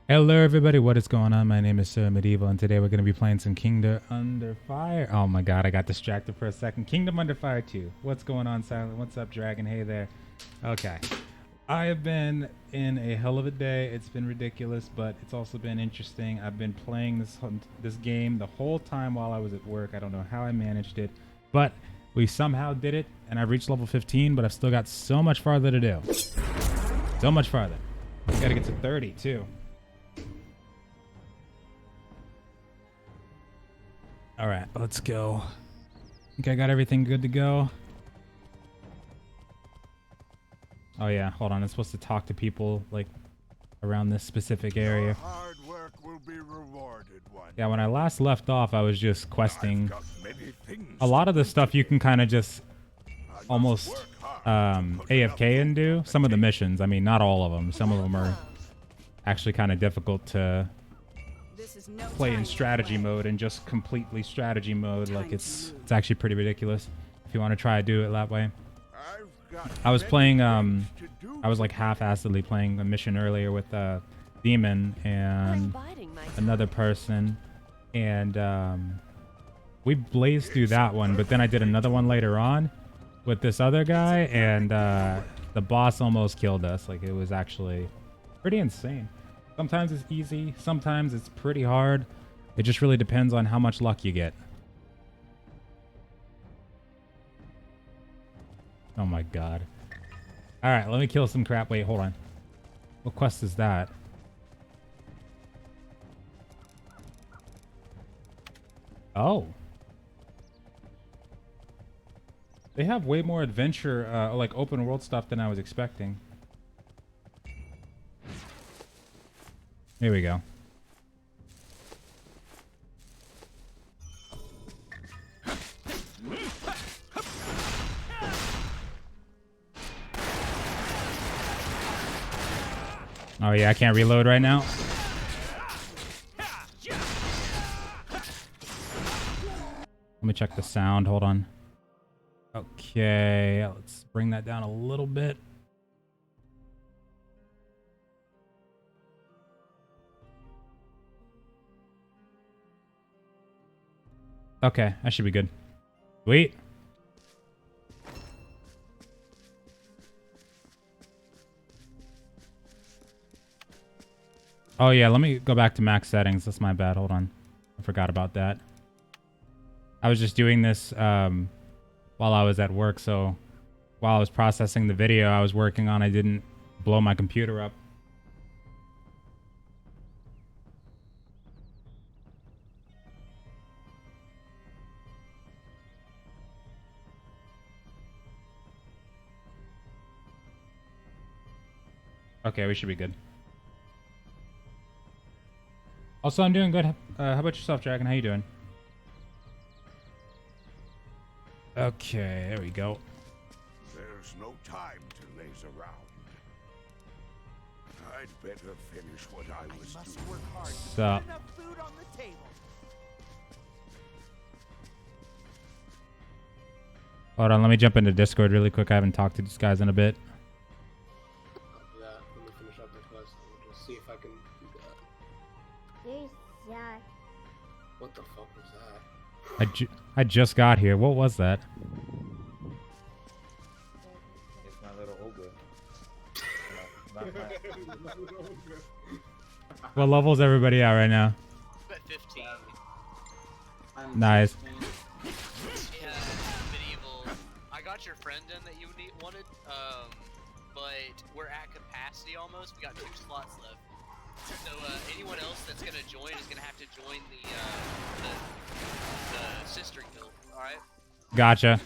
Hello everybody, what is going on? My name is Sir Medieval and today we're going to be playing some Kingdom Under Fire. Oh my god, I got distracted for a second. Kingdom Under Fire 2. What's going on, Silent? What's up, Dragon? Hey there. Okay. I have been in a hell of a day. It's been ridiculous, but it's also been interesting. I've been playing this game the whole time while I was at work. I don't know how I managed it, but we somehow did it and I reached level 15, but I've still got so much farther to do. So much farther. Got to get to 30 too. All right, let's go. I think I got everything good to go. Oh yeah, hold on. I'm supposed to talk to people like around this specific area. Hard work will be rewarded one. Yeah, when I last left off, I was just questing. A lot of the stuff you can kind of just almost AFK and do. Some of the missions, I mean, not all of them. Some of them are actually kind of difficult to play in strategy mode and just completely strategy mode. Like it's actually pretty ridiculous if you want to try to do it that way. I was playing I was like half-assedly playing a mission earlier with Demon and another person, and we blazed through that one, but then I did another one later on with this other guy, and the boss almost killed us. Like it was actually pretty insane. Sometimes it's easy, sometimes it's pretty hard. It just really depends on how much luck you get. Oh my god. Alright, let me kill some crap. Wait, hold on. What quest is that? Oh. They have way more adventure, like open world stuff than I was expecting. Here we go. Oh yeah, I can't reload right now. Let me check the sound, hold on. Okay, let's bring that down a little bit. Okay, that should be good. Sweet. Oh yeah, let me go back to max settings. That's my bad. Hold on. I forgot about that. I was just doing this while I was at work, so while I was processing the video I was working on, I didn't blow my computer up. Okay, we should be good. Also, I'm doing good. How about yourself, Dragon? How you doing? Okay, there we go. There's no time to laze around. I'd better finish what I was doing. Work hard to put enough food on the table. Hold on, let me jump into Discord really quick. I haven't talked to these guys in a bit. Yeah, let me finish up the quest and we'll just see if I can do that. What the fuck was that? I just got here. What was that? It's my little ogre. What level's everybody at right now? I'm at 15. Nice. Yeah, medieval. I got your friend in that you wanted, but we're at capacity almost. We got 2 slots left. So anyone else that's gonna join is gonna have to join the sister guild. All right. Gotcha.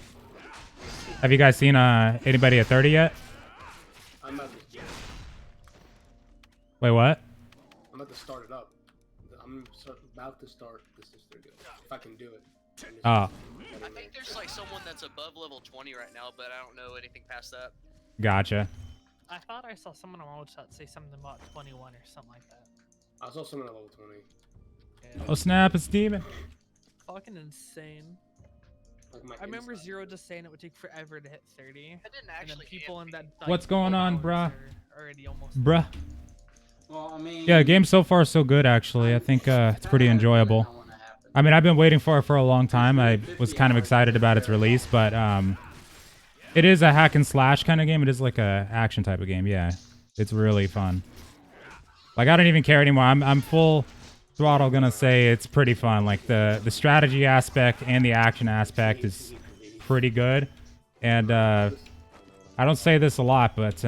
Have you guys seen anybody at 30 yet? I'm about to, Wait, what? I'm about to start it up. I'm about to start the sister guild. If I can do it. Oh. I think there's like someone that's above level 20 right now, but I don't know anything past that. Gotcha. I thought I saw someone on my chat say something about 21 or something like that. I saw someone at level 20. Yeah. Oh snap! It's Demon. Fucking insane. Like my I remember inside. Zero just saying it would take forever to hit 30. I didn't And then actually. people in that. What's going on, bruh? Already almost. Bruh. Well, I mean, Yeah, game so far so good actually. I think it's pretty enjoyable. I mean, I've been waiting for it for a long time. I was kind of excited about its release, but it is a hack and slash kind of game. It is like a action type of game. Yeah, it's really fun. Like I don't even care anymore. I'm full throttle gonna say it's pretty fun. Like the strategy aspect and the action aspect is pretty good. And I don't say this a lot, but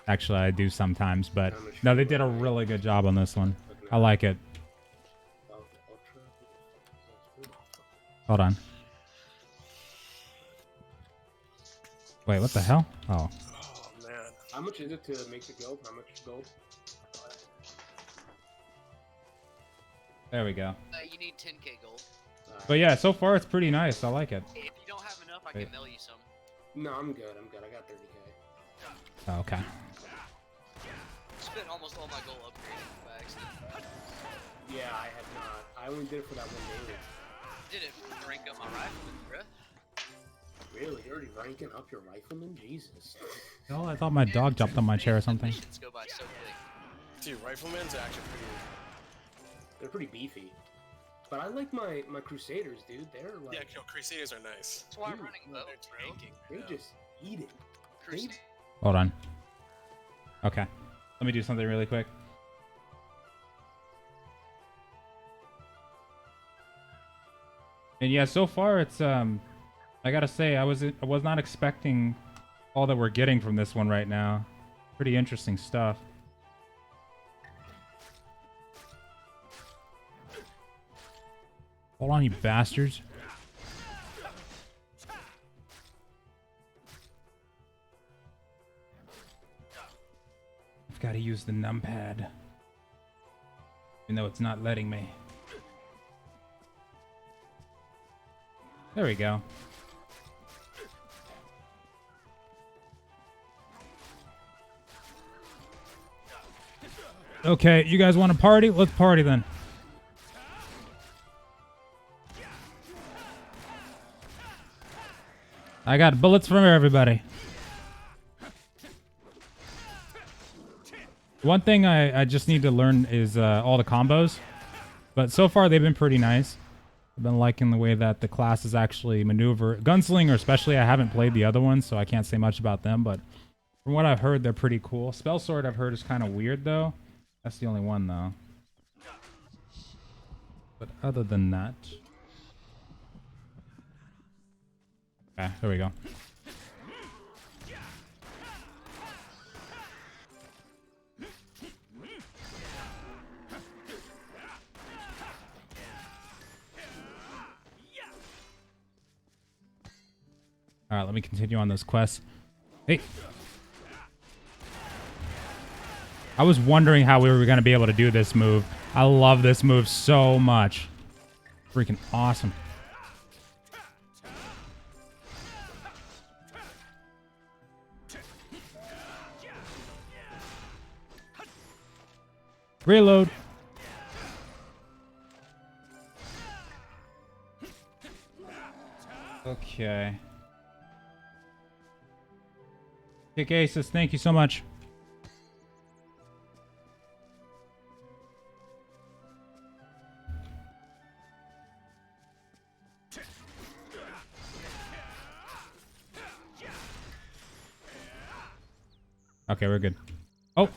actually I do sometimes. But no, they did a really good job on this one. I like it. Hold on. Wait, what the hell? Oh. Oh man. How much is it to make the guild? How much gold? There we go. You need 10k gold. But yeah, so far it's pretty nice. I like it. If you don't have enough, I Wait. can mail you some. No, I'm good. I'm good. I got 30k. Oh, okay. Spent almost all my gold upgrading by accident. Yeah, I have not. I only did it for that one daily. Did it rank up my rifleman, bruh? Really? You're already ranking up your rifleman? Jesus. Oh, I thought my dog jumped on my chair or something. Missions go by so quick. Dude, rifleman's actually pretty. They're pretty beefy. But I like my Crusaders, dude. They're like... Yeah, no, Crusaders are nice. That's why I'm Dude, running No, bow, they're bro. tanking. They Yeah. just eat it. Crusade. Hold on. Okay. Let me do something really quick. And yeah, so far it's I gotta say I was not expecting all that we're getting from this one right now. Pretty interesting stuff. Hold on, you bastards. I've got to use the numpad. Even though it's not letting me. There we go. Okay, you guys want to party? Let's party then. I got bullets from everybody. One thing I just need to learn is all the combos. But so far they've been pretty nice. I've been liking the way that the classes actually maneuver. Gunslinger especially, I haven't played the other ones, so I can't say much about them. But from what I've heard, they're pretty cool. Spell Sword I've heard is kind of weird though. That's the only one though. But other than that... Okay, there we go. Alright, let me continue on this quest. Hey! I was wondering how we were going to be able to do this move. I love this move so much. Freaking awesome. Reload. Okay. Kick Aces, thank you so much. Okay, we're good. Oh.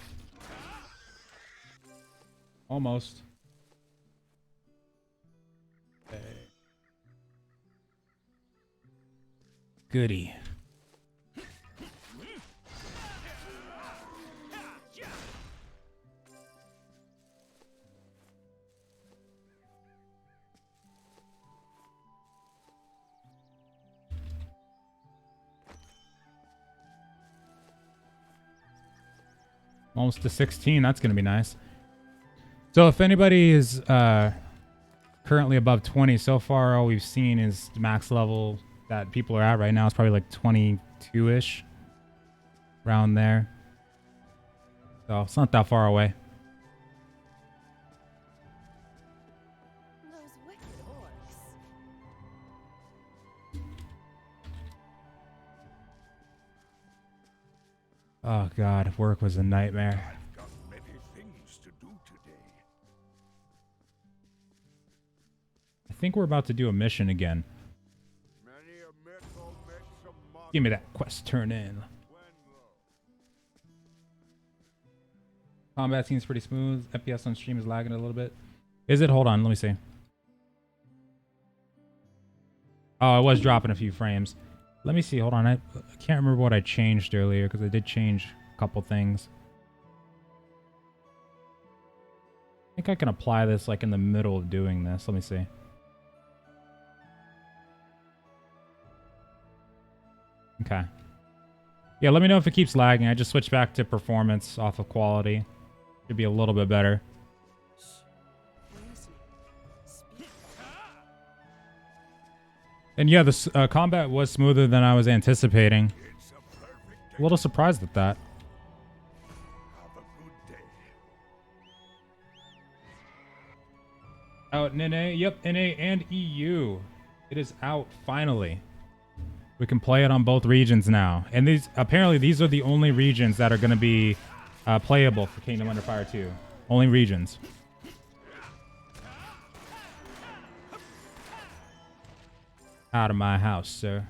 Almost. Okay. Goody. Almost to 16. That's going to be nice. So if anybody is currently above 20, so far all we've seen is the max level that people are at right now is probably like 22-ish. Around there. So it's not that far away. Those wicked orcs. Oh god, work was a nightmare. I've got many things to do today. I think we're about to do a mission again. Many a metal makes a mark. Give me that quest turn in. When Combat seems pretty smooth. FPS on stream is lagging a little bit. Is it? Hold on, let me see. Oh, it was dropping a few frames. Let me see, hold on. I can't remember what I changed earlier because I did change a couple things. I think I can apply this like in the middle of doing this. Let me see. Okay. Yeah, let me know if it keeps lagging. I just switched back to performance off of quality. Should be a little bit better. And yeah, the combat was smoother than I was anticipating. it's a perfect day. A little surprised at that. Have a good day. Out in NA? Yep, NA and EU. It is out finally. We can play it on both regions now. And these apparently these are the only regions that are going to be playable for Kingdom Under Fire 2. Only regions. Out of my house, sir.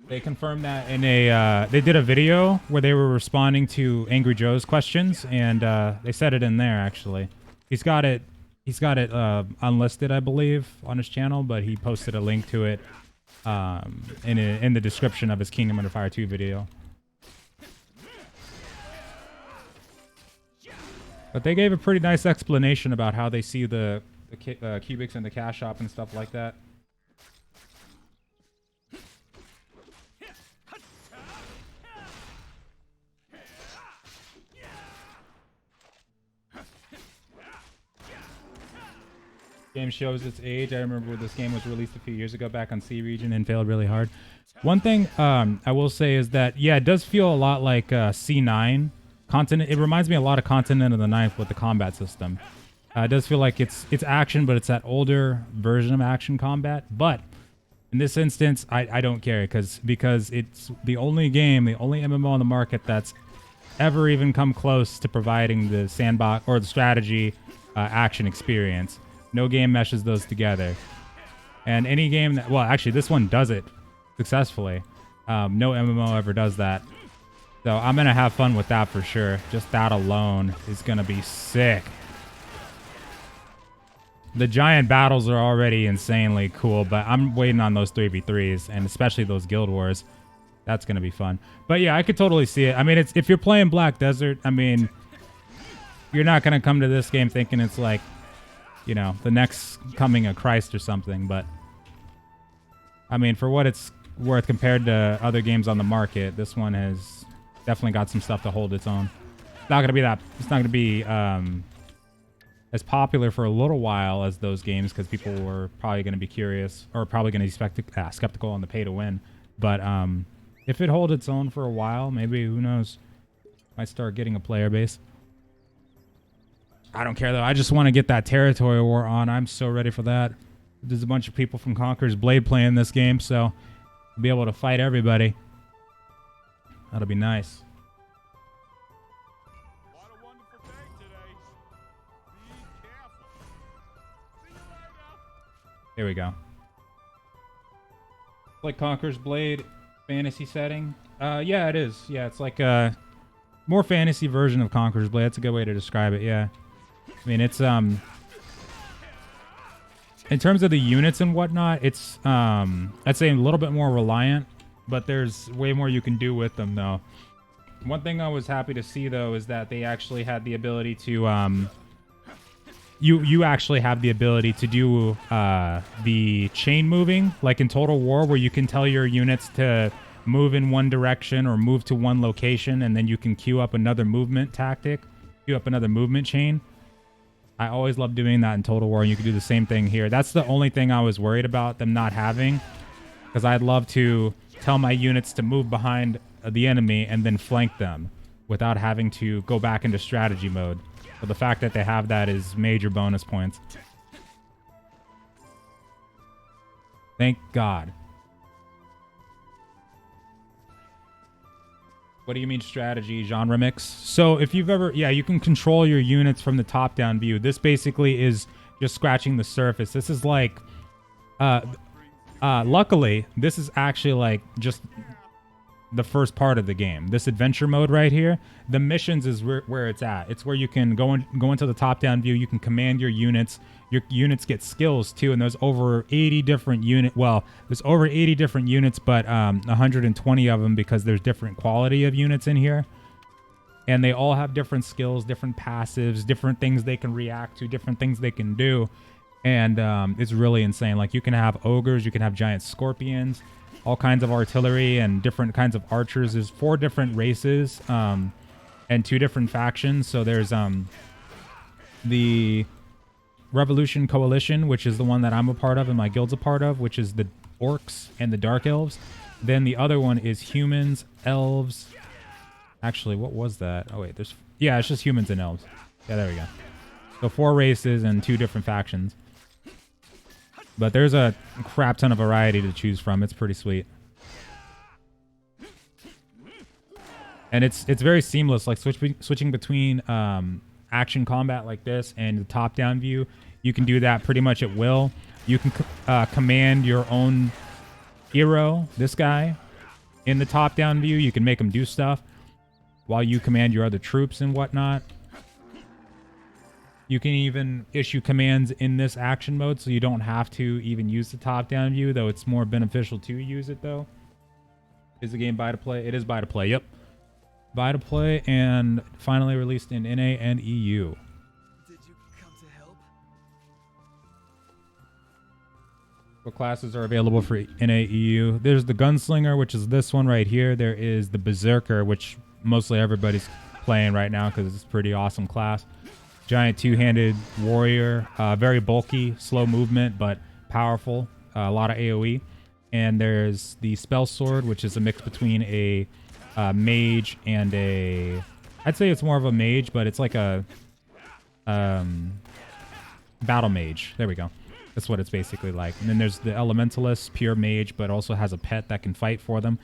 They confirmed that in a they did a video where they were responding to Angry Joe's questions, and they said it in there actually. He's got it unlisted, I believe, on his channel, but he posted a link to it in the description of his Kingdom Under Fire 2 video. But they gave a pretty nice explanation about how they see the cubics in the cash shop and stuff like that. Game shows its age. I remember this game was released a few years ago back on C region and failed really hard. One thing I will say is that, yeah, it does feel a lot like C9 Continent. It reminds me a lot of Continent of the Ninth with the combat system. It does feel like it's action, but it's that older version of action combat. But in this instance, I don't care because it's the only game, the only MMO on the market that's ever even come close to providing the sandbox or the strategy action experience. No game meshes those together. And any game that, well, actually, this one does it successfully. No MMO ever does that. So I'm going to have fun with that for sure. Just that alone is going to be sick. The giant battles are already insanely cool, but I'm waiting on those 3v3s, and especially those guild wars. That's going to be fun. But yeah, I could totally see it. I mean, if you're playing Black Desert, I mean, you're not going to come to this game thinking it's like, you know, the next coming of Christ or something. But I mean, for what it's worth compared to other games on the market, this one has definitely got some stuff to hold its own. It's not going to be that. It's not going to be as popular for a little while as those games because people were probably going to be curious or probably going to be skeptical on the pay to win. But if it holds its own for a while, maybe, who knows, might start getting a player base. I don't care, though. I just want to get that territory war on. I'm so ready for that. There's a bunch of people from Conqueror's Blade playing this game, so I'll be able to fight everybody. That'll be nice. What a wonderful day today. Be careful. See you later. Here we go. Like Conqueror's Blade fantasy setting. Yeah, it is. Yeah, it's like more fantasy version of Conqueror's Blade. That's a good way to describe it. Yeah, I mean it's in terms of the units and whatnot, it's I'd say a little bit more reliant, but there's way more you can do with them though. One thing I was happy to see though is that they actually had the ability to you actually have the ability to do the chain moving, like in Total War, where you can tell your units to move in one direction or move to one location, and then you can queue up another movement tactic, queue up another movement chain. I always love doing that in Total War, and you can do the same thing here. That's the only thing I was worried about them not having, because I'd love to tell my units to move behind the enemy and then flank them without having to go back into strategy mode. But the fact that they have that is major bonus points. Thank God. What do you mean strategy, genre mix? So if you've ever, yeah, you can control your units from the top-down view. This basically is just scratching the surface. This is like, luckily, this is actually like just the first part of the game. This adventure mode right here, the missions is where it's at. It's where you can go into the top-down view. You can command your units. Your units get skills too, and there's over 80 different units. Well, there's over 80 different units, but 120 of them because there's different quality of units in here. And they all have different skills, different passives, different things they can react to, different things they can do. And it's really insane. Like you can have ogres, you can have giant scorpions, all kinds of artillery and different kinds of archers. There's 4 different races and 2 different factions. So there's the Revolution Coalition, which is the one that I'm a part of and my guild's a part of, which is the orcs and the dark elves. Then the other one is humans, elves. Actually, what was that? Oh wait, yeah, it's just humans and elves. Yeah, there we go. So 4 races and 2 different factions. But there's a crap ton of variety to choose from. It's pretty sweet. And it's very seamless, like switching between action combat like this and the top-down view. You can do that pretty much at will. You can command your own hero, this guy, in the top-down view. You can make him do stuff while you command your other troops and whatnot. You can even issue commands in this action mode, so you don't have to even use the top-down view, though it's more beneficial to use it, though. Is the game buy to play? It is buy to play, yep. Buy to play, and finally released in NA and EU. Did you come to help? What classes are available for NA, EU? There's the Gunslinger, which is this one right here. There is the Berserker, which mostly everybody's playing right now because it's a pretty awesome class. Giant two-handed warrior, very bulky, slow movement, but powerful. A lot of AoE. And there's the Spell Sword, which is a mix between a mage and a... I'd say it's more of a mage, but it's like a battle mage. There we go. That's what it's basically like. And then there's the Elementalist, pure mage, but also has a pet that can fight for them.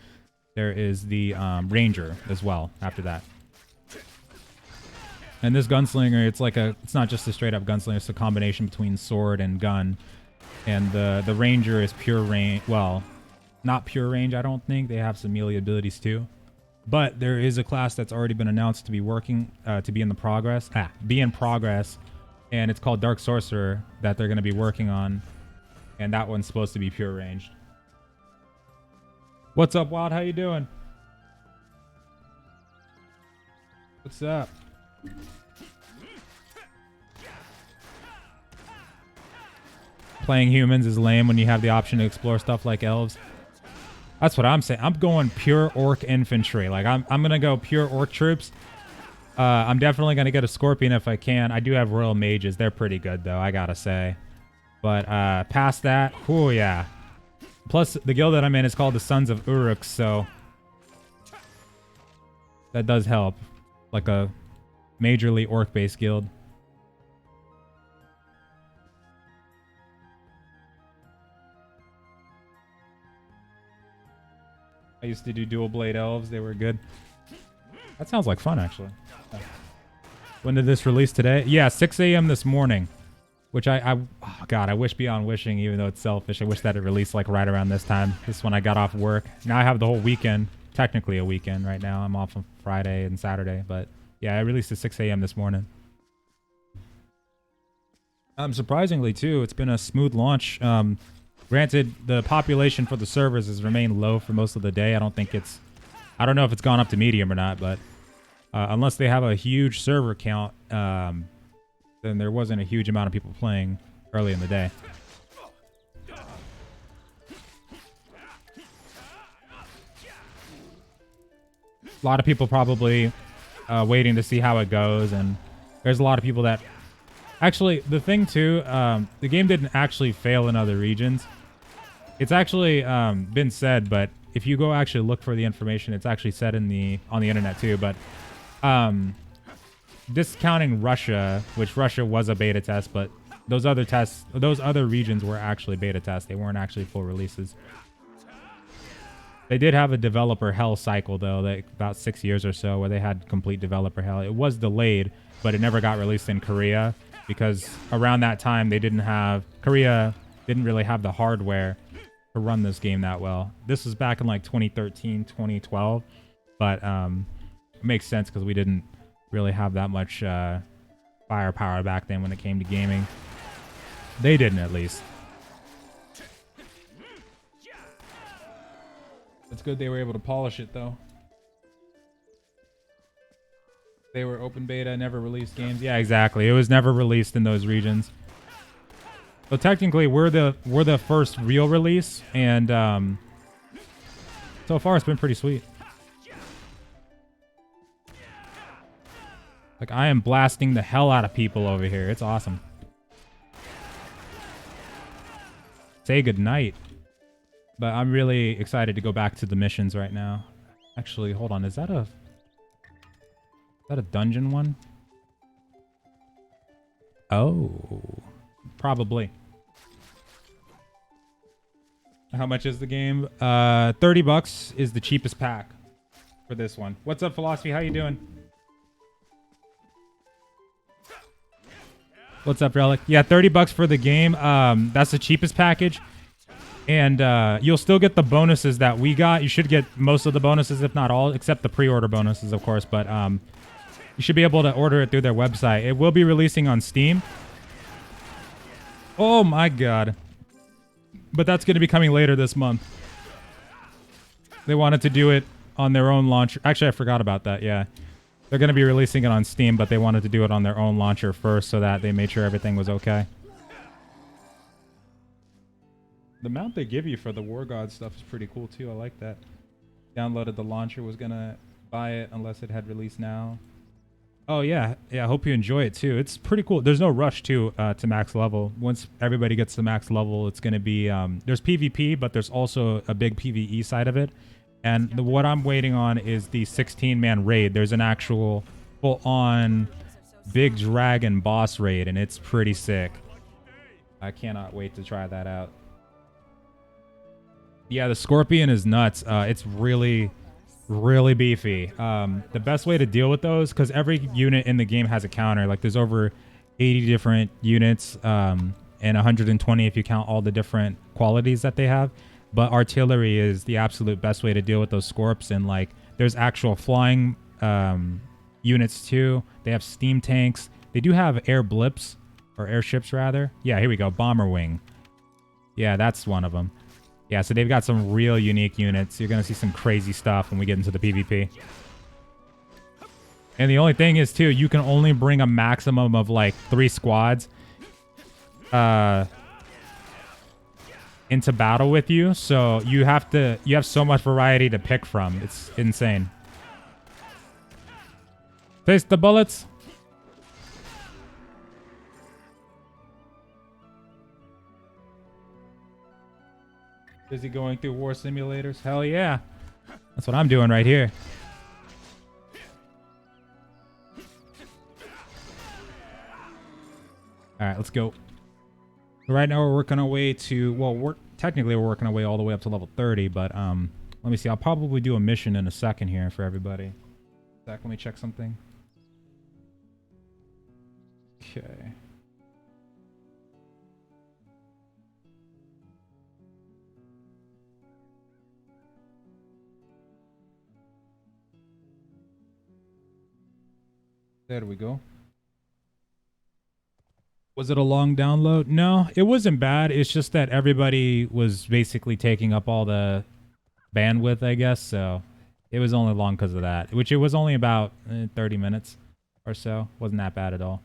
There is the Ranger as well after that. And this Gunslinger, it's not just a straight up gunslinger, it's a combination between sword and gun. And the Ranger is pure range. Well, not pure range, I don't think. They have some melee abilities too. But there is a class that's already been announced to be working, to be in progress. And it's called Dark Sorcerer that they're going to be working on. And that one's supposed to be pure ranged. What's up, Wild? How you doing? What's up? Playing humans is lame when you have the option to explore stuff like elves. That's what I'm saying. I'm going pure orc infantry. Like I'm gonna go pure orc troops. I'm definitely gonna get a scorpion if I can. I do have royal mages. They're pretty good though, I gotta say. But past that, oh yeah. Plus the guild that I'm in is called the Sons of Uruk, so that does help. Like a majorly orc-based guild. I used to do dual blade elves. They were good. That sounds like fun, actually. When did this release today? Yeah, 6 a.m. this morning. Which oh God, I wish beyond wishing, even though it's selfish. I wish that it released like right around this time. This is when I got off work. Now I have the whole weekend technically a weekend right now. I'm off on Friday and Saturday, but yeah, I released at 6 a.m. this morning. Surprisingly too, it's been a smooth launch. Granted, the population for the servers has remained low for most of the day. I don't know if it's gone up to medium or not, but unless they have a huge server count, then there wasn't a huge amount of people playing early in the day. A lot of people probably waiting to see how it goes, and there's a lot of people that... Actually, the thing too, the game didn't actually fail in other regions. It's actually been said, but if you go actually look for the information, it's actually said on the internet too. But discounting Russia, which Russia was a beta test, but those other regions were actually beta tests. They weren't actually full releases. They did have a developer hell cycle though, about 6 years or so, where they had complete developer hell. It was delayed, but it never got released in Korea because around that time Korea didn't really have the hardware to run this game that well. This was back in like 2013, 2012, but it makes sense because we didn't really have that much firepower back then when it came to gaming. They didn't, at least. It's good they were able to polish it though. They were open beta, never released games. Yeah, exactly. It was never released in those regions. So technically, we're the first real release, and so far it's been pretty sweet. Like, I am blasting the hell out of people over here. It's awesome. Say goodnight. But I'm really excited to go back to the missions right now. Actually, hold on. Is that a dungeon one? Oh, probably. How much is the game? $30 is the cheapest pack for this one. What's up, Philosophy? How you doing? What's up, Relic? Yeah, $30 for the game. That's the cheapest package. And you'll still get the bonuses that we got. You should get most of the bonuses, if not all, except the pre-order bonuses, of course. But you should be able to order it through their website. It will be releasing on Steam. Oh my god. But that's going to be coming later this month. They wanted to do it on their own launcher. Actually, I forgot about that, yeah. They're going to be releasing it on Steam, but they wanted to do it on their own launcher first so that they made sure everything was okay. The mount they give you for the War God stuff is pretty cool too. I like that. Downloaded the launcher, was gonna buy it unless it had released now. Oh yeah, yeah. I hope you enjoy it too. It's pretty cool. There's no rush to max level. Once everybody gets to max level, it's gonna be there's PvP, but there's also a big PvE side of it. And what I'm waiting on is the 16-man raid. There's an actual full-on big dragon boss raid, and it's pretty sick. I cannot wait to try that out. Yeah, the Scorpion is nuts. It's really, really beefy. The best way to deal with those, because every unit in the game has a counter. Like, there's over 80 different units, and 120 if you count all the different qualities that they have. But artillery is the absolute best way to deal with those Scorps. And, like, there's actual flying units, too. They have steam tanks. They do have air blips, or airships, rather. Yeah, here we go. Bomber Wing. Yeah, that's one of them. Yeah, so they've got some real unique units. You're going to see some crazy stuff when we get into the PvP. And the only thing is, too, you can only bring a maximum of, like, 3 squads into battle with you. So you have so much variety to pick from. It's insane. Taste the bullets. Busy going through war simulators? Hell yeah. That's what I'm doing right here. Alright, let's go. Right now we're working our way to... Well, we're working our way all the way up to level 30, but let me see. I'll probably do a mission in a second here for everybody. Let me check something. Okay. There we go. Was it a long download? No, it wasn't bad. It's just that everybody was basically taking up all the bandwidth, I guess. So it was only long because of that, which it was only about 30 minutes or so. Wasn't that bad at all.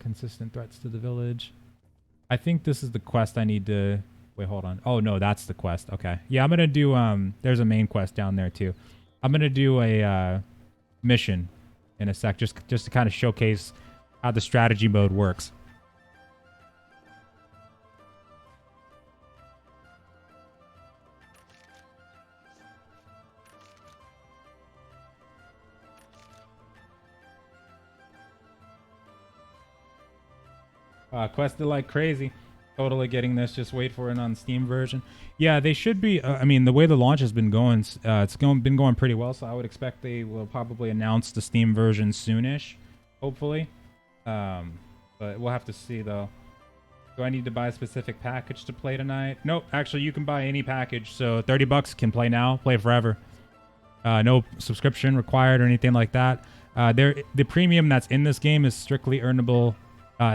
Consistent threats to the village. I think this is the quest I need to... Wait, hold on. Oh, no, that's the quest. Okay. Yeah, I'm going to do... There's a main quest down there, too. I'm going to do a mission in a sec, just to kind of showcase how the strategy mode works. Quested like crazy. Totally getting this. Just wait for it on Steam version. Yeah, they should be. I mean, the way the launch has been going, been going pretty well. So I would expect they will probably announce the Steam version soonish, hopefully. But we'll have to see though. Do I need to buy a specific package to play tonight? Nope. Actually, you can buy any package. So $30 can play now, play forever. No subscription required or anything like that. The premium that's in this game is strictly earnable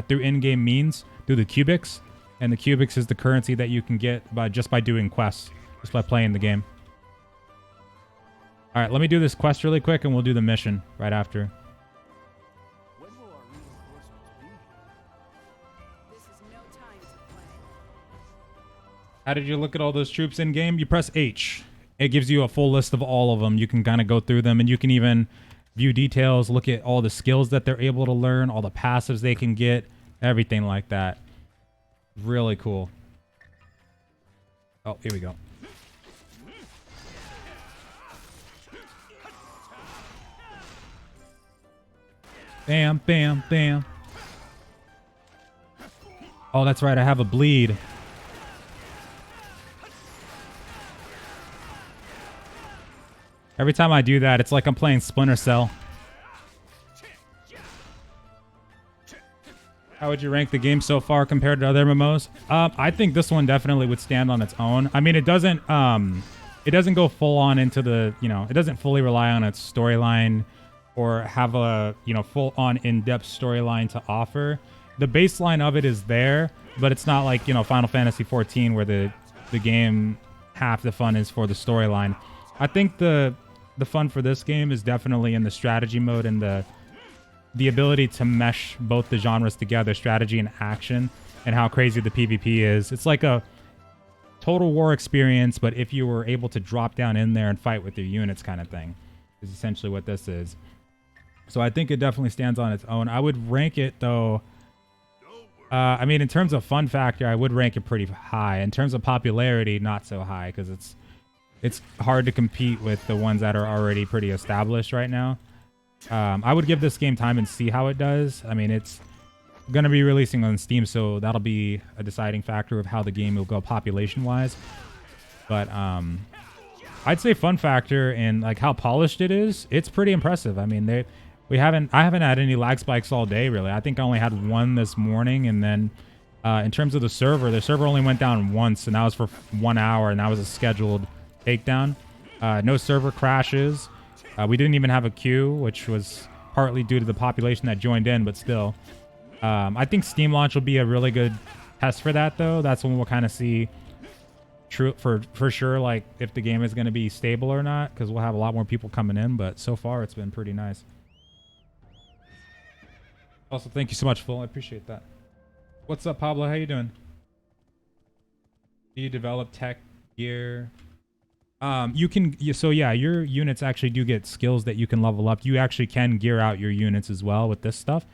through in-game means, through the cubics. And the cubics is the currency that you can get just by doing quests, just by playing the game. All right, let me do this quest really quick, and we'll do the mission right after. When will our reinforcements be here? This is no time to play. How did you look at all those troops in game? You press H. It gives you a full list of all of them. You can kind of go through them, and you can even view details, look at all the skills that they're able to learn, all the passives they can get, everything like that. Really cool. Oh, here we go. Bam, bam, bam. Oh, that's right. I have a bleed. Every time I do that, it's like I'm playing Splinter Cell. How would you rank the game so far compared to other MMOs? I think this one definitely would stand on its own. I mean, it doesn't go full on into the, it doesn't fully rely on its storyline or have a, full on in-depth storyline to offer. The baseline of it is there, but it's not like, Final Fantasy XIV where the game, half the fun is for the storyline. I think the fun for this game is definitely in the strategy mode and the ability to mesh both the genres together, strategy and action, and how crazy the PvP is. It's like a Total War experience, but if you were able to drop down in there and fight with your units kind of thing, is essentially what this is. So I think it definitely stands on its own. I would rank it, though... I mean, in terms of fun factor, I would rank it pretty high. In terms of popularity, not so high, because it's hard to compete with the ones that are already pretty established right now. I would give this game time and see how it does. I mean, it's going to be releasing on Steam, so that'll be a deciding factor of how the game will go population-wise. But I'd say fun factor and like how polished it is, it's pretty impressive. I mean, I haven't had any lag spikes all day, really. I think I only had one this morning, and then in terms of the server only went down once, and that was for 1 hour, and that was a scheduled takedown. No server crashes. We didn't even have a queue, which was partly due to the population that joined in, but still. I think Steam launch will be a really good test for that, though. That's when we'll kind of see for sure, like, if the game is going to be stable or not, because we'll have a lot more people coming in, but so far it's been pretty nice. Also, thank you so much, Phil. I appreciate that. What's up, Pablo? How you doing? Do you develop tech, gear? So yeah, your units actually do get skills that you can level up. You actually can gear out your units as well with this stuff.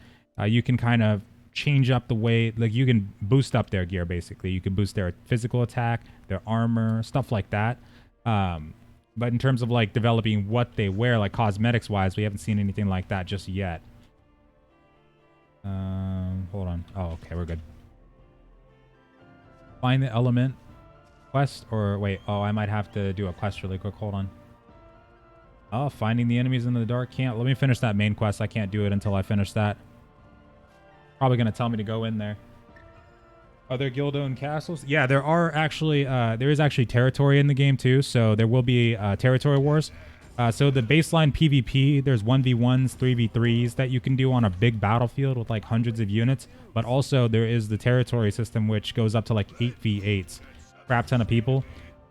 You can kind of change up the way, like you can boost up their gear basically. You can boost their physical attack, their armor, stuff like that. But in terms of like developing what they wear, like cosmetics wise, we haven't seen anything like that just yet. Hold on. Oh, okay, we're good. Find the element. Quest or wait, oh, I might have to do a quest really quick. Hold on. Oh, finding the enemies in the dark. Can't. Let me finish that main quest. I can't do it until I finish that. Probably gonna tell me to go in there. Are there guild-owned castles? Yeah, there are actually. There is actually territory in the game too, so there will be territory wars. So the baseline PvP, there's 1v1s, 3v3s that you can do on a big battlefield with like hundreds of units. But also there is the territory system, which goes up to like 8v8s. Crap ton of people.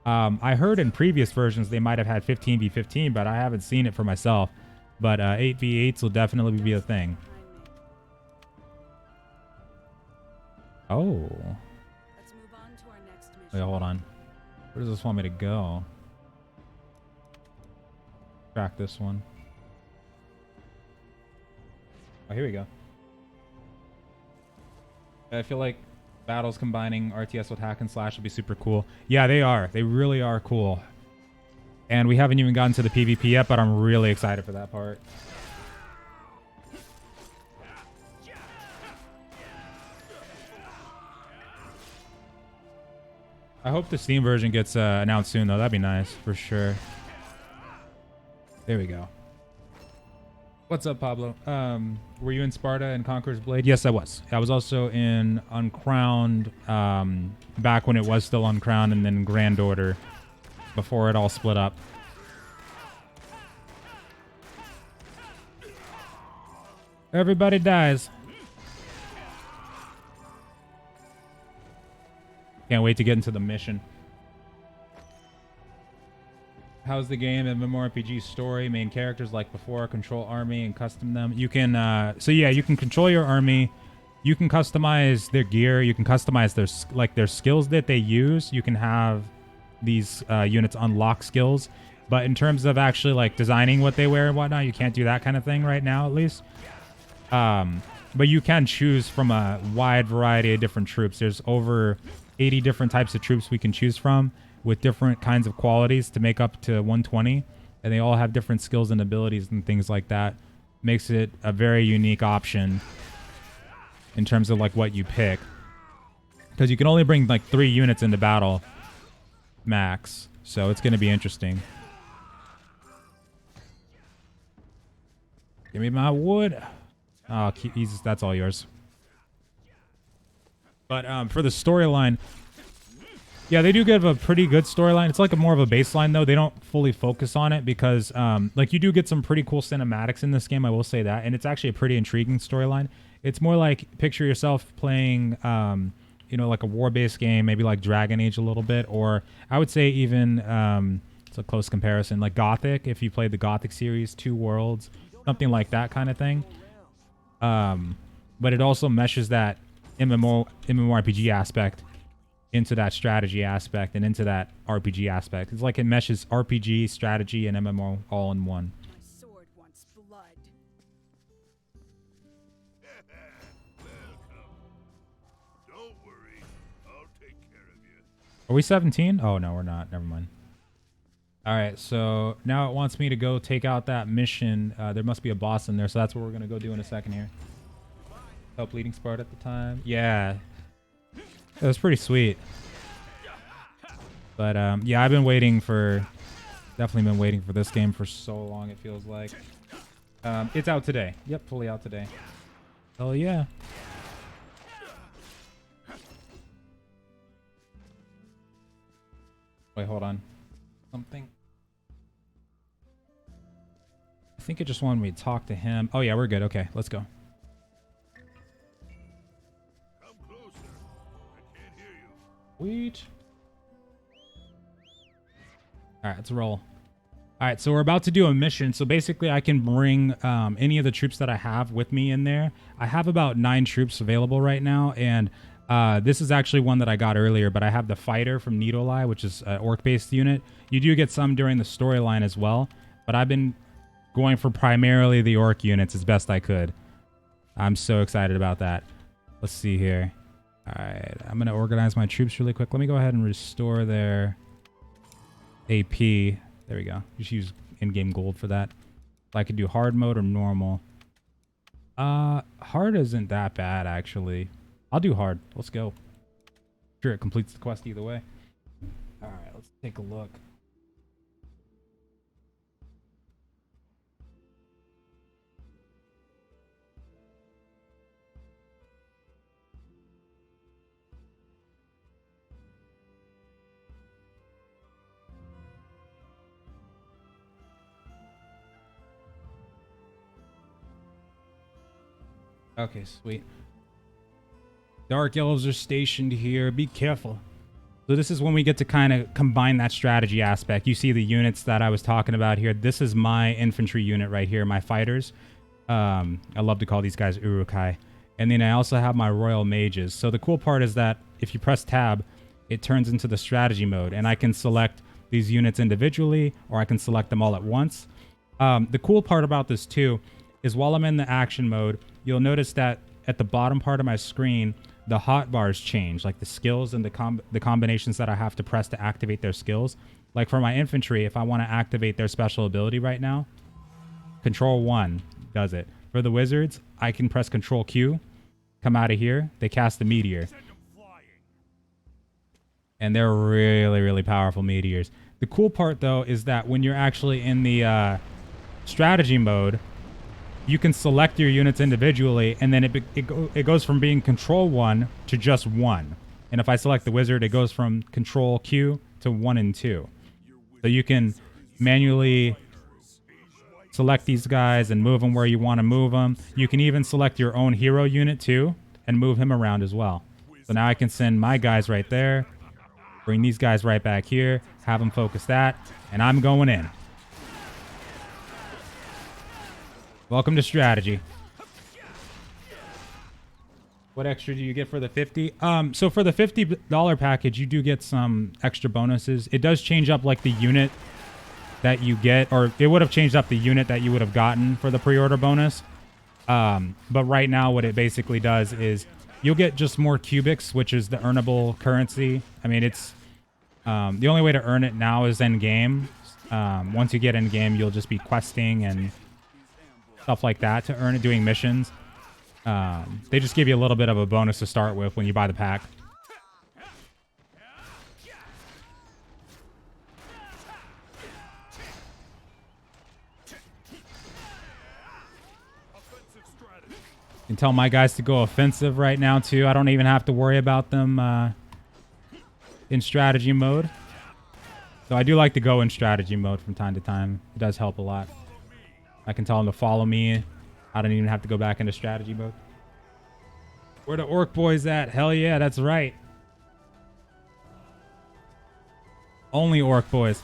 I heard in previous versions they might have had 15v15, but I haven't seen it for myself. But 8v8s will definitely be a thing. Oh. Let's move on to our next mission. Wait, hold on. Where does this want me to go? Track this one. Oh, here we go. I feel like battles combining RTS with hack and slash would be super cool. Yeah, they are. They really are cool. And we haven't even gotten to the PvP yet, but I'm really excited for that part. I hope the Steam version gets announced soon, though. That'd be nice, for sure. There we go. What's up, Pablo? Were you in Sparta and Conqueror's Blade? Yes, I was. I was also in Uncrowned, back when it was still Uncrowned, and then Grand Order, before it all split up. Everybody dies. Can't wait to get into the mission. How's the game? MMORPG story, main characters like before, control army and custom them. You can, so yeah, you can control your army. You can customize their gear. You can customize their skills that they use. You can have these units unlock skills. But in terms of actually like designing what they wear and whatnot, you can't do that kind of thing right now, at least. But you can choose from a wide variety of different troops. There's over 80 different types of troops we can choose from, with different kinds of qualities to make up to 120, and they all have different skills and abilities and things like that. Makes it a very unique option in terms of like what you pick, because you can only bring like 3 units into battle max, so it's going to be interesting. Give me my wood. Oh, that's all yours. But for the storyline, yeah, they do give a pretty good storyline. It's like more of a baseline, though. They don't fully focus on it because, like, you do get some pretty cool cinematics in this game, I will say that. And it's actually a pretty intriguing storyline. It's more like, picture yourself playing, you know, like a war-based game, maybe like Dragon Age a little bit. Or I would say even, it's a close comparison, like Gothic, if you played the Gothic series, Two Worlds, something like that kind of thing. But it also meshes that MMORPG aspect into that strategy aspect and into that RPG aspect. It's like it meshes RPG, strategy, and MMO all in one. My sword wants blood. Welcome. Don't worry, I'll take care of you. Are we 17? Oh, no, we're not. Never mind. All right, so now it wants me to go take out that mission. There must be a boss in there, so that's what we're going to go do in a second here. Help leading Sparta at the time. Yeah. It was pretty sweet. But, yeah, I've been waiting for... Definitely been waiting for this game for so long, it feels like. It's out today. Yep, fully out today. Hell yeah. Wait, hold on. Something. I think it just wanted me to talk to him. Oh, yeah, we're good. Okay, let's go. Come closer. I can't hear you. Sweet. All right, let's roll. All right, so we're about to do a mission. So basically, I can bring any of the troops that I have with me in there. I have about 9 troops available right now, and this is actually one that I got earlier, but I have the fighter from Needle-Eye, which is an orc-based unit. You do get some during the storyline as well, but I've been going for primarily the orc units as best I could. I'm so excited about that. Let's see here. All right, I'm going to organize my troops really quick. Let me go ahead and restore their AP. There we go. Just use in-game gold for that. I could do hard mode or normal. Hard isn't that bad, actually. I'll do hard. Let's go. Sure, it completes the quest either way. All right, let's take a look. Okay, sweet. Dark elves are stationed here. Be careful. So this is when we get to kind of combine that strategy aspect. You see the units that I was talking about here. This is my infantry unit right here, my fighters. I love to call these guys Urukai. And then I also have my royal mages. So the cool part is that if you press tab, it turns into the strategy mode. And I can select these units individually, or I can select them all at once. The cool part about this too is while I'm in the action mode, you'll notice that at the bottom part of my screen, the hotbars change, like the skills and the combinations that I have to press to activate their skills. Like for my infantry, if I want to activate their special ability right now, Control 1 does it. For the wizards, I can press Control Q, come out of here, they cast the meteor. And they're really, really powerful meteors. The cool part, though, is that when you're actually in the strategy mode, you can select your units individually, and then it goes from being Control 1 to just 1. And if I select the wizard, it goes from Control Q to 1 and 2. So you can manually select these guys and move them where you want to move them. You can even select your own hero unit, too, and move him around as well. So now I can send my guys right there, bring these guys right back here, have them focus that, and I'm going in. Welcome to strategy. What extra do you get for the 50? So for the $50 package, you do get some extra bonuses. It does change up like the unit that you get, or it would have changed up the unit that you would have gotten for the pre-order bonus. But right now what it basically does is you'll get just more cubics, which is the earnable currency. I mean, it's the only way to earn it now is Endgame. Once you get Endgame, you'll just be questing and stuff like that to earn it, doing missions. They just give you a little bit of a bonus to start with when you buy the pack. You can tell my guys to go offensive right now too. I don't even have to worry about them in strategy mode. So I do like to go in strategy mode from time to time. It does help a lot. I can tell them to follow me. I don't even have to go back into strategy mode. Where the orc boys at? Hell yeah, that's right. Only orc boys.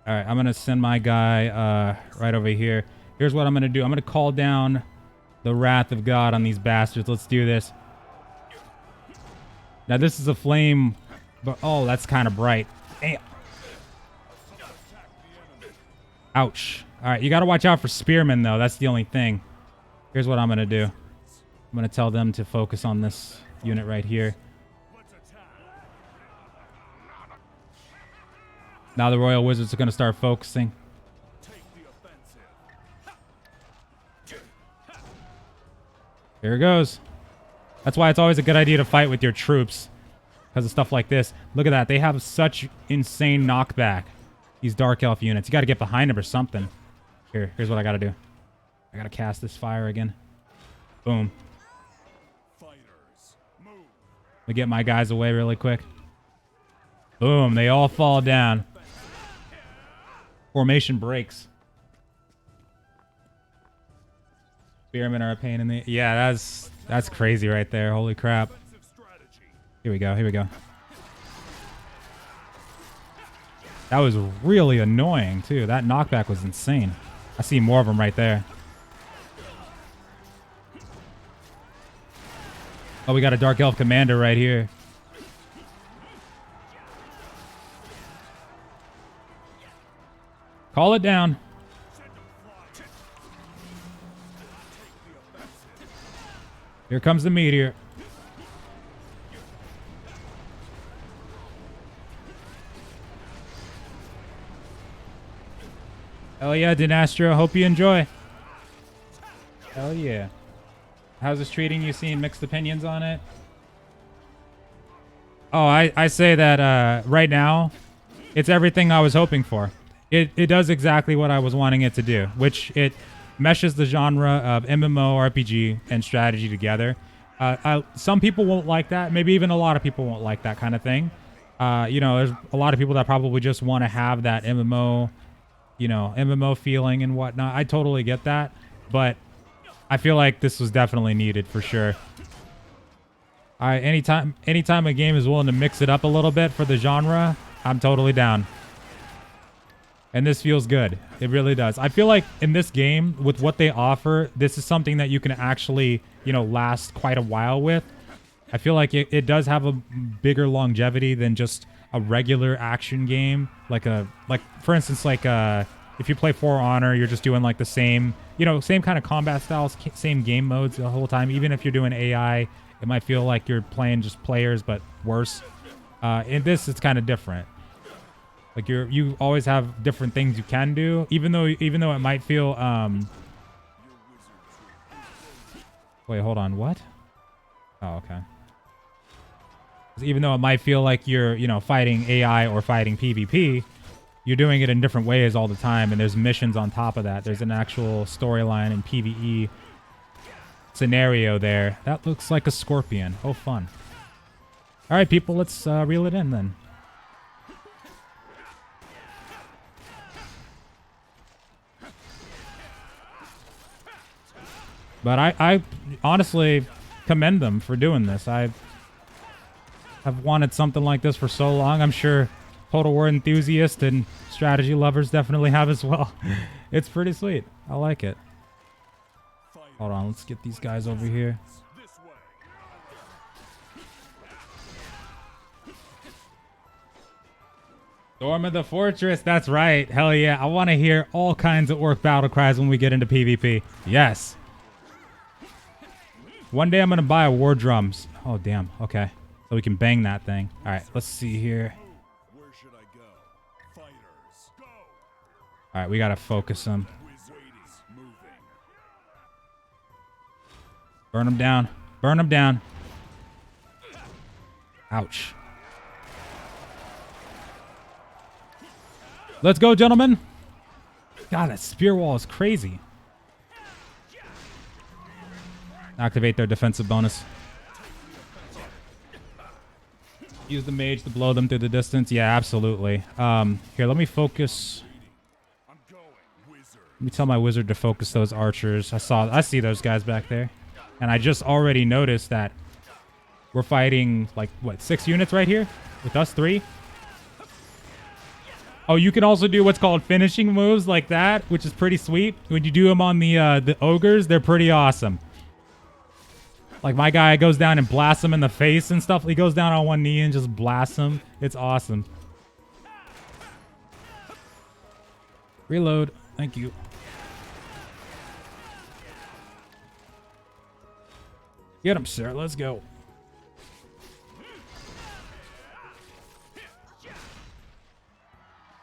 All right, I'm going to send my guy right over here. Here's what I'm going to do. I'm going to call down the wrath of God on these bastards. Let's do this. Now, this is a flame, but oh, that's kind of bright. Damn. Ouch. All right, you got to watch out for spearmen, though. That's the only thing. Here's what I'm going to do. I'm going to tell them to focus on this unit right here. Now the royal wizards are going to start focusing. Here it goes. That's why it's always a good idea to fight with your troops. Because of stuff like this. Look at that. They have such insane knockback. These dark elf units. You got to get behind them or something. Here's what I got to do. I got to cast this fire again. Boom. Let me get my guys away really quick. Boom. They all fall down. Formation breaks. Spearmen are a pain in the... Yeah, that's crazy right there. Holy crap. Here we go. Here we go. That was really annoying, too. That knockback was insane. I see more of them right there. Oh, we got a Dark Elf Commander right here. Call it down. Here comes the meteor. Hell yeah, Dinastro. Hope you enjoy. Hell yeah. How's this treating you? Seeing mixed opinions on it? Oh, I say that right now, it's everything I was hoping for. It does exactly what I was wanting it to do, which it meshes the genre of MMORPG and strategy together. Some people won't like that. Maybe even a lot of people won't like that kind of thing. You know, there's a lot of people that probably just want to have that MMO you know, MMO feeling and whatnot. I totally get that, but I feel like this was definitely needed for sure. Anytime a game is willing to mix it up a little bit for the genre, I'm totally down. And this feels good. It really does. I feel like in this game, with what they offer, this is something that you can actually, you know, last quite a while with. I feel like it does have a bigger longevity than just a regular action game. Like for instance, like if you play For Honor, you're just doing like the same, you know, same kind of combat styles, same game modes the whole time. Even if you're doing AI, it might feel like you're playing just players, but worse. In this, it's kind of different. Like you always have different things you can do, even though it might feel Wait, hold on, what? Oh, okay. Even though it might feel like you're, you know, fighting AI or fighting PvP, you're doing it in different ways all the time, and there's missions on top of that. There's an actual storyline and PvE scenario there. That looks like a scorpion. Oh, fun. All right, people, let's reel it in then. But I honestly commend them for doing this. I've wanted something like this for so long. I'm sure Total War enthusiasts and strategy lovers definitely have as well. It's pretty sweet. I like it. Hold on, let's get these guys over here. Storm of the Fortress, that's right. Hell yeah, I want to hear all kinds of orc battle cries when we get into PvP. Yes. One day I'm going to buy a war drums. Oh, damn. Okay. So we can bang that thing. All right, let's see here. Where should I go? Fighters, go! All right, we got to focus them. Burn them down. Burn them down. Ouch. Let's go, gentlemen. God, that spear wall is crazy. Activate their defensive bonus. Use the mage to blow them through the distance. Yeah, absolutely. Here, let me focus. Let me tell my wizard to focus those archers. I see those guys back there. And I just already noticed that we're fighting, like, what, 6 units right here? With us 3? Oh, you can also do what's called finishing moves like that, which is pretty sweet. When you do them on the ogres, they're pretty awesome. Like, my guy goes down and blasts him in the face and stuff. He goes down on one knee and just blasts him. It's awesome. Reload. Thank you. Get him, sir. Let's go.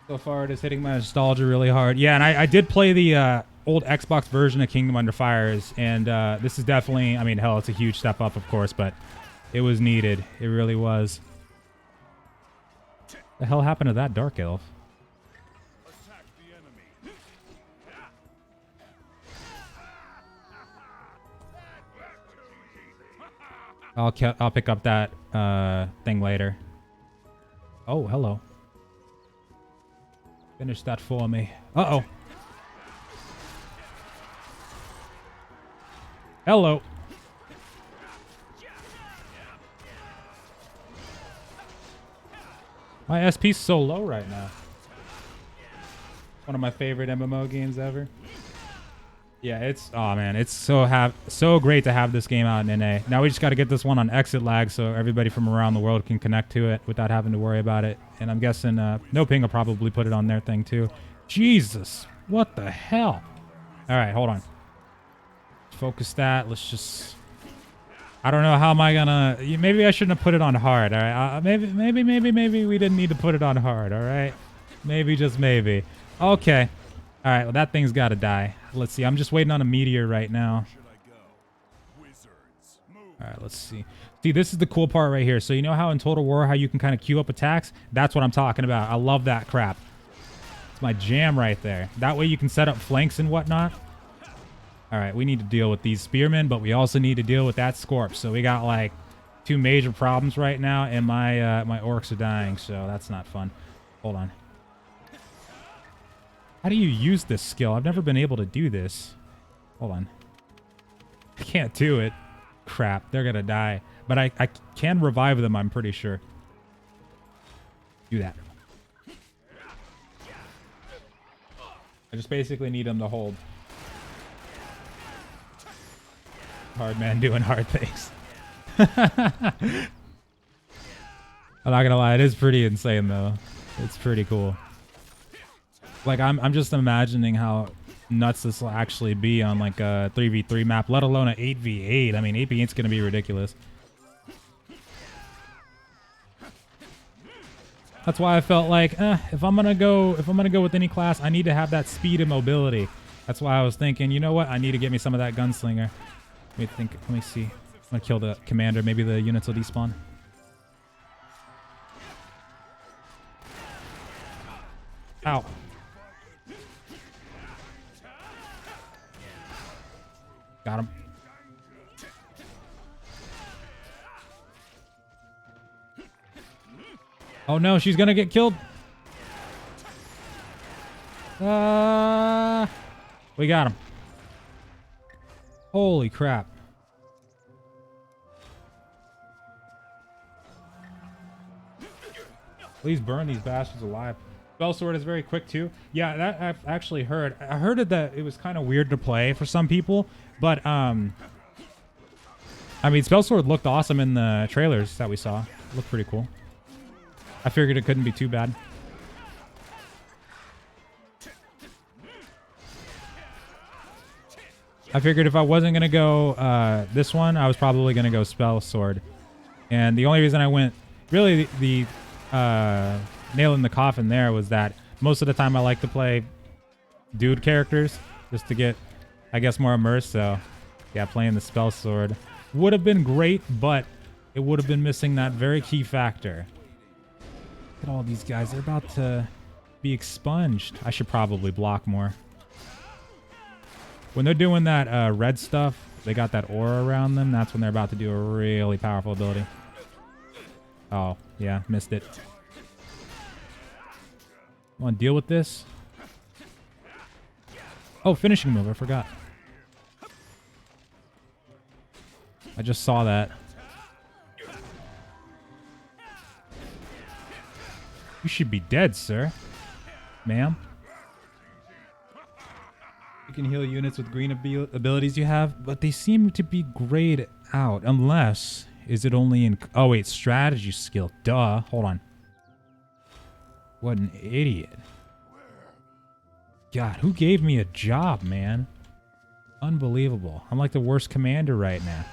So far, it is hitting my nostalgia really hard. Yeah, and I did play the old Xbox version of Kingdom Under Fires, and this is definitely, I mean, hell, it's a huge step up, of course, but it was needed. It really was. The hell happened to that Dark Elf? I'll pick up that thing later. Oh, hello. Finish that for me. Uh-oh. Hello. My SP's so low right now. One of my favorite MMO games ever. Yeah, it's, oh man, it's so great to have this game out in NA. Now we just got to get this one on exit lag so everybody from around the world can connect to it without having to worry about it. And I'm guessing No Ping will probably put it on their thing too. Jesus, what the hell? All right, hold on. Focus that. Let's just, I don't know, how am I gonna, maybe I shouldn't have put it on hard. All right, maybe we didn't need to put it on hard. All right, maybe, just maybe. Okay. All right, well, that thing's got to die. Let's see. I'm just waiting on a meteor right now. All right, let's see. See, this is the cool part right here. So you know how in Total War, how you can kind of queue up attacks? That's what I'm talking about. I love that crap. It's my jam right there. That way you can set up flanks and whatnot. All right, we need to deal with these spearmen, but we also need to deal with that Scorp. So we got like 2 major problems right now, and my my orcs are dying, so that's not fun. Hold on. How do you use this skill? I've never been able to do this. Hold on. I can't do it. Crap, they're gonna die. But I can revive them, I'm pretty sure. Do that. I just basically need them to hold. Hard man doing hard things. I'm not gonna lie, it is pretty insane though. It's pretty cool. Like I'm just imagining how nuts this will actually be on like a 3v3 map, let alone an 8v8. I mean 8v8's gonna be ridiculous. That's why I felt like if I'm gonna go with any class, I need to have that speed and mobility. That's why I was thinking, you know what? I need to get me some of that gunslinger. Let me see. I'm gonna kill the commander. Maybe the units will despawn. Ow. Got him. Oh no, she's gonna get killed. We got him. Holy crap. Please burn these bastards alive. Spell sword is very quick too. Yeah, that I've actually heard. I heard that it was kind of weird to play for some people, but I mean, spell sword looked awesome in the trailers that we saw. It looked pretty cool. I figured it couldn't be too bad. I figured if I wasn't going to go this one, I was probably going to go spell sword. And the only reason I went, really the nail in the coffin there was that most of the time I like to play dude characters just to get, I guess, more immersed. So yeah, playing the spell sword would have been great, but it would have been missing that very key factor. Look at all these guys. They're about to be expunged. I should probably block more. When they're doing that red stuff, they got that aura around them. That's when they're about to do a really powerful ability. Oh, yeah. Missed it. Want to deal with this? Oh, finishing move. I forgot. I just saw that. You should be dead, sir. Ma'am. You can heal units with green abilities you have, but they seem to be grayed out. Unless, is it only in... Oh, wait, strategy skill. Duh. Hold on. What an idiot. God, who gave me a job, man? Unbelievable. I'm like the worst commander right now.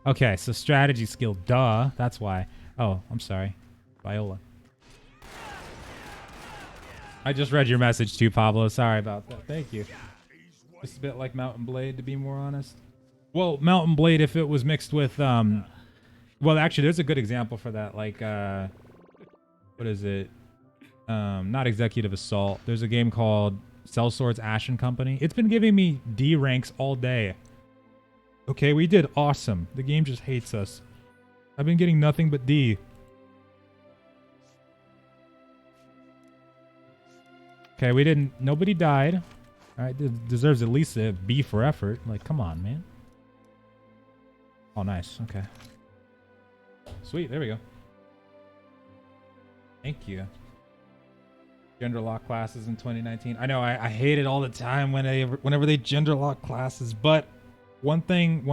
Okay, so strategy skill. Duh. That's why. Oh, I'm sorry. Viola. I just read your message too, Pablo. Sorry about that. Thank you. Just a bit like Mountain Blade, to be more honest. Well, Mountain Blade, if it was mixed with... well, actually, there's a good example for that. Like, what is it? Not Executive Assault. There's a game called Sellsword's Ashen Company. It's been giving me D ranks all day. Okay, we did awesome. The game just hates us. I've been getting nothing but D. Okay, we didn't... Nobody died. Alright, deserves at least a B for effort. Like, come on, man. Oh, nice. Okay. Sweet, there we go. Thank you. Gender lock classes in 2019. I know, I hate it all the time whenever they gender lock classes, but one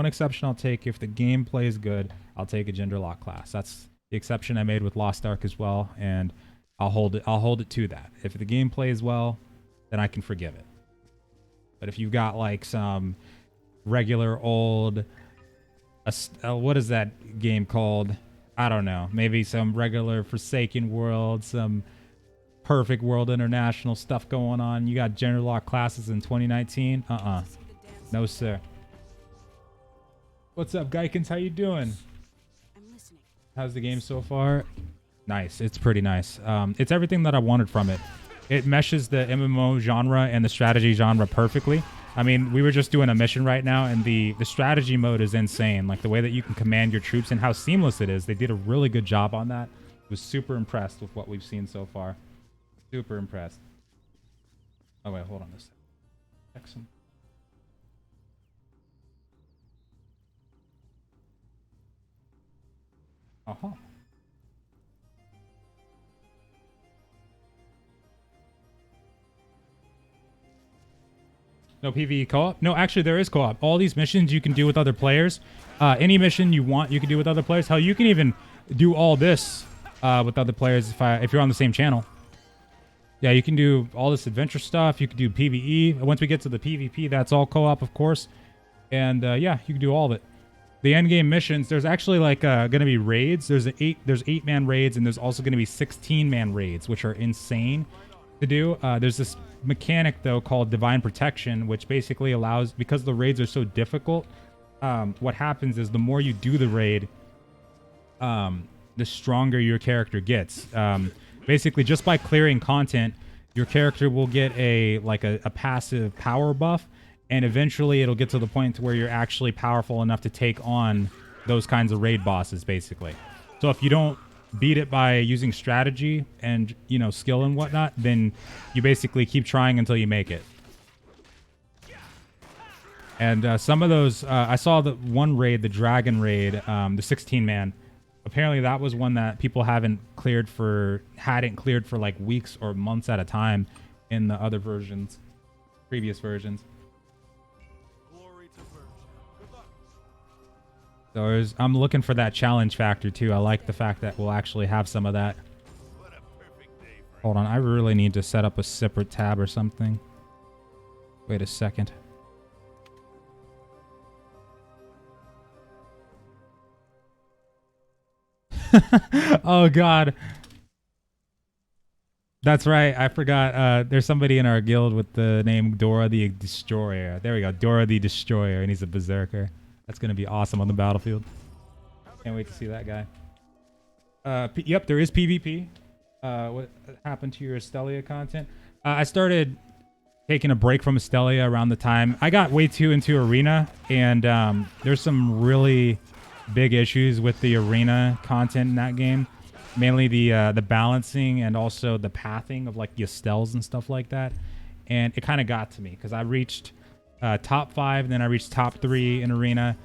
exception I'll take: if the gameplay is good, I'll take a gender lock class. That's the exception I made with Lost Ark as well, and I'll hold it to that. If the game plays well, then I can forgive it. But if you've got like some regular old, what is that game called? I don't know. Maybe some regular Forsaken World, some Perfect World International stuff going on. You got gender lock classes in 2019? No, sir. What's up, Geikens? How you doing? I'm listening. How's the game so far? Nice. It's pretty nice. It's everything that I wanted from it. It meshes the MMO genre and the strategy genre perfectly. I mean, we were just doing a mission right now, and the strategy mode is insane. Like, the way that you can command your troops and how seamless it is. They did a really good job on that. I was super impressed with what we've seen so far. Super impressed. Oh wait, hold on a second. Check some. Uh-huh. No PvE co-op? No, actually there is co-op. All these missions you can do with other players. Any mission you want, you can do with other players. Hell, you can even do all this with other players if you're on the same channel. Yeah, you can do all this adventure stuff. You can do PvE. Once we get to the PvP, that's all co-op, of course. And yeah, you can do all of it. The endgame missions, there's actually like going to be raids. There's 8-man raids, and there's also going to be 16-man raids, which are insane to do. There's this mechanic though called divine protection, which basically allows, because the raids are so difficult, what happens is the more you do the raid, the stronger your character gets. Basically, just by clearing content, your character will get a passive power buff, and eventually it'll get to the point where you're actually powerful enough to take on those kinds of raid bosses, basically. So if you don't beat it by using strategy and, you know, skill and whatnot, then you basically keep trying until you make it. And some of those, I saw the one raid, the dragon raid, the 16-man. Apparently that was one that people hadn't cleared for like weeks or months at a time in the other versions, previous versions. So I'm looking for that challenge factor too. I like the fact that we'll actually have some of that. Hold on, I really need to set up a separate tab or something. Wait a second. Oh god. That's right, I forgot. There's somebody in our guild with the name Dora the Destroyer. There we go, Dora the Destroyer, and he's a berserker. That's going to be awesome on the battlefield. Can't wait to see that guy. Yep, there is PvP. What happened to your Astelia content? I started taking a break from Astelia around the time. I got way too into Arena, and there's some really big issues with the Arena content in that game. Mainly the balancing and also the pathing of like the Estelles and stuff like that. And it kind of got to me because I reached top 5, then I reached top 3 in Arena,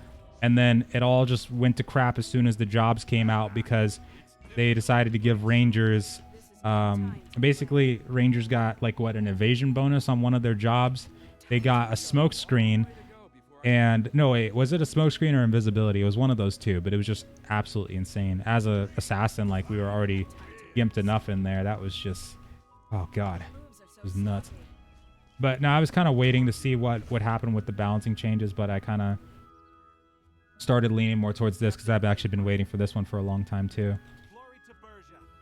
and then it all just went to crap as soon as the jobs came out because they decided to give Rangers, basically Rangers got like an evasion bonus on one of their jobs. They got a smoke screen, and no wait, was it a smoke screen or invisibility? It was one of those two, but it was just absolutely insane. As a assassin, like we were already gimped enough in there. That was just, oh god, it was nuts. But no, I was kind of waiting to see what would happen with the balancing changes, but I kind of started leaning more towards this because I've actually been waiting for this one for a long time too.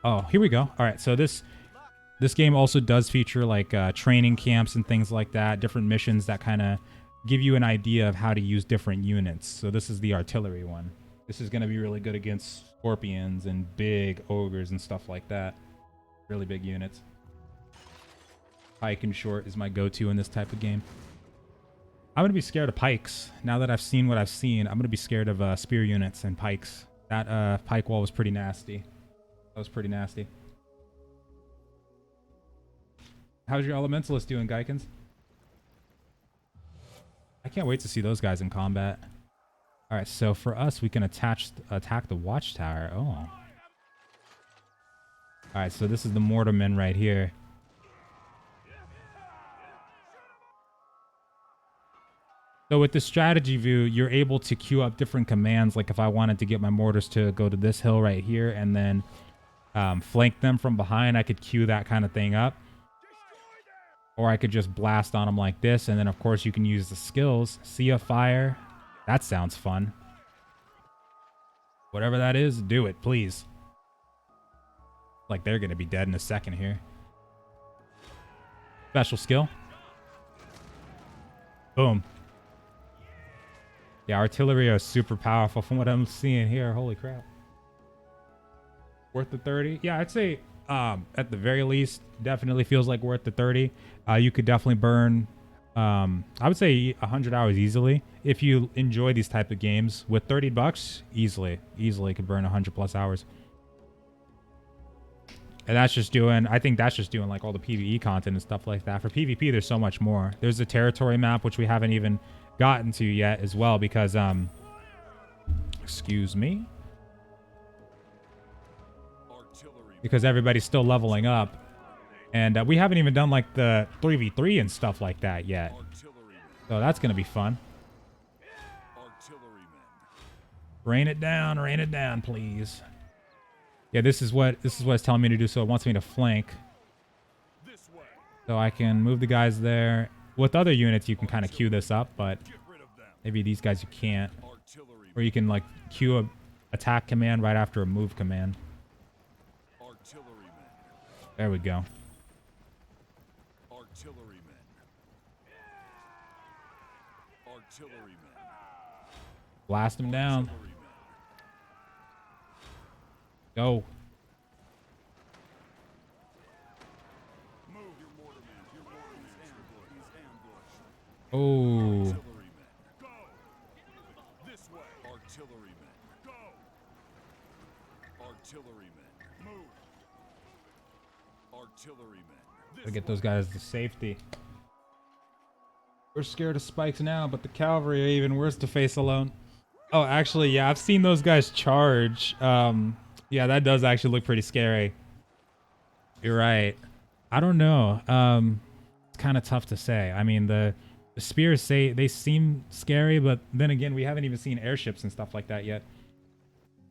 Oh, here we go. All right, so this game also does feature like training camps and things like that, different missions that kind of give you an idea of how to use different units. So this is the artillery one. This is going to be really good against scorpions and big ogres and stuff like that. Really big units. Pike and short is my go-to in this type of game. I'm going to be scared of pikes. Now that I've seen what I've seen, I'm going to be scared of spear units and pikes. That pike wall was pretty nasty. That was pretty nasty. How's your elementalist doing, Geikens? I can't wait to see those guys in combat. All right, so for us, we can attack the watchtower. Oh. All right, so this is the Mortarmen right here. So with the strategy view, you're able to queue up different commands. Like if I wanted to get my mortars to go to this hill right here and then flank them from behind, I could queue that kind of thing up. Or I could just blast on them like this. And then, of course, you can use the skills. Sea of Fire. That sounds fun. Whatever that is, do it, please. Like they're going to be dead in a second here. Special skill. Boom. Yeah, artillery are super powerful from what I'm seeing here. Holy crap. Worth the 30? Yeah, I'd say at the very least, definitely feels like worth the 30. You could definitely burn, I would say 100 hours easily. If you enjoy these type of games, with 30 bucks, easily could burn 100 plus hours. And that's just doing, I think that's just doing like all the PvE content and stuff like that. For PvP, there's so much more. There's the territory map, which we haven't even gotten to yet as well because, excuse me. Because everybody's still leveling up. And we haven't even done like the 3v3 and stuff like that yet. So that's going to be fun. Rain it down, please. Yeah, this is what it's telling me to do. So it wants me to flank. So I can move the guys there. With other units, you can kind of queue this up, but maybe these guys you can't. Or you can like queue a attack command right after a move command. There we go. Blast him down. Go. Oh. To get those guys to safety. We're scared of spikes now, but the cavalry are even worse to face alone. Oh, actually, yeah, I've seen those guys charge. Yeah, that does actually look pretty scary. You're right. I don't know. It's kind of tough to say. I mean, the spears they seem scary, but then again, we haven't even seen airships and stuff like that yet.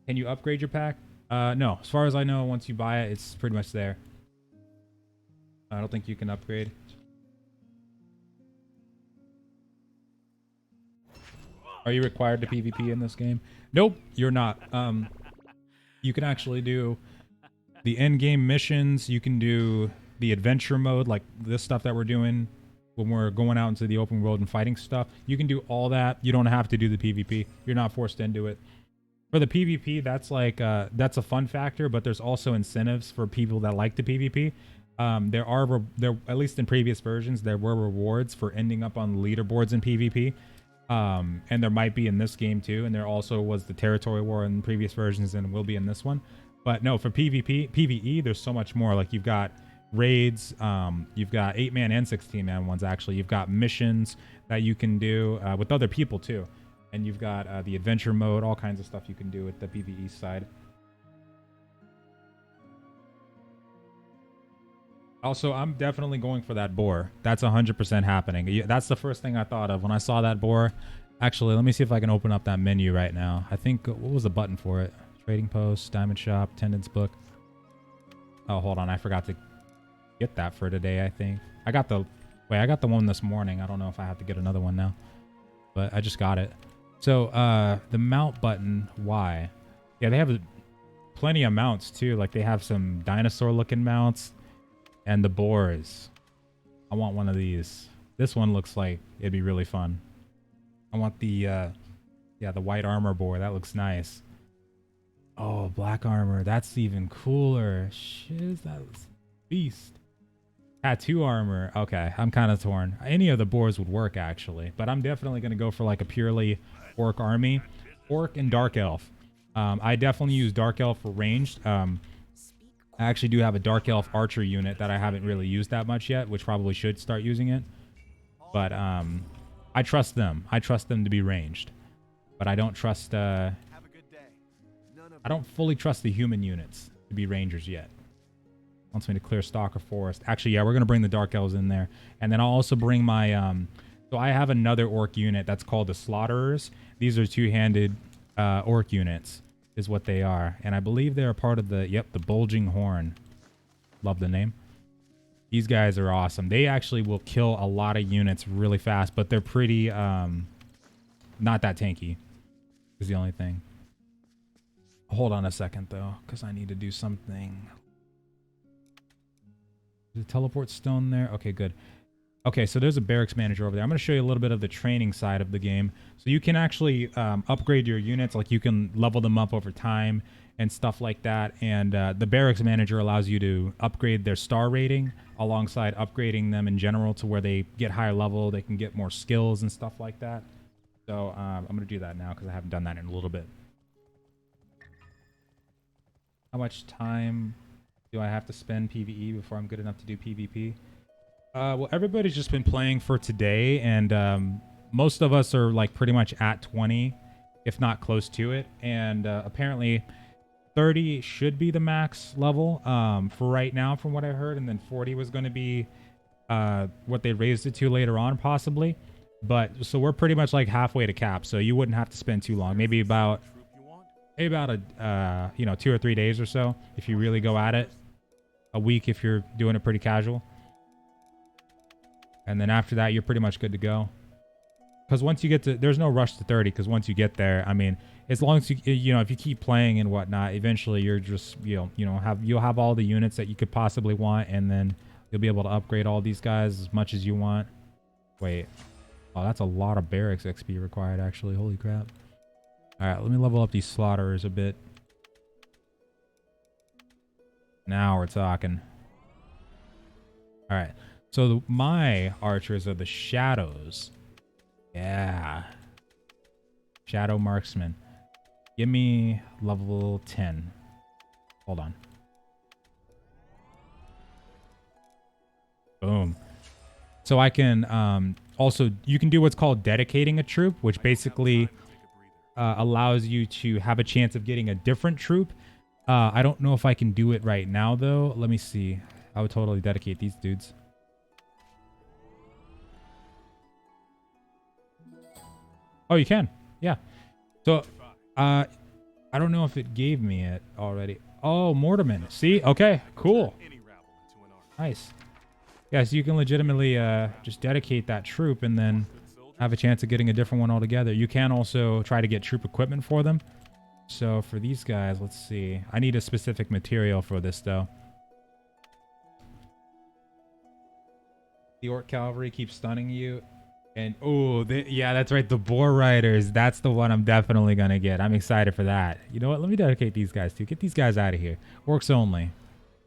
Can you upgrade your pack? No. As far as I know, once you buy it, it's pretty much there. I don't think you can upgrade. Are you required to PvP in this game? Nope, you're not. You can actually do the endgame missions. You can do the adventure mode, like this stuff that we're doing when we're going out into the open world and fighting stuff. You can do all that. You don't have to do the PvP. You're not forced into it. For the PvP, that's like that's a fun factor, but there's also incentives for people that like the PvP. There at least in previous versions, there were rewards for ending up on leaderboards in PvP. And there might be in this game too, and there also was the territory war in previous versions and will be in this one. But no, for PvE, there's so much more. Like you've got raids, you've got 8-man and 16-man ones actually. You've got missions that you can do with other people too. And you've got the adventure mode, all kinds of stuff you can do with the PvE side. Also, I'm definitely going for that boar. That's 100% happening. That's the first thing I thought of when I saw that boar. Actually, let me see if I can open up that menu right now. I think, what was the button for it? Trading post, diamond shop, attendance book. Oh, hold on. I forgot to get that for today, I think. I got the one this morning. I don't know if I have to get another one now. But I just got it. So, the mount button, why? Yeah, they have plenty of mounts, too. Like, they have some dinosaur-looking mounts. And the boars. I want one of these. This one looks like it'd be really fun. I want the, yeah, the white armor boar. That looks nice. Oh, black armor. That's even cooler. Shit, that's beast. Tattoo armor. Okay, I'm kind of torn. Any of the boars would work, actually. But I'm definitely going to go for, like, a purely orc army. Orc and dark elf. I definitely use dark elf for ranged. I actually do have a Dark Elf Archer unit that I haven't really used that much yet, which probably should start using it. But I trust them. I trust them to be ranged. But I don't trust... I don't fully trust the human units to be rangers yet. Wants me to clear Stalker Forest. Actually, yeah, we're going to bring the Dark Elves in there. And then I'll also bring my... so I have another orc unit that's called the Slaughterers. These are two-handed orc units. Is what they are, and I believe they're a part of the the Bulging Horn. Love the name. These guys are awesome. They actually will kill a lot of units really fast, but they're pretty not that tanky is the only thing. Hold on a second though, because I need to do something. Is the teleport stone there? Okay, good. Okay, so there's a barracks manager over there. I'm going to show you a little bit of the training side of the game. So you can actually upgrade your units. Like you can level them up over time and stuff like that. And the barracks manager allows you to upgrade their star rating alongside upgrading them in general to where they get higher level. They can get more skills and stuff like that. So I'm going to do that now because I haven't done that in a little bit. How much time? Do I have to spend PvE before I'm good enough to do PvP? Well, everybody's just been playing for today, and most of us are like pretty much at 20, if not close to it. And apparently 30 should be the max level for right now, from what I heard. And then 40 was going to be what they raised it to later on, possibly. But so we're pretty much like halfway to cap, so you wouldn't have to spend too long. Maybe about a 2 or 3 days or so if you really go at it. A week if you're doing it pretty casual. And then after that, you're pretty much good to go. Because once you get to, there's no rush to 30. Because once you get there, I mean, as long as you know, if you keep playing and whatnot, eventually you're just you'll have all the units that you could possibly want, and then you'll be able to upgrade all these guys as much as you want. Wait, oh, that's a lot of barracks XP required, actually. Holy crap! All right, let me level up these slaughterers a bit. Now we're talking. All right, so my archers are the shadows. Yeah. Shadow marksman. Give me level 10. Hold on. Boom. So I can also, you can do what's called dedicating a troop, which basically allows you to have a chance of getting a different troop. I don't know if I can do it right now, though. Let me see. I would totally dedicate these dudes. Oh, you can. Yeah. So, I don't know if it gave me it already. Oh, Mortarman. See? Okay, cool. Nice. Yeah, so you can legitimately just dedicate that troop and then have a chance of getting a different one altogether. You can also try to get troop equipment for them. So for these guys, let's see. I need a specific material for this, though. The Orc Cavalry keeps stunning you. And, oh, yeah, that's right. The Boar Riders. That's the one I'm definitely going to get. I'm excited for that. You know what? Let me dedicate these guys, too. Get these guys out of here. Orcs only.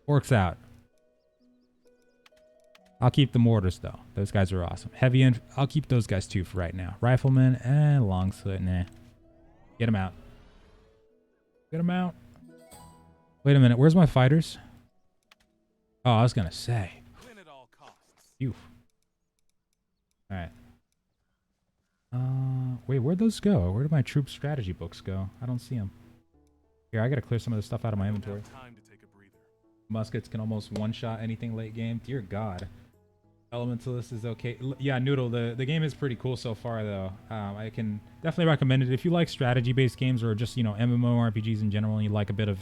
Orcs out. I'll keep the mortars, though. Those guys are awesome. Heavy, I'll keep those guys, too, for right now. Riflemen and longsword. Nah. Get them out. Get them out. Wait a minute. Where's my fighters? Oh, I was going to say. Phew. All right. Wait, where'd those go? Where did my troop strategy books go? I don't see them. Here, I gotta clear some of the stuff out of my inventory. Muskets can almost one-shot anything late game. Dear God. Elementalist is okay. Yeah, Noodle, the game is pretty cool so far, though. I can definitely recommend it. If you like strategy-based games or just, you know, MMORPGs in general, and you like a bit of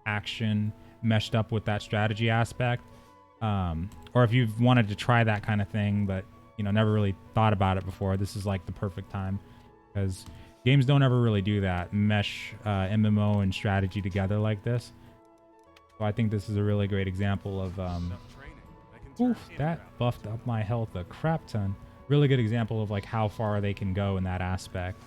action meshed up with that strategy aspect, or if you've wanted to try that kind of thing, but you know, never really thought about it before, this is like the perfect time, because games don't ever really do that, mesh MMO and strategy together like this. So I think this is a really great example of oof, that buffed up my health a crap ton. Really good example of like how far they can go in that aspect.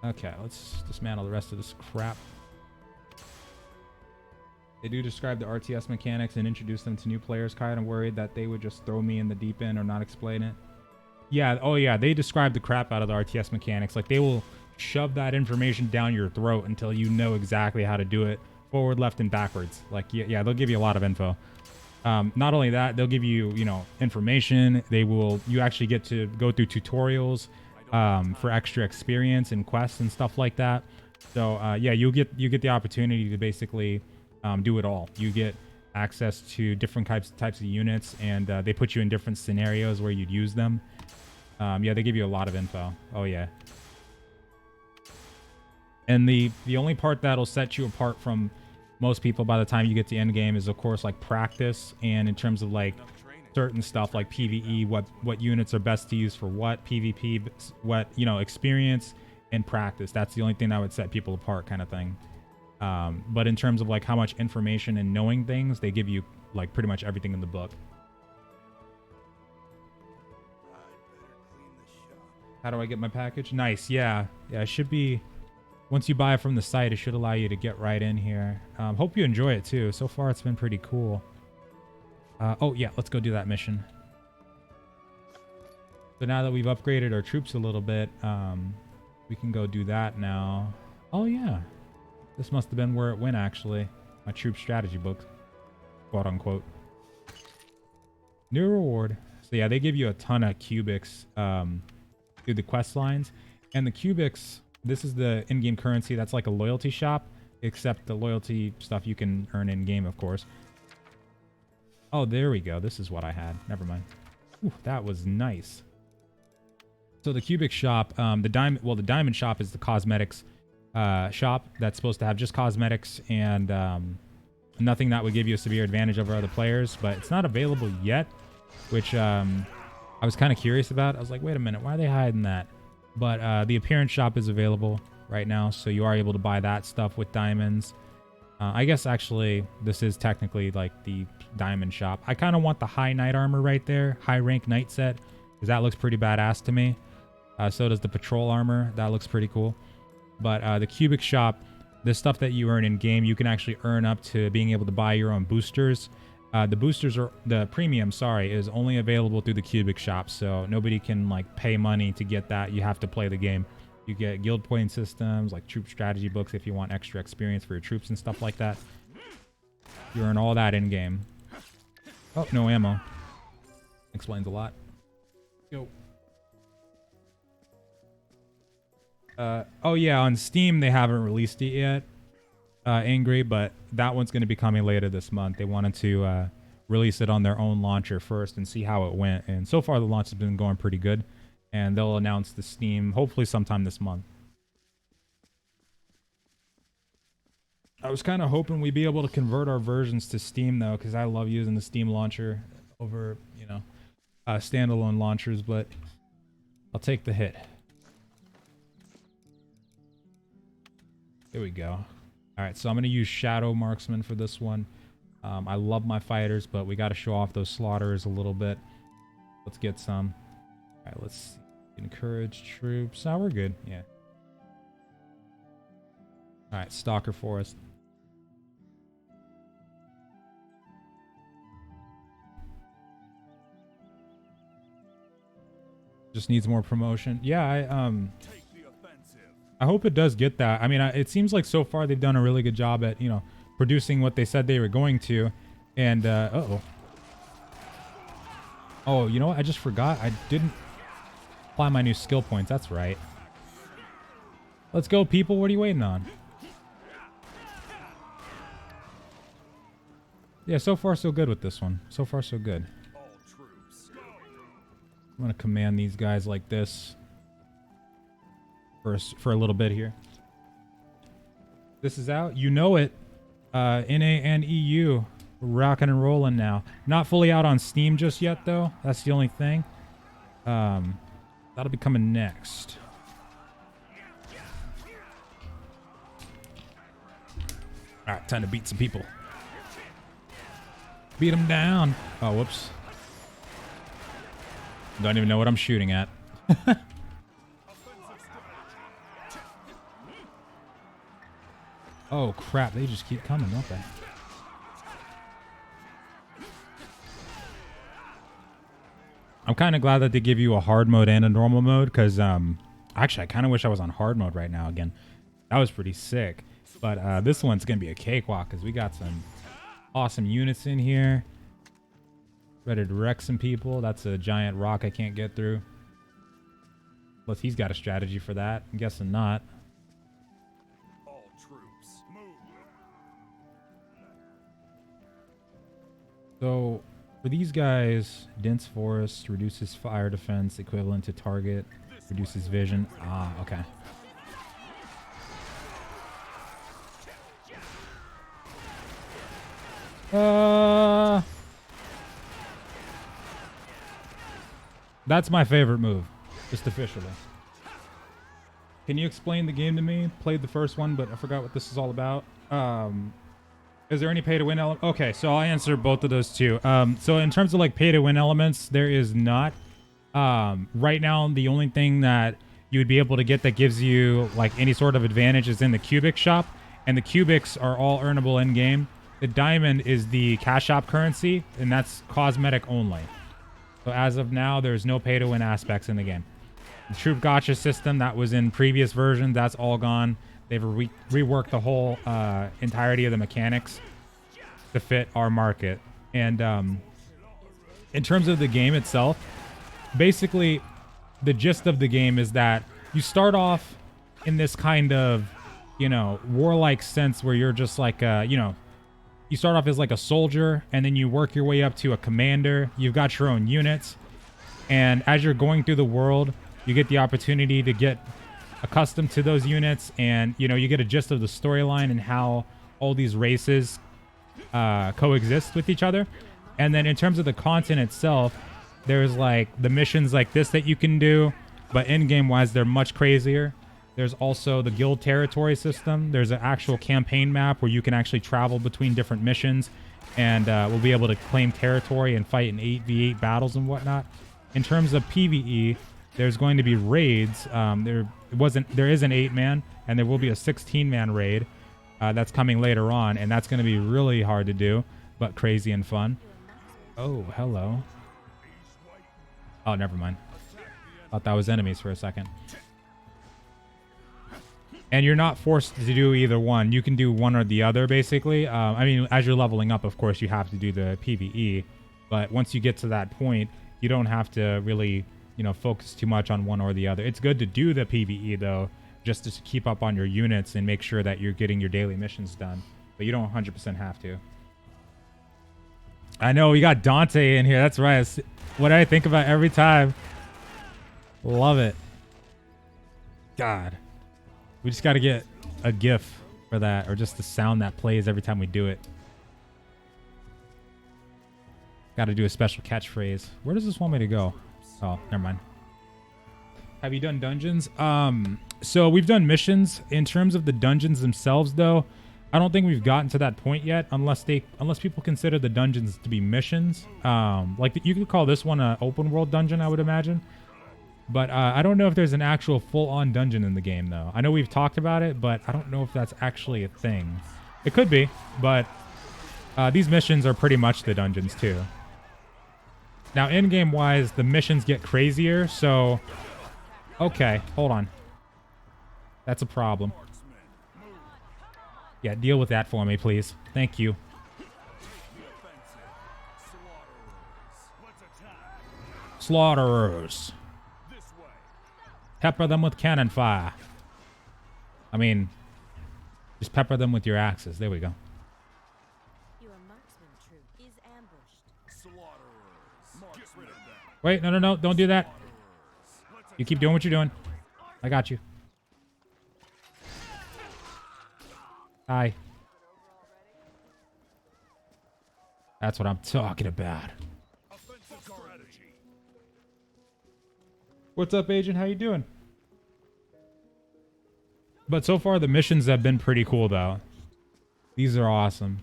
Okay, let's dismantle the rest of this crap. They do describe the RTS mechanics and introduce them to new players. Kind of worried that they would just throw me in the deep end or not explain it. Yeah, oh yeah, they describe the crap out of the RTS mechanics. Like, they will shove that information down your throat until you know exactly how to do it. Forward, left, and backwards. Like, yeah, they'll give you a lot of info. Not only that, they'll give you, you know, information. You actually get to go through tutorials for extra experience and quests and stuff like that. So, yeah, you get the opportunity to basically do it all. You get access to different types of units, and they put you in different scenarios where you'd use them. Yeah, they give you a lot of info. Oh yeah. And the only part that'll set you apart from most people by the time you get to Endgame is, of course, like practice, and in terms of like certain stuff like PvE, what units are best to use for what, PvP, what, you know, experience and practice. That's the only thing that would set people apart, kind of thing. But in terms of like how much information and knowing things, they give you like pretty much everything in the book. How do I get my package? Nice. Yeah, it should be, once you buy it from the site, it should allow you to get right in here. Hope you enjoy it too. So far it's been pretty cool. Oh yeah, let's go do that mission. So now that we've upgraded our troops a little bit, we can go do that now. Oh yeah. This must have been where it went, actually. My troop strategy book, quote unquote. New reward. So yeah, they give you a ton of cubics through the quest lines. And the cubics, this is the in-game currency. That's like a loyalty shop, except the loyalty stuff you can earn in-game, of course. Oh, there we go. This is what I had. Never mind. Ooh, that was nice. So the cubic shop, the diamond shop is the cosmetics shop that's supposed to have just cosmetics and nothing that would give you a severe advantage over other players, but it's not available yet, which I was kind of curious about. I was like, wait a minute, why are they hiding that? But the appearance shop is available right now, so you are able to buy that stuff with diamonds. I guess actually this is technically like the diamond shop. I kind of want the high knight armor right there, high rank knight set, because that looks pretty badass to me. So does the patrol armor. That looks pretty cool. But the cubic shop, the stuff that you earn in game, you can actually earn up to being able to buy your own boosters. The premium, is only available through the cubic shop, so nobody can like pay money to get that. You have to play the game. You get guild point systems, like troop strategy books if you want extra experience for your troops and stuff like that. You earn all that in game. Oh, no ammo. Explains a lot. Yo. Oh yeah, on Steam they haven't released it yet. Angry, but that one's going to be coming later this month. They wanted to release it on their own launcher first and see how it went. And so far the launch has been going pretty good. And they'll announce the Steam hopefully sometime this month. I was kind of hoping we'd be able to convert our versions to Steam though, because I love using the Steam launcher over, you know, standalone launchers, but I'll take the hit. There we go. All right, so I'm going to use Shadow Marksman for this one. I love my fighters, but we got to show off those slaughterers a little bit. Let's get some. All right, let's see. Encourage troops. Oh, we're good. Yeah. All right, Stalker Forest. Just needs more promotion. Yeah, I hope it does get that. I mean, it seems like so far they've done a really good job at, you know, producing what they said they were going to. And, uh-oh. Oh, you know what? I just forgot. I didn't apply my new skill points. That's right. Let's go, people. What are you waiting on? Yeah, so far so good with this one. So far so good. I'm going to command these guys like this for a little bit here. This is out. You know it. NA and EU. We're rocking and rolling now. Not fully out on Steam just yet, though. That's the only thing. That'll be coming next. Alright, time to beat some people. Beat them down. Oh, whoops. Don't even know what I'm shooting at. Oh, crap. They just keep coming, don't they? I'm kind of glad that they give you a hard mode and a normal mode, because actually I kind of wish I was on hard mode right now again. That was pretty sick. But this one's going to be a cakewalk, because we got some awesome units in here. Ready to wreck some people. That's a giant rock I can't get through. Unless he's got a strategy for that. I'm guessing not. All troops, move. So for these guys, dense forest reduces fire defense equivalent to target, reduces vision. Ah, okay. That's my favorite move, just officially. Can you explain the game to me? Played the first one, but I forgot what this is all about. Is there any pay-to-win element? Okay, so I'll answer both of those too. So in terms of like pay-to-win elements, there is not. Right now, the only thing that you would be able to get that gives you like any sort of advantage is in the cubic shop, and the cubics are all earnable in-game. The diamond is the cash shop currency, and that's cosmetic only. So as of now, there's no pay-to-win aspects in the game. The troop gotcha system that was in previous versions, that's all gone. They've reworked the whole entirety of the mechanics to fit our market. And in terms of the game itself, basically the gist of the game is that you start off in this kind of, you know, warlike sense where you're just like, you know, you start off as like a soldier and then you work your way up to a commander. You've got your own units. And as you're going through the world, you get the opportunity to get accustomed to those units, and you know, you get a gist of the storyline and how all these races coexist with each other. And then in terms of the content itself, there's like the missions like this that you can do, but in-game wise they're much crazier. There's also the guild territory system. There's an actual campaign map where you can actually travel between different missions, and we'll be able to claim territory and fight in 8v8 battles and whatnot. In terms of PvE, there's going to be raids. There is an 8-man, and there will be a 16-man raid that's coming later on, and that's going to be really hard to do, but crazy and fun. Oh, hello. Oh, never mind. Thought that was enemies for a second. And you're not forced to do either one. You can do one or the other, basically. I mean, as you're leveling up, of course, you have to do the PvE, but once you get to that point, you don't have to really, you know, focus too much on one or the other. It's good to do the PvE though, just to keep up on your units and make sure that you're getting your daily missions done. But you don't 100% have to. I know we got Dante in here. That's right. It's what I think about every time. Love it. God, we just got to get a GIF for that, or just the sound that plays every time we do it. Got to do a special catchphrase. Where does this want me to go? Oh, never mind. Have you done dungeons? So we've done missions. In terms of the dungeons themselves, though, I don't think we've gotten to that point yet, unless people consider the dungeons to be missions. Like you could call this one an open world dungeon, I would imagine. But I don't know if there's an actual full-on dungeon in the game, though. I know we've talked about it, but I don't know if that's actually a thing. It could be, but these missions are pretty much the dungeons, too. Now, in-game wise, the missions get crazier, so... Okay, hold on. That's a problem. Yeah, deal with that for me, please. Thank you. Slaughterers. Pepper them with cannon fire. I mean, just pepper them with your axes. There we go. Your marksman troop is ambushed. Wait, no, don't do that. You keep doing what you're doing. I got you. Hi. That's what I'm talking about. What's up, Agent? How you doing? But so far, the missions have been pretty cool, though. These are awesome.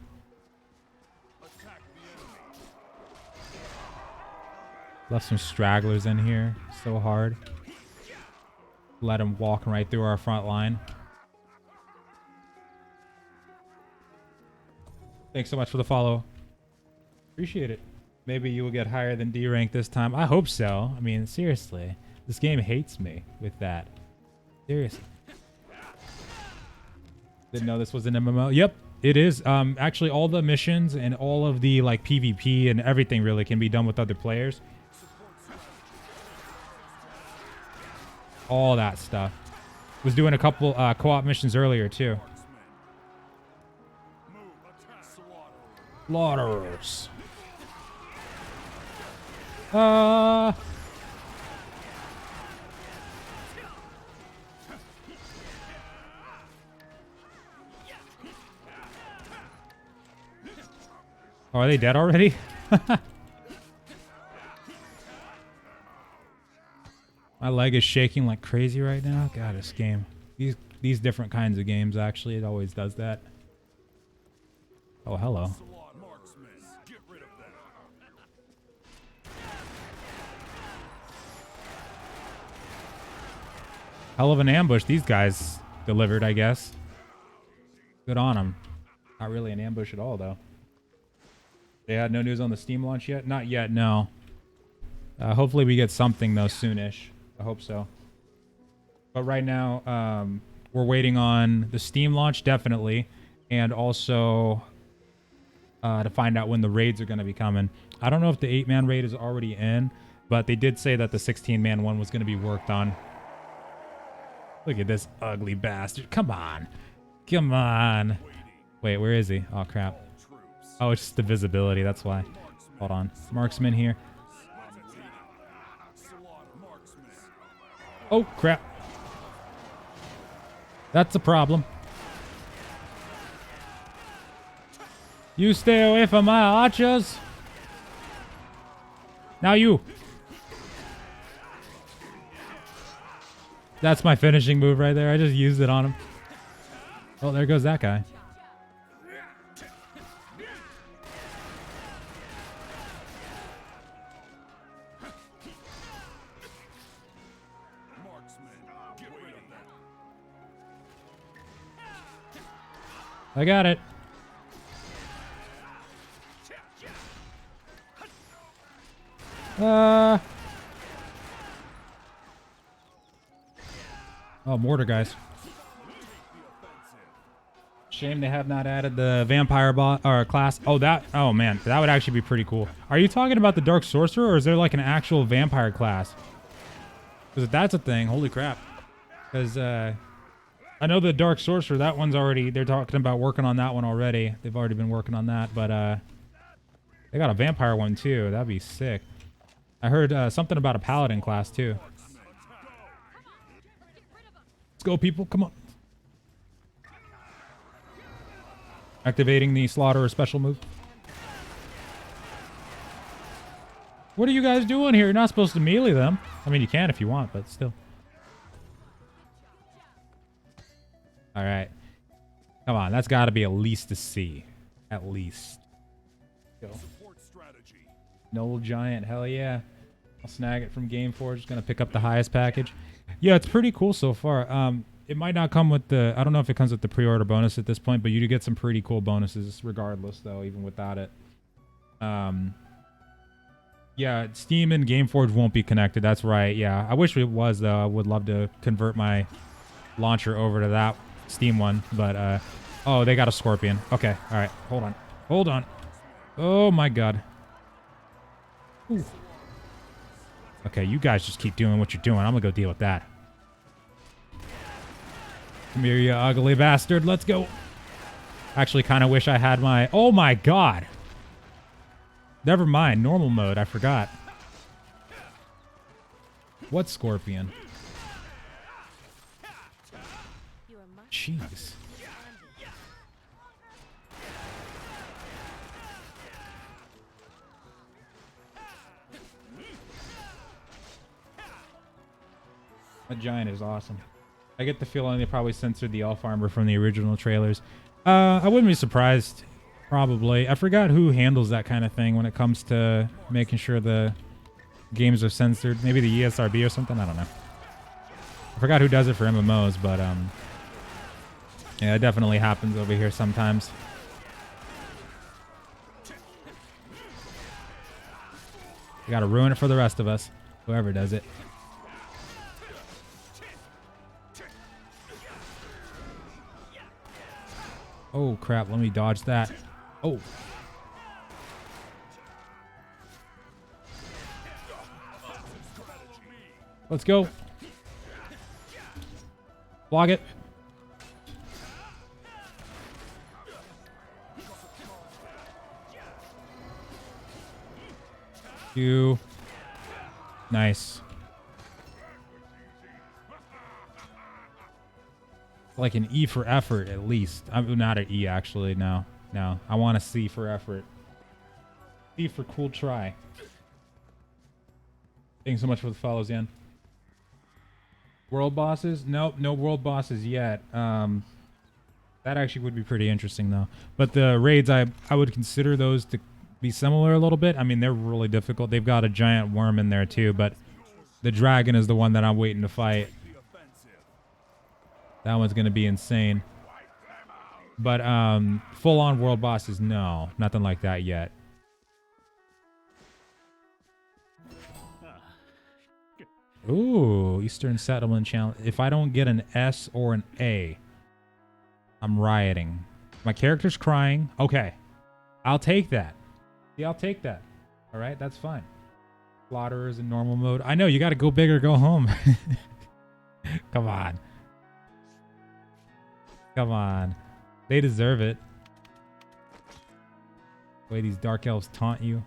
Left some stragglers in here. So hard. Let them walk right through our front line. Thanks so much for the follow. Appreciate it. Maybe you will get higher than D rank this time. I hope so. I mean, seriously. This game hates me with that. Seriously. Didn't know this was an MMO. Yep, it is. Actually, all the missions and all of the like PvP and everything really can be done with other players. All that stuff. Was doing a couple co-op missions earlier too. Slaughterers. Oh, are they dead already? My leg is shaking like crazy right now. God, this game. These different kinds of games, actually, it always does that. Oh, hello. Hell of an ambush these guys delivered, I guess. Good on them. Not really an ambush at all, though. They had no news on the Steam launch yet? Not yet, no. Hopefully we get something, though, soonish. I hope so. But right now, we're waiting on the Steam launch, definitely, and also to find out when the raids are going to be coming. I don't know if the 8-man raid is already in, but they did say that the 16-man one was going to be worked on. Look at this ugly bastard. Come on. Come on. Wait, where is he? Oh, crap. Oh, it's just the visibility. That's why. Hold on. Marksman here. Oh, crap. That's a problem. You stay away from my archers. Now you. That's my finishing move right there. I just used it on him. Oh, there goes that guy. I got it. Oh, mortar guys. Shame they have not added the vampire class. Oh, oh man, that would actually be pretty cool. Are you talking about the dark sorcerer, or is there like an actual vampire class? Because if that's a thing, holy crap. Because I know the dark sorcerer, that one's already, they're talking about working on that one already. They've already been working on that, but they got a vampire one too. That'd be sick. I heard something about a paladin class too. Let's go, people. Come on. Activating the slaughterer special move. What are you guys doing here? You're not supposed to melee them. I mean, you can if you want, but still. All right. Come on. That's got to be at least a C. At least. Go. Noble Giant. Hell yeah. I'll snag it from Gameforge. Just going to pick up the highest package. Yeah, it's pretty cool so far. It might not come with the... I don't know if it comes with the pre-order bonus at this point, but you do get some pretty cool bonuses regardless, though, even without it. Yeah, Steam and Gameforge won't be connected. That's right. Yeah, I wish it was, though. I would love to convert my launcher over to that Steam one, but... oh, they got a Scorpion. Okay, all right. Hold on. Hold on. Oh, my God. Ooh. Okay, you guys just keep doing what you're doing. I'm gonna go deal with that. Come here, you ugly bastard. Let's go. Actually, kind of wish I had my... Oh, my God. Never mind. Normal mode. I forgot. What Scorpion? Jeez. That giant is awesome. I get the feeling they probably censored the elf armor from the original trailers. I wouldn't be surprised. Probably. I forgot who handles that kind of thing when it comes to making sure the games are censored. Maybe the ESRB or something? I don't know. I forgot who does it for MMOs, but yeah, it definitely happens over here sometimes. You gotta ruin it for the rest of us. Whoever does it. Oh, crap. Let me dodge that. Oh. Let's go. Block it. You. Nice. Like an E for effort, at least. I'm not an E, actually. No. No. I want a C for effort. C for cool try. Thanks so much for the follows, Yan. World bosses? Nope. No world bosses yet. That actually would be pretty interesting, though. But the raids, I would consider those to be similar a little bit. I mean, they're really difficult. They've got a giant worm in there, too. But the dragon is the one that I'm waiting to fight. That one's going to be insane. But full-on world bosses, no. Nothing like that yet. Ooh, Eastern Settlement Challenge. If I don't get an S or an A, I'm rioting. My character's crying. Okay. I'll take that. Yeah, I'll take that. All right, that's fine. Slaughterers in normal mode. I know, you got to go big or go home. Come on. Come on. They deserve it. The way these dark elves taunt you.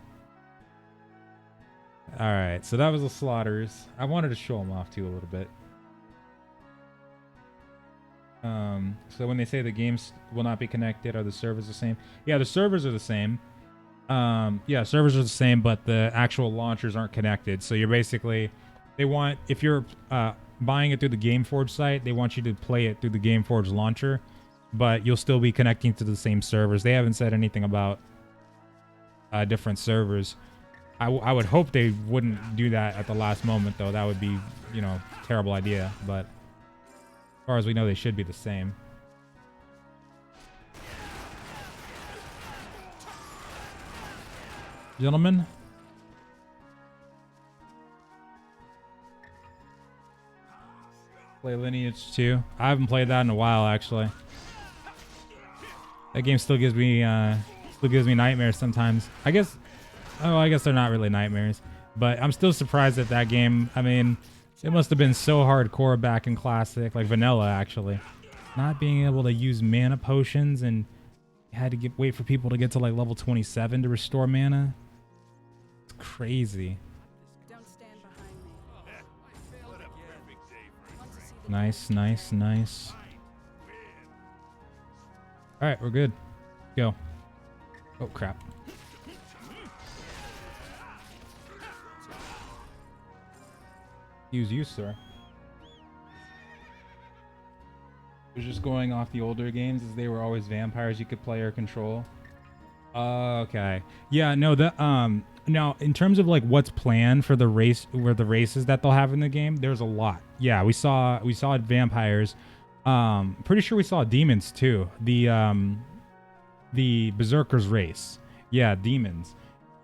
Alright, so that was the Slaughterers. I wanted to show them off too a little bit. So when they say the games will not be connected, are the servers the same? Yeah, the servers are the same. Yeah, servers are the same, but the actual launchers aren't connected. So you're basically, they want, if you're buying it through the GameForge site, they want you to play it through the GameForge launcher, but you'll still be connecting to the same servers. They haven't said anything about different servers. I would hope they wouldn't do that at the last moment, though. That would be, you know, terrible idea. But as far as we know, they should be the same. Gentlemen. Play Lineage 2. I haven't played that in a while, actually. That game still gives me nightmares sometimes. I guess they're not really nightmares, but I'm still surprised at that game. I mean, it must have been so hardcore back in Classic, like vanilla, actually. Not being able to use mana potions, and you had to wait for people to get to like level 27 to restore mana. It's crazy. Don't stand behind me. Nice, nice, nice. All right, we're good. Go. Oh, crap. Use you, sir. It was just going off the older games, as they were always vampires you could play or control. Okay. Yeah, no, now in terms of like what's planned for the races that they'll have in the game, there's a lot. Yeah, we saw vampires. Pretty sure we saw demons too. The Berserkers race. Yeah, demons.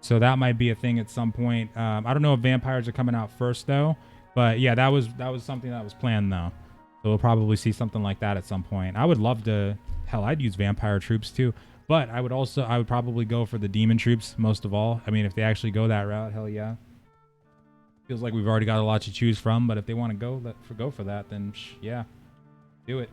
So that might be a thing at some point. I don't know if vampires are coming out first though, but yeah, that was something that was planned though. So we'll probably see something like that at some point. I would love to. Hell, I'd use vampire troops too. But I would probably go for the demon troops most of all. I mean, if they actually go that route, hell yeah. Feels like we've already got a lot to choose from, but if they want to go for that, then yeah, do it.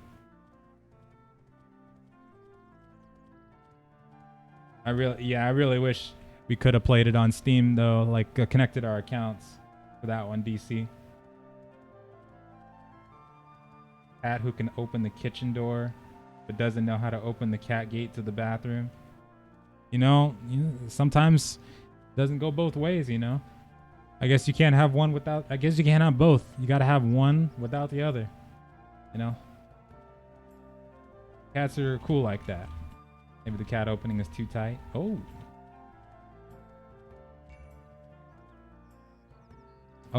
I really wish we could have played it on Steam though, like connected our accounts for that one, DC. Cat who can open the kitchen door but doesn't know how to open the cat gate to the bathroom. You know, sometimes it doesn't go both ways, you know. I guess you can't have one without, I guess you can't have both. You got to have one without the other, you know. Cats are cool like that. Maybe the cat opening is too tight. Oh,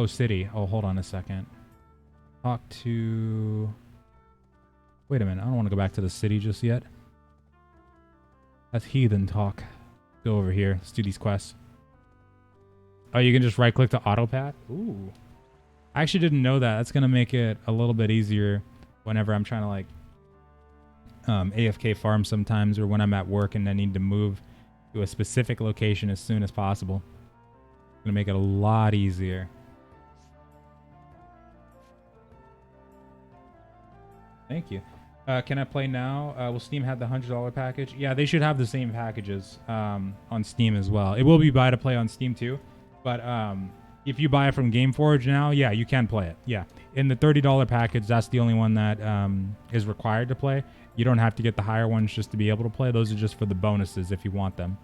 city. Oh, hold on a second. Talk to... Wait a minute. I don't want to go back to the city just yet. That's heathen talk. Go over here. Let's do these quests. Oh, you can just right-click to autopat? Ooh. I actually didn't know that. That's going to make it a little bit easier whenever I'm trying to, like, AFK farm sometimes, or when I'm at work and I need to move to a specific location as soon as possible. It's going to make it a lot easier. Thank you. Can I play now? Will Steam have the $100 package? Yeah, they should have the same packages on Steam as well. It will be buy to play on Steam too, but if you buy it from GameForge now, yeah, you can play it. Yeah, in the $30 package, that's the only one that is required to play. You don't have to get the higher ones just to be able to play. Those are just for the bonuses if you want them.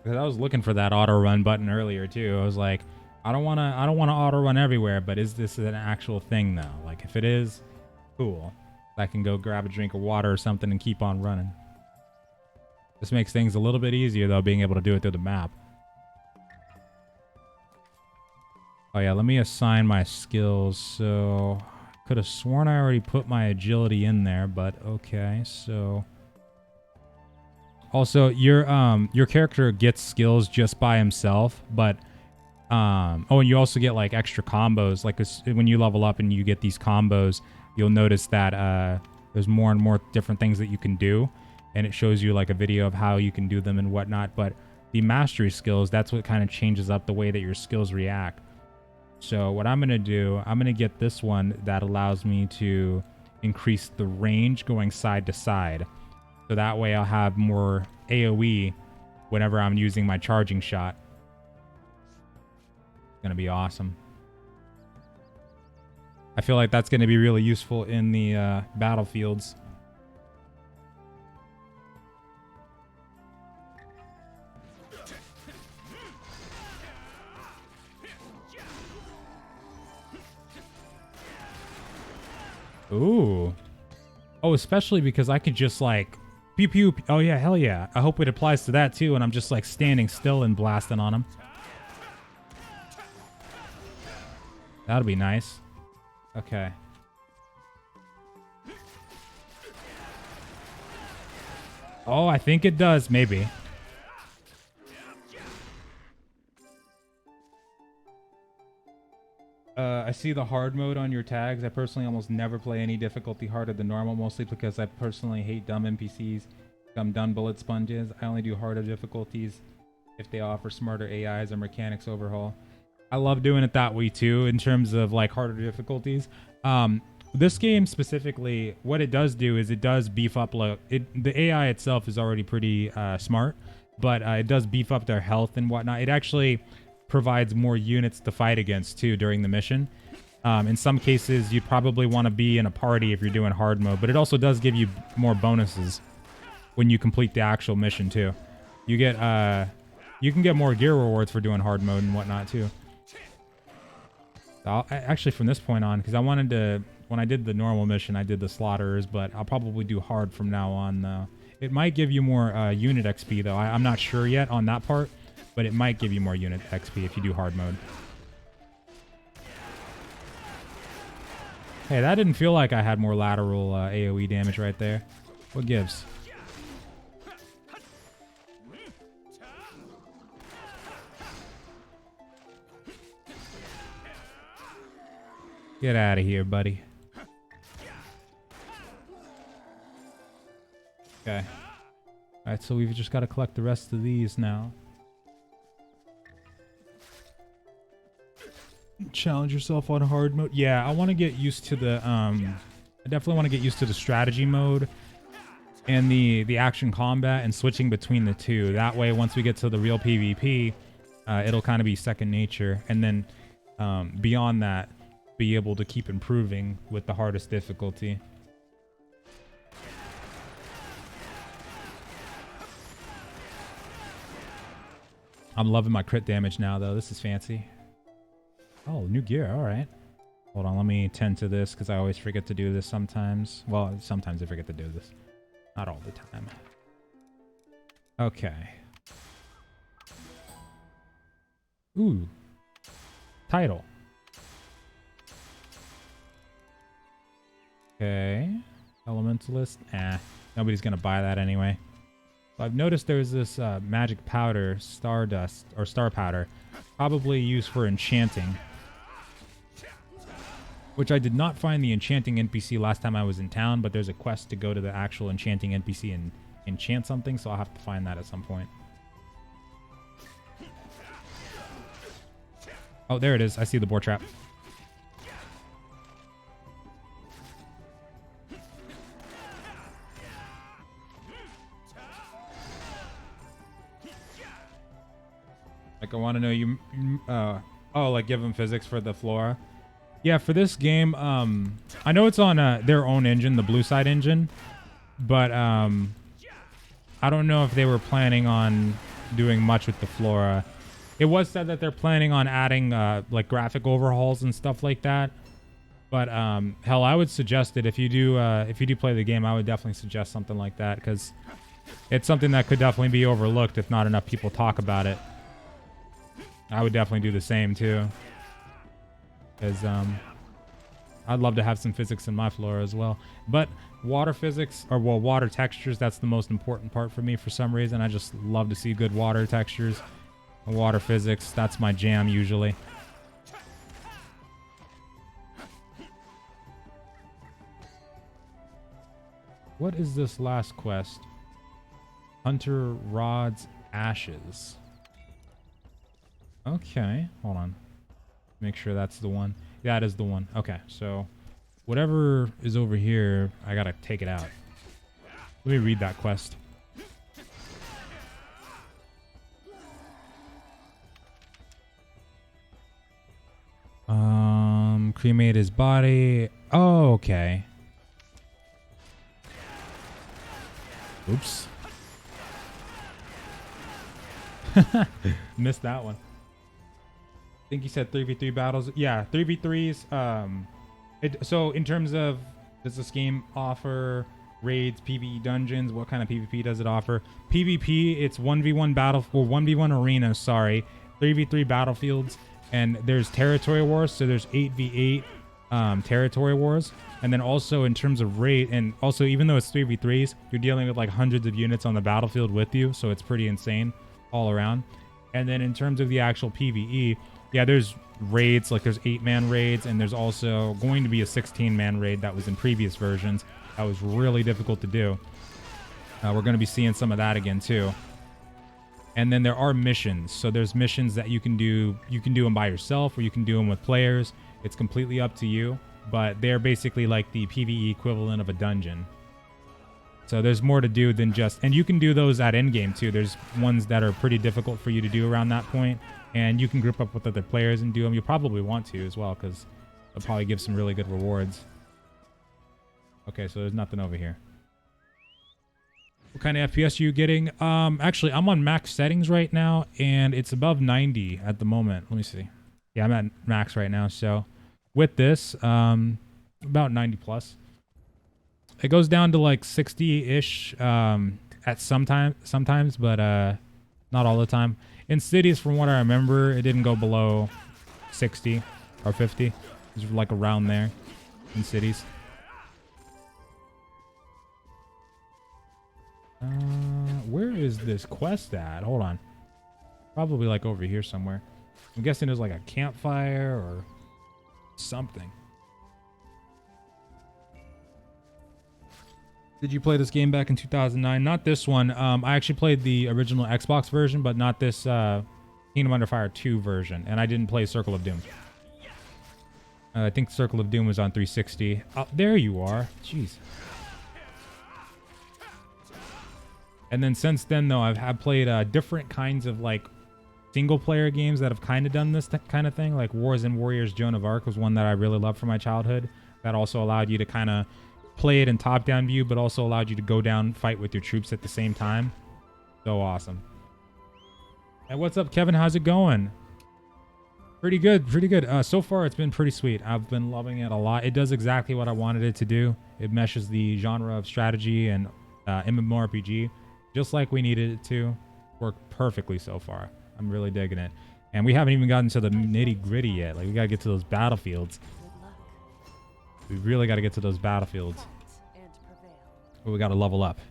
Because I was looking for that auto run button earlier too. I was like, I don't want to auto run everywhere, but is this an actual thing though? Like if it is, cool. I can go grab a drink of water or something and keep on running. This makes things a little bit easier though, being able to do it through the map. Oh yeah, let me assign my skills. So could have sworn I already put my agility in there, but okay. So Also, your character gets skills just by himself, but oh, and you also get like extra combos. Like when you level up and you get these combos, you'll notice that there's more and more different things that you can do, and it shows you like a video of how you can do them and whatnot. But the mastery skills, that's what kind of changes up the way that your skills react. So what I'm gonna do, I'm gonna get this one that allows me to increase the range going side to side. So that way I'll have more AoE whenever I'm using my charging shot. It's going to be awesome. I feel like that's going to be really useful in the battlefields. Ooh. Oh, especially because I could just like pew pew. Oh yeah, hell yeah. I hope it applies to that too, and I'm just like standing still and blasting on them. That'll be nice. Okay. Oh, I think it does, maybe. I see the hard mode on your tags. I personally almost never play any difficulty harder than normal, mostly because I personally hate dumb NPCs. I'm done bullet sponges. I only do harder difficulties if they offer smarter AIs or mechanics overhaul. I love doing it that way too, in terms of like harder difficulties. This game specifically, what it does do is it does beef up. The AI itself is already pretty smart, but it does beef up their health and whatnot. It actually provides more units to fight against too during the mission. In some cases, you'd probably want to be in a party if you're doing hard mode, but it also does give you more bonuses when you complete the actual mission too. You get you can get more gear rewards for doing hard mode and whatnot too. So actually, from this point on, because I wanted to, when I did the normal mission, I did the slaughterers, but I'll probably do hard from now on though. It might give you more unit XP though. I'm not sure yet on that part, but it might give you more unit XP if you do hard mode. Hey, that didn't feel like I had more lateral AoE damage right there. What gives? Get out of here, buddy. Okay. Alright, so we've just got to collect the rest of these now. Challenge yourself on hard mode. Yeah, I want to get used to the I definitely want to get used to the strategy mode and the action combat and switching between the two. That way once we get to the real PvP, it'll kind of be second nature, and then beyond that, be able to keep improving with the hardest difficulty. I'm loving my crit damage now though. This is fancy. Oh, new gear. All right. Hold on. Let me tend to this because I always forget to do this sometimes. Well, sometimes I forget to do this. Not all the time. Okay. Ooh. Title. Okay. Elementalist. Nobody's going to buy that anyway. So I've noticed there's this magic powder, stardust, or star powder, probably used for enchanting. Which I did not find the enchanting NPC last time I was in town, but there's a quest to go to the actual enchanting NPC and enchant something, so I'll have to find that at some point. Oh, there it is. I see the boar trap. Like, I want to know oh, like give them physics for the flora. Yeah, for this game, I know it's on their own engine, the Blueside engine, but I don't know if they were planning on doing much with the flora. It was said that they're planning on adding like graphic overhauls and stuff like that. But hell, I would suggest it if you do play the game. I would definitely suggest something like that because it's something that could definitely be overlooked if not enough people talk about it. I would definitely do the same too. Because I'd love to have some physics in my flora as well. But water physics, or well, water textures, that's the most important part for me for some reason. I just love to see good water textures. Water physics, that's my jam usually. What is this last quest? Hunter Rod's Ashes. Okay, hold on. Make sure that's the one. Yeah, it is the one. Okay, so whatever is over here, I gotta take it out. Let me read that quest. Cremate his body. Oh, okay. Oops. Missed that one. I think you said 3v3 battles. Yeah, 3v3s. So in terms of, does this game offer raids, PvE dungeons? What kind of PvP does it offer? PvP, it's 1v1 battle, or 1v1 arenas, sorry. 3v3 battlefields. And there's territory wars, so there's 8v8 territory wars. And then also in terms of raid, and also even though it's 3v3s, you're dealing with like hundreds of units on the battlefield with you, so it's pretty insane all around. And then in terms of the actual PvE, yeah, there's raids, like there's 8-man raids, and there's also going to be a 16-man raid that was in previous versions. That was really difficult to do. We're going to be seeing some of that again too. And then there are missions. So there's missions that you can do. You can do them by yourself, or you can do them with players. It's completely up to you. But they're basically like the PvE equivalent of a dungeon. So there's more to do than just... And you can do those at Endgame too. There's ones that are pretty difficult for you to do around that point. And you can group up with other players and do them. You probably want to as well, because they'll probably give some really good rewards. Okay, so there's nothing over here. What kind of FPS are you getting? Actually, I'm on max settings right now, and it's above 90 at the moment. Let me see. Yeah, I'm at max right now. So with this, about 90 plus. It goes down to like 60-ish at sometimes, but not all the time. In cities, from what I remember, it didn't go below 60 or 50. It was like around there in cities. Where is this quest at? Hold on. Probably like over here somewhere. I'm guessing there's like a campfire or something. Did you play this game back in 2009? Not this one. I actually played the original Xbox version, but not this Kingdom Under Fire 2 version. And I didn't play Circle of Doom. I think Circle of Doom was on 360. Oh, there you are. Jeez. And then since then, though, I've played different kinds of like single player games that have kind of done this kind of thing. Like Wars and Warriors Joan of Arc was one that I really loved from my childhood. That also allowed you to kind of play it in top-down view, but also allowed you to go down, fight with your troops at the same time. So awesome. Hey, what's up, Kevin? How's it going? Pretty good, pretty good. So far, it's been pretty sweet. I've been loving it a lot. It does exactly what I wanted it to do. It meshes the genre of strategy and MMORPG just like we needed it to. Worked perfectly so far. I'm really digging it. And we haven't even gotten to the nitty-gritty yet. Like, we gotta get to those battlefields. We really got to get to those battlefields. But we got to level up.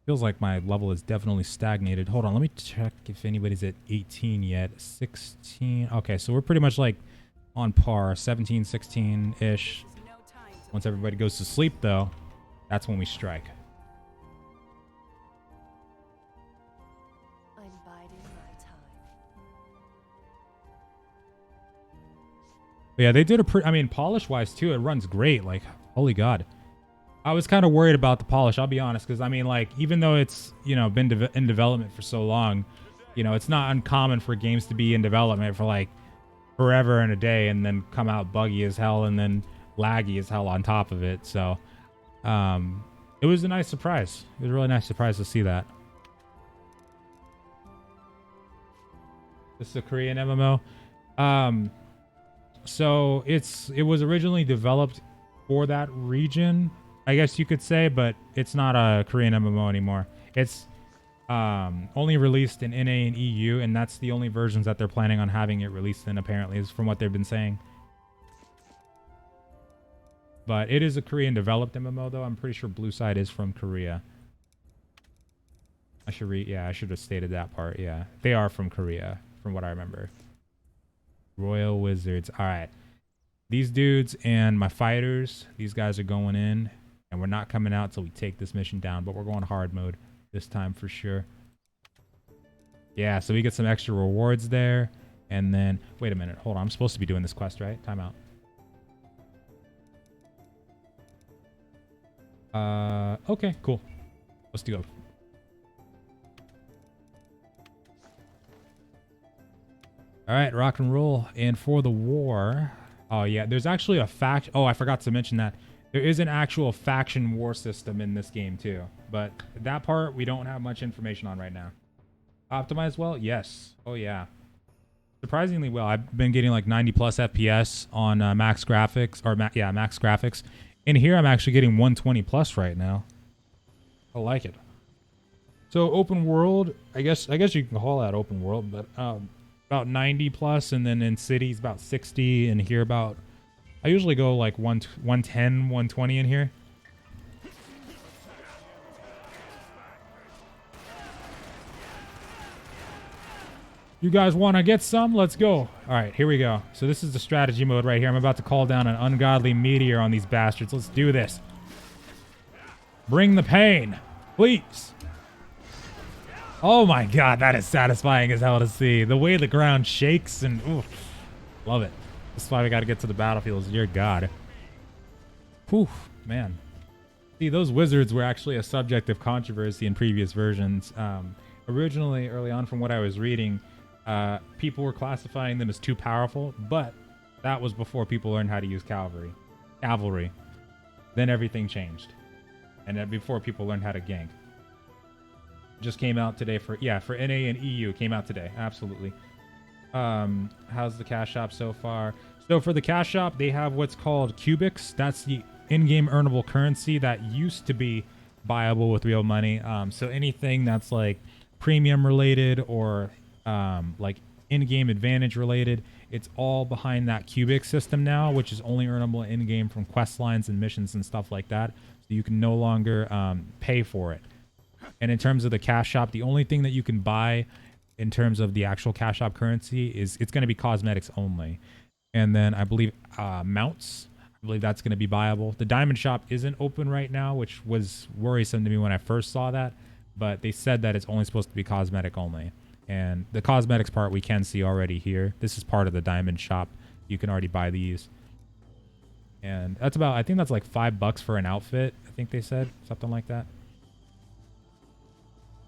Feels like my level is definitely stagnated. Hold on, let me check if anybody's at 18 yet. 16. Okay, so we're pretty much like on par. 17, 16-ish. Once everybody goes to sleep, though, that's when we strike. I'm biding my time. But yeah, they did a pretty... I mean, polish-wise, too, it runs great. Like, holy God. I was kind of worried about the polish, I'll be honest, because, I mean, like, even though it's, you know, been in development for so long, you know, it's not uncommon for games to be in development for, like, forever and a day and then come out buggy as hell and then laggy as hell on top of it. So, it was a nice surprise. It was a really nice surprise to see that. This is a Korean MMO. So it was originally developed for that region, I guess you could say, but it's not a Korean MMO anymore. It's only released in NA and EU, and that's the only versions that they're planning on having it released in, apparently, is from what they've been saying. But it is a Korean developed MMO though. I'm pretty sure Blueside is from Korea. I should I should have stated that part. Yeah, they are from Korea from what I remember. Royal Wizards. All right. These dudes and my fighters, these guys are going in, and we're not coming out till we take this mission down, but we're going hard mode this time for sure. Yeah, so we get some extra rewards there, and then, wait a minute, hold on, I'm supposed to be doing this quest, right? Time out. Okay, cool. Let's go. All right, rock and roll. And for the war, oh yeah, there's actually a faction. Oh, I forgot to mention that. There is an actual faction war system in this game too. But that part, we don't have much information on right now. Optimized well? Yes. Oh yeah. Surprisingly well. I've been getting like 90 plus FPS on max graphics, or max graphics. In here, I'm actually getting 120 plus right now. I like it. So open world, I guess you can call that open world, but about 90 plus, and then in cities about 60, and here about, I usually go like 110, 120 in here. You guys want to get some? Let's go. All right, here we go. So this is the strategy mode right here. I'm about to call down an ungodly meteor on these bastards. Let's do this. Bring the pain, please. Oh my god, that is satisfying as hell to see. The way the ground shakes and ooh, love it. That's why we got to get to the battlefields. Dear God. Whew, man. See, those wizards were actually a subject of controversy in previous versions. Originally, early on from what I was reading, people were classifying them as too powerful, but that was before people learned how to use cavalry. Then everything changed. And then before people learned how to gank. Just came out today for NA and EU came out today. Absolutely. How's the cash shop so far? So for the cash shop, they have what's called cubics. That's the in-game earnable currency that used to be buyable with real money. So anything that's like premium related or like in-game advantage related, it's all behind that cubic system now, which is only earnable in-game from quest lines and missions and stuff like that. So you can no longer pay for it. And in terms of the cash shop, the only thing that you can buy in terms of the actual cash shop currency is it's going to be cosmetics only. And then I believe mounts, I believe that's going to be buyable. The diamond shop isn't open right now, which was worrisome to me when I first saw that. But they said that it's only supposed to be cosmetic only. And the cosmetics part we can see already here. This is part of the diamond shop. You can already buy these. And that's about, I think that's like $5 for an outfit. I think they said something like that.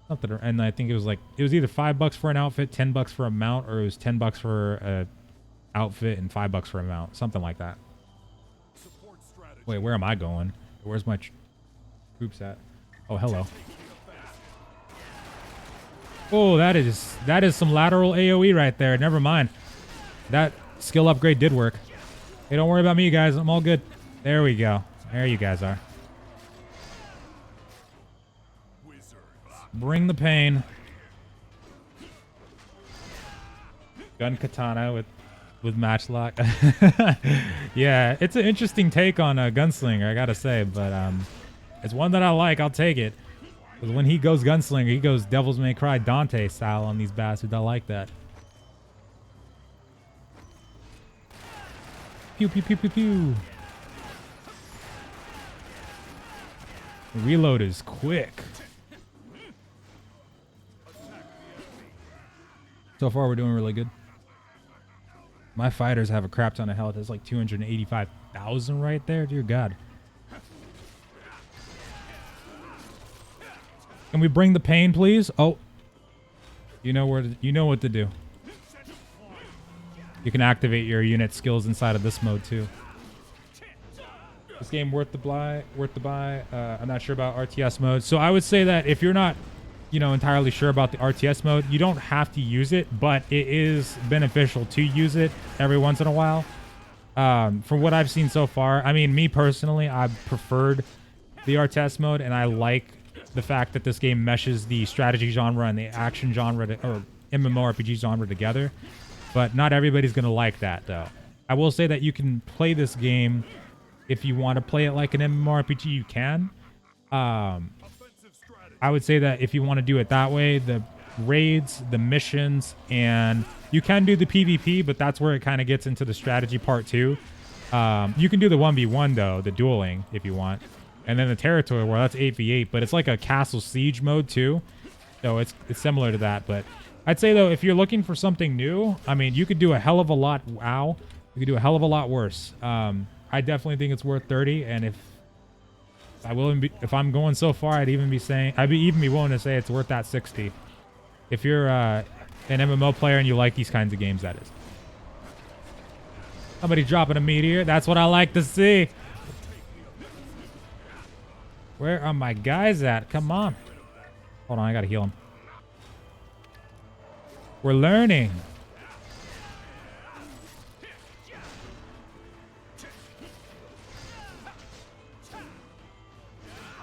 Something, and I think it was either $5 for an outfit, $10 for a mount, or it was $10 for a outfit and $5 for a mount, something like that. Wait, where am I going? Where's my troops at? Oh, hello. Oh, that is some lateral AoE right there. Never mind. That skill upgrade did work. Hey, don't worry about me, guys. I'm all good. There we go. There you guys are. Bring the pain. Gun katana with matchlock. Yeah, it's an interesting take on a gunslinger, I gotta say, but it's one that I like. I'll take it. Because when he goes gunslinger, he goes Devil's May Cry Dante style on these bastards. I like that. Pew pew pew pew pew. The reload is quick. So far, we're doing really good. My fighters have a crap ton of health. It's like 285,000 right there. Dear God. Can we bring the pain, please? Oh, you know what to do. You can activate your unit skills inside of this mode too. This game worth the buy. I'm not sure about RTS mode. So I would say that if you're not, entirely sure about the RTS mode, you don't have to use it, but it is beneficial to use it every once in a while. From what I've seen so far, I mean, me personally, I've preferred the RTS mode, and I like the fact that this game meshes the strategy genre and the action genre or MMORPG genre together. But not everybody's going to like that, though. I will say that you can play this game if you want to play it like an MMORPG, you can. I would say that if you want to do it that way, the raids, the missions, and you can do the PvP, but that's where it kind of gets into the strategy part too. You can do the 1v1 though, the dueling, if you want. And then the territory war, that's 8v8, but it's like a castle siege mode too. So it's similar to that. But I'd say though, if you're looking for something new, I mean, you could do a hell of a lot. Wow. You could do a hell of a lot worse. I definitely think it's worth 30. And if I'm going so far, I'd even be willing to say it's worth that 60. If you're an MMO player and you like these kinds of games, that is. Somebody dropping a meteor. That's what I like to see. Where are my guys at? Come on. Hold on, I gotta heal him. We're learning.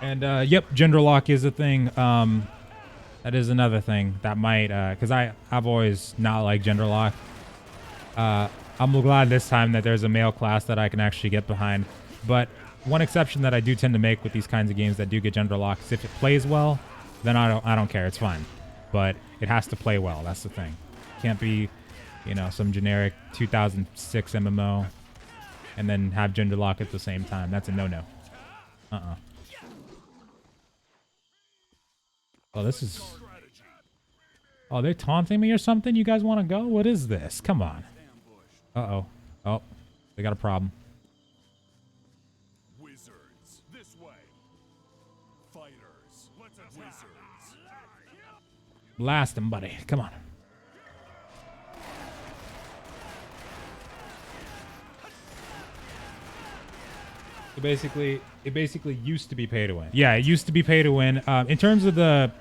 And yep, gender lock is a thing. That is another thing that might, because I've always not liked gender lock. I'm glad this time that there's a male class that I can actually get behind. But one exception that I do tend to make with these kinds of games that do get gender lock is if it plays well, then I don't care. It's fine. But it has to play well. That's the thing. Can't be, you know, some generic 2006 MMO and then have gender lock at the same time. That's a no-no. Oh, this is... Oh, they're taunting me or something? You guys want to go? What is this? Come on. Uh-oh. Oh, they got a problem. Wizards, this way. Fighters, let's wizards. Blast him, buddy. Come on. It basically used to be pay to win. Yeah, it used to be pay to win. In terms of the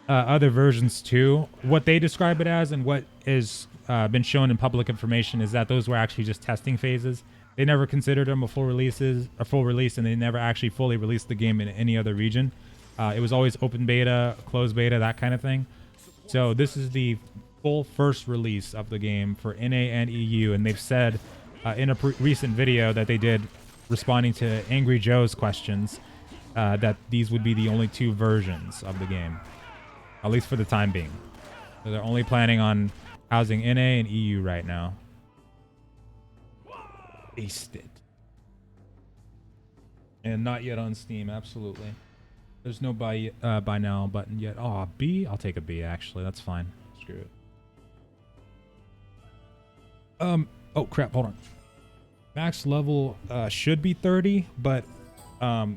other versions too, what they describe it as and what is been shown in public information is that those were actually just testing phases. They never considered them a full release, and they never actually fully released the game in any other region. It was always open beta, closed beta, that kind of thing. So this is the full first release of the game for NA and EU, and they've said in a recent video that they did responding to Angry Joe's questions that these would be the only two versions of the game, at least for the time being. So they're only planning on housing NA and EU right now. Wasted. And not yet on Steam, absolutely. There's no buy now button yet. Oh, B? I'll take a B, actually. That's fine. Screw it. Oh, crap. Hold on. Max level should be 30, but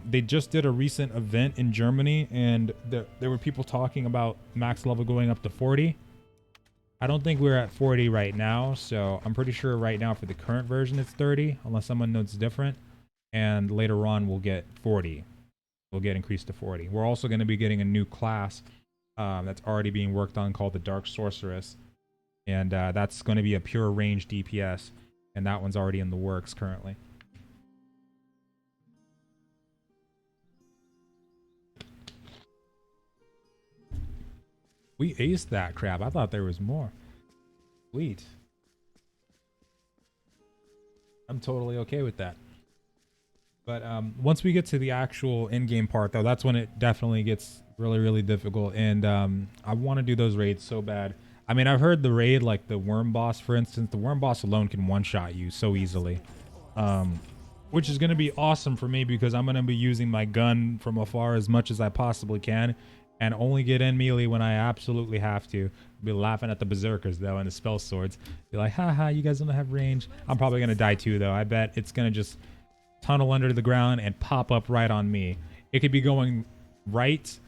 they just did a recent event in Germany, and there were people talking about max level going up to 40. I don't think we're at 40 right now, so I'm pretty sure right now for the current version it's 30, unless someone knows different. And later on we'll get 40. We'll get increased to 40. We're also going to be getting a new class that's already being worked on called the Dark Sorceress, and that's going to be a pure range DPS, and that one's already in the works currently. We aced that crap. I thought there was more. Sweet. I'm totally okay with that. But once we get to the actual in-game part, though, that's when it definitely gets really, really difficult. And I want to do those raids so bad. I mean, I've heard the raid, like the worm boss, for instance. The worm boss alone can one-shot you so easily. Which is going to be awesome for me because I'm going to be using my gun from afar as much as I possibly can. And only get in melee when I absolutely have to. Be laughing at the berserkers, though, and the spell swords. Be like, haha, you guys don't have range. I'm probably going to die, too, though. I bet it's going to just tunnel under the ground and pop up right on me. It could be going right,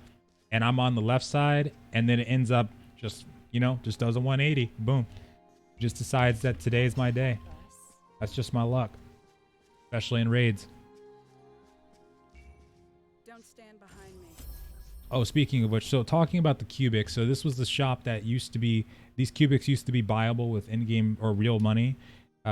and I'm on the left side, and then it ends up just, you know, just does a 180. Boom. Just decides that today's my day. That's just my luck. Especially in raids. Don't stand behind me. Oh, speaking of which, so talking about the cubics, so this was the shop that used to be, these cubics used to be buyable with in-game or real money.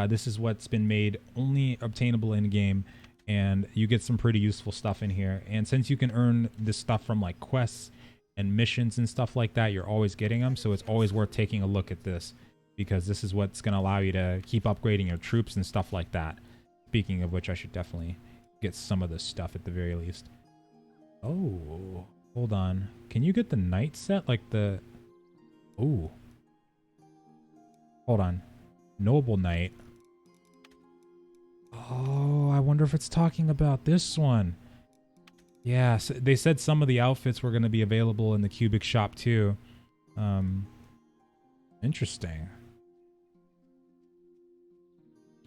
This is what's been made only obtainable in-game, and you get some pretty useful stuff in here. And since you can earn this stuff from like quests and missions and stuff like that, you're always getting them, so it's always worth taking a look at this, because this is what's going to allow you to keep upgrading your troops and stuff like that. Speaking of which, I should definitely Get some of this stuff at the very least. Oh, hold on. Can you get the knight set? Like the... Ooh. Hold on. Noble knight. Oh, I wonder if it's talking about this one. Yeah, so they said some of the outfits were going to be available in the Cubic shop too. Interesting.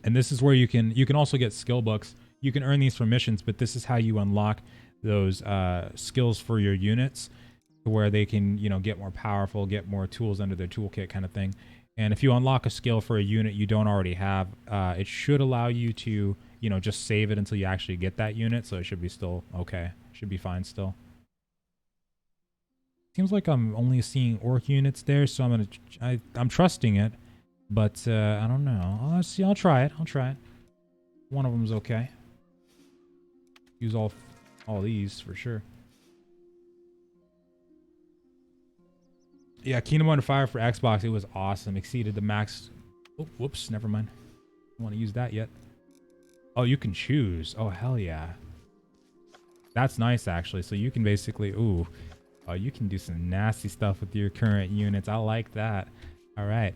And this is where you can also get skill books. You can earn these from missions, but this is how you unlock those skills for your units, to where they can, you know, get more powerful, get more tools under their toolkit kind of thing. And if you unlock a skill for a unit you don't already have, it should allow you to, you know, just save it until you actually get that unit. So it should be still okay. Should be fine still. Seems like I'm only seeing orc units there, so I'm trusting it, but I don't know. Let's see. I'll try it. One of them's okay. Use all these for sure. Yeah, Kingdom Under Fire for Xbox, it was awesome. Exceeded the max. Oh, whoops, never mind. Don't want to use that yet. Oh, you can choose. Oh, hell yeah. That's nice, actually. So you can basically, ooh, oh, you can do some nasty stuff with your current units. I like that. All right.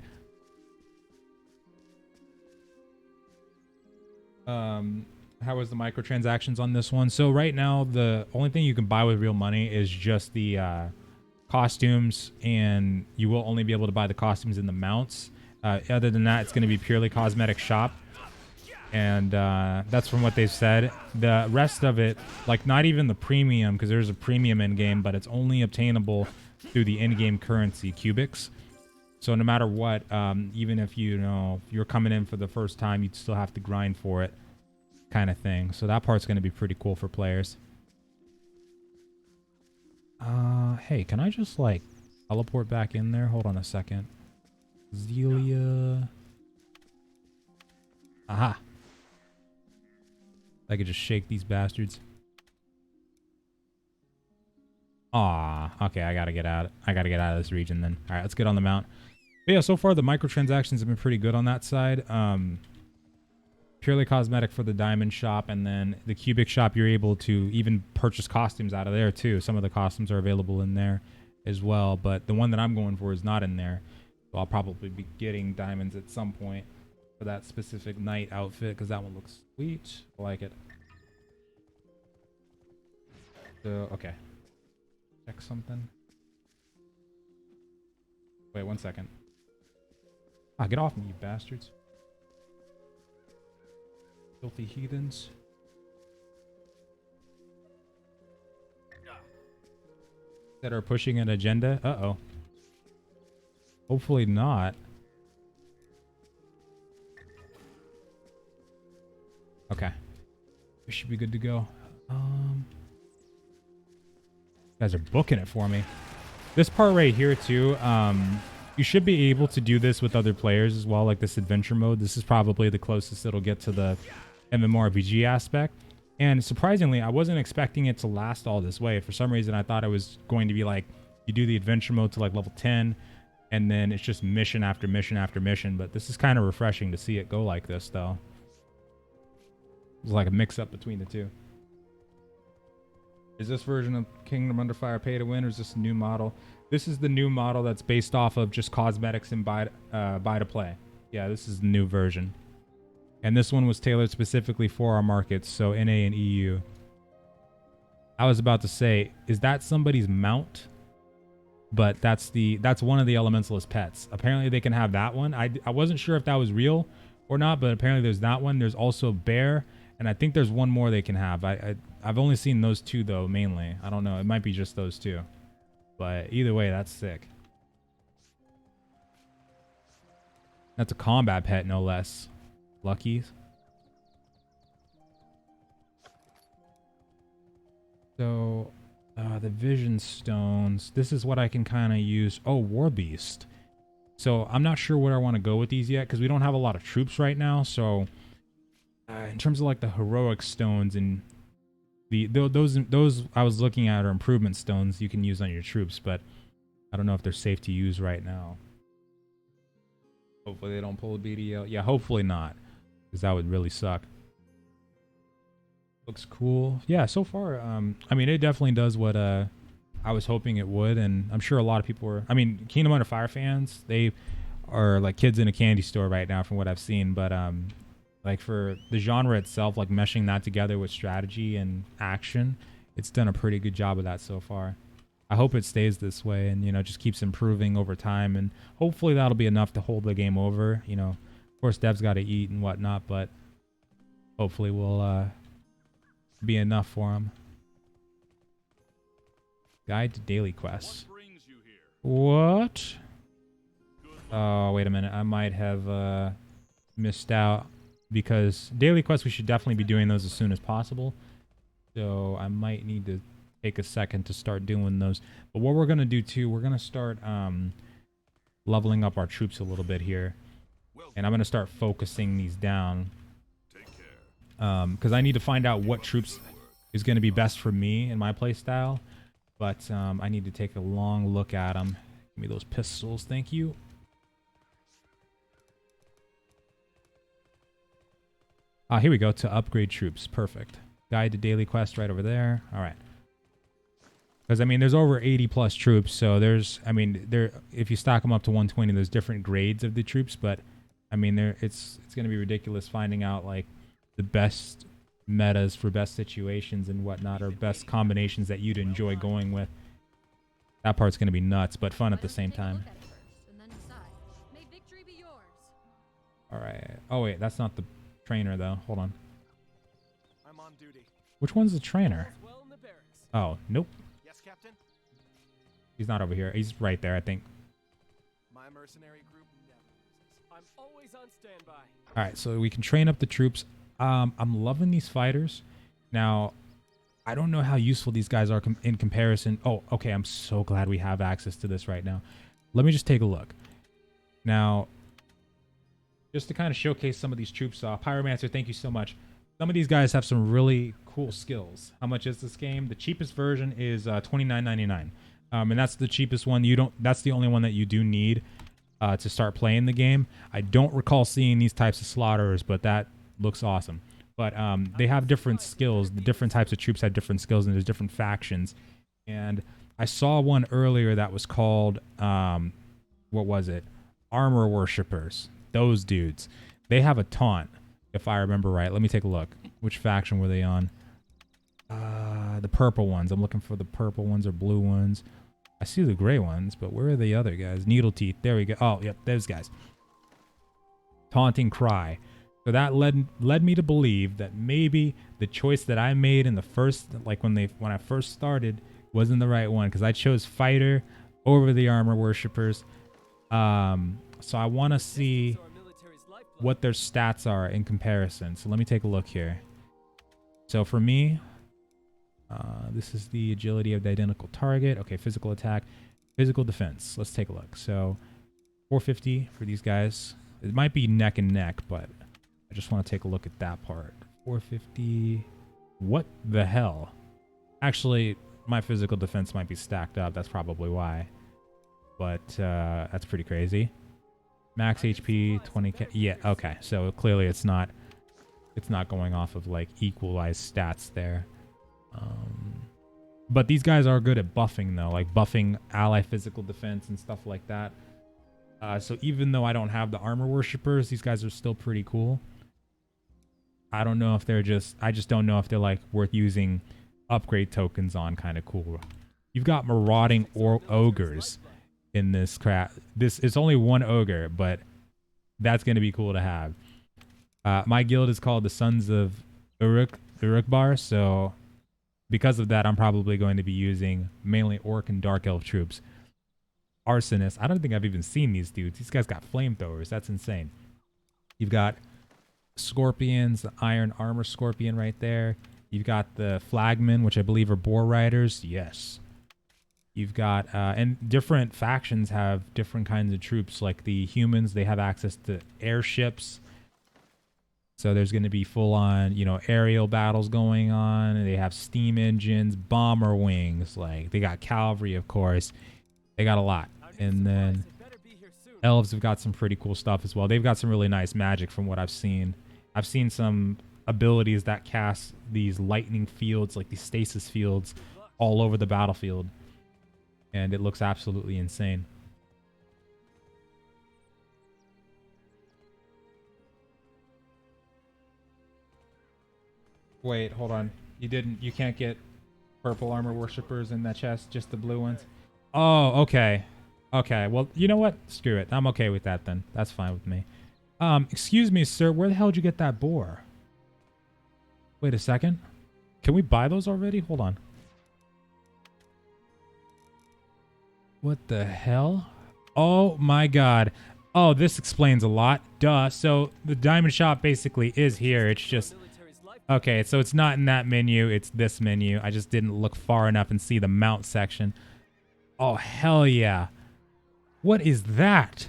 How was the microtransactions on this one? So right now, the only thing you can buy with real money is just the costumes, and you will only be able to buy the costumes and the mounts. Other than that, it's going to be purely cosmetic shop. And that's from what they've said. The rest of it, like not even the premium, because there's a premium in game, but it's only obtainable through the in-game currency cubics. So no matter what, even if if you're coming in for the first time, you'd still have to grind for it, kind of thing. So that part's going to be pretty cool for players. Hey, can I just like teleport back in there? Hold on a second. Zelia. Aha. I could just shake these bastards. Aw, okay, I gotta get out of this region then. All right, let's get on the mount. But yeah, so far the microtransactions have been pretty good on that side. Purely cosmetic for the diamond shop, and then the cubic shop, you're able to even purchase costumes out of there too. Some of the costumes are available in there as well, but the one that I'm going for is not in there. So I'll probably be getting diamonds at some point for that specific knight outfit, because that one looks sweet. I like it. So, okay. Check something. Wait 1 second. Ah, get off me, you bastards. Filthy heathens. That are pushing an agenda? Uh-oh. Hopefully not. Okay. We should be good to go. You guys are booking it for me. This part right here too, you should be able to do this with other players as well, like this adventure mode. This is probably the closest it'll get to the MMORPG aspect. And surprisingly, I wasn't expecting it to last all this way. For some reason, I thought it was going to be like, you do the adventure mode to like level 10, and then it's just mission after mission after mission. But this is kind of refreshing to see it go like this, though. It's like a mix-up between the two. Is this version of Kingdom Under Fire pay to win, or is this a new model? This is the new model that's based off of just cosmetics and buy to play. Yeah, this is the new version. And this one was tailored specifically for our markets, so NA and EU. I was about to say, is that somebody's mount? But that's one of the elementalist pets. Apparently they can have that one. I wasn't sure if that was real or not, but apparently there's that one. There's also bear, and I think there's one more they can have. I've only seen those two though, mainly. I don't know. It might be just those two. But either way, that's sick. That's a combat pet, no less. Lucky. So, the vision stones. This is what I can kind of use. Oh, war beast. So I'm not sure where I want to go with these yet, because we don't have a lot of troops right now. So, in terms of like the heroic stones and those I was looking at are improvement stones you can use on your troops, but I don't know if they're safe to use right now. Hopefully they don't pull a BDL. Yeah, hopefully not, because that would really suck. Looks cool. Yeah, so far, I mean, it definitely does what I was hoping it would, and I'm sure a lot of people were. I mean, Kingdom Under Fire fans, they are like kids in a candy store right now from what I've seen. But like for the genre itself, like meshing that together with strategy and action, it's done a pretty good job of that so far. I hope it stays this way and, you know, just keeps improving over time, and hopefully that'll be enough to hold the game over. You know, of course, devs got to eat and whatnot, but hopefully we'll be enough for them. Guide to daily quests. What? Oh, wait a minute. I might have missed out, because daily quests, we should definitely be doing those as soon as possible. So I might need to take a second to start doing those. But what we're going to do too, we're going to start leveling up our troops a little bit here. And I'm going to start focusing these down. Because I need to find out what troops is going to be best for me in my playstyle. But I need to take a long look at them. Give me those pistols, thank you. Here we go, to upgrade troops. Perfect. Guide to daily quest right over there. All right. Because, I mean, there's over 80 plus troops. So there's, I mean, if you stock them up to 120, there's different grades of the troops. But, I mean, it's going to be ridiculous finding out, like, the best metas for best situations and whatnot, or best combinations that you'd enjoy going with. That part's going to be nuts, but fun at the same time. All right. Oh, wait, that's not the trainer, though. Hold on. I'm on duty. Which one's the trainer? Well in the barracks. Oh, nope. Yes, Captain. He's not over here. He's right there, I think. My mercenary group never loses. I'm always on standby. All right, so we can train up the troops. I'm loving these fighters. Now, I don't know how useful these guys are in comparison. Oh, okay, I'm so glad we have access to this right now. Let me just take a look. Now, just to kind of showcase some of these troops. Pyromancer, thank you so much. Some of these guys have some really cool skills. How much is this game? The cheapest version is $29.99. And that's the cheapest one. That's the only one that you do need to start playing the game. I don't recall seeing these types of slaughterers, but that looks awesome. But they have different skills. The different types of troops have different skills, and there's different factions. And I saw one earlier that was called, what was it? Armor Worshippers. Those dudes. They have a taunt, if I remember right. Let me take a look. Which faction were they on? The purple ones. I'm looking for the purple ones or blue ones. I see the gray ones, but where are the other guys? Needle Teeth. There we go. Oh, yep, those guys. Taunting Cry. So that led me to believe that maybe the choice that I made in the first, like when I first started, wasn't the right one, because I chose Fighter over the Armor Worshippers. So I want to see what their stats are in comparison. So let me take a look here. So for me, this is the agility of the identical target. Okay, physical attack, physical defense. Let's take a look. So 450 for these guys. It might be neck and neck, but I just want to take a look at that part. 450. What the hell? Actually, my physical defense might be stacked up. That's probably why. But that's pretty crazy. Max HP 20k. Yeah, okay. So clearly it's not going off of like equalized stats there. But these guys are good at buffing though, like buffing ally physical defense and stuff like that. So even though I don't have the Armor Worshippers, these guys are still pretty cool. I don't know if they're I just don't know if they're like worth using upgrade tokens on kind of cool. You've got marauding ogres in this crap. It's only one ogre, but that's going to be cool to have. My guild is called the Sons of Urukbar, so because of that, I'm probably going to be using mainly Orc and Dark Elf troops. Arsonist. I don't think I've even seen these dudes. These guys got flamethrowers. That's insane. You've got Scorpions, the Iron Armor Scorpion right there. You've got the Flagmen, which I believe are Boar Riders. Yes. You've got, and different factions have different kinds of troops. Like the humans, they have access to airships. So there's going to be full-on, you know, aerial battles going on. They have steam engines, bomber wings. Like, they got cavalry, of course. They got a lot. And then elves have got some pretty cool stuff as well. They've got some really nice magic from what I've seen. I've seen some abilities that cast these lightning fields, like these stasis fields, all over the battlefield. And it looks absolutely insane. Wait, hold on. You can't get purple armor worshippers in that chest, just the blue ones? Oh, okay. Okay, well, you know what? Screw it. I'm okay with that then. That's fine with me. Excuse me, sir. Where the hell did you get that boar? Wait a second. Can we buy those already? Hold on. What the hell? Oh my god. Oh, this explains a lot. Duh. So the diamond shop basically is here. It's just... Okay, so it's not in that menu. It's this menu. I just didn't look far enough and see the mount section. Oh, hell yeah. What is that?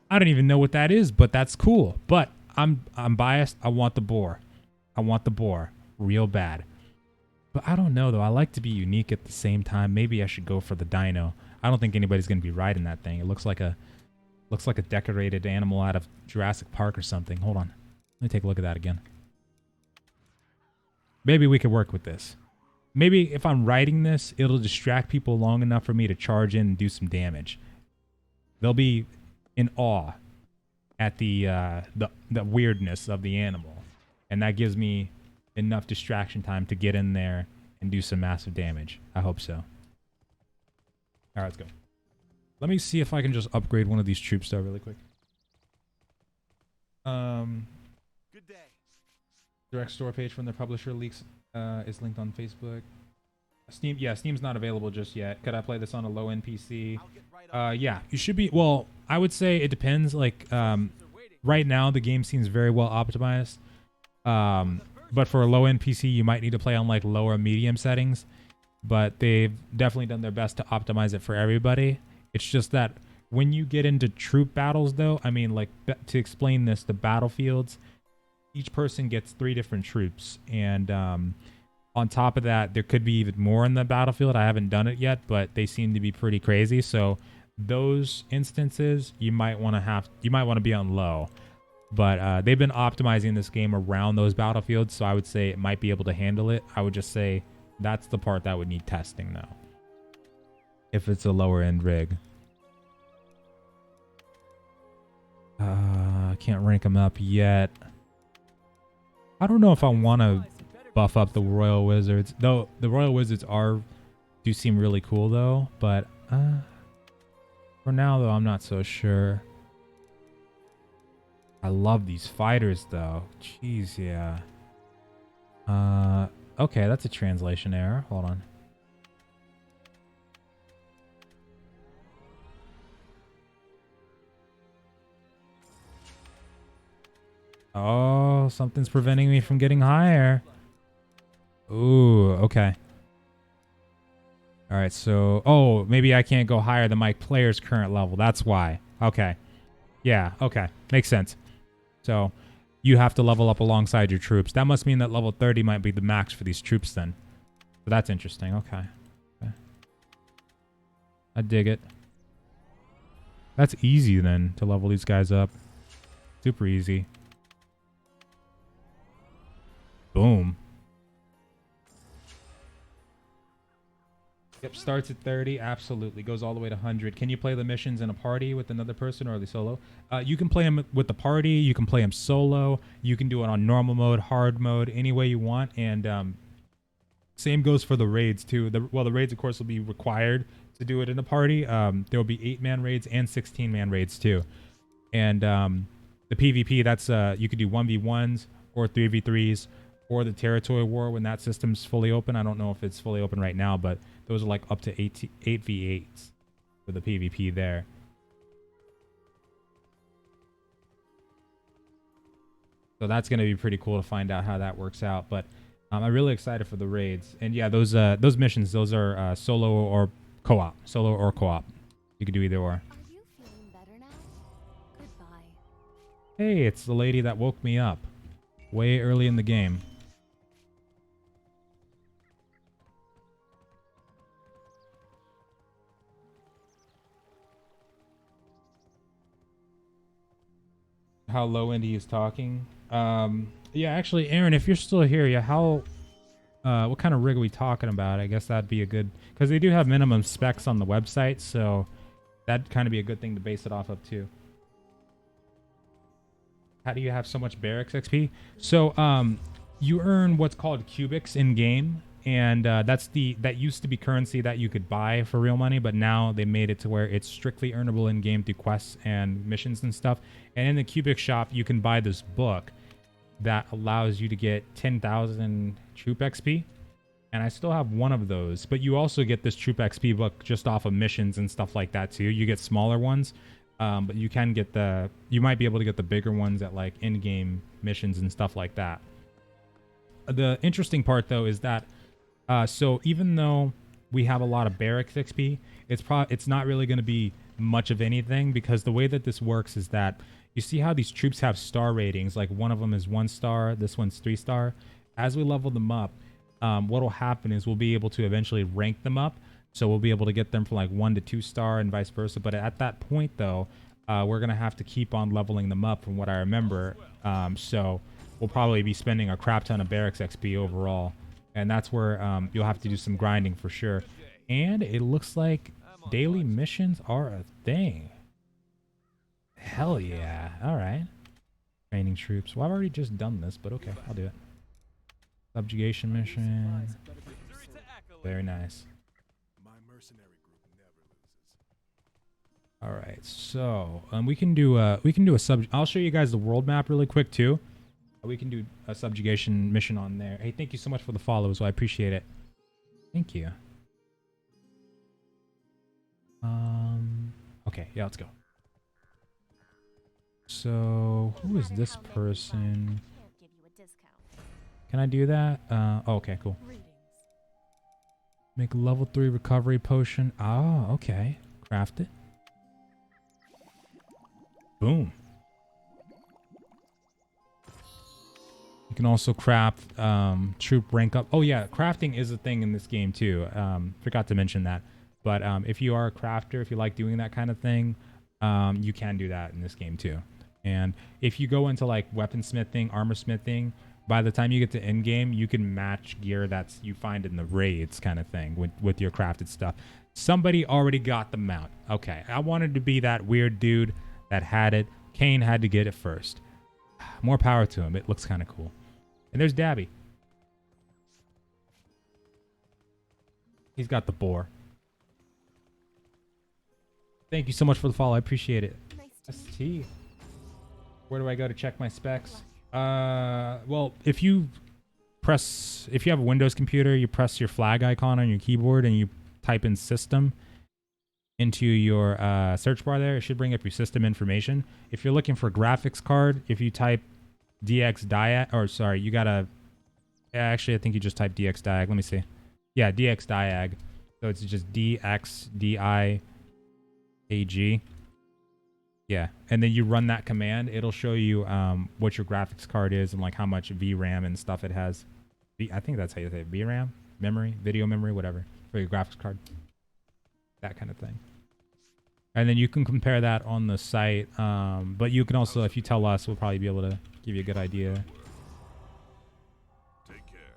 I don't even know what that is, but that's cool. But I'm biased. I want the boar. I want the boar real bad. But I don't know, though. I like to be unique at the same time. Maybe I should go for the dino. I don't think anybody's going to be riding that thing. It looks like a decorated animal out of Jurassic Park or something. Hold on. Let me take a look at that again. Maybe we could work with this. Maybe if I'm riding this, it'll distract people long enough for me to charge in and do some damage. They'll be in awe at the weirdness of the animal. And that gives me enough distraction time to get in there and do some massive damage. I hope so. All right, let's go. Let me see if I can just upgrade one of these troops though really quick. Good day. Direct store page from the publisher leaks is linked on Facebook. Steam, yeah, Steam's not available just yet. Could I play this on a low-end PC? Yeah, you should be. Well, I would say it depends. Like, right now the game seems very well optimized. But for a low-end PC, you might need to play on like lower medium settings. But they've definitely done their best to optimize it for everybody. It's just that when you get into troop battles, though, I mean, like, to explain this, the battlefields, each person gets 3 different troops, and on top of that, there could be even more in the battlefield. I haven't done it yet, but they seem to be pretty crazy. So those instances, you might want to be on low. But they've been optimizing this game around those battlefields, so I would say it might be able to handle it. I would just say that's the part that would need testing, though, if it's a lower end rig. I can't rank them up yet. I don't know if I want to buff up the Royal Wizards, though. The Royal Wizards do seem really cool, though. But for now, though, I'm not so sure. I love these fighters, though. Jeez, yeah. Okay, that's a translation error. Hold on. Oh, something's preventing me from getting higher. Ooh, okay. All right, so... Oh, maybe I can't go higher than my player's current level. That's why. Okay. Yeah, okay. Makes sense. So, you have to level up alongside your troops. That must mean that level 30 might be the max for these troops then. So that's interesting. Okay. I dig it. That's easy then, to level these guys up. Super easy. Boom. Yep, starts at 30. Absolutely. Goes all the way to 100. Can you play the missions in a party with another person, or are they solo? You can play them with the party. You can play them solo. You can do it on normal mode, hard mode, any way you want. And same goes for the raids, too. The raids, of course, will be required to do it in a party. There will be 8-man raids and 16-man raids, too. And the PvP, that's you could do 1v1s or 3v3s. Or the territory war when that system's fully open. I don't know if it's fully open right now, but those are like up to 8v8s for the PvP there. So that's going to be pretty cool to find out how that works out. But I'm really excited for the raids. And yeah, those missions, those are solo or co-op. Solo or co-op. You can do either or. Are you feeling better now? Goodbye. Hey, it's the lady that woke me up way early in the game. How low end he is talking. Yeah, actually, Aaron, if you're still here, yeah, how, what kind of rig are we talking about? I guess that'd be a good, because they do have minimum specs on the website, so that'd kind of be a good thing to base it off of too. How do you have so much barracks XP? So, you earn what's called cubics in game, and that used to be currency that you could buy for real money, but now they made it to where it's strictly earnable in game through quests and missions and stuff. And in the cubic shop, you can buy this book that allows you to get 10,000 troop XP. And I still have one of those, but you also get this troop XP book just off of missions and stuff like that too. You get smaller ones, but you can get you might be able to get the bigger ones at like in-game missions and stuff like that. The interesting part though is that, so even though we have a lot of barracks XP, it's not really going to be much of anything, because the way that this works is that you see how these troops have star ratings, like one of them is 1 star, this one's 3 star. As we level them up, what will happen is we'll be able to eventually rank them up. So we'll be able to get them from like 1 to 2 star and vice versa. But at that point though, we're going to have to keep on leveling them up from what I remember. So we'll probably be spending a crap ton of barracks XP overall. And that's where you'll have to do some grinding for sure. And it looks like daily missions are a thing. Hell yeah. All right. Training troops. Well, I've already just done this, but okay, I'll do it. Subjugation mission. Very nice. All right, so we can do a sub. I'll show you guys the world map really quick too. We can do a subjugation mission on there. Hey, thank you so much for the follow, so I appreciate it. Thank you. Okay, yeah, let's go. So who is this person? Can I do that? Oh, okay, cool. Make a level 3 recovery potion. Ah, okay. Craft it. Boom. You can also craft troop rank up. Oh yeah, crafting is a thing in this game too. Forgot to mention that. But if you are a crafter, if you like doing that kind of thing, you can do that in this game too. And if you go into like weaponsmithing, armor smithing, by the time you get to endgame, you can match gear that's you find in the raids kind of thing with your crafted stuff. Somebody already got the mount. Okay, I wanted to be that weird dude that had it. Kane had to get it first. More power to him. It looks kind of cool. And there's Dabby. He's got the boar. Thank you so much for the follow. I appreciate it. ST. Where do I go to check my specs? Well, if you have a Windows computer, you press your flag icon on your keyboard and you type in system into your search bar there. It should bring up your system information. If you're looking for graphics card, if you type DX Diag, or sorry, you gotta, actually I think you just type DX Diag. Let me see. Yeah, DX Diag. So it's just DX DIAG. Yeah, and then you run that command. It'll show you what your graphics card is and like how much VRAM and stuff it has. I think that's how you say it. VRAM, memory, video memory, whatever for your graphics card. That kind of thing. And then you can compare that on the site. But you can also, if you tell us, we'll probably be able to give you a good idea. Take care.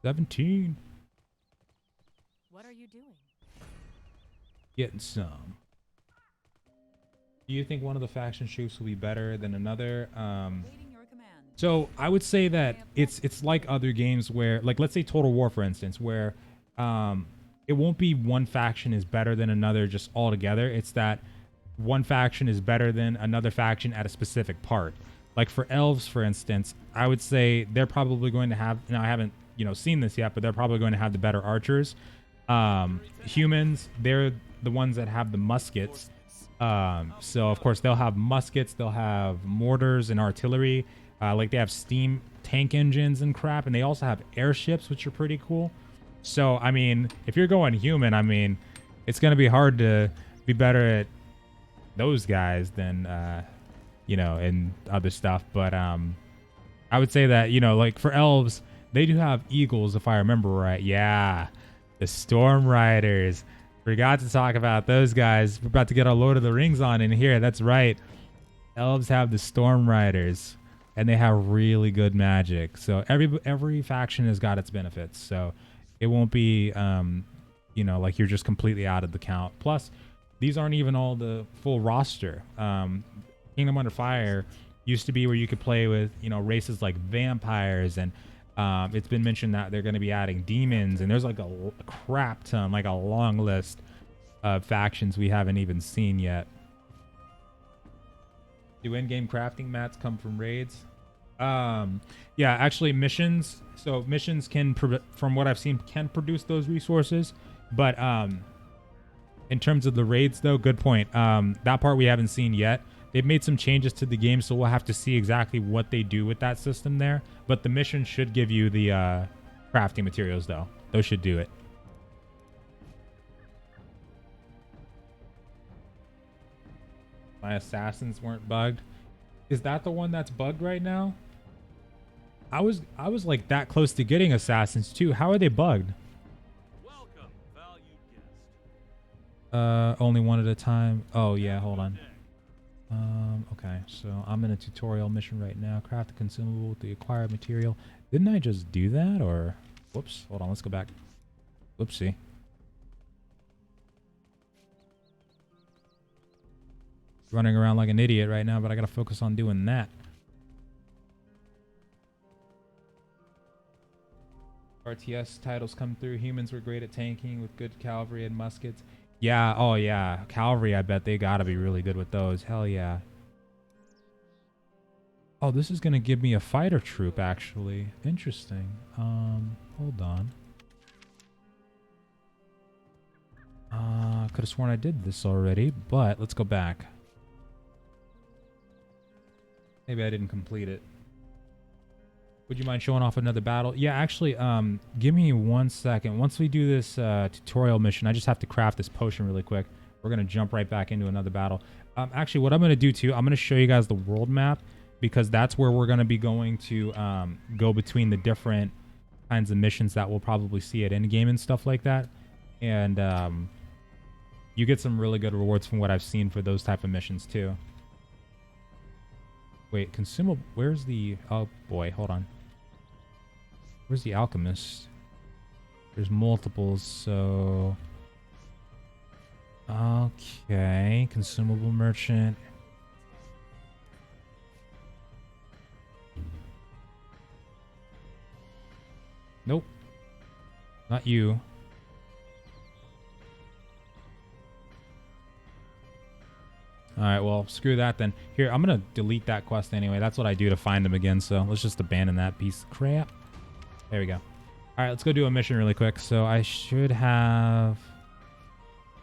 17. What are you doing? Getting some. Do you think one of the faction troops will be better than another? Waiting your command. So I would say that it's like other games where, like, let's say Total War, for instance, where it won't be one faction is better than another just altogether. It's that one faction is better than another faction at a specific part. Like for elves, for instance, I would say they're probably going to have, now I haven't, seen this yet, but they're probably going to have the better archers. Humans, they're the ones that have the muskets. So of course they'll have muskets, they'll have mortars and artillery. Like they have steam tank engines and crap, and they also have airships, which are pretty cool. So, I mean, if you're going human, I mean, it's going to be hard to be better at those guys than, and other stuff. But I would say that, like for elves, they do have eagles, if I remember right. Yeah, the Storm Riders. Forgot to talk about those guys. We're about to get our Lord of the Rings on in here. That's right. Elves have the Storm Riders. and they have really good magic. So every faction has got its benefits. So it won't be, you know, like you're just completely out of the count. Plus, these aren't even all the full roster. Kingdom Under Fire used to be where you could play with, you know, races like vampires, and it's been mentioned that they're going to be adding demons, and there's like a crap ton, like a long list of factions we haven't even seen yet. Do in-game crafting mats come from raids? Yeah, actually missions. So missions can, from what I've seen, can produce those resources. But in terms of the raids, though, good point. That part we haven't seen yet. They've made some changes to the game, so we'll have to see exactly what they do with that system there. But the mission should give you the crafting materials, though. Those should do it. My assassins weren't bugged. Is that the one that's bugged right now? I was like that close to getting assassins too. How are they bugged? Welcome, valued guest. Only one at a time. Oh yeah, hold on. Okay, so I'm in a tutorial mission right now. Craft a consumable with the acquired material. Didn't I just do that, or whoops? Hold on, let's go back. Whoopsie. Running around like an idiot right now, but I gotta focus on doing that. RTS titles come through. Humans were great at tanking with good cavalry and muskets. Yeah, oh yeah. Cavalry, I bet they gotta be really good with those. Hell yeah. Oh, this is gonna give me a fighter troop, actually. Interesting. Hold on. Could have sworn I did this already, but let's go back. Maybe I didn't complete it. Would you mind showing off another battle? Yeah, actually, give me 1 second. Once we do this tutorial mission, I just have to craft this potion really quick. We're going to jump right back into another battle. Actually, what I'm going to do, too, I'm going to show you guys the world map, because that's where we're going to be going to go between the different kinds of missions that we'll probably see at Endgame and stuff like that. And you get some really good rewards from what I've seen for those type of missions, too. Wait, consumable. Where's the... Oh, boy. Hold on. Where's the alchemist? There's multiples, so... Okay. Consumable merchant. Nope. Not you. Alright, well, screw that then. Here, I'm going to delete that quest anyway. That's what I do to find them again, so let's just abandon that piece of crap. There we go. Alright, let's go do a mission really quick. So I should have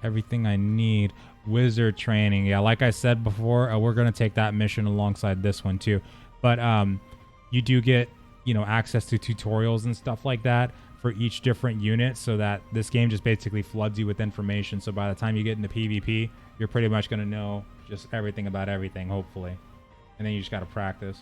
everything I need. Wizard training. Yeah, like I said before, we're going to take that mission alongside this one too. But you do get, you know, access to tutorials and stuff like that for each different unit, so that this game just basically floods you with information. So by the time you get into PvP, you're pretty much going to know just everything about everything, hopefully. And then you just got to practice.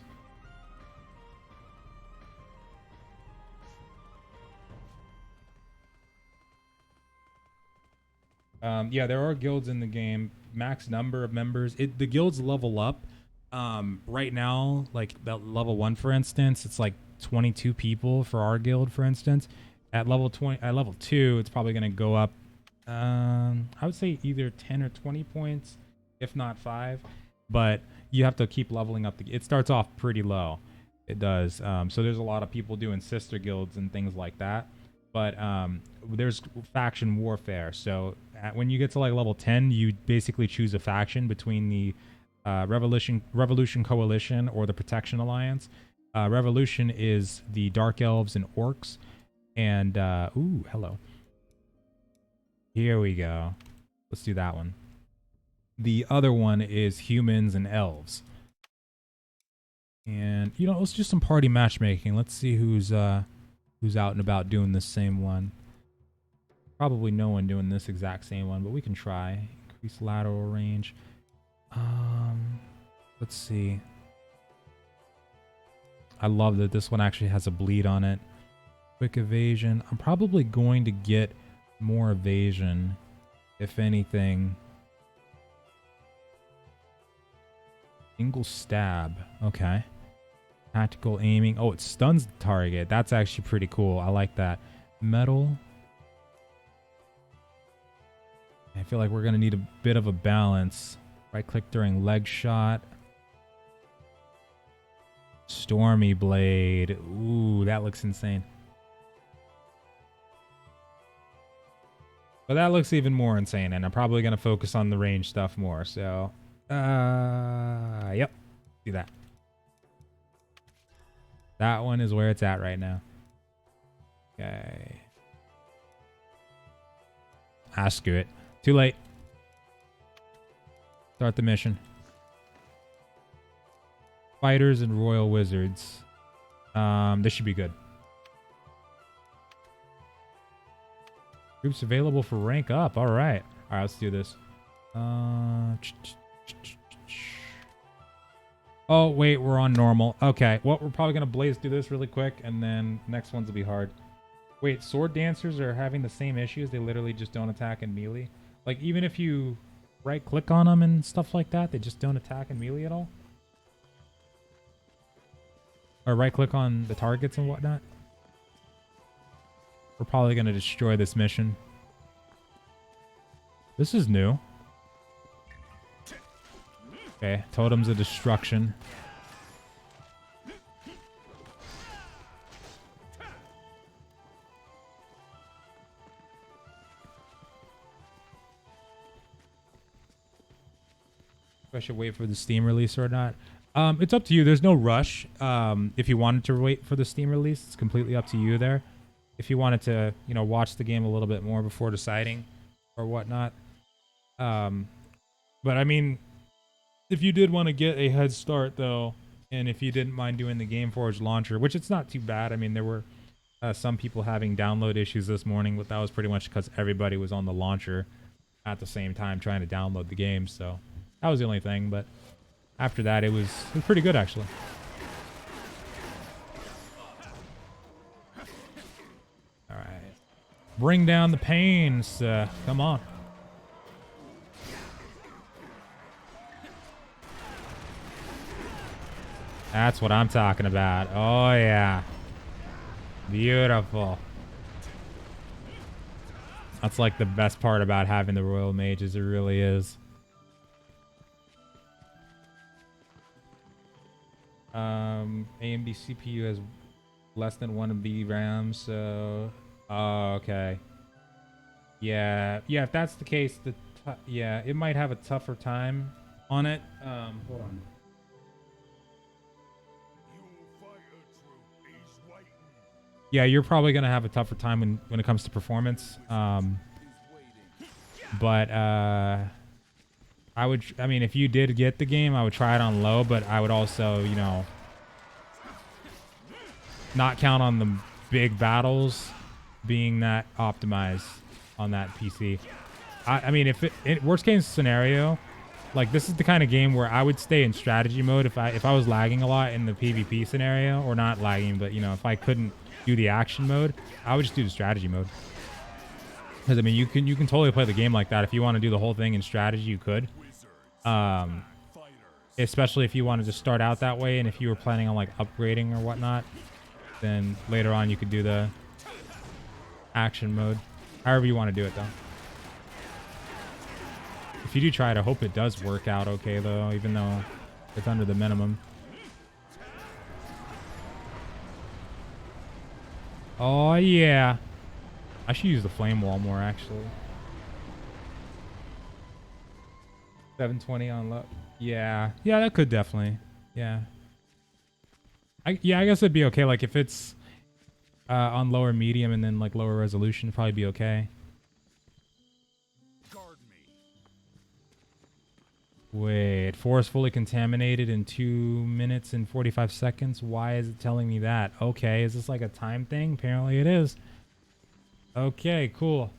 Yeah, there are guilds in the game. Max number of members. The guilds level up. Right now, like that level 1, for instance, it's like 22 people for our guild, for instance. At level 2, it's probably going to go up. I would say either 10 or 20 points, if not 5. But you have to keep leveling up. It starts off pretty low. It does. So there's a lot of people doing sister guilds and things like that. But there's faction warfare. So when you get to like level 10, you basically choose a faction between the Revolution Coalition or the Protection Alliance. Revolution is the Dark Elves and Orcs. And, ooh, hello. Here we go. Let's do that one. The other one is Humans and Elves. And, you know, let's do some party matchmaking. Let's see who's out and about doing this same one. Probably no one doing this exact same one, but we can try. Increase lateral range. Let's see. I love that this one actually has a bleed on it. Quick evasion. I'm probably going to get more evasion, if anything. Single stab. Okay. Tactical aiming. Oh, it stuns the target. That's actually pretty cool. I like that. Metal. I feel like we're going to need a bit of a balance. Right click during leg shot. Stormy Blade. Ooh, that looks insane. But that looks even more insane, and I'm probably going to focus on the range stuff more. So, yep. Do that. That one is where it's at right now. Okay. Screw it. Too late. Start the mission. Fighters and Royal Wizards. This should be good. Groups available for rank up. All right. All right, let's do this. Oh, wait, we're on normal. Okay. Well, we're probably going to blaze through this really quick, and then next ones will be hard. Wait, sword dancers are having the same issues. They literally just don't attack in melee. Like, even if you right-click on them and stuff like that, they just don't attack in melee at all? Or right-click on the targets and whatnot? We're probably going to destroy this mission. This is new. Okay, Totems of Destruction. I should wait for the Steam release or not. It's up to you. There's no rush. If you wanted to wait for the Steam release, it's completely up to you there. If you wanted to, you know, watch the game a little bit more before deciding or whatnot. But I mean, if you did want to get a head start though, and if you didn't mind doing the GameForge launcher, which it's not too bad. I mean, there were some people having download issues this morning, but that was pretty much because everybody was on the launcher at the same time trying to download the game. So that was the only thing. But after that, it was pretty good actually. All right, bring down the pains. Come on. That's what I'm talking about. Oh, yeah. Beautiful. That's like the best part about having the Royal Mages. It really is. AMD CPU has less than 1 MB RAM, so... Oh, okay. Yeah. Yeah, if that's the case, yeah, it might have a tougher time on it. Hold on. Yeah, you're probably going to have a tougher time when it comes to performance. But I mean, if you did get the game, I would try it on low, but I would also, you know, not count on the big battles being that optimized on that PC. I mean, if it worst case scenario, like this is the kind of game where I would stay in strategy mode if I was lagging a lot in the PvP scenario, or not lagging, but you know, if I couldn't do the action mode, I would just do the strategy mode. Because I mean, you can totally play the game like that. If you want to do the whole thing in strategy, you could. Especially if you wanted to start out that way, and if you were planning on like upgrading or whatnot, then later on you could do the action mode. However you want to do it though. If you do try it, I hope it does work out okay though, even though it's under the minimum. Oh yeah. I should use the flame wall more actually. 720 on low. Yeah. Yeah, that could definitely. Yeah. I guess it'd be okay. Like if it's on lower medium and then like lower resolution, it'd probably be okay. Wait, forest fully contaminated in 2 minutes and 45 seconds. Why is it telling me that? Okay, is this like a time thing? Apparently it is. Okay, cool.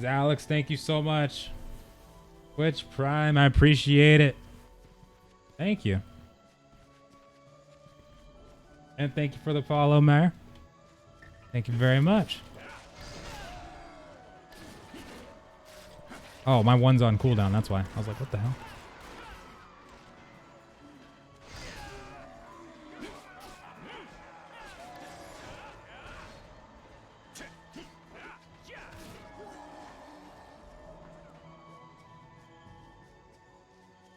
Alex, thank you so much. Twitch Prime, I appreciate it. Thank you. And thank you for the follow, Mayor. Thank you very much. Oh, my one's on cooldown. That's why. I was like, what the hell?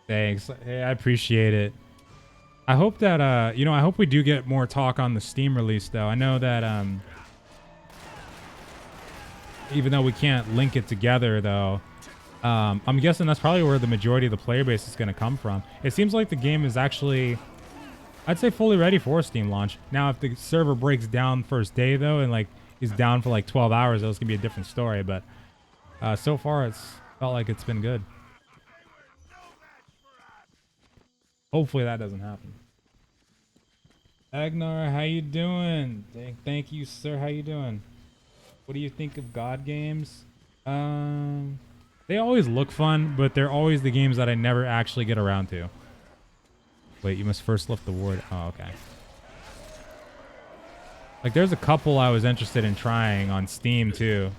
Thanks. Hey, I appreciate it. I hope that, you know, I hope we do get more talk on the Steam release, though. I know that, even though we can't link it together, though, I'm guessing that's probably where the majority of the player base is going to come from. It seems like the game is actually, I'd say, fully ready for a Steam launch. Now, if the server breaks down first day, though, and, like, is down for, like, 12 hours, that's going to be a different story. But so far, it's felt like it's been good. Hopefully that doesn't happen. Agnar, how you doing? Thank you, sir. How you doing? What do you think of God games? They always look fun, but they're always the games that I never actually get around to. Wait, you must first lift the ward. Oh, okay. Like, there's a couple I was interested in trying on Steam, too.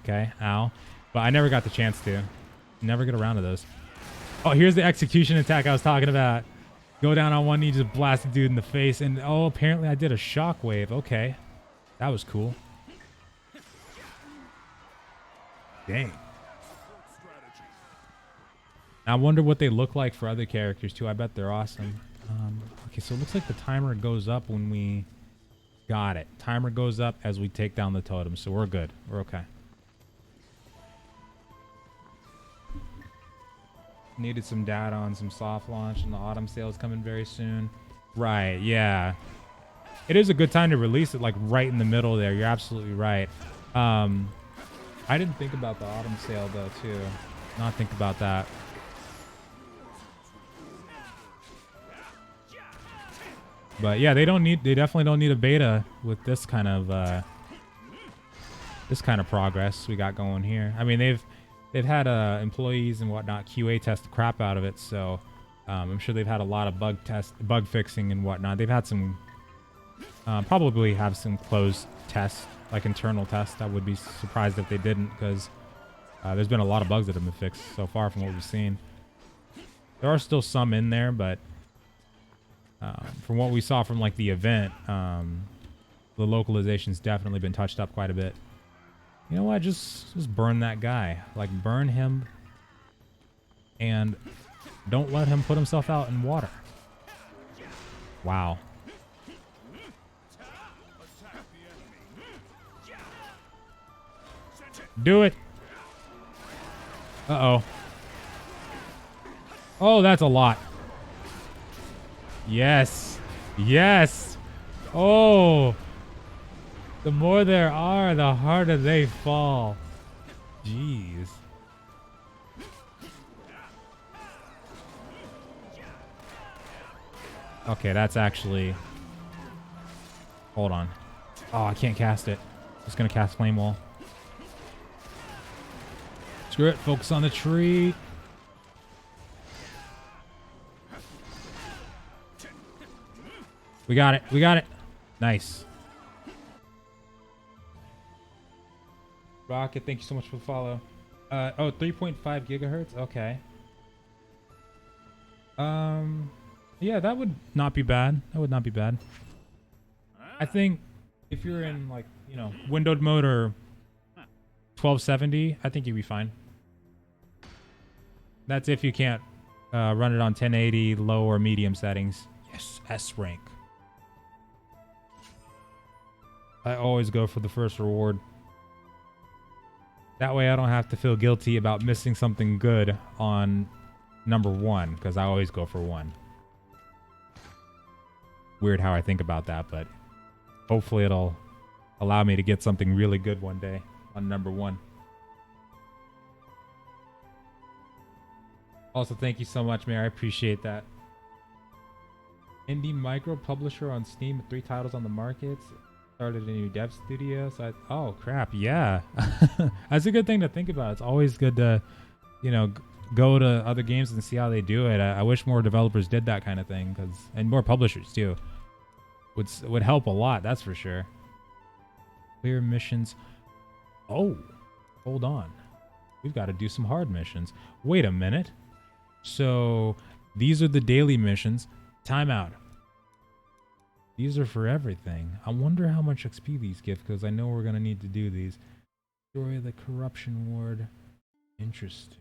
Okay, ow. But I never got the chance to. Never get around to those. Oh, here's the execution attack I was talking about. Go down on one knee, just blast a dude in the face. And, oh, apparently I did a shockwave. Okay. That was cool. Dang. I wonder what they look like for other characters, too. I bet they're awesome. Okay, so it looks like the timer goes up when we... Got it. Timer goes up as we take down the totem, so we're good. We're okay. Needed some data on some soft launch, and the autumn sale is coming very soon. Right, yeah. It is a good time to release it, like, right in the middle there. You're absolutely right. I didn't think about the autumn sale, though, too. Not think about that. But yeah, they definitely don't need a beta with this kind of progress we got going here. I mean, they've had employees and whatnot QA test the crap out of it, so I'm sure they've had a lot of bug fixing and whatnot. They've had some probably have some closed tests, like internal tests. I would be surprised if they didn't, because there's been a lot of bugs that have been fixed so far from what we've seen. There are still some in there, but from what we saw from like the event, the localization's definitely been touched up quite a bit. You know what? Just burn that guy. Like, burn him and don't let him put himself out in water. Wow. Do it. Uh-oh. Oh, that's a lot. Yes. Yes. Oh. The more there are, the harder they fall. Jeez. Okay, that's actually... Hold on. Oh, I can't cast it. Just gonna cast Flame Wall. Screw it. Focus on the tree. We got it. We got it. Nice. Rocket, thank you so much for the follow. Oh, 3.5 gigahertz. Okay. Yeah, that would not be bad. That would not be bad. I think if you're in, like, you know, windowed mode or 1270, I think you'd be fine. That's if you can't run it on 1080 low or medium settings. Yes, S rank. I always go for the first reward. That way I don't have to feel guilty about missing something good on number 1, because I always go for 1. Weird how I think about that, but hopefully it'll allow me to get something really good one day on number 1. Also, thank you so much, Mayor. I appreciate that. Indie micro publisher on Steam with 3 titles on the market. Started a new dev studio. So oh crap, yeah. That's a good thing to think about. It's always good to, you know, go to other games and see how they do it. I wish more developers did that kind of thing, and more publishers too. Would help a lot, that's for sure. Clear missions. Oh, hold on. we've got to do some hard missions. Wait a minute. So these are the daily missions. Timeout. These are for everything. I wonder how much XP these give, because I know we're going to need to do these. Destroy the corruption ward. Interesting.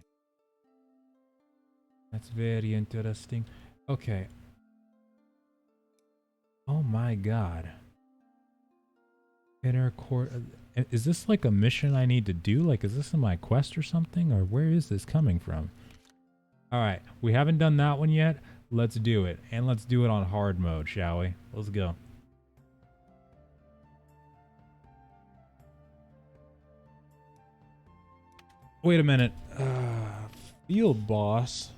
That's very interesting. Okay. Oh my god. Inner court. Is this like a mission I need to do? Like, is this in my quest or something? Or where is this coming from? Alright, we haven't done that one yet. Let's do it. And let's do it on hard mode, shall we? Let's go. Wait a minute. Field boss.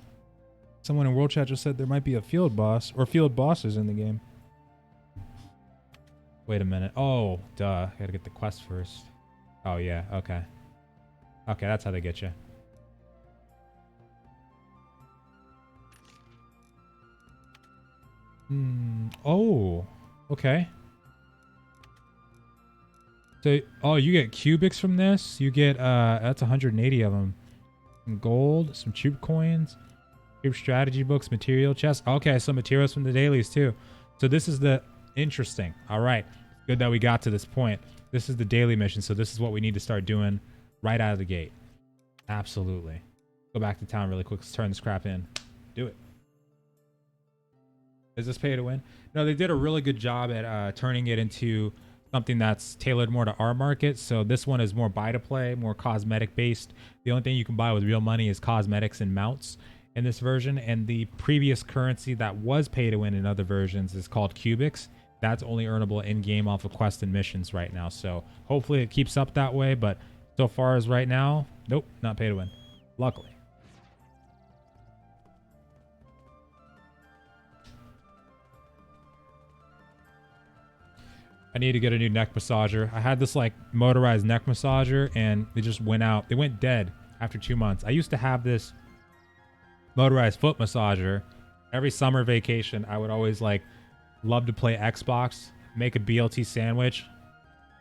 Someone in World Chat just said there might be a field boss or field bosses in the game. Wait a minute. Oh, duh. Gotta get the quest first. Oh, yeah. Okay. Okay, that's how they get you. Oh, okay. So, oh, you get cubics from this. You get, that's 180 of them. Some gold, some troop coins, troop strategy books, material chests. Okay, some materials from the dailies too. So this is the interesting. All right, good that we got to this point. This is the daily mission. So this is what we need to start doing right out of the gate. Absolutely. Go back to town really quick. Let's turn this crap in. Do it. Is this pay to win? No, they did a really good job at turning it into something that's tailored more to our market. So this one is more buy to play, more cosmetic based. The only thing you can buy with real money is cosmetics and mounts in this version. And the previous currency that was pay to win in other versions is called cubics. That's only earnable in game off of quests and missions right now. So hopefully it keeps up that way. But so far as right now, nope, not pay to win. Luckily. I need to get a new neck massager. I had this like motorized neck massager and they just went out. They went dead after 2 months. I used to have this motorized foot massager. Every summer vacation, I would always like love to play Xbox, make a BLT sandwich.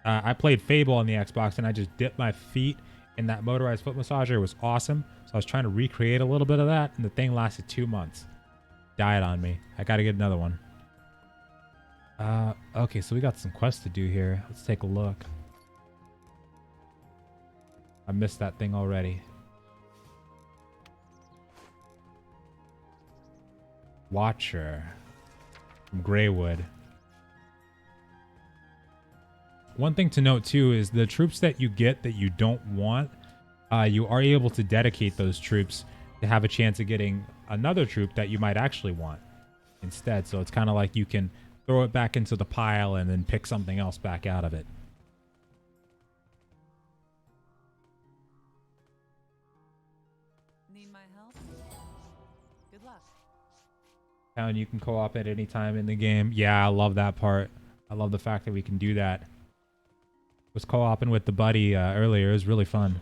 I played Fable on the Xbox and I just dipped my feet in that motorized foot massager. It was awesome. So I was trying to recreate a little bit of that and the thing lasted 2 months. Died on me. I got to get another one. Okay, so we got some quests to do here. Let's take a look. I missed that thing already. Watcher from Greywood. One thing to note too is the troops that you get that you don't want, you are able to dedicate those troops to have a chance of getting another troop that you might actually want instead. So it's kind of like you can throw it back into the pile and then pick something else back out of it. Need my help? Good luck. And you can co-op at any time in the game. Yeah, I love that part. I love the fact that we can do that. Was co-oping with the buddy earlier. It was really fun.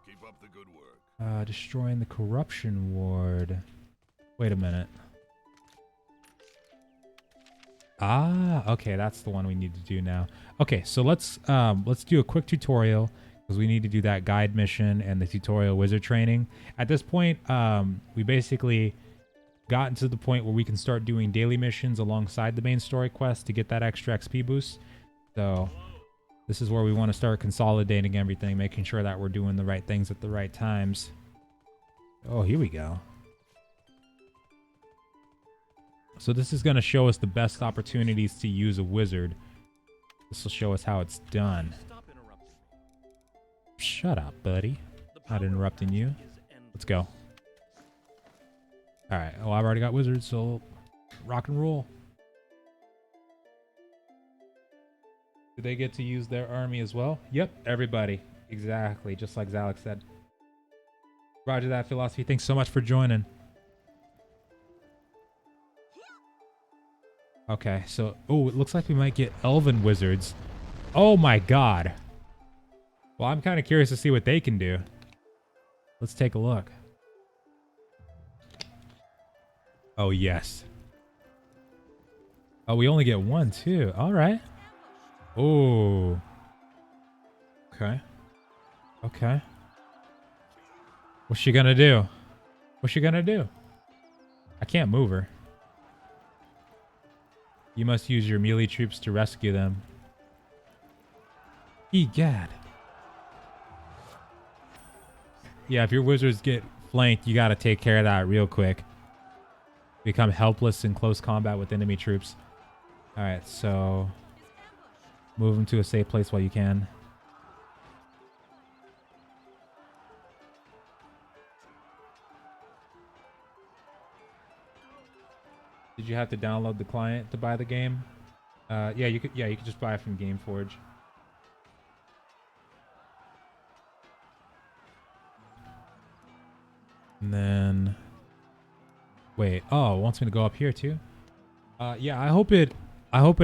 Keep up the good work. Destroying the corruption ward. Wait a minute. Ah, okay, that's the one we need to do now. Okay, so let's do a quick tutorial because we need to do that guide mission and the tutorial wizard training. At this point, we basically gotten to the point where we can start doing daily missions alongside the main story quest to get that extra XP boost. So this is where we want to start consolidating everything, making sure that we're doing the right things at the right times. Oh, here we go. So this is going to show us the best opportunities to use a wizard. This will show us how it's done. Stop interrupting me. Shut up, buddy. Not interrupting you. Let's go. Alright, oh, I've already got wizards, so rock and roll. Do they get to use their army as well? Yep, everybody. Exactly, just like Zalek said. Roger that, Philosophy. Thanks so much for joining. Okay, so, oh, it looks like we might get elven wizards. Oh my god. Well, I'm kind of curious to see what they can do. Let's take a look. Oh, yes. Oh, we only get one, too. All right. Oh. Okay. Okay. What's she gonna do? What's she gonna do? I can't move her. You must use your melee troops to rescue them. Egad. Yeah, if your wizards get flanked, you gotta take care of that real quick. Become helpless in close combat with enemy troops. Alright, so move them to a safe place while you can. Did you have to download the client to buy the game? Yeah, you could just buy it from GameForge. And then wait, oh, it wants me to go up here too? Yeah, I hope it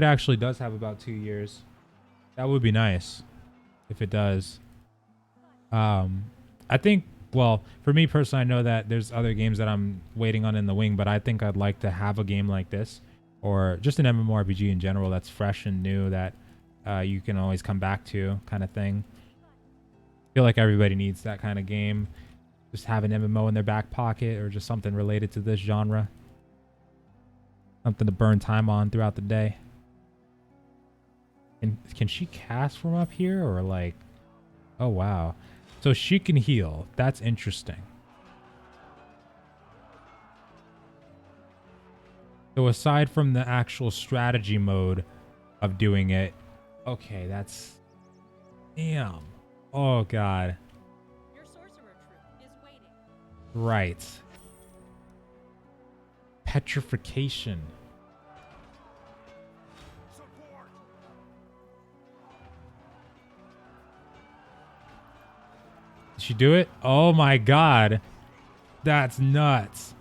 actually does have about 2 years. That would be nice if it does. I think, well, for me personally, I know that there's other games that I'm waiting on in the wing, but I think I'd like to have a game like this, or just an MMORPG in general that's fresh and new that you can always come back to, kind of thing. I feel like everybody needs that kind of game. Just have an MMO in their back pocket, or just something related to this genre. Something to burn time on throughout the day. And can she cast from up here, or like... Oh, wow. So she can heal. That's interesting. So aside from the actual strategy mode of doing it... Okay, that's... Damn. Oh, God. Your sorcerer troop is waiting. Right. Petrification. Did she do it? Oh my god. That's nuts.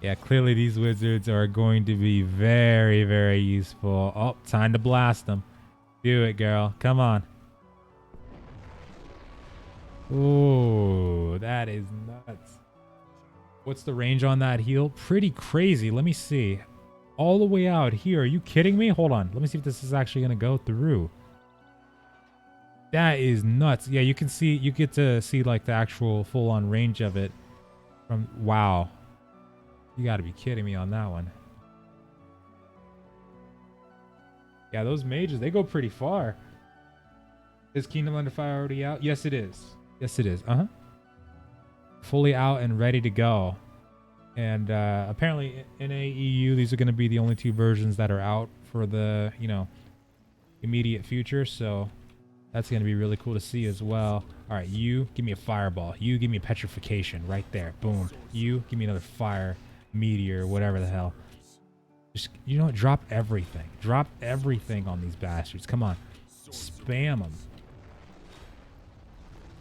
Yeah, clearly these wizards are going to be very, very useful. Oh, time to blast them. Do it, girl. Come on. Ooh, that is nuts. What's the range on that heal? Pretty crazy. Let me see. All the way out here. Are you kidding me? Hold on. Let me see if this is actually going to go through. That is nuts. Yeah, you can see, you get to see like the actual full-on range of it. From wow. You got to be kidding me on that one. Yeah, those mages, they go pretty far. Is Kingdom Under Fire already out? Yes, it is. Yes, it is. Uh-huh. Fully out and ready to go. And apparently in AEU, these are going to be the only 2 versions that are out for the, you know, immediate future. So that's going to be really cool to see as well. All right, you give me a fireball. You give me a petrification right there. Boom. You give me another fire, meteor, whatever the hell. Just, you know what? Drop everything. Drop everything on these bastards. Come on. Spam them.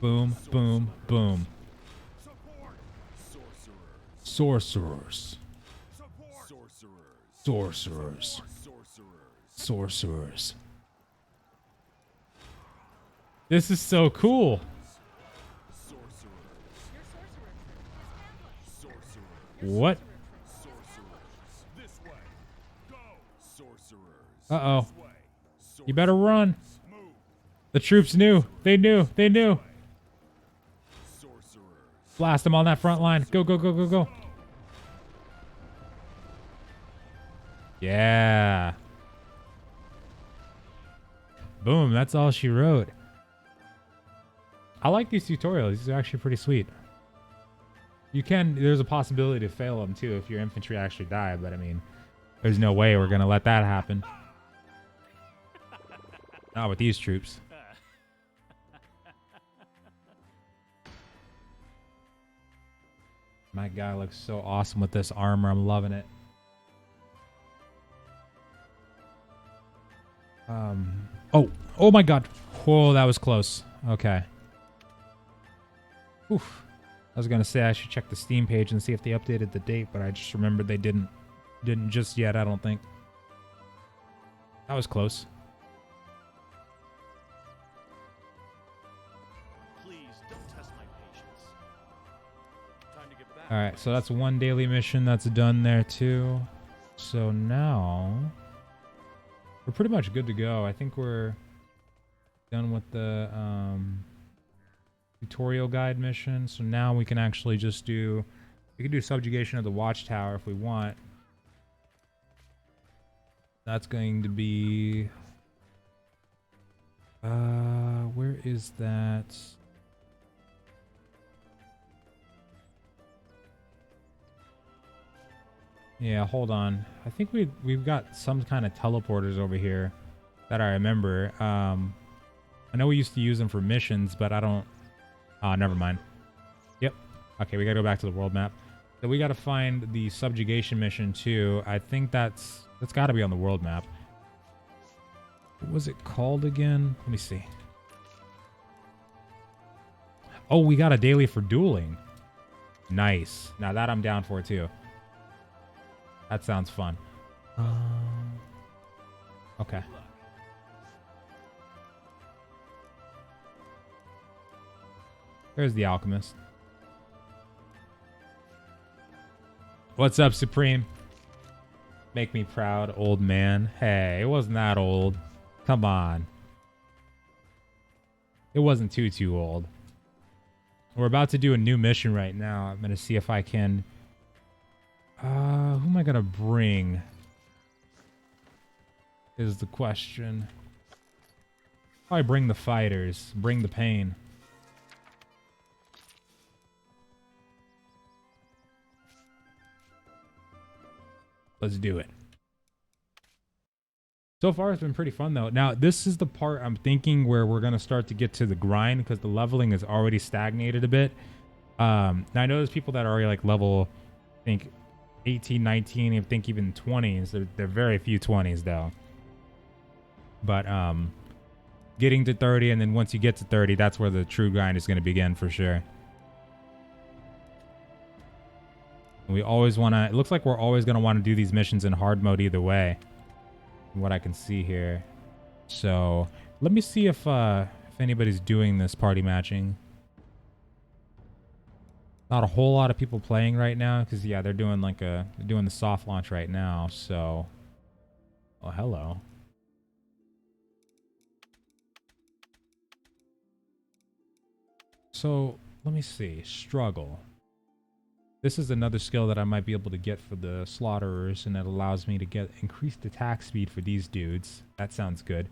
Boom, boom, boom. Sorcerers. Sorcerers. Sorcerers. This is so cool. What? Uh-oh. You better run. The troops knew. They knew. They knew. Blast them on that front line. Go, go, go, go, go. Yeah. Boom. That's all she wrote. I like these tutorials. These are actually pretty sweet. You can, there's a possibility to fail them too if your infantry actually die, but I mean, there's no way we're going to let that happen. Not with these troops. My guy looks so awesome with this armor. I'm loving it. Oh my god. Whoa, that was close. Okay. Oof. I was gonna say I should check the Steam page and see if they updated the date, but I just remembered they didn't just yet, I don't think. That was close. Please don't test my patience. Time to get back. Alright, so that's one daily mission that's done there too. So now we're pretty much good to go. I think we're done with the tutorial guide mission. So now we can actually just do, we can do subjugation of the watchtower if we want. That's going to be, where is that? Yeah, hold on. I think we've got some kind of teleporters over here that I remember. I know we used to use them for missions, but I don't. Oh, never mind. Yep. Okay, we gotta go back to the world map. So we gotta find the subjugation mission too. I think that's gotta be on the world map. What was it called again? Let me see. Oh, we got a daily for dueling. Nice. Now that I'm down for too. That sounds fun. Okay. There's the alchemist. What's up, Supreme? Make me proud, old man. Hey, it wasn't that old. Come on. It wasn't too old. We're about to do a new mission right now. I'm going to see if I can... who am I going to bring? Is the question. Probably bring the fighters. Bring the pain. Let's do it. So far, it's been pretty fun, though. Now, this is the part I'm thinking where we're going to start to get to the grind because the leveling is already stagnated a bit. Now, I know there's people that are already like level, I think, 18, 19, I think even 20s. They're very few 20s, though. But getting to 30, and then once you get to 30, that's where the true grind is going to begin for sure. We always want to... It looks like we're always going to want to do these missions in hard mode either way. From what I can see here. So, let me see if anybody's doing this party matching. Not a whole lot of people playing right now. Because, yeah, they're doing like they're doing the soft launch right now. So... Oh, hello. So, let me see. Struggle. This is another skill that I might be able to get for the slaughterers, and it allows me to get increased attack speed for these dudes. That sounds good.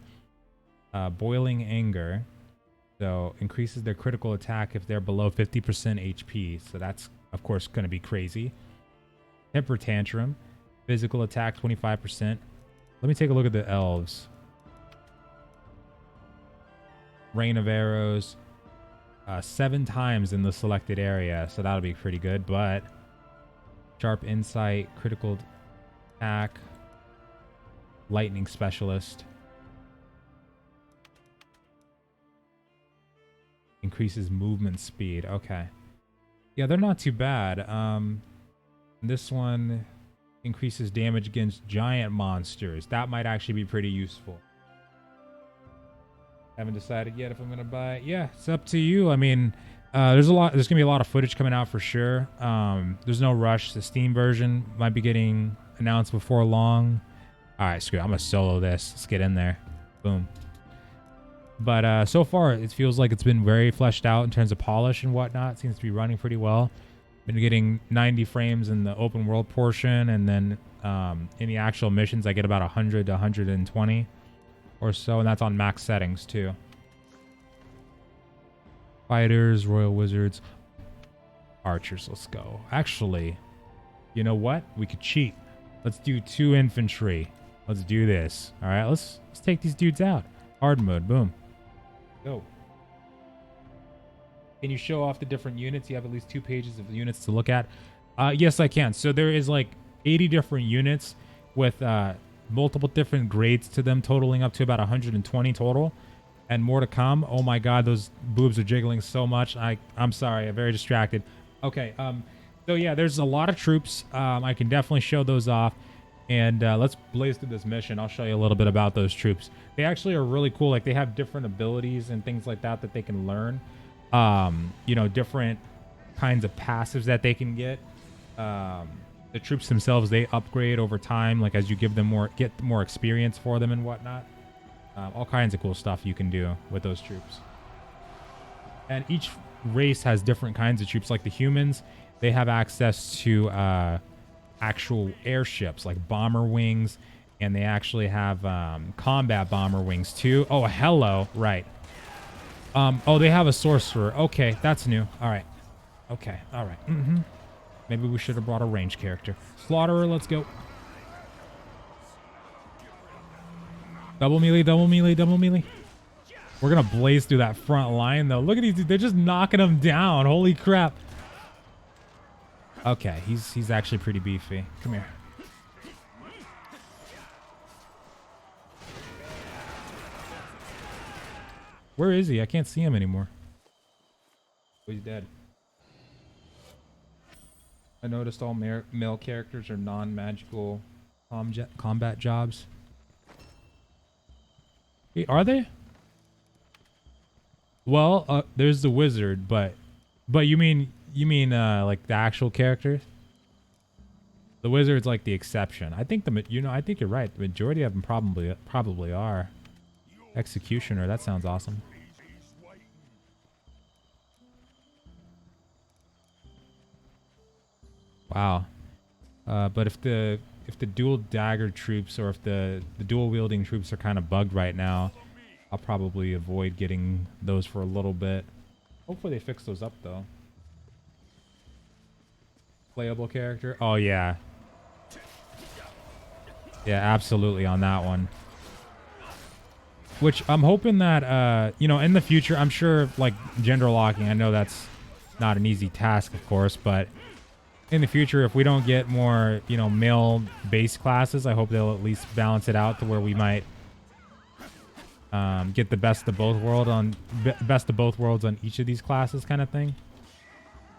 Boiling Anger. So, increases their critical attack if they're below 50% HP. So, that's, of course, going to be crazy. Temper Tantrum. Physical attack, 25%. Let me take a look at the elves. Rain of Arrows. 7 times in the selected area, so that'll be pretty good. But Sharp Insight, Critical Attack, Lightning Specialist, increases movement speed. Okay, yeah, they're not too bad. This one increases damage against giant monsters. That might actually be pretty useful. Haven't decided yet if I'm gonna buy it. Yeah, it's up to you. I mean, there's gonna be a lot of footage coming out for sure. There's no rush. The Steam version might be getting announced before long. All right, screw it. I'm gonna solo this. Let's get in there. Boom. But so far, it feels like it's been very fleshed out in terms of polish and whatnot. It seems to be running pretty well. Been getting 90 frames in the open world portion, and then in the actual missions, I get about 100 to 120. Or so, and that's on max settings too. Fighters, Royal Wizards, Archers, let's go. Actually, you know what? We could cheat. Let's do 2 infantry. Let's do this. All right, let's take these dudes out. Hard mode, boom. Go. Can you show off the different units? You have at least 2 pages of units to look at. Yes, I can. So there is like 80 different units with multiple different grades to them, totaling up to about 120 total, and more to come. Oh my god, those boobs are jiggling so much. I'm sorry, I'm very distracted. Okay, so yeah, there's a lot of troops. I can definitely show those off, and let's blaze through this mission. I'll show you a little bit about those troops. They actually are really cool. Like, they have different abilities and things like that they can learn. You know, different kinds of passives that they can get. The troops themselves, they upgrade over time, like as you give them get more experience for them and whatnot. All kinds of cool stuff you can do with those troops. And race has different kinds of troops. Like the humans, they have access to actual airships like bomber wings, and they actually have combat bomber wings too. Oh, hello. Right. Oh, they have a sorcerer. Okay, that's new. All right. Okay, all right. Maybe we should have brought a range character. Slaughterer, let's go. Double melee, double melee, double melee. We're gonna blaze through that front line though. Look at these dudes. They're just knocking them down. Holy crap. Okay, he's actually pretty beefy. Come here. Where is he? I can't see him anymore. Oh, he's dead. I noticed all male characters are non-magical combat jobs. Hey, are they? Well, there's the wizard, but you mean like the actual characters? The wizard's like the exception. I think I think you're right. The majority of them probably are. Executioner, that sounds awesome. Wow. But if the dual dagger troops or if the dual wielding troops are kind of bugged right now, I'll probably avoid getting those for a little bit. Hopefully they fix those up though. Playable character? Oh yeah. Yeah, absolutely on that one. Which I'm hoping that in the future, I'm sure like gender locking, I know that's not an easy task of course, but in the future, if we don't get more, male base classes, I hope they'll at least balance it out to where we might get the best of both worlds on each of these classes, kind of thing.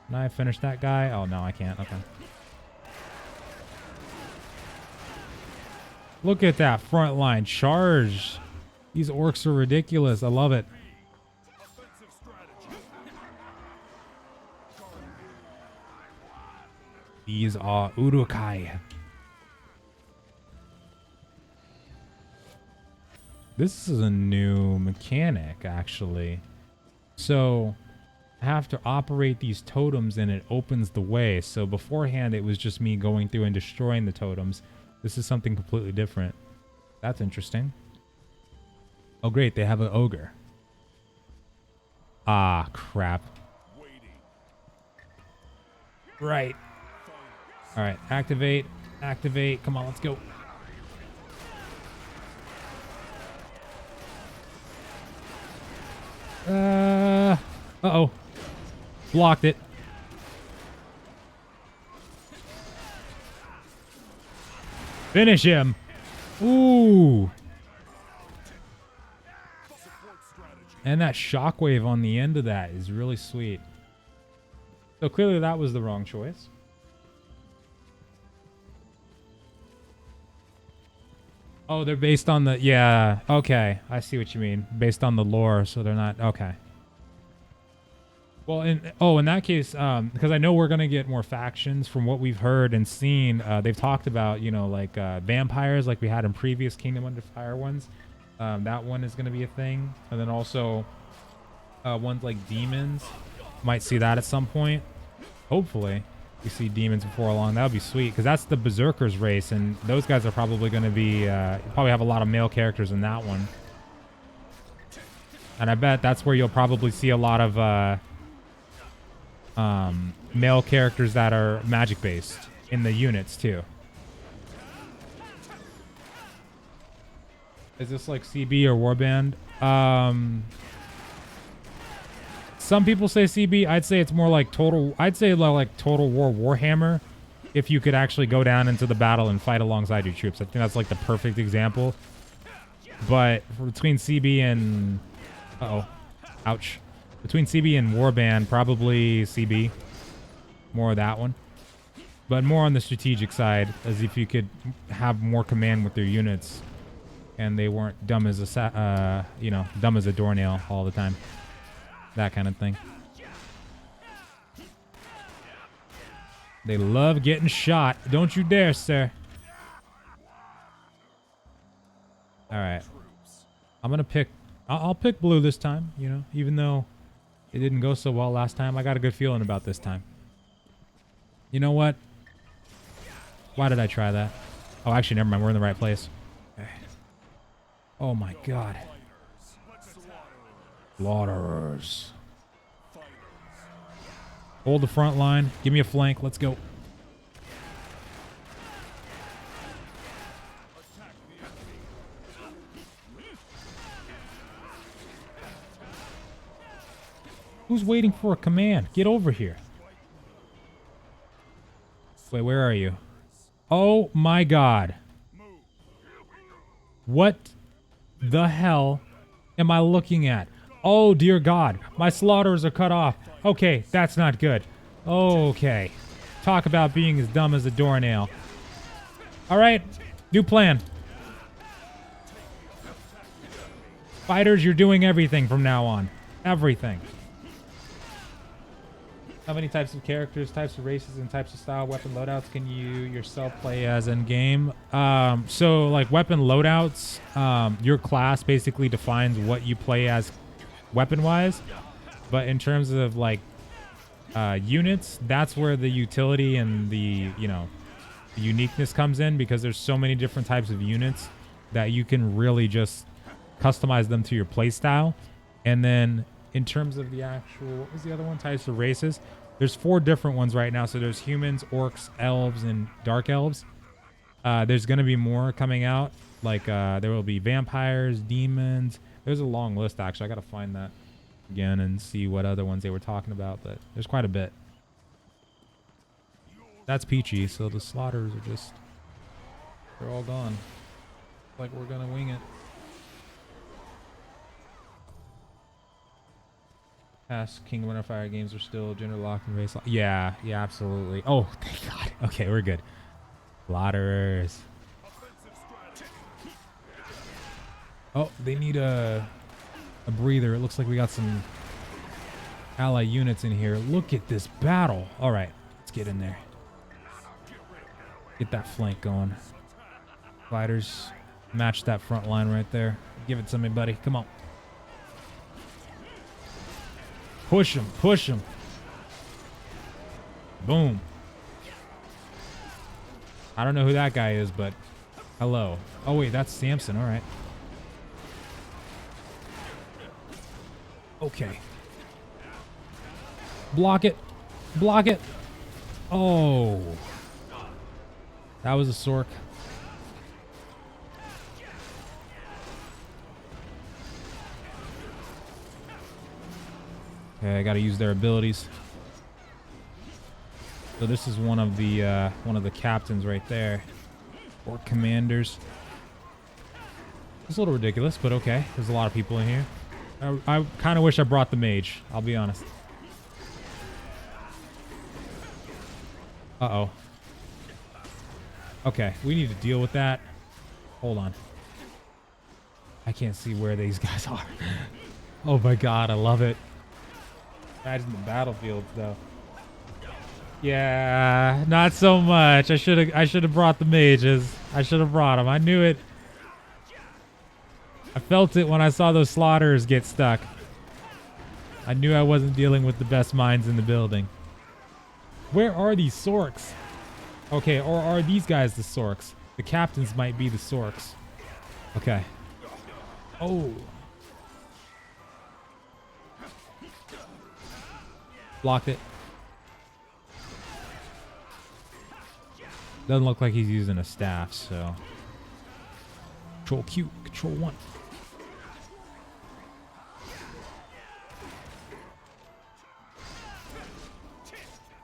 Can I finish that guy? Oh no, I can't. Okay. Look at that front line charge. These orcs are ridiculous. I love it. These are Urukai. This is a new mechanic, actually. So, I have to operate these totems and it opens the way. So beforehand, it was just me going through and destroying the totems. This is something completely different. That's interesting. Oh, great. They have an ogre. Ah, crap. Right. All right, activate, activate. Come on, let's go. Uh-oh. Blocked it. Finish him. Ooh. And that shockwave on the end of that is really sweet. So clearly that was the wrong choice. Oh, they're based on the... Yeah, okay. I see what you mean. Based on the lore, so they're not... Okay. Well, in that case, because I know we're going to get more factions from what we've heard and seen. They've talked about, like vampires like we had in previous Kingdom Under Fire ones. That one is going to be a thing. And then also ones like demons. Might see that at some point. Hopefully. We see demons before long. That would be sweet, because that's the Berserkers race, and those guys are probably going to be... probably have a lot of male characters in that one. And I bet that's where you'll probably see a lot of male characters that are magic-based in the units, too. Is this like CB or Warband? Some people say CB. I'd say it's more like Total... I'd say like Total War Warhammer, if you could actually go down into the battle and fight alongside your troops. I think that's like the perfect example. But between CB and... Uh-oh. Ouch. Between CB and Warband, probably CB. More of that one. But more on the strategic side, as if you could have more command with their units. And they weren't dumb as a... dumb as a doornail all the time. That kind of thing. They love getting shot. Don't you dare, sir. All right. I'm going to pick... I'll pick blue this time, even though It didn't go so well last time. I got a good feeling about this time. You know what? Why did I try that? Oh, actually, never mind. We're in the right place. Okay. Oh my god. Slaughterers. Hold the front line. Give me a flank. Let's go. Who's waiting for a command? Get over here. Wait, where are you? Oh my god. What the hell am I looking at? Oh dear god. My slaughterers are cut off. Okay, that's not good. Okay. Talk about being as dumb as a doornail. Alright, new plan. Fighters, you're doing everything from now on. Everything. How many types of characters, types of races, and types of style weapon loadouts can you yourself play as in game? So like weapon loadouts, your class basically defines what you play as weapon-wise. But in terms of like units, that's where the utility and the, you know, the uniqueness comes in, because there's so many different types of units that you can really just customize them to your play style. And then in terms of the actual, what was the other one? Types of races. There's 4 different ones right now. So there's humans, orcs, elves, and dark elves. There's going to be more coming out. Like there will be vampires, demons. There's a long list, actually. I got to find that again and see what other ones they were talking about. But there's quite a bit. That's peachy. So the slaughters are just, they're all gone. Like we're going to wing it. Past Kingdom of Fire games are still gender locked and race locked. Yeah, yeah, absolutely. Oh, thank God. Okay, we're good. Slaughterers. Oh, they need a breather. It looks like we got some ally units in here. Look at this battle. All right, let's get in there. Get that flank going. Fighters, match that front line right there. Give it to me, buddy. Come on. Push him, push him. Boom. I don't know who that guy is, but hello. Oh, wait, that's Samson. All right. Okay. Block it. Block it. Oh. That was a Sork. Okay, I got to use their abilities. So this is one of the captains right there, or commanders. It's a little ridiculous, but okay. There's a lot of people in here. I kind of wish I brought the mage. I'll be honest. Uh-oh. Okay, we need to deal with that. Hold on. I can't see where these guys are. Oh my god, I love it. Imagine the battlefields, though. Yeah, not so much. I should have brought the mages. I should have brought them. I knew it. I felt it when I saw those slaughterers get stuck. I knew I wasn't dealing with the best minds in the building. Where are these Sorks? Okay, or are these guys the Sorks? The captains might be the Sorks. Okay. Oh. Blocked it. Doesn't look like he's using a staff, so. Control Q, Control 1.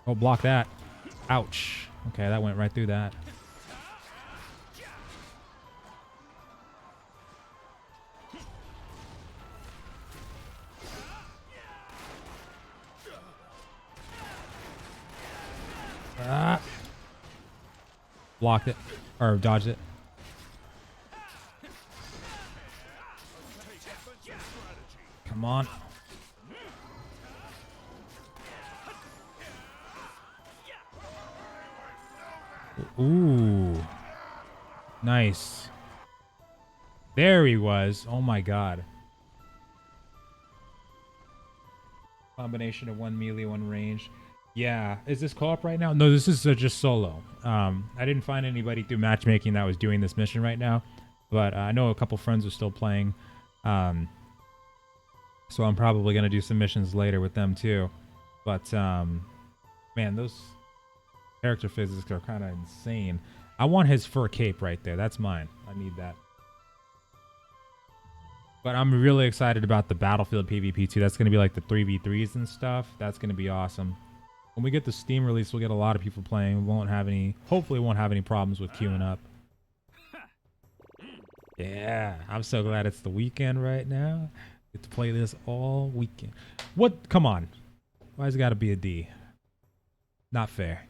Oh, block that. Ouch. Okay, that went right through that. Ah. Blocked it. Or dodged it. Come on. Ooh. Nice. There he was. Oh my god. Combination of one melee, one range. Yeah. Is this co-op right now? No, this is just solo. I didn't find anybody through matchmaking that was doing this mission right now, but I know a couple friends are still playing. So I'm probably gonna do some missions later with them too. But man, those character physics are kind of insane. I want his fur cape right there. That's mine. I need that. But I'm really excited about the Battlefield PvP too. That's going to be like the 3v3s and stuff. That's going to be awesome. When we get the Steam release, we'll get a lot of people playing. We won't have any, hopefully won't have any problems with queuing up. Yeah, I'm so glad it's the weekend right now. Get to play this all weekend. What? Come on. Why's it got to be a D? Not fair.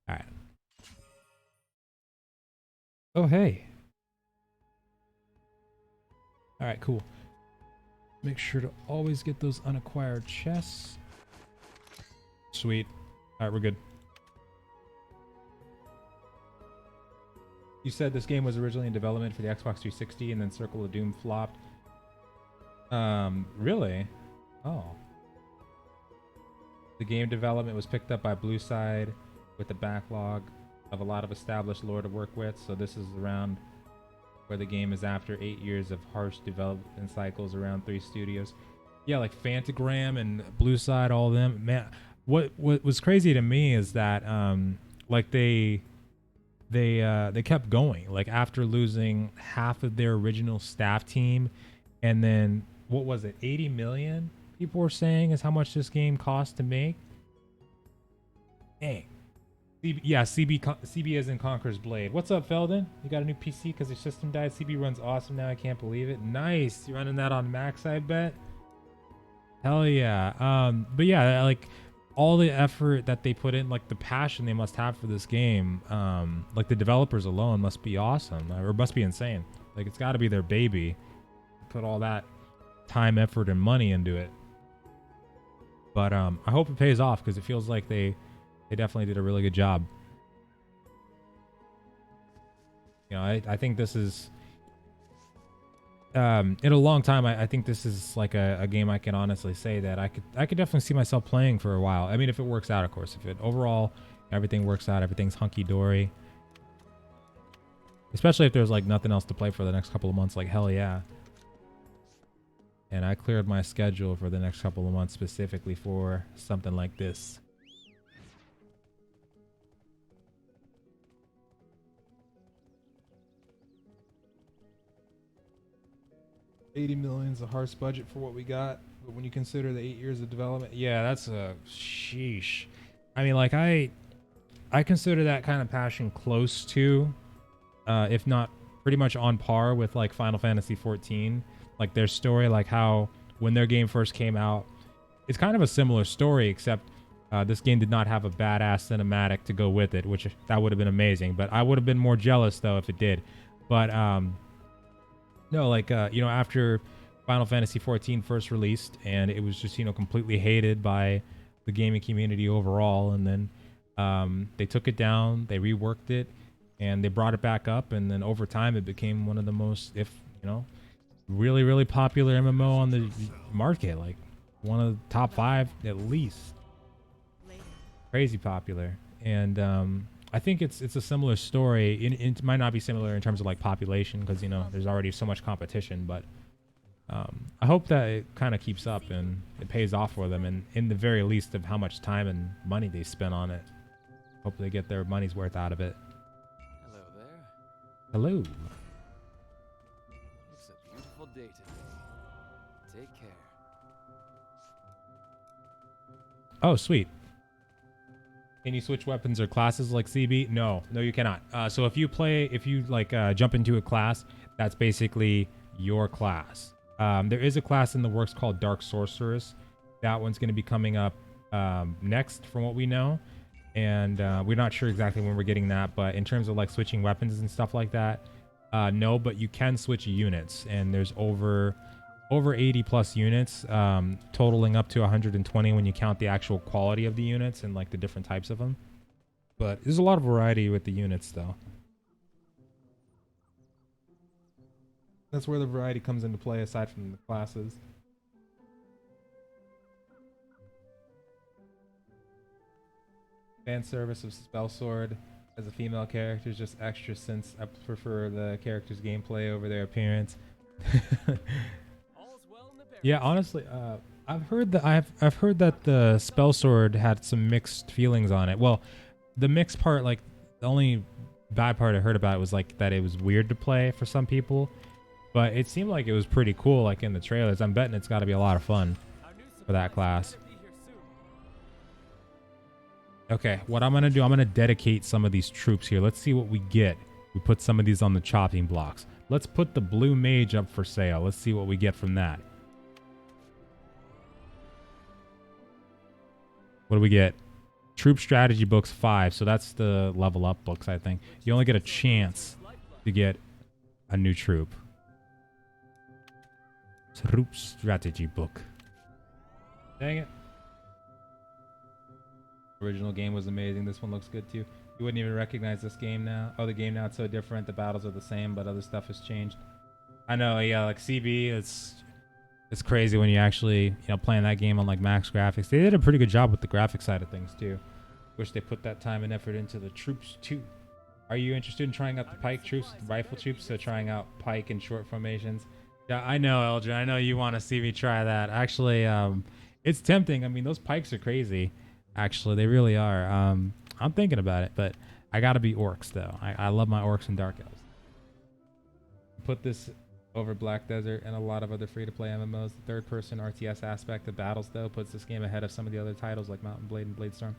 All right. Oh, hey. All right, cool. Make sure to always get those unacquired chests. Sweet. All right, we're good. You said this game was originally in development for the Xbox 360 and then Circle of Doom flopped. Really? Oh. The game development was picked up by Blueside with a backlog of a lot of established lore to work with, so this is around where the game is after 8 years of harsh development cycles around 3 studios. Yeah, like Phantagram and Blueside, all of them. Man, what was crazy to me is that like they kept going. Like after losing half of their original staff team, and then what was it, 80 million? People were saying is how much this game cost to make. Dang. CB as in Conqueror's Blade. What's up, Feldon? You got a new PC because your system died? CB runs awesome now. I can't believe it. Nice. You running that on Max, I bet? Hell yeah. But yeah, like all the effort that they put in, like the passion they must have for this game, like the developers alone must be awesome, or must be insane. Like it's got to be their baby. Put all that time, effort, and money into it. But I hope it pays off because it feels like they definitely did a really good job. You know, I think this is in a long time. I think this is like a game I can honestly say that I could definitely see myself playing for a while. I mean, if it works out, of course. If it overall everything works out, everything's hunky dory. Especially if there's like nothing else to play for the next couple of months. Like hell yeah. And I cleared my schedule for the next couple of months specifically for something like this. $80 million is a harsh budget for what we got, but when you consider the 8 years of development, yeah, that's a sheesh. I mean, like I consider that kind of passion close to, if not pretty much on par with like Final Fantasy 14. Like their story, like how when their game first came out, it's kind of a similar story, except this game did not have a badass cinematic to go with it, which that would have been amazing. But I would have been more jealous though if it did. But no, like you know, after Final Fantasy 14 first released, and it was just, you know, completely hated by the gaming community overall, and then they took it down, they reworked it, and they brought it back up, and then over time it became one of the most, if you know, really, really popular MMO on the market, like one of the top 5 at least. Crazy popular. And I think it's a similar story. It might not be similar in terms of like population, because you know there's already so much competition, but I hope that it kind of keeps up and it pays off for them, and in the very least of how much time and money they spent on it. Hope they get their money's worth out of it. Hello there. Hello. It's a beautiful day today. Take care. Oh, sweet. Can you switch weapons or classes like CB? No, you cannot. So if you like jump into a class, that's basically your class. There is a class in the works called Dark Sorceress. That one's going to be coming up next from what we know. And we're not sure exactly when we're getting that, but in terms of like switching weapons and stuff like that, no, but you can switch units, and there's over 80 plus units, totaling up to 120 when you count the actual quality of the units and like the different types of them. But there's a lot of variety with the units though. That's where the variety comes into play aside from the classes. Fan service of Spell Sword as a female character is just extra since I prefer the character's gameplay over their appearance. All's well in the barracks. Yeah, honestly, I've heard that the Spell Sword had some mixed feelings on it. Well, the mixed part, like the only bad part I heard about it was like that it was weird to play for some people, but it seemed like it was pretty cool, like in the trailers. I'm betting it's got to be a lot of fun Our new for that supplies class. better be here soon. Okay, what I'm gonna do, I'm gonna dedicate some of these troops here. Let's see what we get. We put some of these on the chopping blocks. Let's put the blue mage up for sale. Let's see what we get from that. What do we get? Troop strategy books 5. So that's the level up books, I think. You only get a chance to get a new troop. Troop strategy book. Dang it. Original game was amazing. This one looks good too. You wouldn't even recognize this game now. Oh, the game now, it's so different. The battles are the same, but other stuff has changed. I know, yeah, like CB, it's crazy when you actually, playing that game on like max graphics. They did a pretty good job with the graphic side of things too. Wish they put that time and effort into the troops too. Are you interested in trying out the pike troops, the rifle troops? So trying out pike and short formations. Yeah, I know, Eldrin. I know you want to see me try that. Actually, it's tempting. I mean, those pikes are crazy. Actually, they really are. I'm thinking about it, but I gotta be orcs though. I love my orcs and dark elves. Put this over Black Desert and a lot of other free-to-play MMOs. The third-person RTS aspect of battles, though, puts this game ahead of some of the other titles like Mountain Blade and Bladestorm.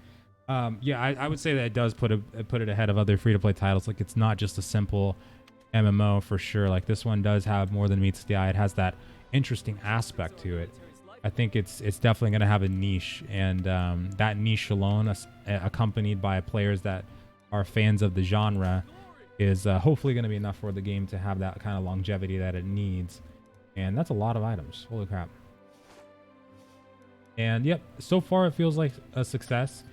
Yeah, I would say that it does put it ahead of other free-to-play titles. Like, it's not just a simple MMO for sure. Like, this one does have more than meets the eye. It has that interesting aspect to it. I think it's definitely going to have a niche, and that niche alone, accompanied by players that are fans of the genre, is hopefully going to be enough for the game to have that kind of longevity that it needs. And that's a lot of items. Holy crap. And yep, so far it feels like a success.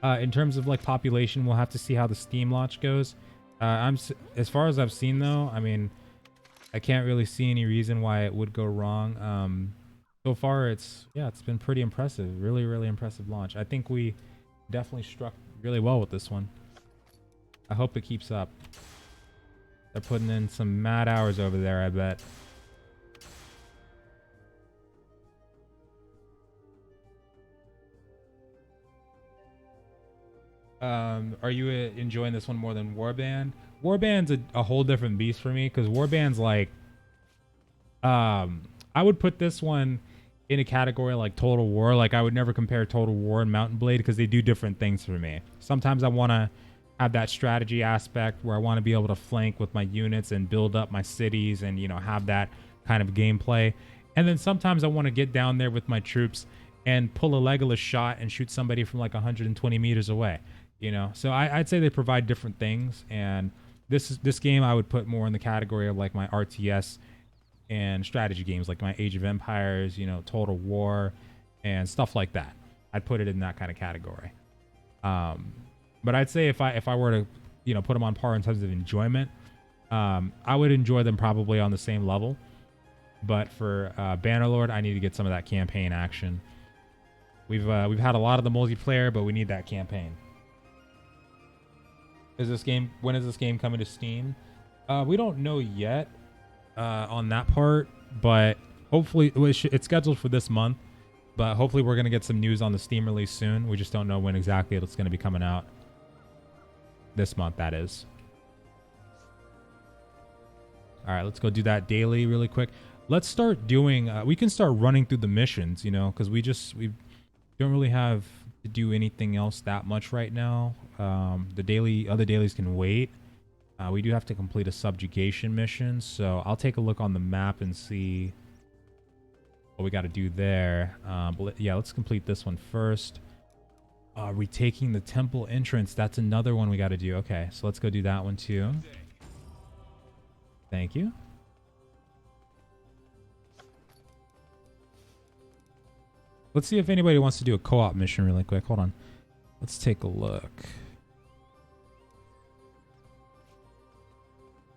In terms of like population, we'll have to see how the Steam launch goes. As far as I've seen though, I mean, I can't really see any reason why it would go wrong. So far it's been pretty impressive. Really, really impressive launch. I think we definitely struck really well with this one. I hope it keeps up. They're putting in some mad hours over there, I bet. Are you enjoying this one more than Warband? Warband's a whole different beast for me, because Warband's like, I would put this one in a category like Total War. Like, I would never compare Total War and Mountain Blade because they do different things for me. Sometimes I want to have that strategy aspect where I want to be able to flank with my units and build up my cities and, have that kind of gameplay. And then sometimes I want to get down there with my troops and pull a Legolas shot and shoot somebody from like 120 meters away. So I'd say they provide different things, and this game I would put more in the category of like my RTS and strategy games, like my Age of Empires, Total War, and stuff like that. I'd put it in that kind of category. But I'd say if I were to put them on par in terms of enjoyment, I would enjoy them probably on the same level. But for Bannerlord, I need to get some of that campaign action. We've had a lot of the multiplayer, but we need that campaign. When is this game coming to Steam? We don't know yet on that part, but hopefully it's scheduled for this month. But hopefully we're gonna get some news on the Steam release soon. We just don't know when exactly it's gonna be coming out. This month, that is. All right, let's go do that daily really quick. Let's start doing. We can start running through the missions, because we don't really have to do anything else that much right now. The other dailies can wait. We do have to complete a subjugation mission, so I'll take a look on the map and see what we got to do there. But yeah, let's complete this one first. Retaking the temple entrance. That's another one we got to do. Okay, so let's go do that one too. Thank you. Let's see if anybody wants to do a co-op mission really quick. Hold on. Let's take a look.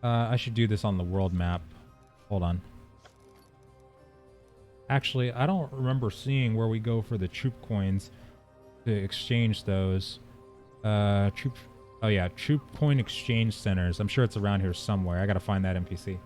I should do this on the world map. Hold on. Actually, I don't remember seeing where we go for the troop coins to exchange those. Troop. Oh yeah, troop point exchange centers. I'm sure it's around here somewhere. I gotta find that NPC.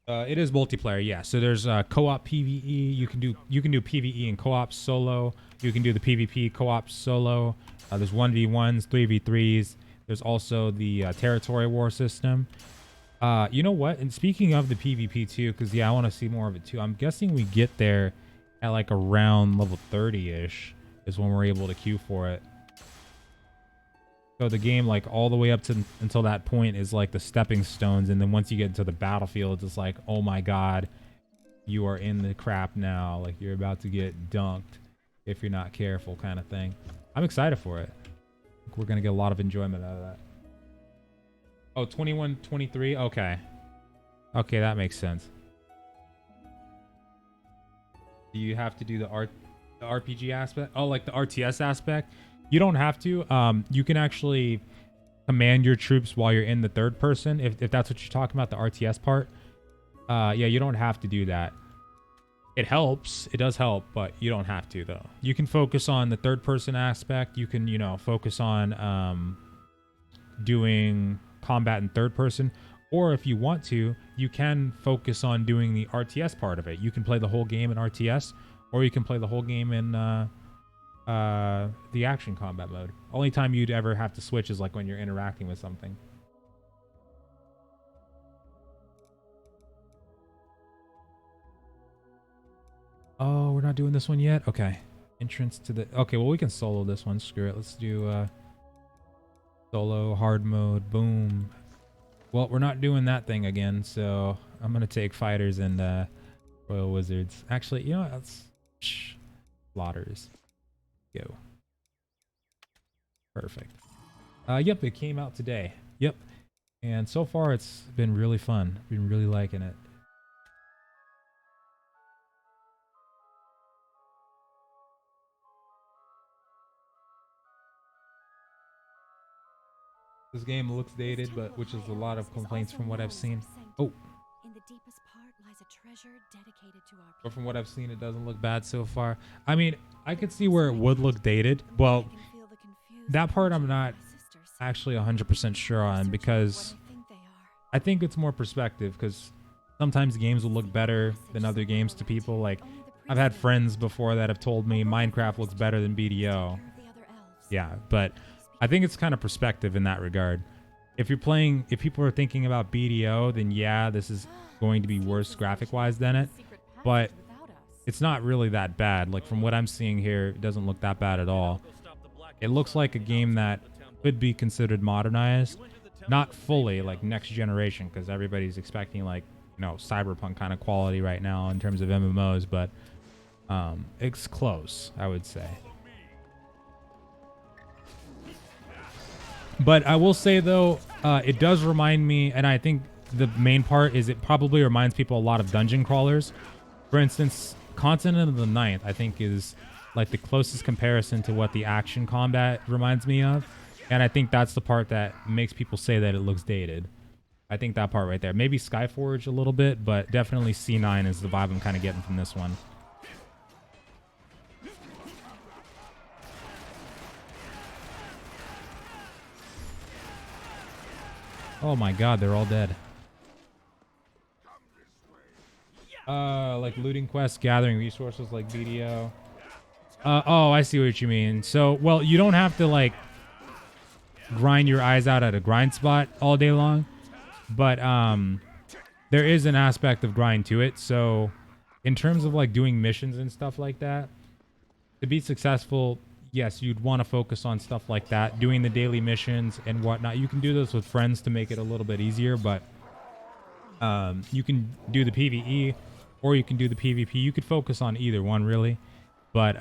It is multiplayer, yeah. So there's co-op PvE. You can do PvE and co-op solo. You can do the PvP co-op solo. There's 1v1s, 3v3s. There's also the territory war system. You know what? And speaking of the PvP too, because yeah, I want to see more of it too. I'm guessing we get there at like around level 30-ish is when we're able to queue for it. So the game, like all the way up to until that point, is like the stepping stones, and then once you get into the battlefield, it's like, oh my god, you are in the crap now. Like you're about to get dunked if you're not careful, kind of thing. I'm excited for it. I think we're gonna get a lot of enjoyment out of that. Oh, 21, 23. Okay, okay, that makes sense. Do you have to do the RPG aspect? Oh, like the RTS aspect? You don't have to. You can actually command your troops while you're in the third person, if that's what you're talking about, the RTS part. Yeah, you don't have to do that. It helps. It does help, but you don't have to, though. You can focus on the third person aspect. You can, you know, focus on doing combat in third person. Or if you want to, you can focus on doing the RTS part of it. You can play the whole game in RTS, or you can play the whole game in the action combat mode. Only time you'd ever have to switch is like when you're interacting with something. Oh, we're not doing this one yet? Okay. Entrance to the... Okay, well, we can solo this one. Screw it. Let's do solo, hard mode, boom. Well, we're not doing that thing again, so I'm going to take fighters and royal wizards. Actually, you know what? That's... Slaughters. Go. Perfect. Yep, it came out today. Yep. And so far, it's been really fun. Been really liking it. This game looks dated, but which is a lot of complaints from what I've seen. Oh. In the deepest part lies a treasure dedicated to our But from what I've seen, it doesn't look bad so far. I mean, I could see where it would look dated. Well, that part I'm not actually 100% sure on, because I think it's more perspective, because sometimes games will look better than other games to people. Like, I've had friends before that have told me Minecraft looks better than BDO. Yeah, but I think it's kind of perspective in that regard. If people are thinking about BDO, then yeah, this is going to be worse graphic-wise than it. But it's not really that bad. Like, from what I'm seeing here, it doesn't look that bad at all. It looks like a game that could be considered modernized. Not fully, like, next generation, because everybody's expecting, like, you know, cyberpunk kind of quality right now in terms of MMOs, but it's close, I would say. But I will say, though, it does remind me, and I think the main part is it probably reminds people a lot of dungeon crawlers. For instance, Continent of the Ninth, I think, is like the closest comparison to what the action combat reminds me of. And I think that's the part that makes people say that it looks dated. I think that part right there. Maybe Skyforge a little bit, but definitely C9 is the vibe I'm kind of getting from this one. Oh my god, they're all dead. Like looting quests, gathering resources like BDO. Oh, I see what you mean. So, well, you don't have to, like, grind your eyes out at a grind spot all day long. But, there is an aspect of grind to it. So, in terms of, like, doing missions and stuff like that, to be successful, yes, you'd want to focus on stuff like that, doing the daily missions and whatnot. You can do this with friends to make it a little bit easier, but you can do the PvE or you can do the PvP. You could focus on either one, really. But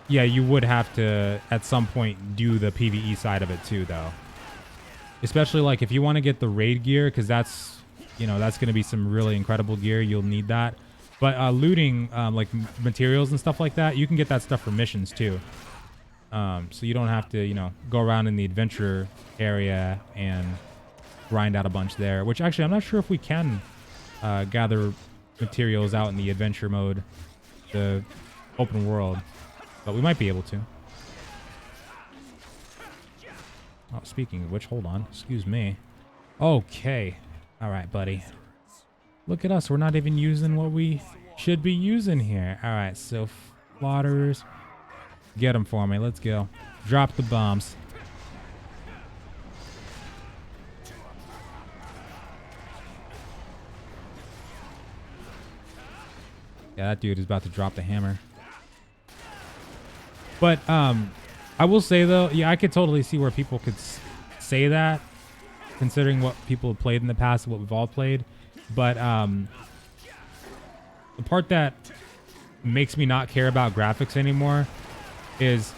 yeah, you would have to, at some point, do the PvE side of it too, though. Especially, like, if you want to get the raid gear, because that's, you know, that's going to be some really incredible gear. You'll need that. But looting, like, materials and stuff like that, you can get that stuff for missions, too. So you don't have to, you know, go around in the adventure area and grind out a bunch there. Which, actually, I'm not sure if we can gather materials out in the adventure mode. the open world, but we might be able to. Oh, speaking of which, hold on. Excuse me. Okay. All right, buddy. Look at us. We're not even using what we should be using here. All right, so flotters. Get them for me. Let's go. Drop the bombs. Yeah, that dude is about to drop the hammer. But I will say though, yeah, I could totally see where people could say that, considering what people have played in the past and what we've all played. But the part that makes me not care about graphics anymore is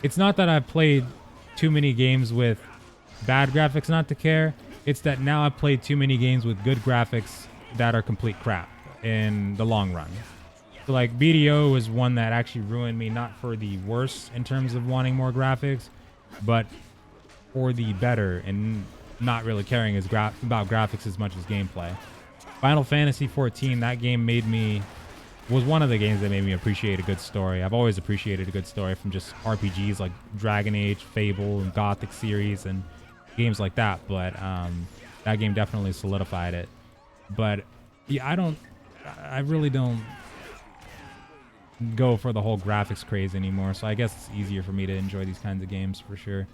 it's not that I've played too many games with bad graphics not to care. It's that now I've played too many games with good graphics that are complete crap in the long run. So like BDO is one that actually ruined me, not for the worse in terms of wanting more graphics, but for the better and not really caring about graphics as much as gameplay. Final Fantasy 14, that game was one of the games that made me appreciate a good story. I've always appreciated a good story from just RPGs like Dragon Age, Fable, and Gothic series and games like that, but that game definitely solidified it. But yeah, I really don't go for the whole graphics craze anymore, so I guess it's easier for me to enjoy these kinds of games for sure.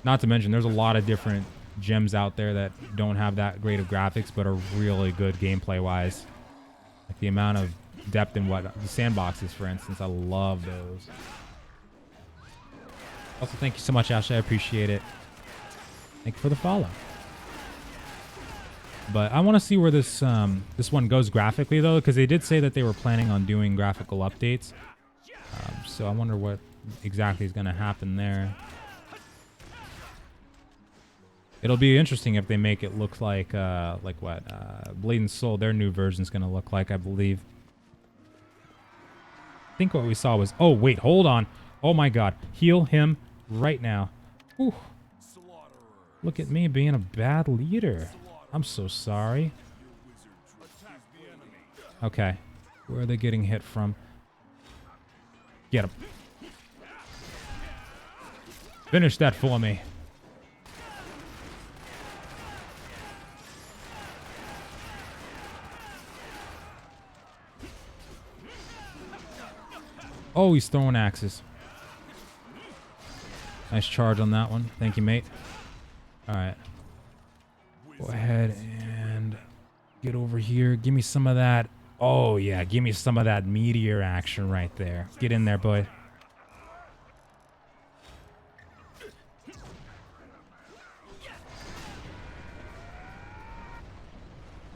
Not to mention, there's a lot of different gems out there that don't have that great of graphics but are really good gameplay wise. Like the amount of depth in what the sandboxes, for instance, I love those. Also, thank you so much, Ashley. I appreciate it. Thank you for the follow. But I want to see where this one goes graphically, though, because they did say that they were planning on doing graphical updates. So I wonder what exactly is going to happen there. It'll be interesting if they make it look like what Blade and Soul, their new version is going to look like, I believe. I think what we saw was... Oh, wait, hold on. Oh, my God. Heal him right now. Whew. Look at me being a bad leader. I'm so sorry. Okay. Where are they getting hit from? Get him. Finish that for me. Oh, he's throwing axes. Nice charge on that one. Thank you, mate. All right. Go ahead and get over here. Give me some of that. Oh, yeah. Give me some of that meteor action right there. Get in there, boy.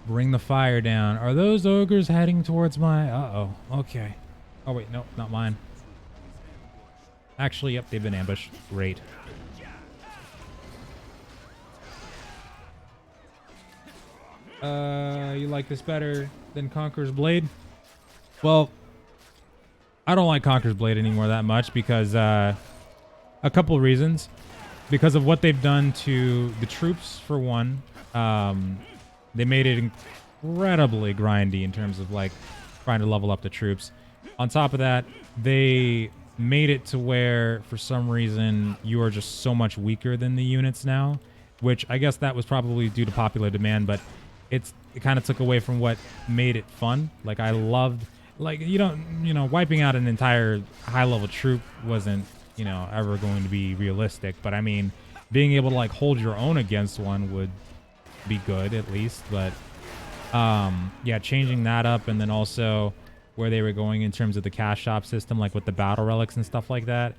Bring the fire down. Are those ogres heading towards my... Uh-oh. Okay. Oh, wait. No, not mine. Actually, yep. They've been ambushed. Great. You like this better than Conqueror's Blade? Well, I don't like Conqueror's Blade anymore that much because a couple of reasons. Because of what they've done to the troops, for one. They made it incredibly grindy in terms of like trying to level up the troops. On top of that, they made it to where for some reason you are just so much weaker than the units now, which I guess that was probably due to popular demand, but it kind of took away from what made it fun. Like I loved, like wiping out an entire high-level troop wasn't, ever going to be realistic. But I mean, being able to like hold your own against one would be good at least. But yeah, changing that up, and then also where they were going in terms of the cash shop system, like with the battle relics and stuff like that,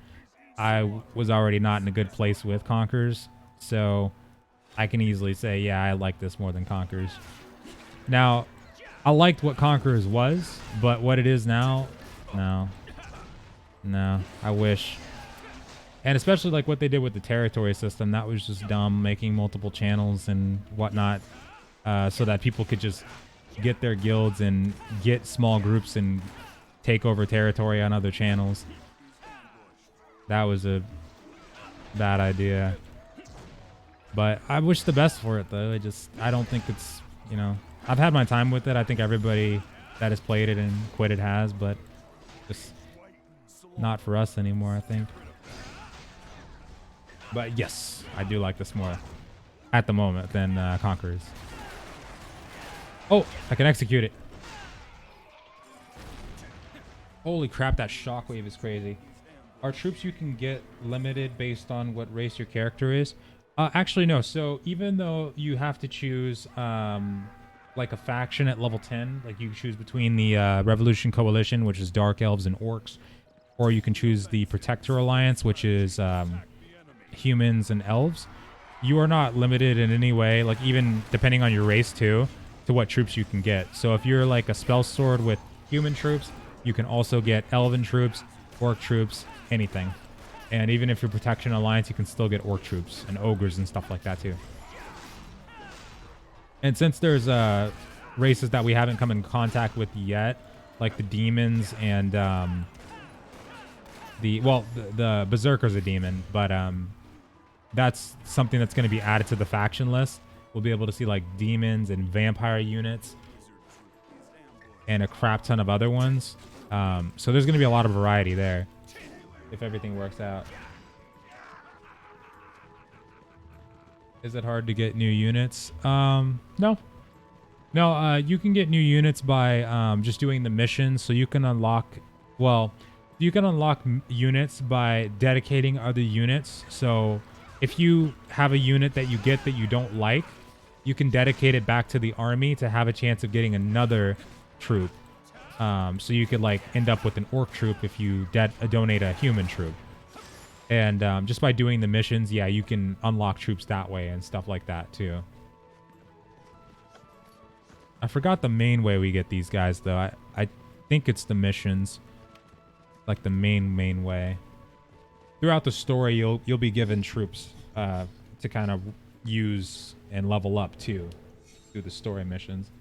I was already not in a good place with Conquerors, so I can easily say, yeah, I like this more than Conquerors. Now, I liked what Conquerors was, but what it is now, no, I wish. And especially like what they did with the territory system, that was just dumb, making multiple channels and whatnot, so that people could just get their guilds and get small groups and take over territory on other channels. That was a bad idea. But I wish the best for it, though. I don't think it's you know, I've had my time with it. I think everybody that has played it and quit it has, but just not for us anymore, I think. But yes, I do like this more at the moment than Conquerors. Oh, I can execute it. Holy crap, that shockwave is crazy. Are troops you can get limited based on what race your character is? Actually, no. So even though you have to choose like a faction at level 10, like you can choose between the Revolution Coalition, which is Dark Elves and Orcs, or you can choose the Protector Alliance, which is humans and elves. You are not limited in any way, like even depending on your race too, to what troops you can get. So if you're like a spell sword with human troops, you can also get elven troops, orc troops, anything. And even if you're Protection Alliance, you can still get orc troops and ogres and stuff like that too. And since there's races that we haven't come in contact with yet, like the demons and the Berserker's a demon, but that's something that's going to be added to the faction list. We'll be able to see like demons and vampire units and a crap ton of other ones. So there's going to be a lot of variety there if everything works out. Is it hard to get new units? No. No, you can get new units by just doing the missions. So you can unlock, well, you can unlock units by dedicating other units. So if you have a unit that you get that you don't like, you can dedicate it back to the army to have a chance of getting another troop. So you could like end up with an orc troop if you donate a human troop. And just by doing the missions, yeah, you can unlock troops that way and stuff like that too. I forgot the main way we get these guys though. I think it's the missions, like the main way. Throughout the story, you'll be given troops to kind of use and level up too through the story missions.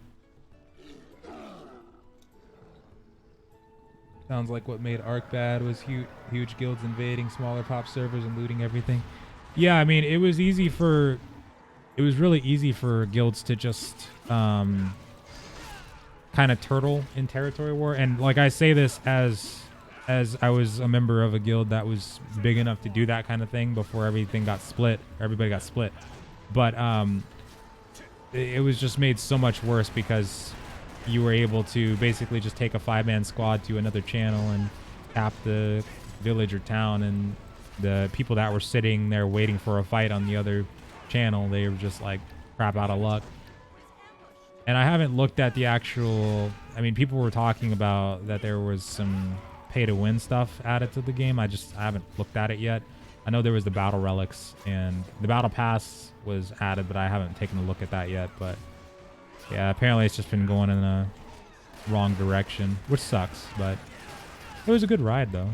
Sounds like what made Ark bad was huge guilds invading smaller pop servers and looting everything. Yeah, I mean, it was really easy for guilds to just kind of turtle in territory war. And like I say this as I was a member of a guild that was big enough to do that kind of thing before everything got split. Everybody got split. But it was just made so much worse because you were able to basically just take a 5-man squad to another channel and tap the village or town, and the people that were sitting there waiting for a fight on the other channel, they were just like crap out of luck. And I haven't looked at the actual, I mean, people were talking about that there was some pay to win stuff added to the game. I haven't looked at it yet. I know there was the battle relics and the battle pass was added, but I haven't taken a look at that yet. But yeah, apparently it's just been going in a wrong direction, which sucks, but it was a good ride though.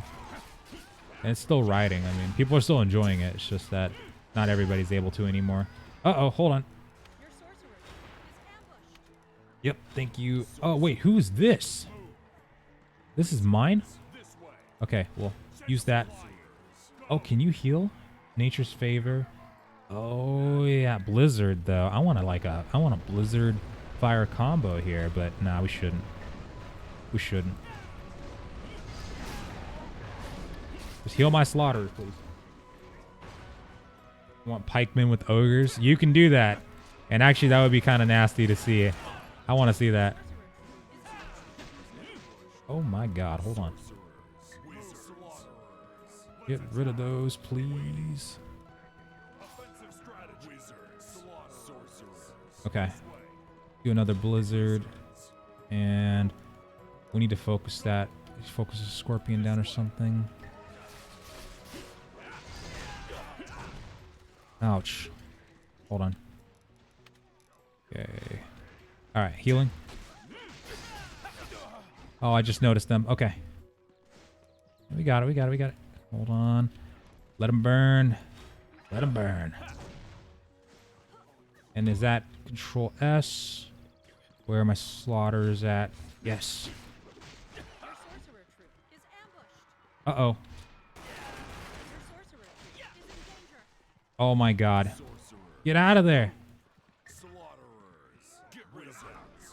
And it's still riding. I mean, people are still enjoying it. It's just that not everybody's able to anymore. Uh-oh, hold on. Your sorcerer is ambushed. Yep, thank you. Oh, wait, who's this? This is mine? Okay, well, use that. Oh, can you heal? Nature's Favor. Oh, yeah, Blizzard, though. I want a Blizzard Fire combo here, but nah, we shouldn't. We shouldn't. Just heal my Slaughterers, please. You want pikemen with ogres? You can do that. And actually, that would be kind of nasty to see. I want to see that. Oh my god, hold on. Get rid of those, please. Okay. Do another Blizzard. And we need to focus that. Focus a Scorpion down or something. Ouch. Hold on. Okay. Alright, healing. Oh, I just noticed them. Okay. We got it, we got it, we got it. Hold on. Let them burn. Let them burn. And is that Control S? Where are my slaughters at? Yes. Your sorcerer troop is ambushed. Uh-oh. Your sorcerer troop is in danger. Oh my god. Get out of there.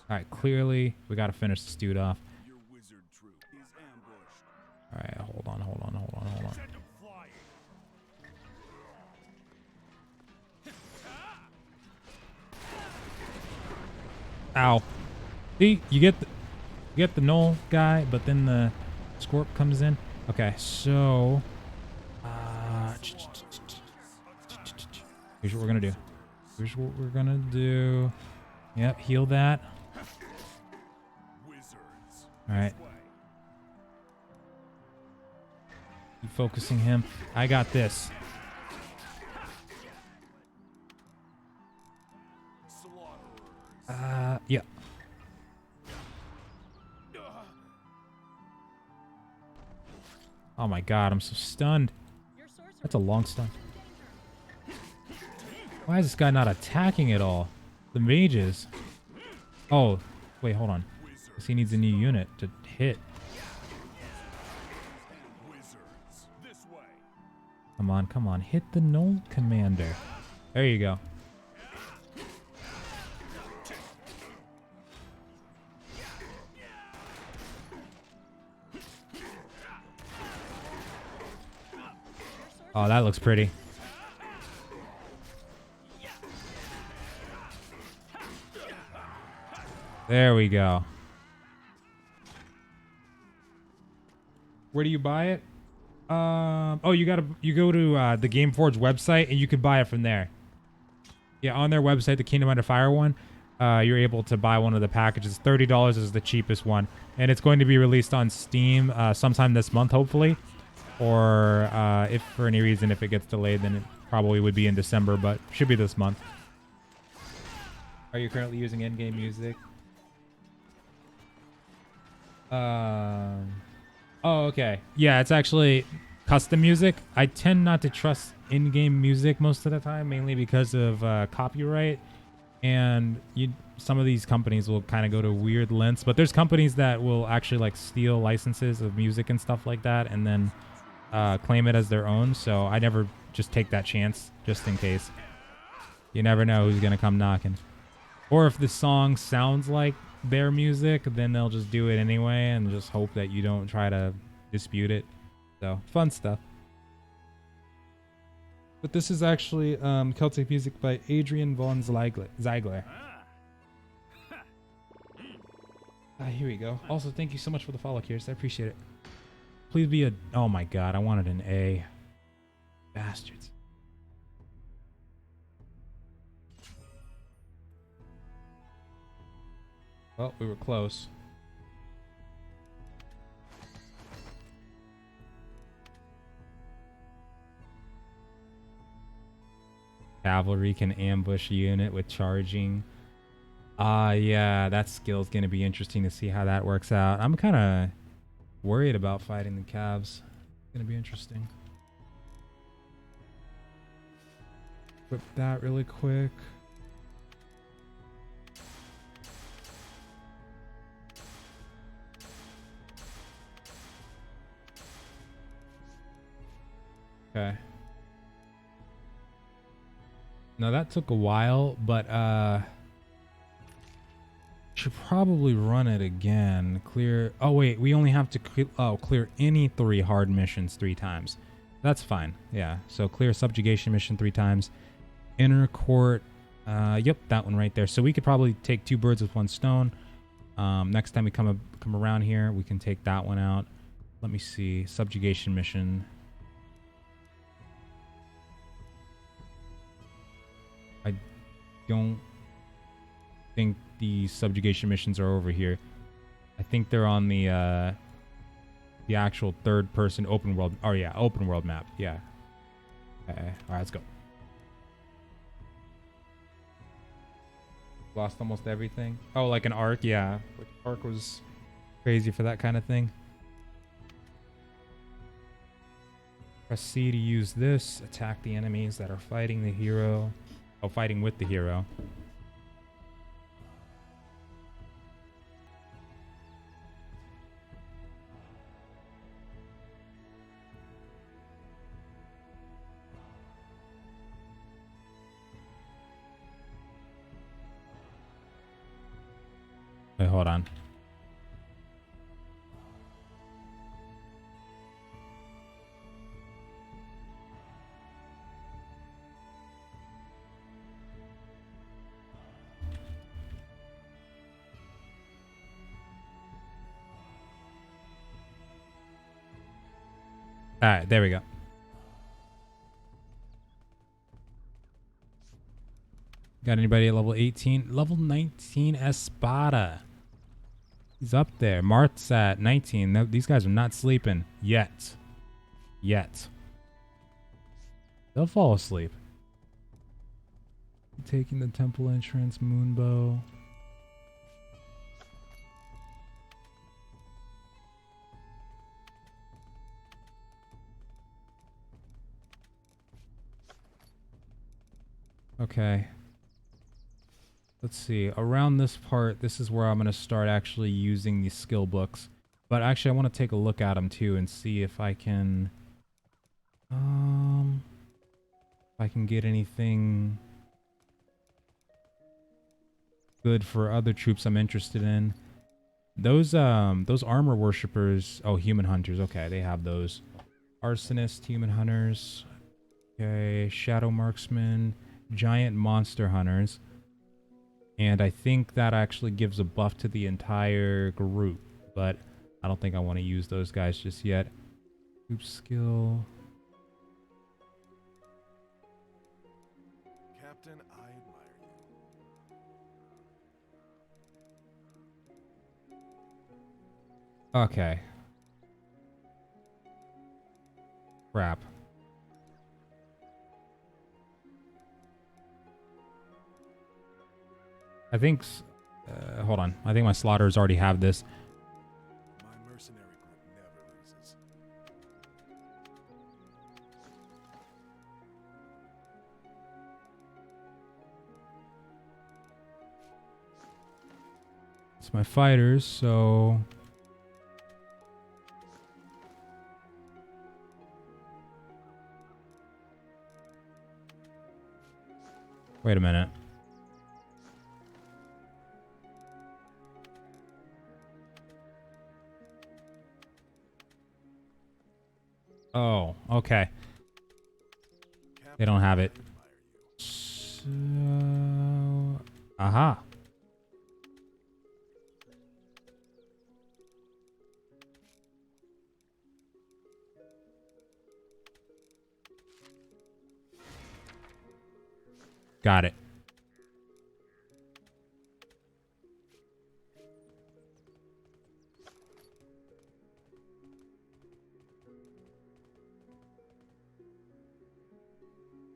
All right, clearly we got to finish this dude off. All right, hold on. Ow. See, you get the null guy, but then the Scorp comes in. Okay, so here's what we're gonna do. Yep, heal that. All right. Keep focusing him. I got this. Yeah. Oh my god, I'm so stunned. That's a long stun. Why is this guy not attacking at all? The mages. Oh, wait, hold on. Because he needs a new unit to hit. Come on. Hit the null commander. There you go. Oh, that looks pretty. There we go. Where do you buy it? Oh, you go to the Gameforge website and you can buy it from there. Yeah, on their website, the Kingdom Under Fire one, you're able to buy one of the packages. $30 is the cheapest one, and it's going to be released on Steam sometime this month, hopefully. Or if for any reason, if it gets delayed, then it probably would be in December, but should be this month. Are you currently using Endgame music? Oh, okay. Yeah, it's actually custom music. I tend not to trust in-game music most of the time, mainly because of copyright. And some of these companies will kind of go to weird lengths. But there's companies that will actually like steal licenses of music and stuff like that, and then claim it as their own. So I never just take that chance, just in case. You never know who's gonna come knocking. Or if the song sounds like their music, then they'll just do it anyway and just hope that you don't try to dispute it. So fun stuff. But this is actually Celtic music by Adrian von Ziegler. Here we go. Also, thank you so much for the follow, Kiers. I appreciate it. Please be a... Oh my god, I wanted an A. Bastards. Well, we were close. Cavalry can ambush unit with charging. Yeah, that skill's gonna be interesting to see how that works out. I'm kind of worried about fighting the Cavs. It's gonna be interesting. Equip that really quick. Okay. Now that took a while, but should probably run it again. Clear. Oh wait, we only have to clear any 3 hard missions 3 times. That's fine. Yeah. So clear subjugation mission 3 times. Inner court. Yep, that one right there. So we could probably take 2 birds with 1 stone. Next time we come around here, we can take that one out. Let me see. Subjugation mission. I don't think the subjugation missions are over here. I think they're on the actual third-person open world. Oh yeah, open world map. Yeah. Okay. All right, let's go. Lost almost everything. Oh, like an arc. Yeah, arc was crazy for that kind of thing. Press C to use this. Attack the enemies that are fighting the hero. Oh, fighting with the hero. Wait, hold on. All right, there we go. Got anybody at level 18? Level 19 Espada. He's up there. Marth's at 19. These guys are not sleeping yet. Yet. They'll fall asleep. Taking the temple entrance, Moonbow. Okay. Let's see. Around this part, this is where I'm going to start actually using these skill books. But actually, I want to take a look at them too and see if I can... if I can get anything good for other troops I'm interested in. Those armor worshippers... Oh, human hunters. Okay, they have those. Arsonists, human hunters. Okay, shadow marksmen. Giant monster hunters. And I think that actually gives a buff to the entire group. But I don't think I want to use those guys just yet. Group skill. Captain, I admire you. Okay. Crap. I think... hold on. I think my slaughters already have this. My mercenary group never loses. It's my fighters, so... Wait a minute. Oh, okay. They don't have it. So... Aha. Got it.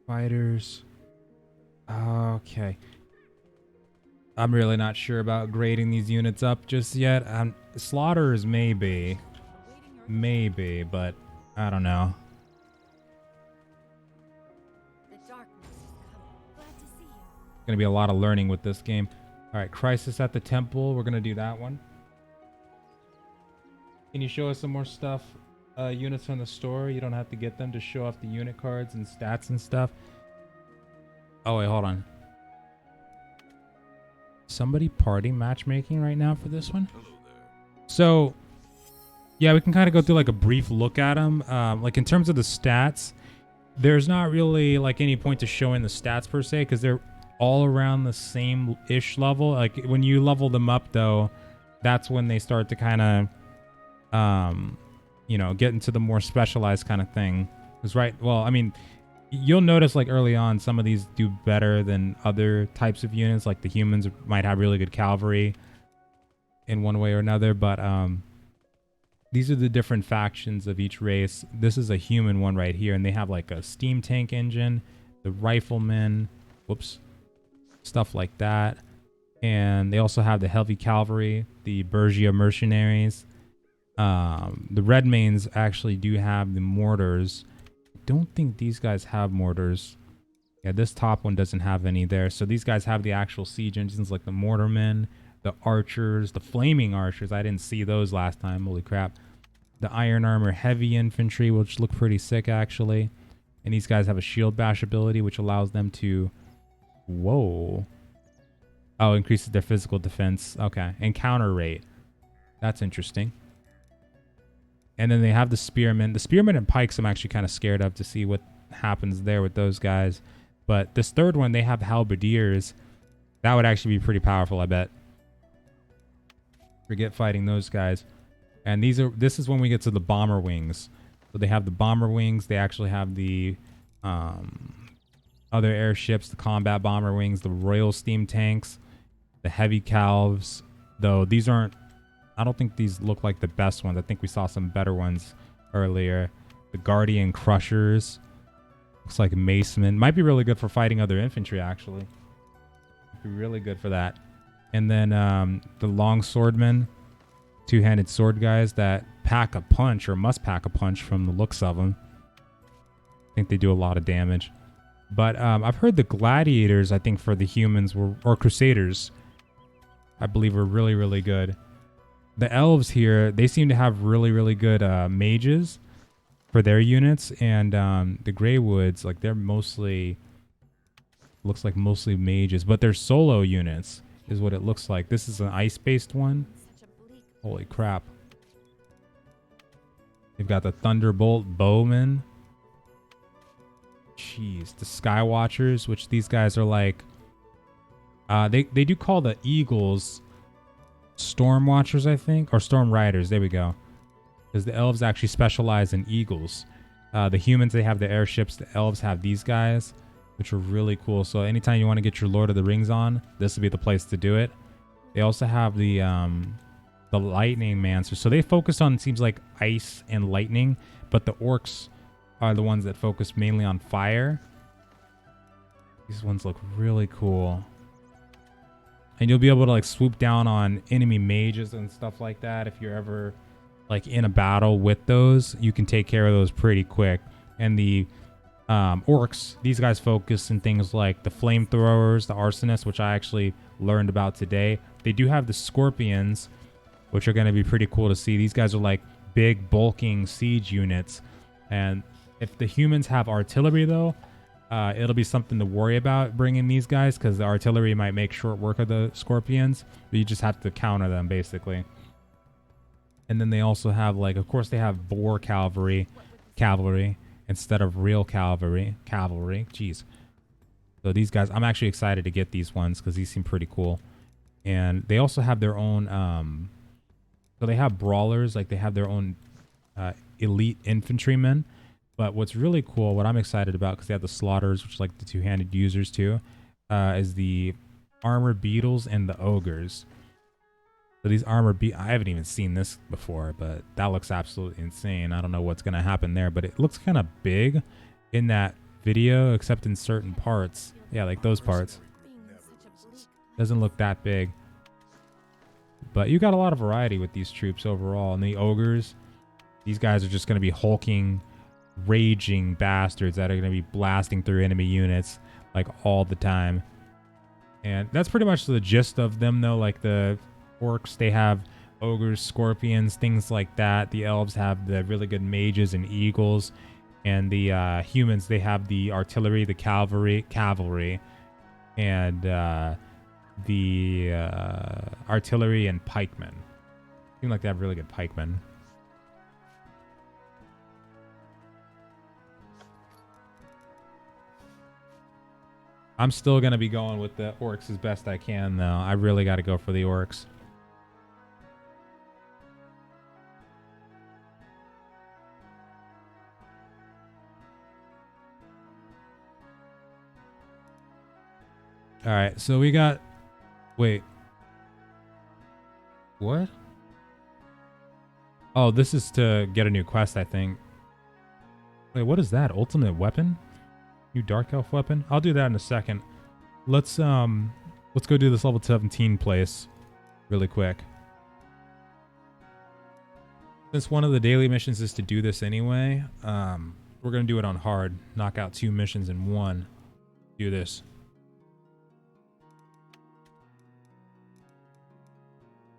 Fighters. Okay. I'm really not sure about grading these units up just yet. Slaughters maybe. Maybe, but I don't know. The darkness is coming. Glad to see you. Gonna be a lot of learning with this game. Alright, Crisis at the Temple. We're gonna do that one. Can you show us some more stuff? Units from the store. You don't have to get them to show off the unit cards and stats and stuff. Oh wait, hold on. Somebody party matchmaking right now for this one? So, yeah, we can kind of go through like a brief look at them. Like in terms of the stats, there's not really like any point to showing the stats per se because they're all around the same-ish level. Like when you level them up though, that's when they start to kind of, you know, get into the more specialized kind of thing. Because well, I mean, you'll notice like early on some of these do better than other types of units. Like the humans might have really good cavalry in one way or another, but these are the different factions of each race. This is a human one right here, and they have like a steam tank engine, the riflemen, whoops, stuff like that. And they also have the heavy cavalry, the Bergia mercenaries. The Redmanes actually do have the mortars. I don't think these guys have mortars. Yeah, this top one doesn't have any there. So these guys have the actual siege engines like the mortarmen, the archers, the flaming archers. I didn't see those last time. Holy crap. The iron armor heavy infantry, which look pretty sick actually. And these guys have a shield bash ability, which allows them to... Whoa. Oh, increases their physical defense. Okay. Encounter rate. That's interesting. And then they have the spearmen. The spearmen and pikes I'm actually kind of scared of to see what happens there with those guys. But this third one, they have halberdiers. That would actually be pretty powerful, I bet. Forget fighting those guys. And this is when we get to the bomber wings. So they have the bomber wings. They actually have the other airships, the combat bomber wings, the royal steam tanks, the heavy calves. Though these aren't, I don't think these look like the best ones. I think we saw some better ones earlier. The guardian crushers. Looks like macemen. Might be really good for fighting other infantry, actually. Might be really good for that. And then the long swordmen. Two-handed sword guys that pack a punch, or must pack a punch from the looks of them. I think they do a lot of damage. But I've heard the gladiators, I think for the humans, or crusaders, I believe were really, really good. The elves here, they seem to have really, really good mages for their units. And the Greywoods, like they're mostly, looks like mostly mages. But they're solo units is what it looks like. This is an ice-based one. Holy crap. They've got the Thunderbolt Bowmen. Jeez. The Skywatchers, which these guys are like... They do call the Eagles Storm Watchers, I think. Or Storm Riders. There we go. Because the elves actually specialize in Eagles. The humans, they have the airships. The elves have these guys, which are really cool. So anytime you want to get your Lord of the Rings on, this would be the place to do it. They also have the lightning mancer. So they focus on, it seems like, ice and lightning, but the orcs are the ones that focus mainly on fire. These ones look really cool. And you'll be able to like swoop down on enemy mages and stuff like that. If you're ever like in a battle with those, you can take care of those pretty quick. And the orcs, these guys focus in things like the flamethrowers, the arsonists, which I actually learned about today. They do have the scorpions, which are going to be pretty cool to see. These guys are like big, bulking siege units. And if the humans have artillery, though, it'll be something to worry about bringing these guys, because the artillery might make short work of the scorpions. But you just have to counter them, basically. And then they also have, like, of course, they have boar cavalry instead of real cavalry. Jeez. So these guys, I'm actually excited to get these ones because these seem pretty cool. And they also have their own... So they have brawlers, like they have their own elite infantrymen. But what's really cool, what I'm excited about, because they have the slaughters, which are like the two-handed users too, is the armor beetles and the ogres. So these I haven't even seen this before, but that looks absolutely insane. I don't know what's going to happen there, but it looks kind of big in that video, except in certain parts. Yeah, like those parts. Doesn't look that big. But you got a lot of variety with these troops overall. And the ogres, these guys are just going to be hulking, raging bastards that are going to be blasting through enemy units like all the time. And that's pretty much the gist of them, though. Like the orcs, they have ogres, scorpions, things like that. The elves have the really good mages and eagles. And the humans, they have the artillery, the cavalry, and the artillery and pikemen. Seem like they have really good pikemen. I'm still going to be going with the orcs as best I can, though. I really got to go for the orcs. All right, so we got... Wait. What? Oh, this is to get a new quest, I think. Wait, what is that? Ultimate weapon? New Dark Elf weapon? I'll do that in a second. Let's go do this level 17 place really quick. Since one of the daily missions is to do this anyway, we're going to do it on hard. Knock out 2 missions in one. Do this.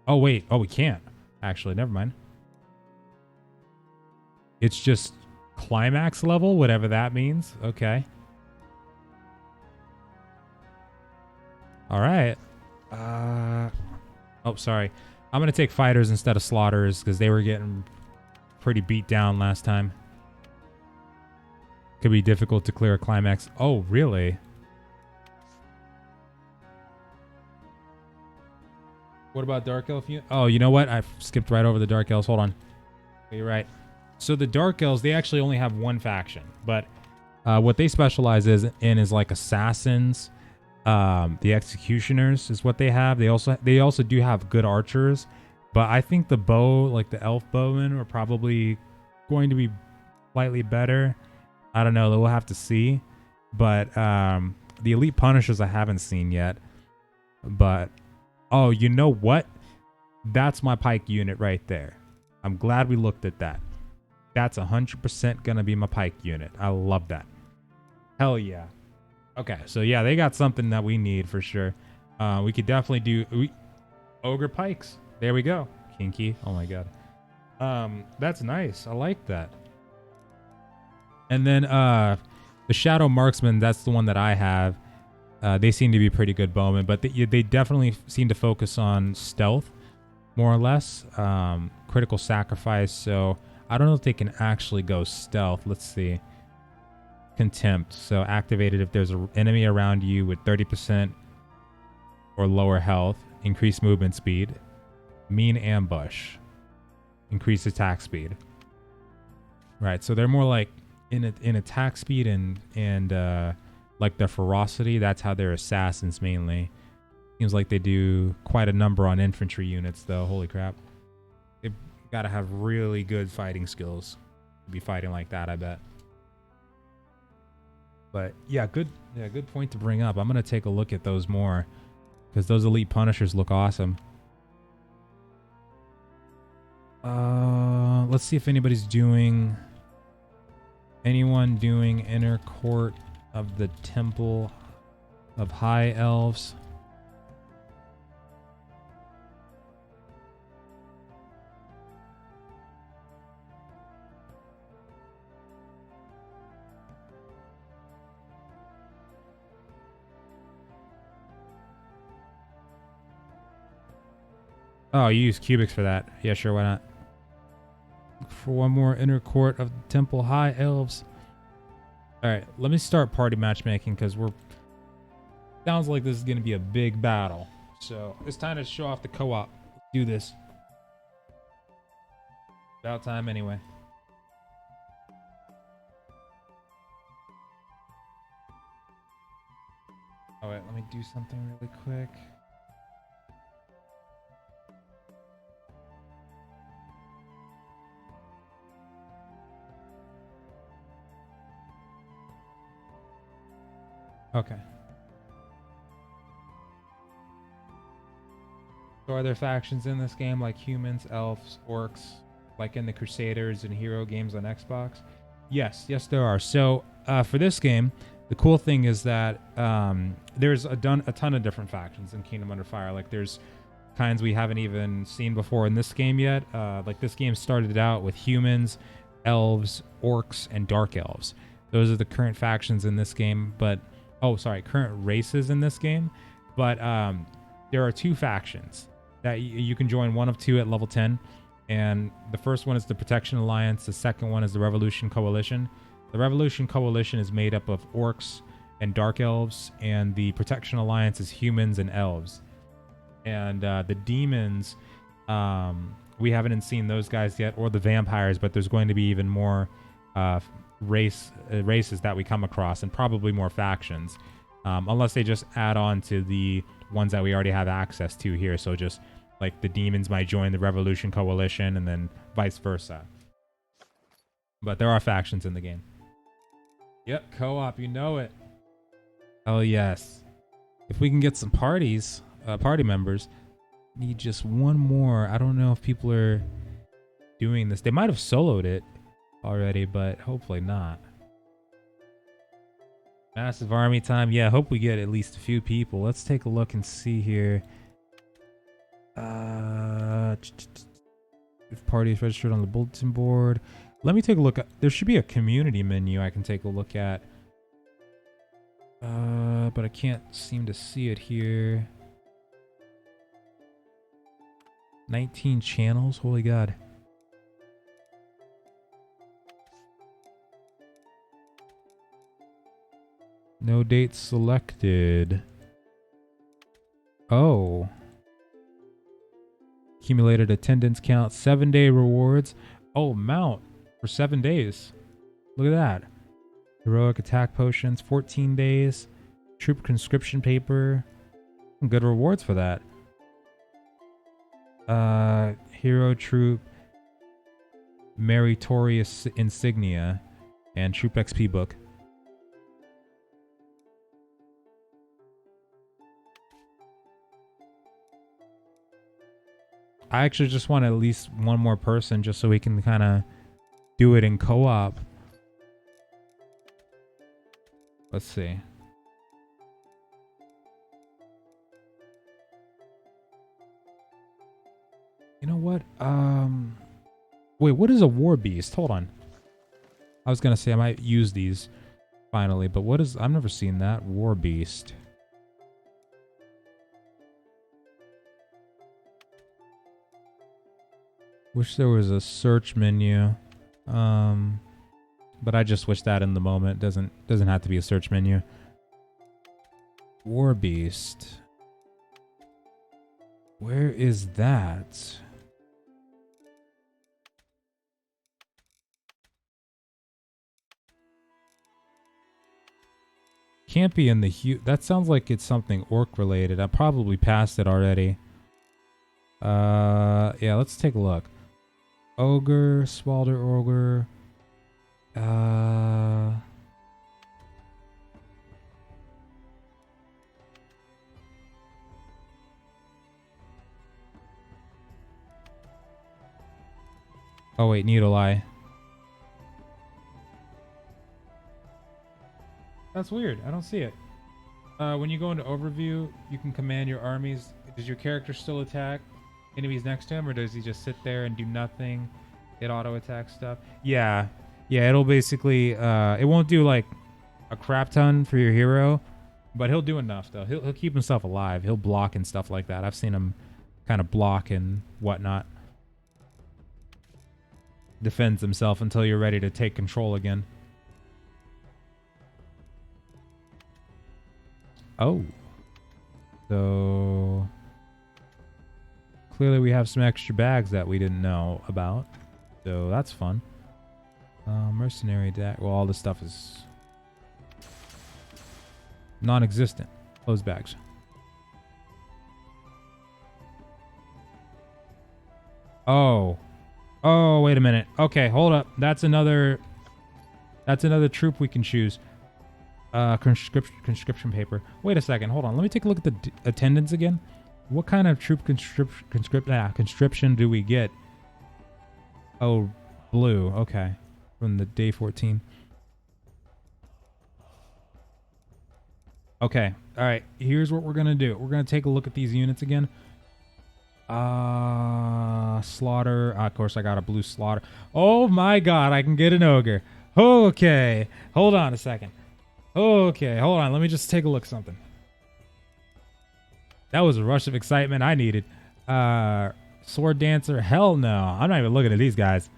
Oh, wait. Oh, we can't. Actually, never mind. It's just climax level, whatever that means. Okay. All right. Oh, sorry. I'm going to take fighters instead of slaughters because they were getting pretty beat down last time. Could be difficult to clear a climax. Oh, really? What about Dark Elf? Oh, you know what? I skipped right over the Dark Elves. Hold on. You're right. So the Dark Elves, they actually only have one faction. But what they specialize in is like assassins. The executioners is what they have. They also do have good archers. But I think the bow, like the elf bowmen, are probably going to be slightly better. I don't know. We'll have to see. But the elite punishers I haven't seen yet. But oh, you know what? That's my pike unit right there. I'm glad we looked at that. That's 100% gonna be my pike unit. I love that. Hell yeah. Okay, so yeah, they got something that we need for sure. We could definitely do ogre pikes. There we go. Kinky. Oh my god. That's nice. I like that. And then the Shadow Marksman, that's the one that I have. They seem to be pretty good bowmen, but they definitely seem to focus on stealth, more or less. Critical sacrifice, so I don't know if they can actually go stealth. Let's see. Contempt, so activated if there's an enemy around you with 30% or lower health. Increased movement speed. Mean ambush. Increased attack speed. Right, so they're more like in attack speed and like their ferocity. That's how they're assassins mainly. Seems like they do quite a number on infantry units though. Holy crap. They've got to have really good fighting skills to be fighting like that, I bet. But yeah, good point to bring up. I'm going to take a look at those more because those elite punishers look awesome. Let's see if anyone doing inner court of the Temple of High Elves. Oh, you use cubics for that. Yeah, sure, why not? For one more inner court of the Temple High Elves. Alright, let me start party matchmaking because sounds like this is going to be a big battle. So, it's time to show off the co-op. Let's do this. About time anyway. Alright, let me do something really quick. Okay. So are there factions in this game like humans, elves, orcs, like in the Crusaders and Hero games on Xbox? Yes, there are. So for this game, the cool thing is that there's a ton of different factions in Kingdom Under Fire. Like there's kinds we haven't even seen before in this game yet. Like this game started out with humans, elves, orcs, and dark elves. Those are the current factions in this game, but current races in this game. But there are two factions that you can join, one of two at level 10. And the first one is the Protection Alliance. The second one is the Revolution Coalition. The Revolution Coalition is made up of orcs and dark elves, and the Protection Alliance is humans and elves. And the demons, we haven't seen those guys yet, or the vampires, but there's going to be even more races that we come across, and probably more factions, unless they just add on to the ones that we already have access to here. So just like the demons might join the Revolution Coalition and then vice versa. But there are factions in the game. Yep, co-op, you know it. Oh yes. If we can get some party members, need just one more. I don't know if people are doing this. They might have soloed it already, but hopefully not. Massive army time. Yeah, hope we get at least a few people. Let's take a look and see here. If party is registered on the bulletin board. Let me take a look at, there should be a community menu I can take a look at. But I can't seem to see it here. 19 channels? Holy God. No date selected. Oh. Accumulated attendance count. 7-day rewards. Oh, mount for 7 days. Look at that. Heroic attack potions. 14 days. Troop conscription paper. Good rewards for that. Hero troop. Meritorious insignia. And troop XP book. I actually just want at least one more person just so we can kind of do it in co-op. Let's see. You know what? Wait, what is a war beast? Hold on. I was going to say I might use these finally, but what is... I've never seen that. War beast. Wish there was a search menu, but I just wish that in the moment. Doesn't have to be a search menu. War Beast. Where is that? Can't be in the that sounds like it's something orc related. I probably passed it already. Yeah, let's take a look. Ogre, Swalder Ogre. Oh wait, Needle Eye. That's weird. I don't see it. When you go into overview, you can command your armies. Does your character still attack enemies next to him, or does he just sit there and do nothing? It auto attack stuff. Yeah, it'll basically it won't do like a crap ton for your hero, but he'll do enough though. He'll keep himself alive. He'll block and stuff like that. I've seen him kind of block and whatnot. Defends himself until you're ready to take control again. Oh, so clearly we have some extra bags that we didn't know about. So that's fun. Mercenary deck. Well, all this stuff is non-existent. Close bags. Oh, wait a minute. Okay, hold up. That's another troop we can choose. Conscription paper. Wait a second. Hold on. Let me take a look at the attendance again. What kind of troop conscription do we get? Oh, blue. Okay. From the day 14. Okay. All right. Here's what we're going to do. We're going to take a look at these units again. Slaughter. Of course, I got a blue slaughter. Oh my God. I can get an ogre. Okay. Hold on a second. Okay. Hold on. Let me just take a look at something. That was a rush of excitement I needed. Sword Dancer. Hell no. I'm not even looking at these guys.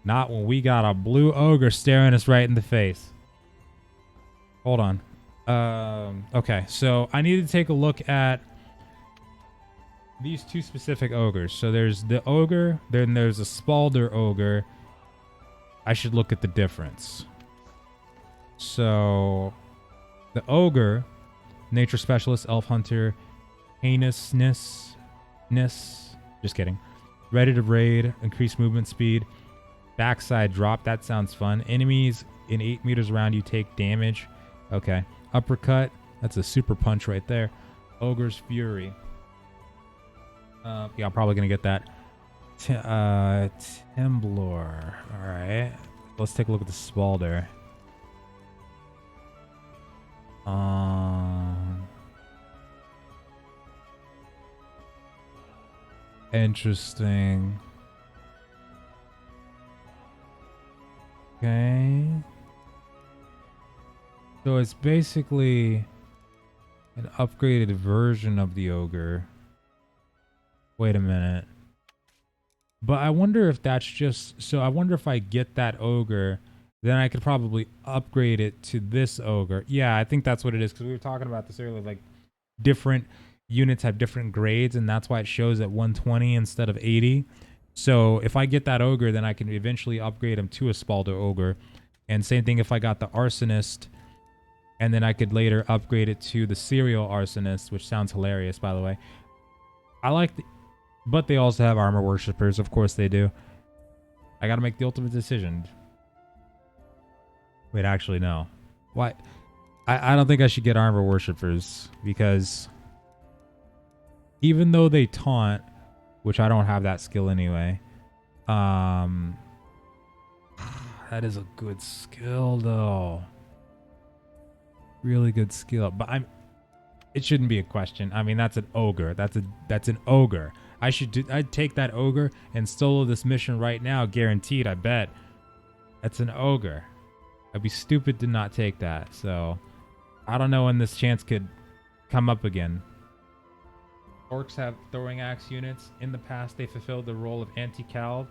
Not when we got a blue ogre staring us right in the face. Hold on. Okay. So I need to take a look at these two specific ogres. So there's the ogre. Then there's a Spalder ogre. I should look at the difference. So the ogre, nature specialist, elf hunter, heinousness, just kidding. Ready to raid, increase movement speed, backside drop. That sounds fun. Enemies in 8 meters around you take damage. Okay. Uppercut. That's a super punch right there. Ogre's Fury. Yeah, I'm probably gonna get that. Temblor. All right. Let's take a look at the Spalder. Interesting. Okay. So it's basically an upgraded version of the ogre. Wait a minute. But I wonder if that's just... So I wonder if I get that ogre, then I could probably upgrade it to this ogre. Yeah, I think that's what it is, because we were talking about this earlier. Like, different units have different grades, and that's why it shows at 120 instead of 80. So if I get that ogre, then I can eventually upgrade him to a Spalder ogre. And same thing if I got the arsonist, and then I could later upgrade it to the serial arsonist, which sounds hilarious, by the way. I like the... But they also have armor worshippers. Of course they do. I gotta make the ultimate decision. Wait, actually, no. Why? I don't think I should get armor worshippers, because even though they taunt, which I don't have that skill anyway, that is a good skill, though. Really good skill. But it shouldn't be a question. I mean, that's an ogre. That's an ogre. I'd take that ogre and solo this mission right now, guaranteed, I bet. That's an ogre. I'd be stupid to not take that. So I don't know when this chance could come up again. Orcs have throwing axe units. In the past, they fulfilled the role of anti-calv.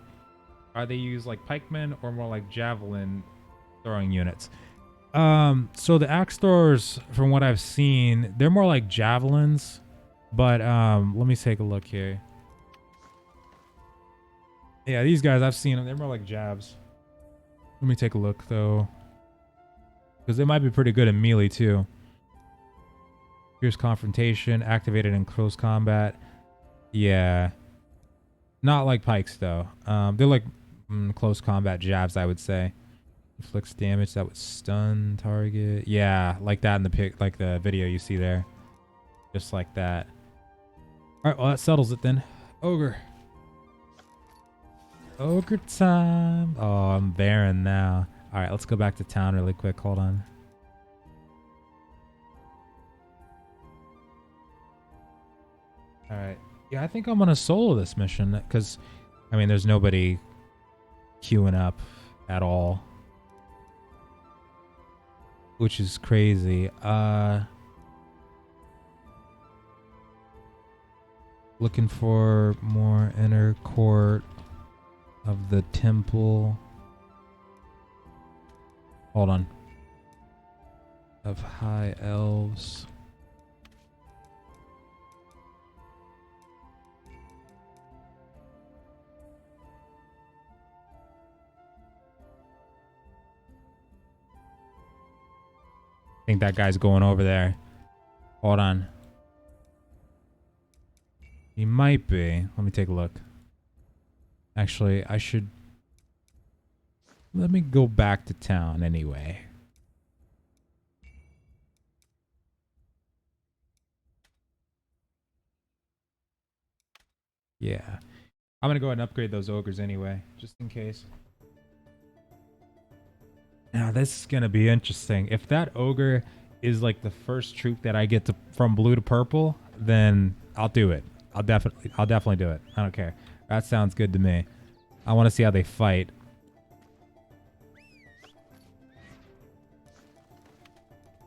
Are they used like pikemen or more like javelin throwing units? So the axe throwers, from what I've seen, they're more like javelins. But let me take a look here. Yeah, these guys, I've seen them. They're more like jabs. Let me take a look, though. Because they might be pretty good in melee, too. Fierce confrontation, activated in close combat. Yeah. Not like pikes, though. They're like close combat jabs, I would say. Inflicts damage that would stun target. Yeah, like that in the pic, like the video you see there. Just like that. Alright, well, that settles it then. Ogre. Ogre time. Oh, I'm barren now. Alright, let's go back to town really quick. Hold on. Alright. Yeah, I think I'm going to solo this mission because, I mean, there's nobody queuing up at all. Which is crazy. Looking for more inner court of the temple. Hold on. Of high elves. I think that guy's going over there. Hold on. He might be. Let me take a look. Actually, I should... Let me go back to town anyway. Yeah. I'm going to go ahead and upgrade those ogres anyway, just in case. Now, this is going to be interesting. If that ogre is like the first troop that I get to from blue to purple, then I'll do it. I'll definitely do it. I don't care. That sounds good to me. I want to see how they fight.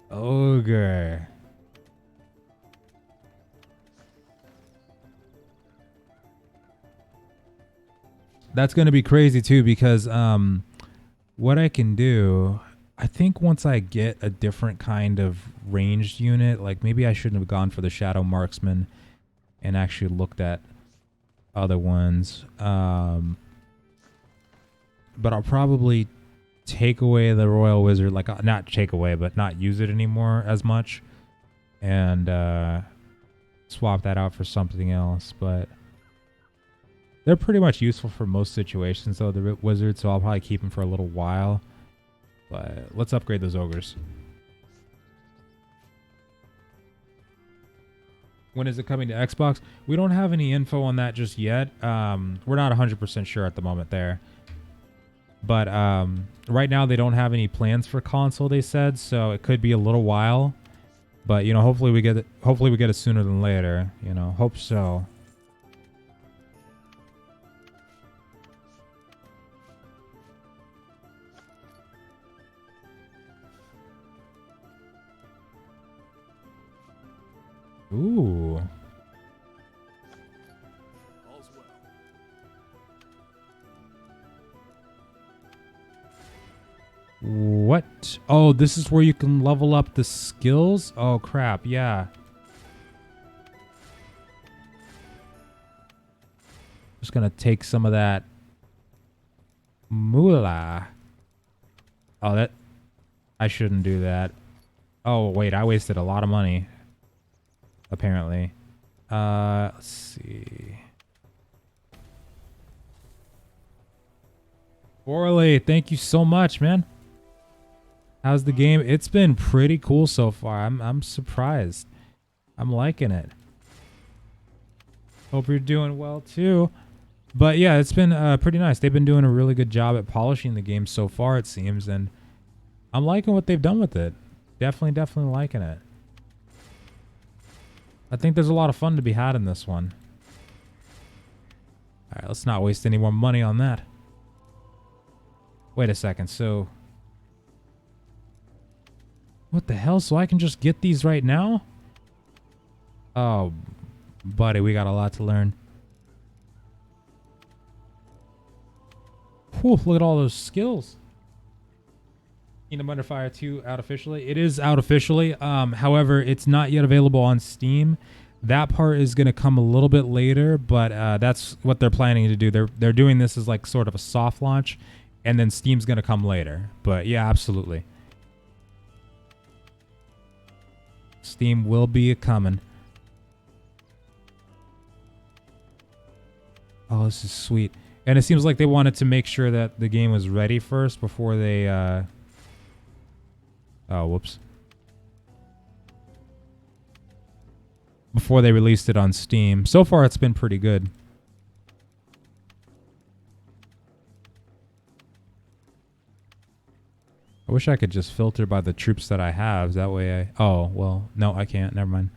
Ogre. That's going to be crazy too, because what I can do, I think once I get a different kind of ranged unit, like maybe I shouldn't have gone for the Shadow Marksman and actually looked at other ones. But I'll probably take away the Royal Wizard, like not take away, but not use it anymore as much, and swap that out for something else. But they're pretty much useful for most situations, though, the wizards, so I'll probably keep them for a little while. But let's upgrade those ogres. When is it coming to Xbox? We don't have any info on that just yet. We're not 100% sure at the moment there. But right now they don't have any plans for console, they said, so it could be a little while. But, you know, hopefully we get it sooner than later. You know, hope so. Ooh. All's well. Oh, this is where you can level up the skills? Oh, crap. Yeah. Just gonna take some of that moolah. Oh, that... I shouldn't do that. Oh, wait. I wasted a lot of money. Apparently. Let's see. Orly, thank you so much, man. How's the game? It's been pretty cool so far. I'm surprised. I'm liking it. Hope you're doing well too. But yeah, it's been pretty nice. They've been doing a really good job at polishing the game so far, it seems, and I'm liking what they've done with it. Definitely liking it. I think there's a lot of fun to be had in this one. All right, let's not waste any more money on that. Wait a second, so... What the hell? So I can just get these right now? Oh, buddy, we got a lot to learn. Whew, look at all those skills. Kingdom Under Fire 2 out officially. It is out officially. However, it's not yet available on Steam. That part is going to come a little bit later, but that's what they're planning to do. They're doing this as like sort of a soft launch, and then Steam's going to come later. But yeah, absolutely. Steam will be coming. Oh, this is sweet. And it seems like they wanted to make sure that the game was ready first before they... Oh, whoops. Before they released it on Steam. So far, it's been pretty good. I wish I could just filter by the troops that I have. That way I... Oh, well, no, I can't. Never mind.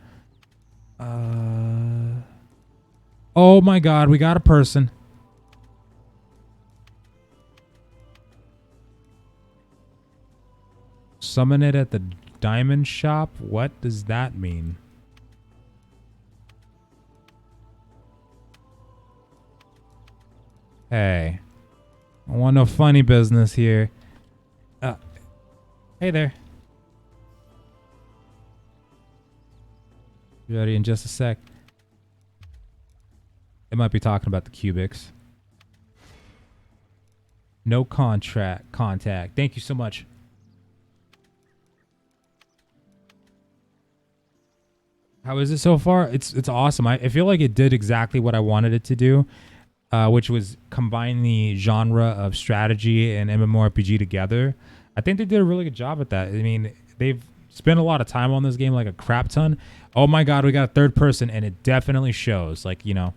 Oh my god, we got a person. Summon it at the diamond shop? What does that mean? Hey. I want no funny business here. Hey there. Be ready in just a sec. It might be talking about the cubics. No contact. Thank you so much. How is it so far? It's awesome. I feel like it did exactly what I wanted it to do, which was combine the genre of strategy and MMORPG together. I think they did a really good job at that. I mean, they've spent a lot of time on this game, like a crap ton. Oh my god, we got a third person, and it definitely shows. Like, you know,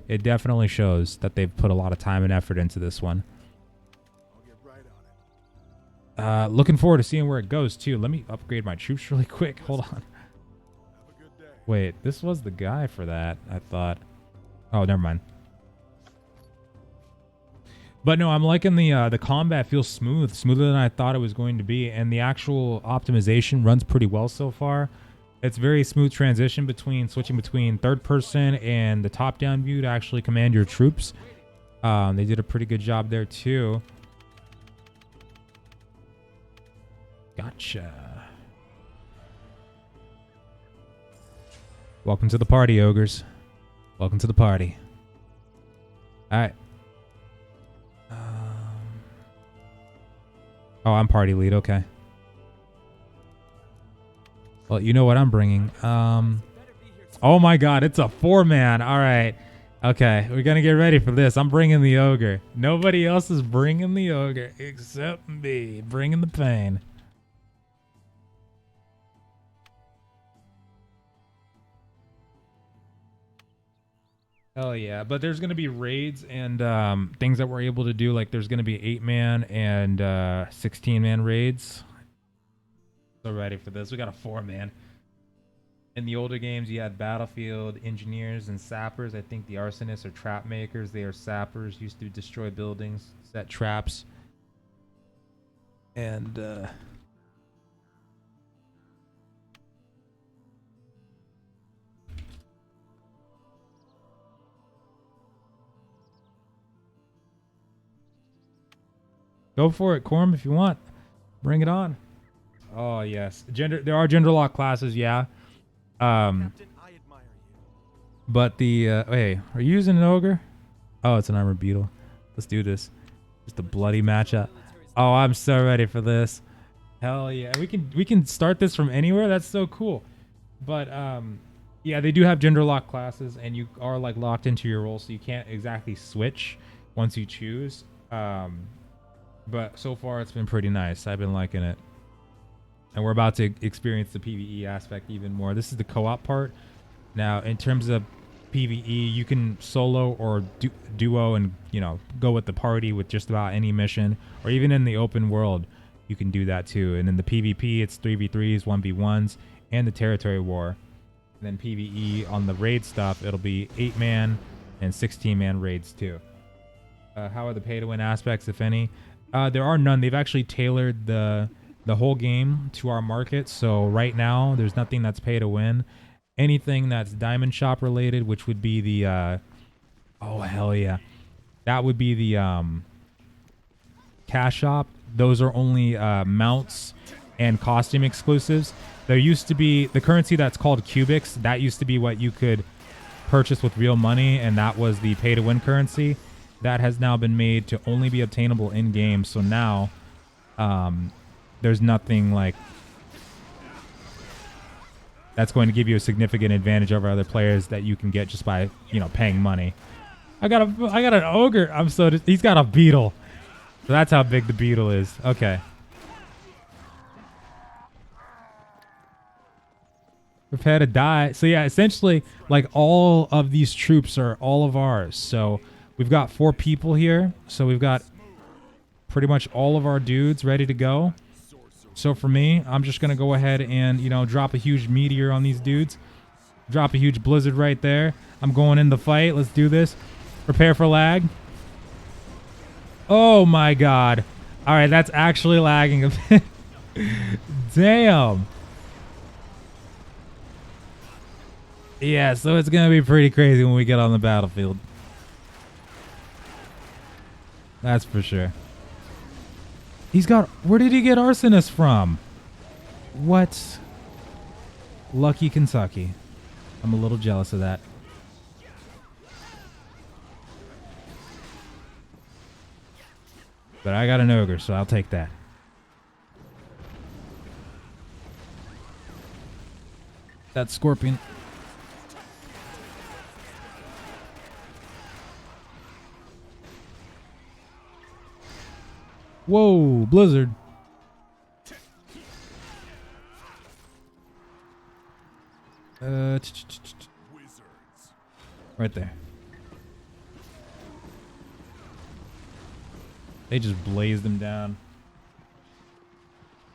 it definitely shows that they've put a lot of time and effort into this one. I'll get right on it. Looking forward to seeing where it goes, too. Let me upgrade my troops really quick. Hold on. Have a good day. Wait, this was the guy for that, I thought. Oh, never mind. But no, I'm liking the combat feels smooth, smoother than I thought it was going to be, and the actual optimization runs pretty well so far. It's very smooth transition between switching between third person and the top-down view to actually command your troops. They did a pretty good job there too. Gotcha. Welcome to the party, ogres. Welcome to the party. All right. Oh, I'm party lead. Okay. Well, you know what I'm bringing. Oh my god, it's a 4-man. All right. Okay, we're going to get ready for this. I'm bringing the ogre. Nobody else is bringing the ogre except me. Bringing the pain. Hell yeah. But there's going to be raids and things that we're able to do. Like there's going to be 8-man and 16-man raids. So ready for this. We got a 4-man. In the older games, you had battlefield engineers and sappers. I think the arsonists are trap makers. They are sappers. Used to destroy buildings, set traps. And go for it, Corm, if you want. Bring it on. Oh yes, there are gender lock classes, yeah. Captain, I admire you. But the wait, are you using an ogre? Oh, it's an armored beetle. Let's do this. Just a bloody matchup. Oh, I'm so ready for this. Hell yeah, we can start this from anywhere. That's so cool. But yeah, they do have gender lock classes, and you are like locked into your role, so you can't exactly switch once you choose. But so far it's been pretty nice. I've been liking it. And we're about to experience the PvE aspect even more. This is the co-op part. Now, in terms of PvE, you can solo or duo and, you know, go with the party with just about any mission, or even in the open world, you can do that too. And in the PvP, it's 3v3s, 1v1s, and the territory war. And then PvE on the raid stuff, it'll be 8-man and 16-man raids too. How are the pay-to-win aspects, if any? There are none. They've actually tailored the whole game to our market. So right now, there's nothing that's pay-to-win. Anything that's diamond shop related, which would be the oh hell yeah, that would be the cash shop. Those are only mounts and costume exclusives. There used to be the currency that's called cubics. That used to be what you could purchase with real money, and that was the pay-to-win currency. That has now been made to only be obtainable in game. So now there's nothing like that's going to give you a significant advantage over other players that you can get just by, you know, paying money. I got an ogre. He's got a beetle. So that's how big the beetle is. Okay. Prepare to die. So yeah, essentially, like all of these troops are all of ours. So we've got 4 people here. So we've got pretty much all of our dudes ready to go. So for me, I'm just going to go ahead and, you know, drop a huge meteor on these dudes. Drop a huge blizzard right there. I'm going in the fight. Let's do this. Prepare for lag. Oh my god. All right, that's actually lagging a bit. Damn. Yeah, so it's going to be pretty crazy when we get on the battlefield. That's for sure. He's got... Where did he get Arsonist from? What? Lucky Kentucky. I'm a little jealous of that. But I got an ogre, so I'll take that. That scorpion. Whoa, blizzard. Right there. They just blazed them down.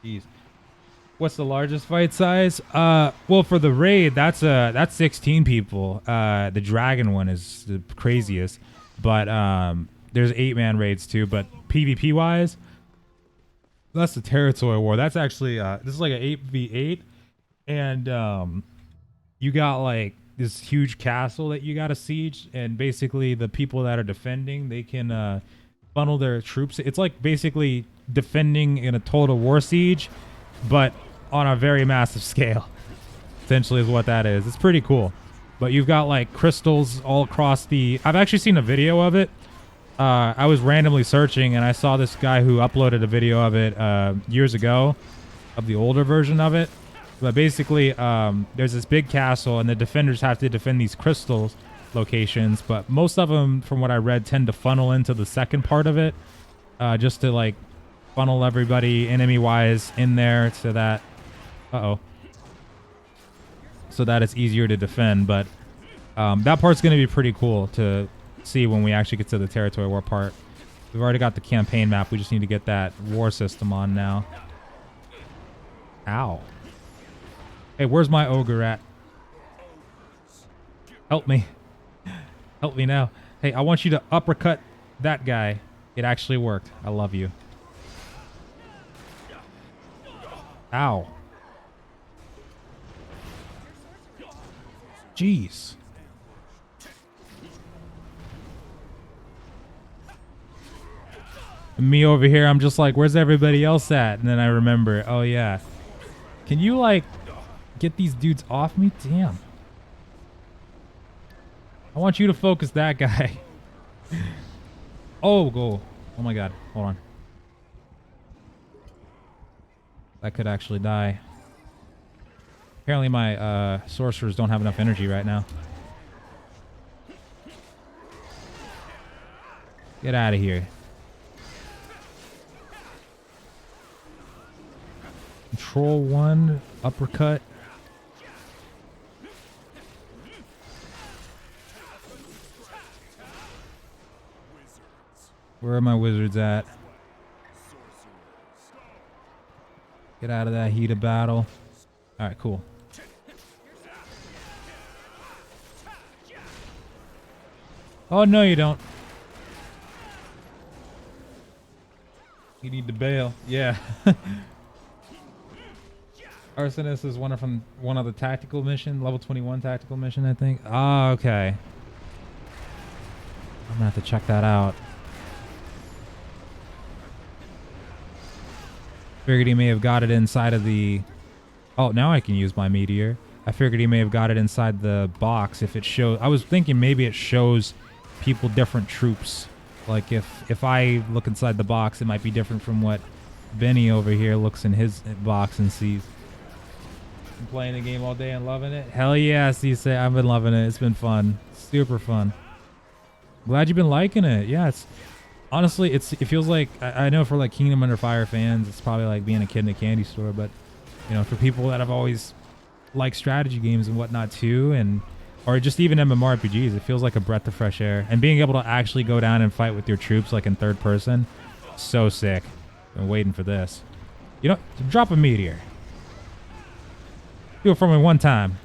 Jeez. What's the largest fight size? Well, for the raid, that's 16 people. The dragon one is the craziest, but there's 8-man raids too. But PvP wise, that's the territory war. That's actually this is like an 8v8, and you got like this huge castle that you got to siege, and basically the people that are defending, they can funnel their troops. It's like basically defending in a total war siege, but on a very massive scale. Essentially is what that is. It's pretty cool. But you've got like crystals all across the... I've actually seen a video of it. I was randomly searching and I saw this guy who uploaded a video of it years ago, of the older version of it. But basically, there's this big castle and the defenders have to defend these crystals locations. But most of them, from what I read, tend to funnel into the second part of it, just to like funnel everybody enemy-wise in there so that... So that it's easier to defend. But that part's going to be pretty cool to see when we actually get to the territory war part. We've already got the campaign map. We just need to get that war system on now. Ow. Hey, where's my ogre at? Help me. Help me now. Hey, I want you to uppercut that guy. It actually worked. I love you. Ow. Jeez. Me over here, I'm just like, where's everybody else at? And then I remember, oh yeah, Can you, like, get these dudes off me? Damn. I want you to focus that guy. Oh, go. Oh my god. Hold on. That could actually die. Apparently my sorcerers don't have enough energy right now. Get out of here. Control 1, uppercut. Where are my wizards at? Get out of that heat of battle. Alright, cool. Oh, no, you don't. You need to bail. Yeah. Arsonist is one of the tactical mission, level 21 tactical mission, I think. Ah, okay. I'm gonna have to check that out. Figured he may have got it inside of the... Oh, now I can use my meteor. I figured he may have got it inside the box if it shows... I was thinking maybe it shows people different troops. Like if I look inside the box, it might be different from what Benny over here looks in his box and sees. I'm playing the game all day and loving it. Hell yeah, C-Say. I've been loving it. It's been fun. Super fun. Glad you've been liking it. Yeah, it's... Honestly, it feels like, I know for like Kingdom Under Fire fans, it's probably like being a kid in a candy store, but, you know, for people that have always liked strategy games and whatnot too, and, or just even MMORPGs, it feels like a breath of fresh air. And being able to actually go down and fight with your troops like in third person, so sick. Been waiting for this. You know, drop a meteor. Do it for me one time.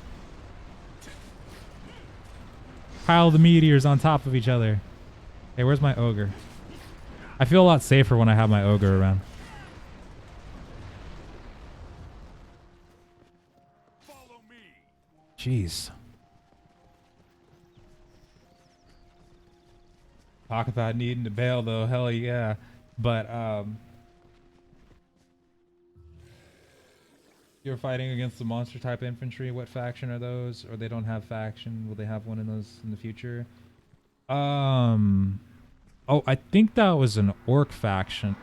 Pile the meteors on top of each other. Hey, where's my ogre? I feel a lot safer when I have my ogre around. Follow me. Jeez. Talk about needing to bail though, hell yeah. But you're fighting against the monster type infantry. What faction are those? Or they don't have faction? Will they have one in those in the future? Oh, I think that was an orc faction.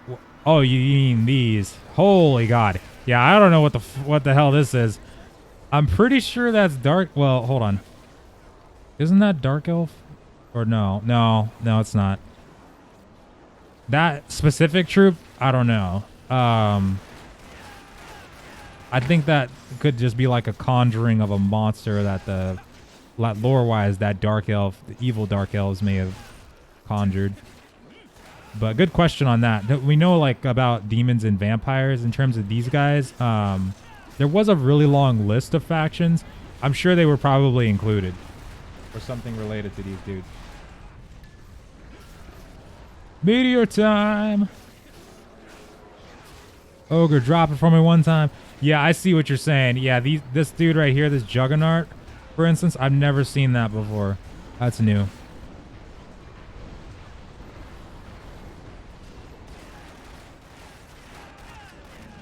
Oh, you mean these? Holy God! Yeah, I don't know what the hell this is. I'm pretty sure that's dark. Well, hold on. Isn't that dark elf? Or no, it's not. That specific troop, I don't know. I think that could just be like a conjuring of a monster that the lore-wise that dark elf, the evil dark elves may have conjured. But good question on that. We know like about demons and vampires in terms of these guys. There was a really long list of factions. I'm sure they were probably included or something related to these dudes. Meteor time. Ogre, drop it for me one time. Yeah, I see what you're saying. Yeah, this dude right here, this Juggernaut, for instance, I've never seen that before. That's new.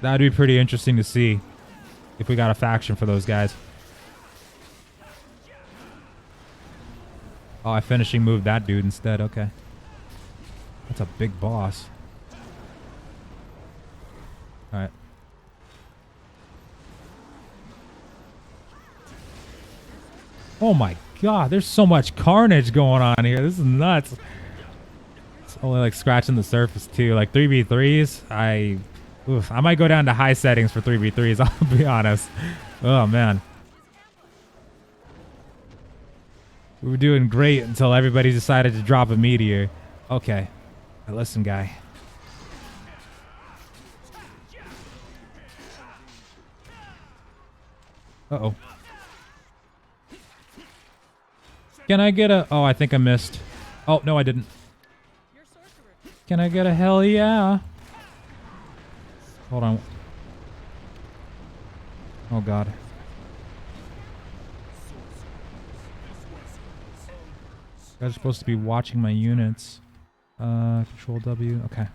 That'd be pretty interesting to see if we got a faction for those guys. Oh, I finishing moved that dude instead. Okay. That's a big boss. All right. Oh my God, there's so much carnage going on here. This is nuts. It's only like scratching the surface too. Like 3v3s, I might go down to high settings for 3v3s, I'll be honest. Oh man. We were doing great until everybody decided to drop a meteor. Okay. Now listen, guy. Uh-oh. Can I get a... Oh, I think I missed. Oh, no, I didn't. Can I get a hell yeah? Hold on. Oh, God. You guys are supposed to be watching my units. Control W. Okay.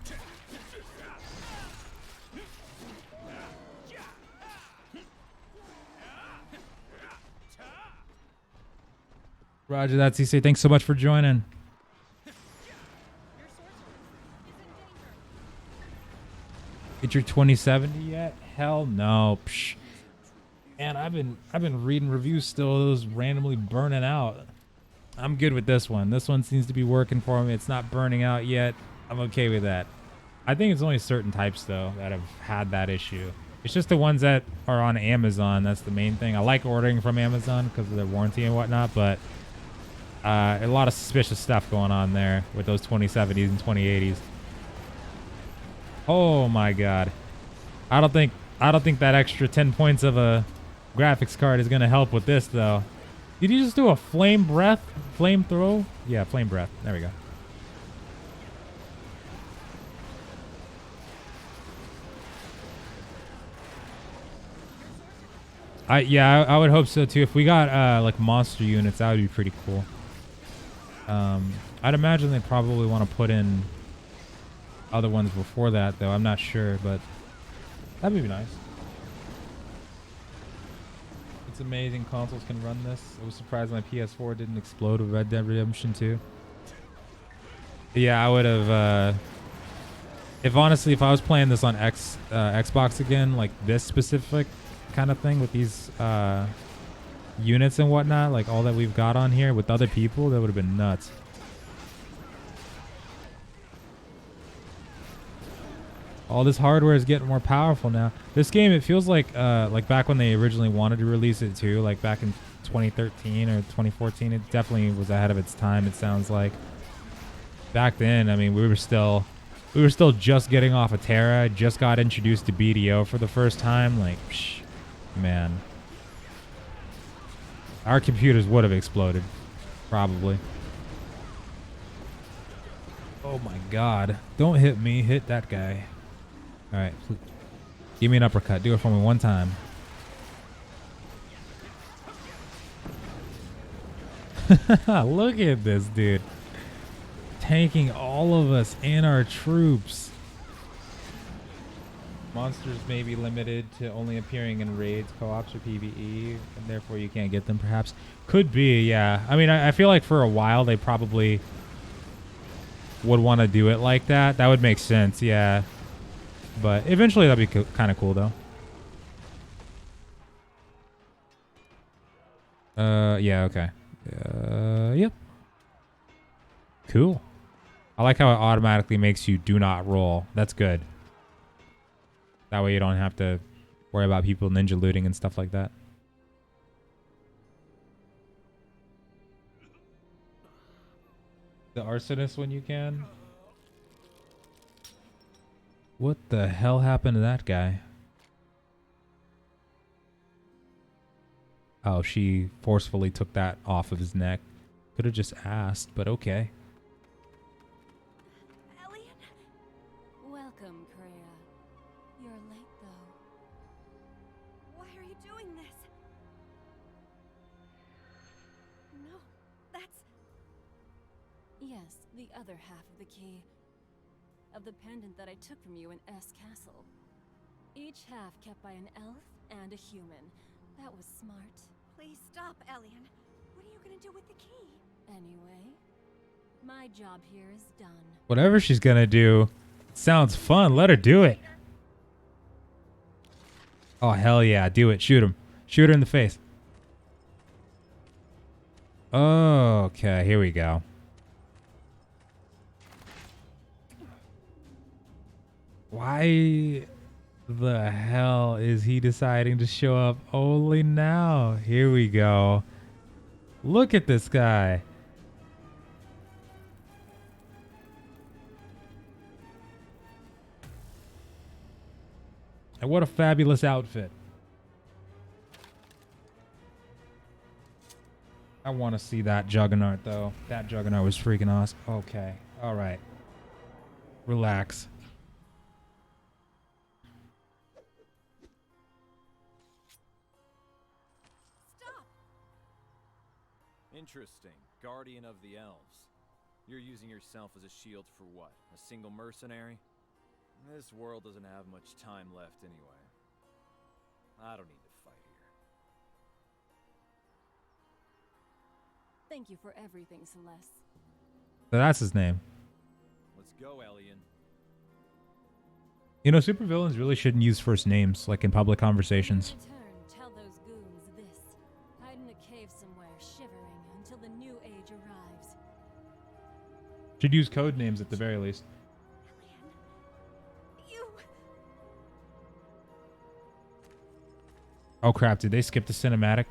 Roger that, CC. Thanks so much for joining. Your sorcerer is in danger. Get your 2070 yet? Hell no. Psh. Man, I've been reading reviews still. Those randomly burning out. I'm good with this one. This one seems to be working for me. It's not burning out yet. I'm okay with that. I think it's only certain types though that have had that issue. It's just the ones that are on Amazon. That's the main thing. I like ordering from Amazon because of their warranty and whatnot, but a lot of suspicious stuff going on there with those 2070s and 2080s. Oh my god. I don't think that extra 10 points of a graphics card is gonna help with this though. Did you just do a flame breath? Flame throw? Yeah, flame breath. There we go. I would hope so too. If we got like monster units, that would be pretty cool. I'd imagine they probably want to put in other ones before that though. I'm not sure, but that'd be nice. It's amazing consoles can run this. I was surprised my PS4 didn't explode with Red Dead Redemption 2. Yeah, I would have. If I was playing this on Xbox again, like this specific kind of thing with these units and whatnot, like all that we've got on here with other people, that would have been nuts. All this hardware is getting more powerful now. This game, it feels like back when they originally wanted to release it too, like back in 2013 or 2014, it definitely was ahead of its time, it sounds like. Back then, I mean, we were still just getting off of Terra, just got introduced to BDO for the first time, like, psh, man. Our computers would have exploded, probably. Oh my god. Don't hit me, hit that guy. Alright, give me an uppercut. Do it for me one time. Look at this dude. Tanking all of us and our troops. Monsters may be limited to only appearing in raids, co-ops, or PvE, and therefore you can't get them perhaps. Could be, yeah. I mean, I feel like for a while they probably would want to do it like that. That would make sense, yeah. But eventually that'd be kind of cool though. Yeah, okay. Yep. Cool. I like how it automatically makes you do not roll. That's good. That way you don't have to worry about people ninja looting and stuff like that. The arsonist when you can. What the hell happened to that guy? Oh, she forcefully took that off of his neck. Could have just asked, but okay. Alien? Welcome, Kreia. You're late, though. Why are you doing this? No, that's... Yes, the other half of the key. Of the pendant that I took from you in S Castle. Each half kept by an elf and a human. That was smart. Please stop, Alien. What are you gonna do with the key? Anyway, my job here is done. Whatever she's gonna do sounds fun. Let her do it. Oh, hell yeah. Do it. Shoot him. Shoot her in the face. Okay, here we go. Why the hell is he deciding to show up only now? Here we go. Look at this guy. And what a fabulous outfit. I want to see that Juggernaut, though. That Juggernaut was freaking awesome. Okay. All right. Relax. Interesting. Guardian of the Elves. You're using yourself as a shield for what? A single mercenary? This world doesn't have much time left anyway. I don't need to fight here. Thank you for everything, Celeste. So that's his name. Let's go, Elian. You know, supervillains really shouldn't use first names, like in public conversations. When you return, tell those goons this. Hide in a cave somewhere, shivering, until the new age arrives. Should use code names at the very least. You... Oh crap, did they skip the cinematic?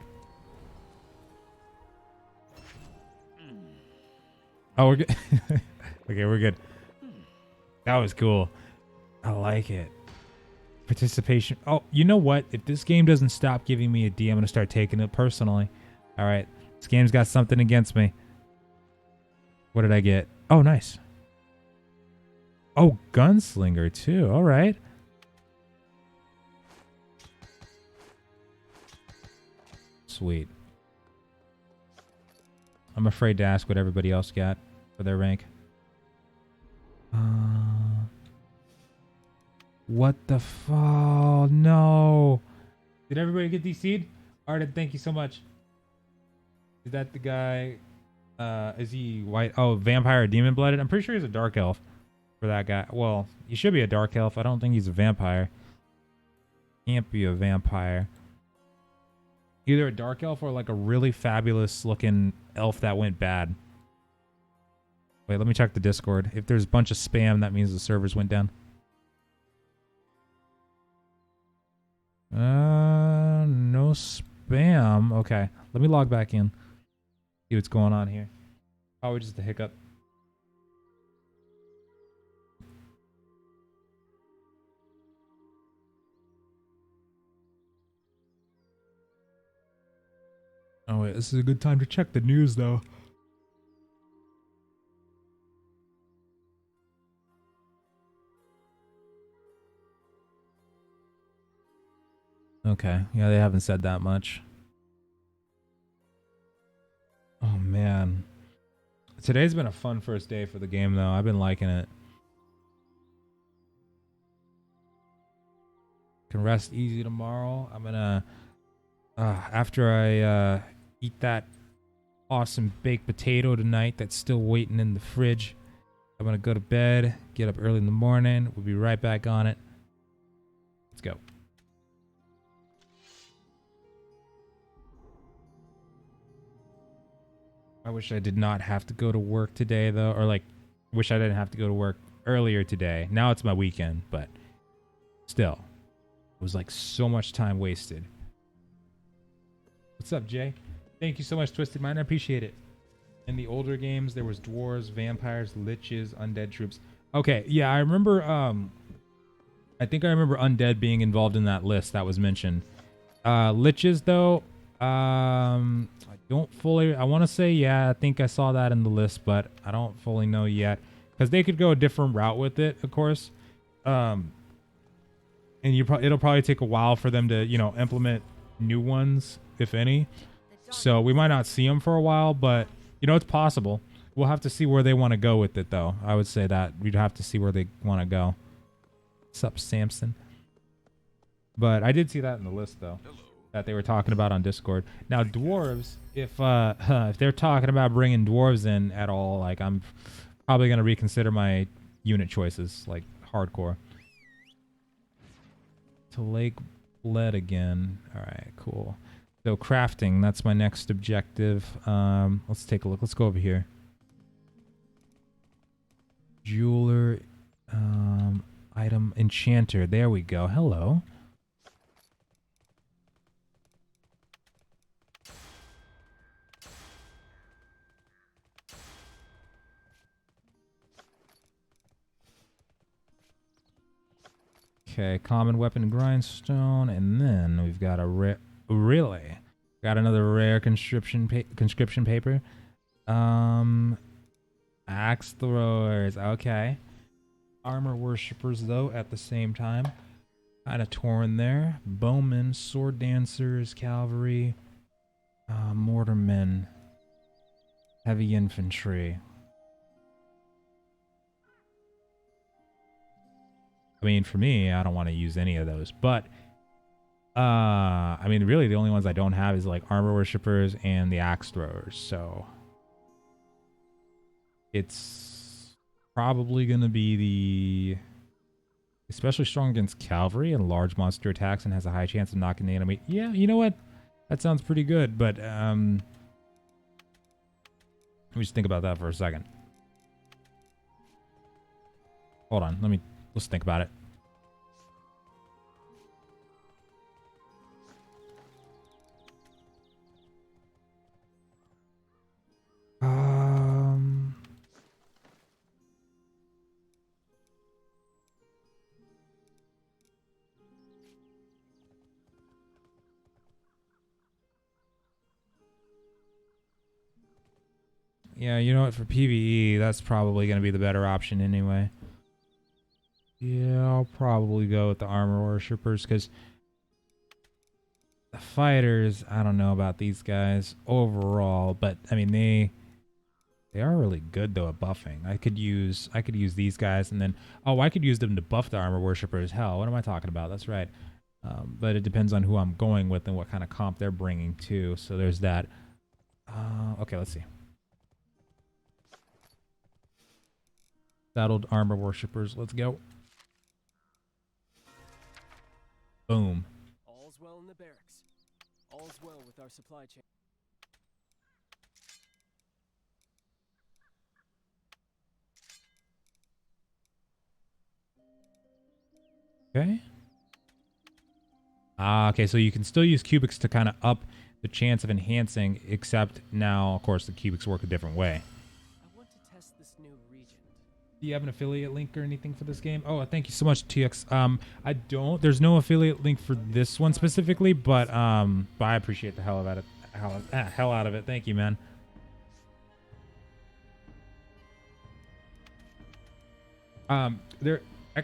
Oh, we're good. Okay, we're good. That was cool. I like it. Participation. Oh, you know what? If this game doesn't stop giving me a D, I'm going to start taking it personally. All right. This game's got something against me. What did I get? Oh, nice. Oh, Gunslinger too. All right. Sweet. I'm afraid to ask what everybody else got for their rank. What the fuck? No. Did everybody get DC'd? Arden, thank you so much. Is that the guy? Is he white? Oh, vampire or demon blooded? I'm pretty sure he's a dark elf for that guy. Well, he should be a dark elf. I don't think he's a vampire. Can't be a vampire. Either a dark elf or like a really fabulous looking elf that went bad. Wait, let me check the Discord. If there's a bunch of spam, that means the servers went down. No spam. Okay, let me log back in. See what's going on here. Probably just a hiccup. Oh wait, this is a good time to check the news though. Okay, yeah, they haven't said that much. Oh man. Today's been a fun first day for the game though. I've been liking it. Can rest easy tomorrow. I'm gonna after I eat that awesome baked potato tonight that's still waiting in the fridge, I'm gonna go to bed, get up early in the morning. We'll be right back on it. Let's go. I wish I did not have to go to work today though, or like wish I didn't have to go to work earlier today. Now it's my weekend, but still it was like so much time wasted. What's up, Jay? Thank you so much, Twisted Mind. I appreciate it. In the older games, there was dwarves, vampires, liches, undead troops. Okay, yeah, I remember. I think I remember undead being involved in that list that was mentioned. Liches, though, I don't fully. I want to say, yeah, I think I saw that in the list, but I don't fully know yet because they could go a different route with it, of course. And it'll probably take a while for them to, implement new ones, if any. So we might not see them for a while, but it's possible. We'll have to see where they want to go with it, though. I would say that we'd have to see where they want to go. What's up, Samson? But I did see that in the list, though, that they were talking about on Discord. Now, dwarves, if they're talking about bringing dwarves in at all, like I'm probably gonna reconsider my unit choices, like hardcore. To Lake Bled again. All right, cool. So crafting, that's my next objective. Let's take a look. Let's go over here. Jeweler, item, enchanter. There we go. Hello. Okay, common weapon grindstone, and then we've got a rare. Really? Got another rare conscription paper. Axe throwers. Okay. Armor worshippers, though, at the same time. Kind of torn there. Bowmen, sword dancers, cavalry, mortarmen, heavy infantry. I mean, for me, I don't want to use any of those, but I mean, really the only ones I don't have is like armor worshippers and the axe throwers. So It's probably going to be the especially strong against cavalry and large monster attacks and has a high chance of knocking the enemy. Yeah, you know what? That sounds pretty good, but let me just think about that for a second. Hold on, let's think about it. Yeah, you know what? For PvE, that's probably going to be the better option anyway. Yeah, I'll probably go with the armor worshippers because the fighters, I don't know about these guys overall, but I mean they are really good though at buffing. I could use these guys and then I could use them to buff the armor worshippers. Hell, what am I talking about? That's right. But it depends on who I'm going with and what kind of comp they're bringing too. So there's that. Okay, let's see. Saddled armor worshippers. Let's go. Boom. All's well in the barracks. All's well with our supply chain. Okay. Okay, so you can still use cubics to kind of up the chance of enhancing, except now, of course, the cubics work a different way. I want to test this new region. Do you have an affiliate link or anything for this game? Oh, thank you so much, TX. I don't. There's no affiliate link for this one specifically, but I appreciate the hell out of it. Thank you, man.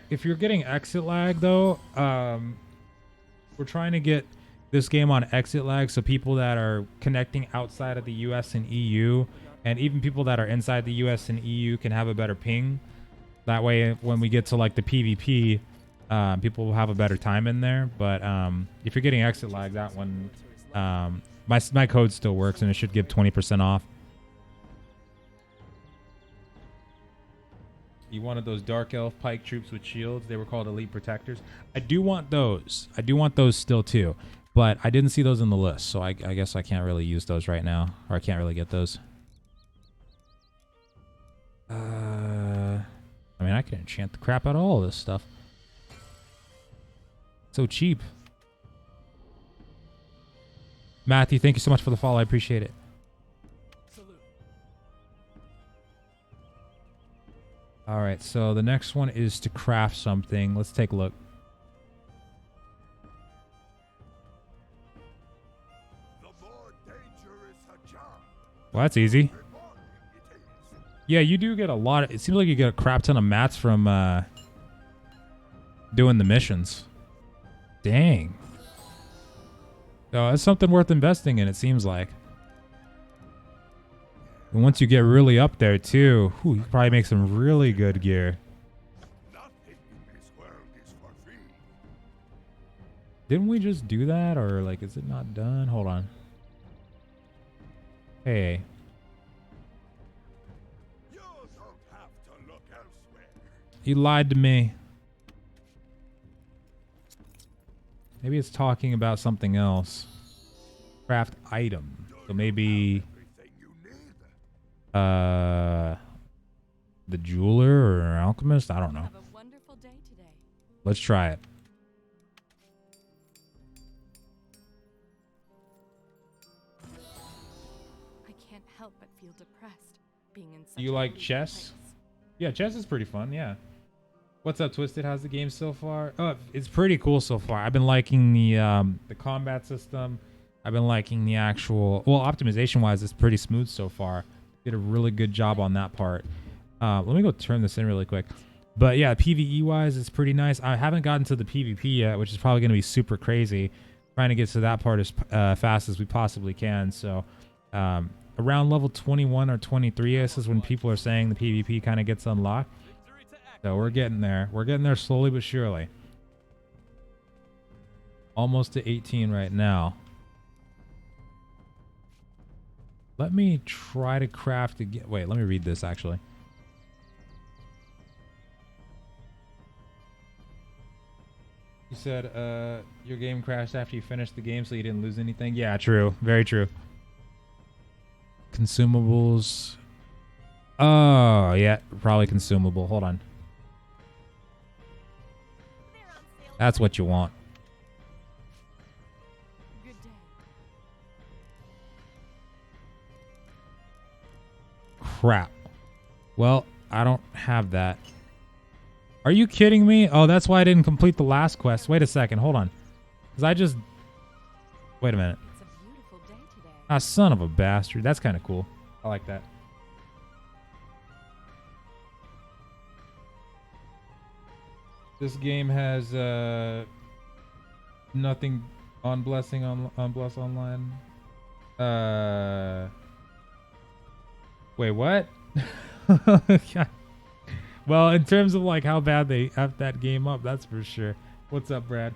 If you're getting exit lag though, we're trying to get this game on exit lag, so people that are connecting outside of the US and EU, and even people that are inside the US and EU can have a better ping. That way, when we get to like the PvP, people will have a better time in there. But if you're getting exit lag, that one, my code still works, and it should give 20% off. You wanted those Dark Elf Pike troops with shields. They were called Elite Protectors. I do want those. I do want those still too. But I didn't see those in the list, so I guess I can't really use those right now. Or I can't really get those. I mean, I can enchant the crap out of all of this stuff. So cheap. Matthew, thank you so much for the follow. I appreciate it. All right, so the next one is to craft something. Let's take a look. Well, that's easy. Yeah, you do get a lot. It seems like you get a crap ton of mats from doing the missions. Dang. So that's something worth investing in, it seems like. And once you get really up there, too, you can probably make some really good gear. Didn't we just do that? Or, like, is it not done? Hold on. Hey. You lied to me. Maybe it's talking about something else. Craft item. So maybe... the jeweler or alchemist? I don't know. Have a wonderful day today. Let's try it. I can't help but feel depressed being in such Do you a like bleak chess? place. Yeah, chess is pretty fun, yeah. What's up, Twisted? How's the game so far? Oh, it's pretty cool so far. I've been liking the combat system. I've been liking the actual... Well, optimization-wise, it's pretty smooth so far. Did a really good job on that part. Let me go turn this in really quick. But yeah, PvE-wise, it's pretty nice. I haven't gotten to the PvP yet, which is probably going to be super crazy. Trying to get to that part as fast as we possibly can. So around level 21 or 23, this is when people are saying the PvP kind of gets unlocked. So we're getting there. We're getting there slowly but surely. Almost to 18 right now. Let me try to craft again. Wait, let me read this actually. said your game crashed after you finished the game, so you didn't lose anything. Yeah, true. Very true. Consumables. Oh, yeah, probably consumable. Hold on. That's what you want. Good day. Crap. Well, I don't have that. Are you kidding me? Oh, that's why I didn't complete the last quest. Wait a second. Hold on. Because I just... Wait a minute. It's a beautiful day today. Ah, son of a bastard. That's kind of cool. I like that. This game has nothing on Blessing on Bless Online. Wait, what? Well, in terms of like how bad they have that game up, that's for sure. What's up, Brad?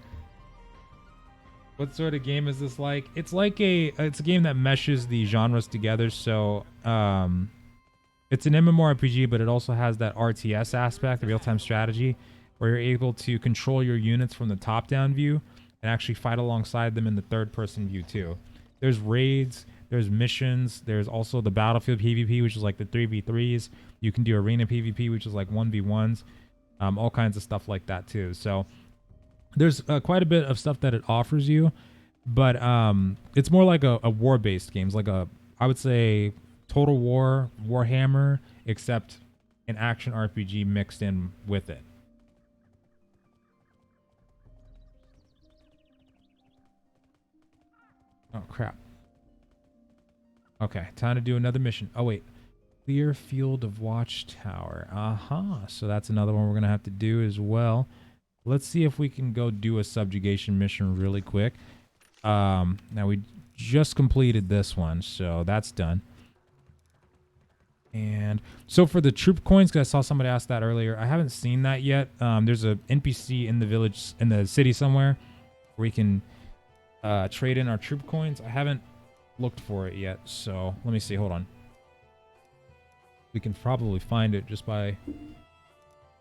What sort of game is this like? It's like it's a game that meshes the genres together. So it's an MMORPG, but it also has that RTS aspect, the real-time strategy, where you're able to control your units from the top-down view and actually fight alongside them in the third-person view too. There's raids, there's missions, there's also the battlefield PvP, which is like the 3v3s. You can do arena PvP, which is like 1v1s, all kinds of stuff like that too. So there's quite a bit of stuff that it offers you, but it's more like a war-based game. It's like I would say, Total War, Warhammer, except an action RPG mixed in with it. Oh, crap. Okay, time to do another mission. Oh, wait. Clear Field of Watchtower. So that's another one we're going to have to do as well. Let's see if we can go do a subjugation mission really quick. Now, we just completed this one, so that's done. And so for the troop coins, because I saw somebody ask that earlier, I haven't seen that yet. There's a NPC in the village, in the city somewhere, where we can trade in our troop coins. I haven't looked for it yet, so let me see. Hold on. We can probably find it just by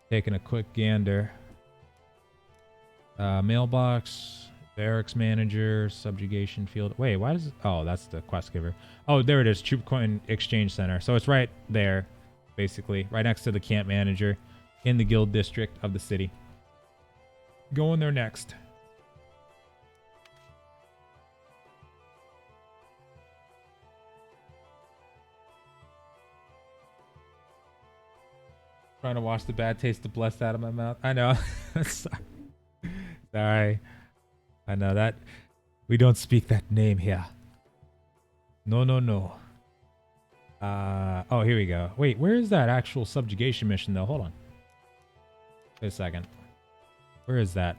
taking a quick gander. Mailbox, barracks manager, subjugation field. Wait, why does it? Oh, that's the quest giver. Oh, there it is. Troop coin exchange center. So it's right there, basically, right next to the camp manager in the guild district of the city. Going there next. Trying to wash the bad taste of blessed out of my mouth. I know. Sorry. I know that. We don't speak that name here. No, no, no. Oh, here we go. Wait, where is that actual subjugation mission, though? Hold on. Wait a second. Where is that?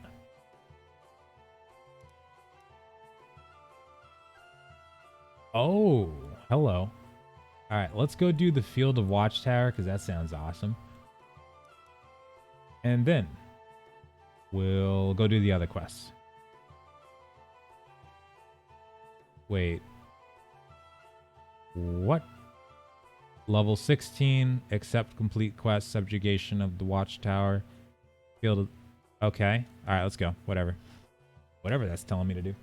Oh, hello. All right, let's go do the Field of Watchtower, because that sounds awesome. And then we'll go do the other quests. Wait. What? Level 16, accept complete quest, subjugation of the Watchtower. Field of... Okay. Alright, let's go. Whatever. Whatever that's telling me to do.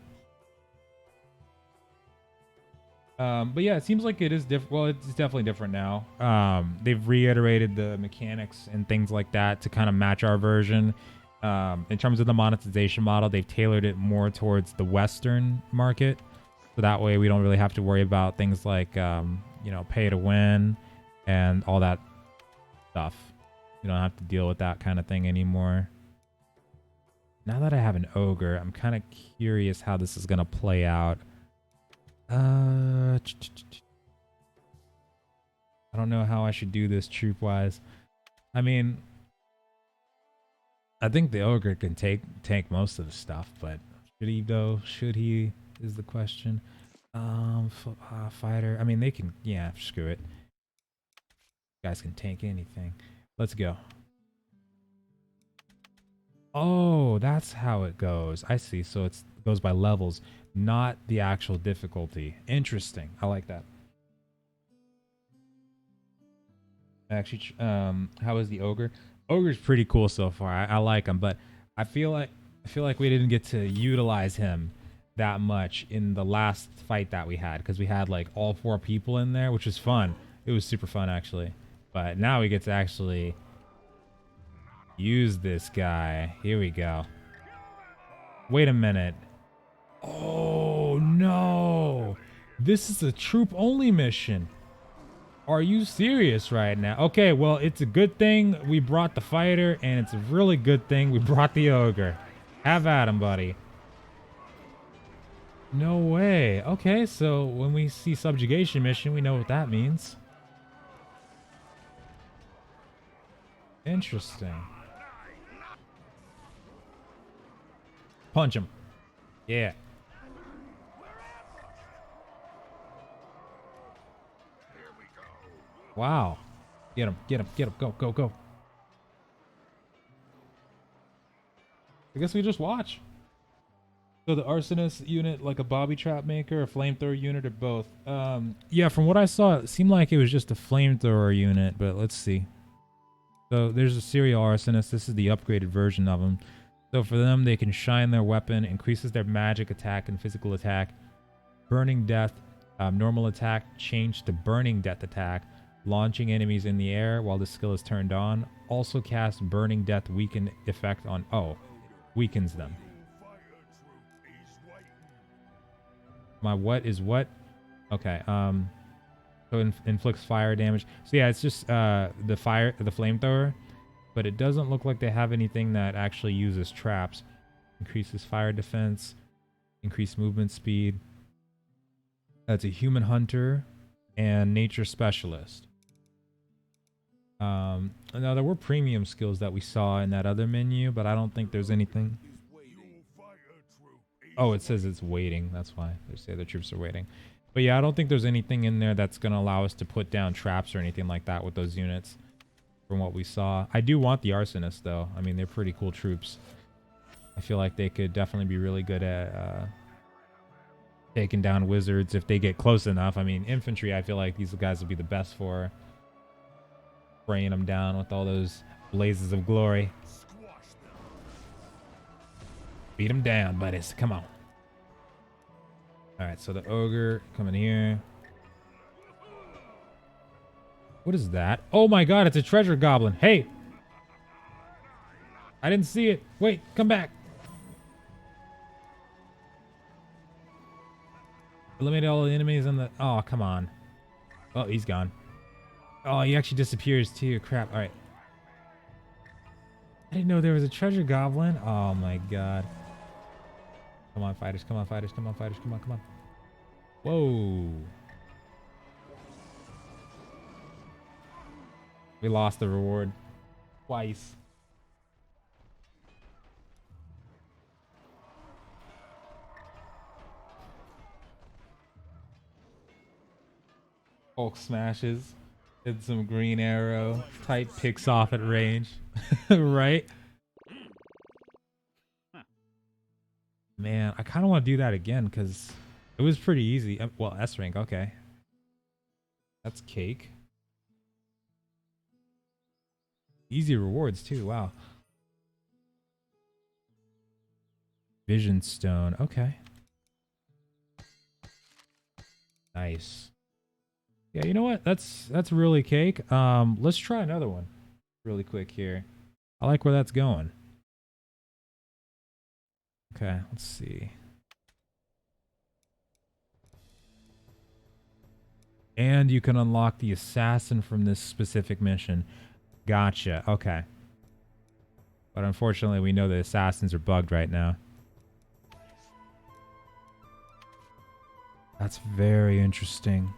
But yeah, it seems like it is different. Well, it's definitely different now. They've reiterated the mechanics and things like that to kind of match our version. In terms of the monetization model, they've tailored it more towards the Western market. So that way we don't really have to worry about things like, pay to win and all that stuff. You don't have to deal with that kind of thing anymore. Now that I have an ogre, I'm kind of curious how this is going to play out. I don't know how I should do this troop-wise. I mean, I think the ogre can take most of the stuff, but should he though? Should he is the question. Fighter. I mean, they can. Yeah, screw it. You guys can tank anything. Let's go. Oh, that's how it goes. I see. So it goes by levels, not the actual difficulty. Interesting. I like that. Actually, how is the ogre? Ogre's pretty cool so far. I like him, but I feel like I feel like we didn't get to utilize him that much in the last fight that we had, because we had like all 4 people in there, which was fun. It was super fun actually. But now we get to actually use this guy. Here we go. Wait a minute. Oh no. This is a troop only mission. Are you serious right now? Okay, well, it's a good thing we brought the fighter, and it's a really good thing we brought the ogre. Have at him, buddy. No way. Okay, so when we see subjugation mission, we know what that means. Interesting. Punch him. Yeah. Wow. Get him, get him, get him. Go, go, go. I guess we just watch. So the arsonist unit, like a bobby trap maker, a flamethrower unit, or both? Yeah, from what I saw, it seemed like it was just a flamethrower unit, but let's see. So there's a serial arsonist. This is the upgraded version of them. So for them, they can shine their weapon, increases their magic attack and physical attack. Burning Death, normal attack, change to Burning Death attack. Launching enemies in the air while the skill is turned on. Also cast Burning Death weaken effect on... Oh, weakens them. My what is what? Okay, so inflicts fire damage. So yeah, it's just the flamethrower, but it doesn't look like they have anything that actually uses traps. Increases fire defense, increased movement speed. That's a human hunter and nature specialist. Now there were premium skills that we saw in that other menu, but I don't think there's anything. Oh, it says it's waiting. That's why they say the troops are waiting. But yeah, I don't think there's anything in there that's going to allow us to put down traps or anything like that with those units from what we saw. I do want the arsonists, though. I mean, they're pretty cool troops. I feel like they could definitely be really good at taking down wizards if they get close enough. I mean, infantry, I feel like these guys would be the best for spraying them down with all those blazes of glory. Beat them down, buddies. Come on. All right, so the ogre coming here. What is that? Oh my god, it's a treasure goblin. Hey! I didn't see it. Wait, come back. Eliminate all the enemies on the... Oh, come on. Oh, he's gone. Oh, he actually disappears too. Crap. All right. I didn't know there was a treasure goblin. Oh my god. Come on, fighters. Come on, fighters. Come on, fighters. Come on, come on. Whoa. We lost the reward twice. Hulk smashes. Did some green arrow. Tight picks off at range. Right? Man, I kind of want to do that again because it was pretty easy. Well, S rank, okay. That's cake. Easy rewards too, wow. Vision stone, okay. Nice. Yeah, you know what? That's really cake. Let's try another one really quick here. I like where that's going. Okay, let's see. And you can unlock the assassin from this specific mission. Gotcha. Okay. But unfortunately, we know the assassins are bugged right now. That's very interesting.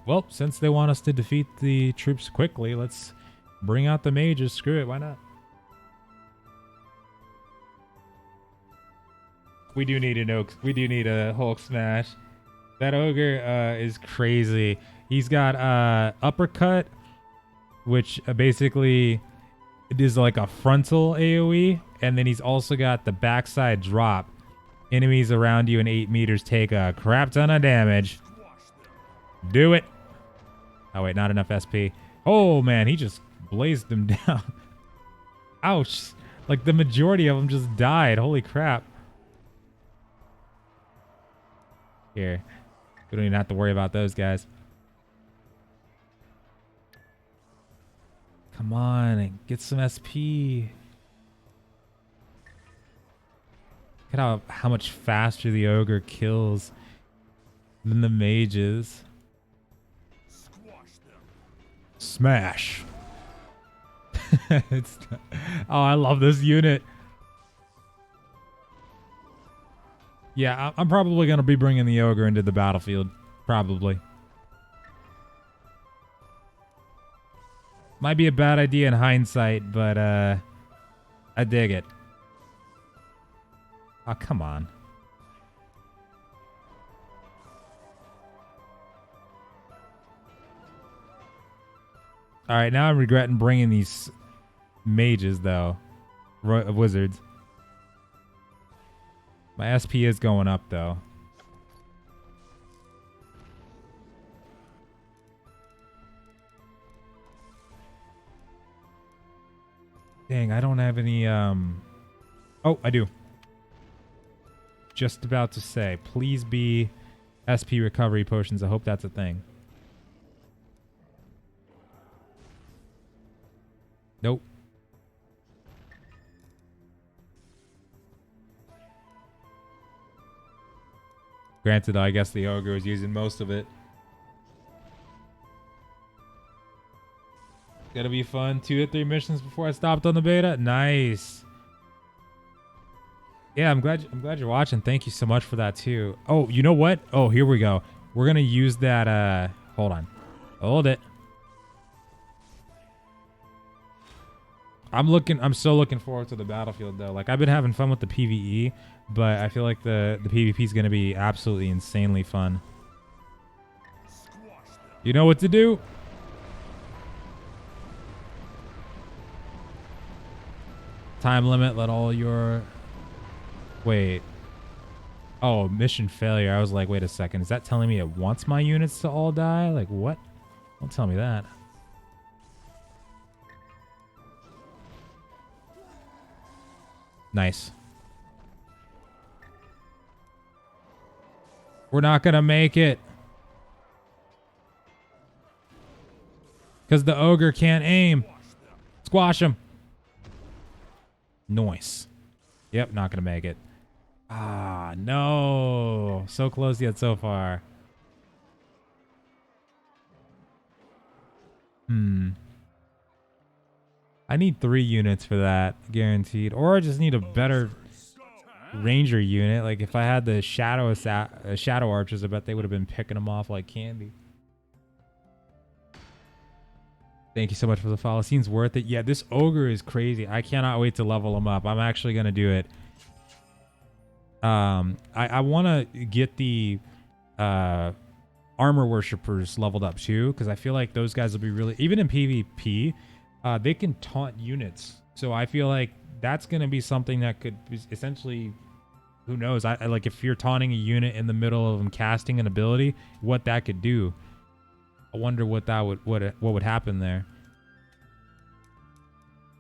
Well, since they want us to defeat the troops quickly, let's bring out the mages. Screw it, why not? We do need a Hulk smash. That ogre is crazy. He's got uppercut, which basically is like a frontal AoE, and then he's also got the backside drop. Enemies around you in 8 meters take a crap ton of damage. Do it. Oh wait, not enough SP. Oh man, he just blazed them down. Ouch. Like the majority of them just died. Holy crap. Here. We don't even have to worry about those guys. Come on and get some SP. Look at how much faster the ogre kills than the mages. Smash. Oh, I love this unit. Yeah, I'm probably going to be bringing the ogre into the battlefield. Probably. Might be a bad idea in hindsight, but I dig it. Oh, come on. All right, now I'm regretting bringing these mages, though. Wizards. My SP is going up, though. Dang, I don't have any, Oh, I do. Just about to say, please be SP recovery potions. I hope that's a thing. Nope. Granted, I guess the ogre was using most of it. Gotta be fun. 2 to 3 missions before I stopped on the beta. Nice. Yeah, I'm glad you're watching. Thank you so much for that too. Oh, you know what? Oh, here we go. We're gonna use that. Hold on. Hold it. I'm so looking forward to the battlefield though. Like I've been having fun with the PvE, but I feel like the PvP is gonna be absolutely insanely fun. You know what to do. Time limit. Let all your. Wait. Oh, mission failure. I was like, wait a second. Is that telling me it wants my units to all die? Like what? Don't tell me that. Nice. We're not gonna make it. Because the ogre can't aim. Squash him. Nice. Yep, not gonna make it. Ah, no. So close yet so far. I need 3 units for that, guaranteed. Or I just need a better ranger unit. Like if I had the shadow archers, I bet they would have been picking them off like candy. Thank you so much for the follow. Seems worth it. Yeah, this ogre is crazy. I cannot wait to level him up. I'm actually gonna do it. I want to get the armor worshippers leveled up too, because I feel like those guys will be really, even in PvP, they can taunt units. So I feel like that's going to be something that could essentially, who knows, I like if you're taunting a unit in the middle of them casting an ability, what that could do. I wonder what would happen there.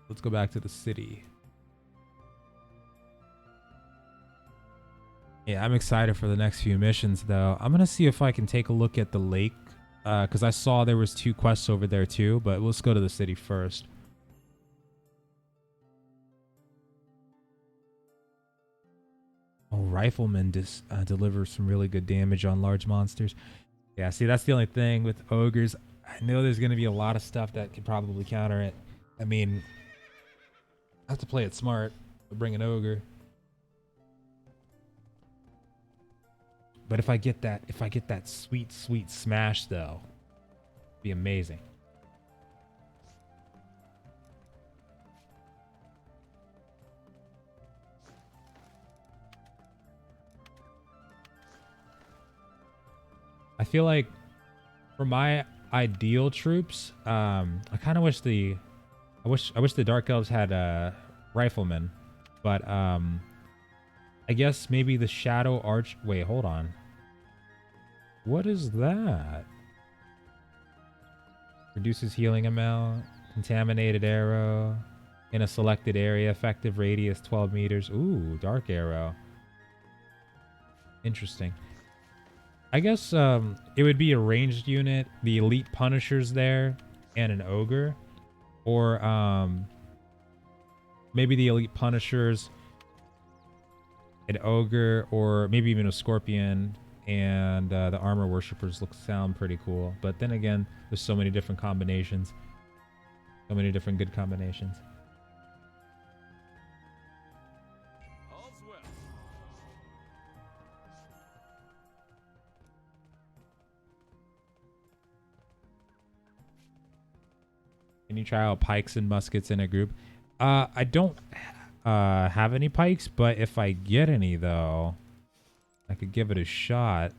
Let's go back to the city. Yeah, I'm excited for the next few missions, though. I'm going to see if I can take a look at the lake, because I saw there was 2 quests over there, too. But let's go to the city first. Oh, Rifleman delivers some really good damage on large monsters. Yeah, see, that's the only thing with ogres. I know there's going to be a lot of stuff that could probably counter it. I mean, I have to play it smart. Bring an ogre. But if I get that sweet, sweet smash, though, it'd be amazing. I feel like for my ideal troops, I kind of wish I wish the Dark Elves had riflemen, but I guess maybe the Shadow Arch. Wait, hold on. What is that? Reduces healing amount. Contaminated arrow. In a selected area. Effective radius 12 meters. Ooh, dark arrow. Interesting. I guess it would be a ranged unit. The elite punishers there. And an ogre. Or maybe the elite punishers. An ogre. Or maybe even a scorpion. And the armor worshippers sound pretty cool. But then again, there's so many different combinations. So many different good combinations. All's well. Can you try out pikes and muskets in a group? I don't have any pikes, but if I get any, though, I could give it a shot.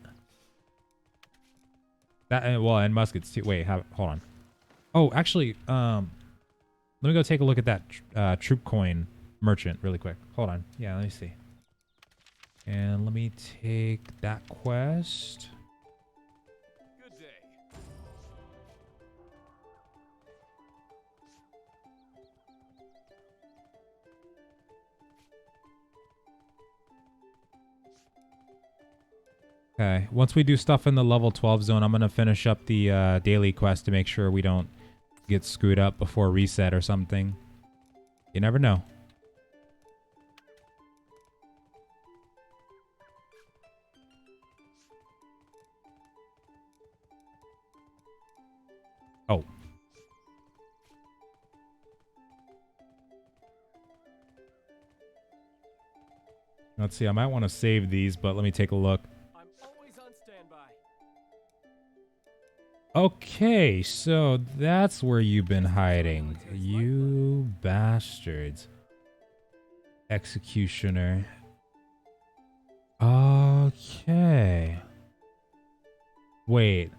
Well, and muskets too. Wait, hold on. Oh, actually, let me go take a look at that troop coin merchant really quick. Hold on. Yeah, let me see. And let me take that quest. Good day. Okay, once we do stuff in the level 12 zone, I'm going to finish up the daily quest to make sure we don't get screwed up before reset or something. You never know. Oh. Let's see, I might want to save these, but let me take a look. I'm always on standby. Okay, so that's where you've been hiding. You bastards. Executioner. Okay. Wait.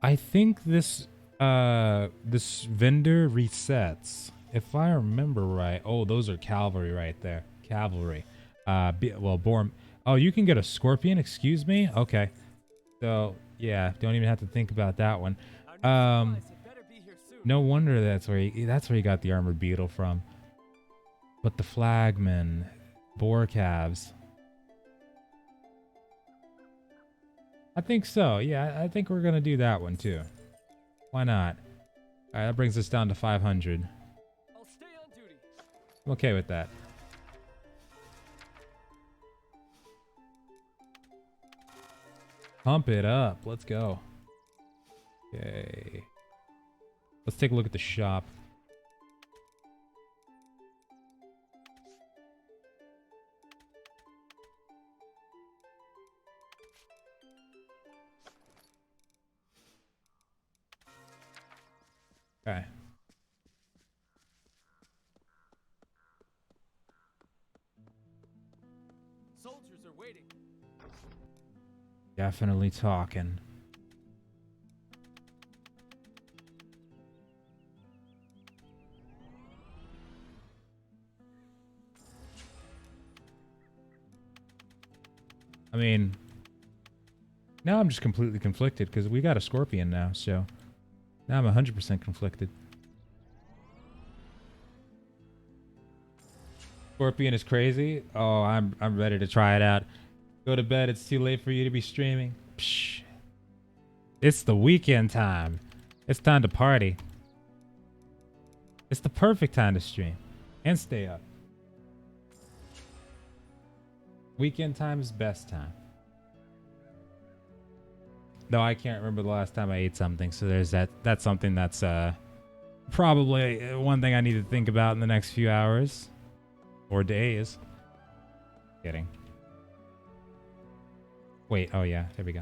I think this this vendor resets. If I remember right. Oh, those are cavalry right there. Cavalry. Born. Oh, you can get a scorpion, excuse me? Okay. So, yeah, don't even have to think about that one. No wonder that's where he got the armored beetle from. But the flagman, boar calves. I think so. Yeah, I think we're gonna do that one too. Why not? All right, that brings us down to 500. I'll stay on duty. I'm okay with that. Pump it up. Let's go. Okay. Let's take a look at the shop. Okay. Soldiers are waiting. Definitely talking. I mean, now I'm just completely conflicted because we got a scorpion now, so now I'm 100% conflicted. Scorpion is crazy. Oh, I'm ready to try it out. Go to bed. It's too late for you to be streaming. Psh. It's the weekend time. It's time to party. It's the perfect time to stream and stay up. Weekend time is best time. Though I can't remember the last time I ate something, so there's that. That's something that's probably one thing I need to think about in the next few hours or days. Kidding. Wait, oh yeah, there we go.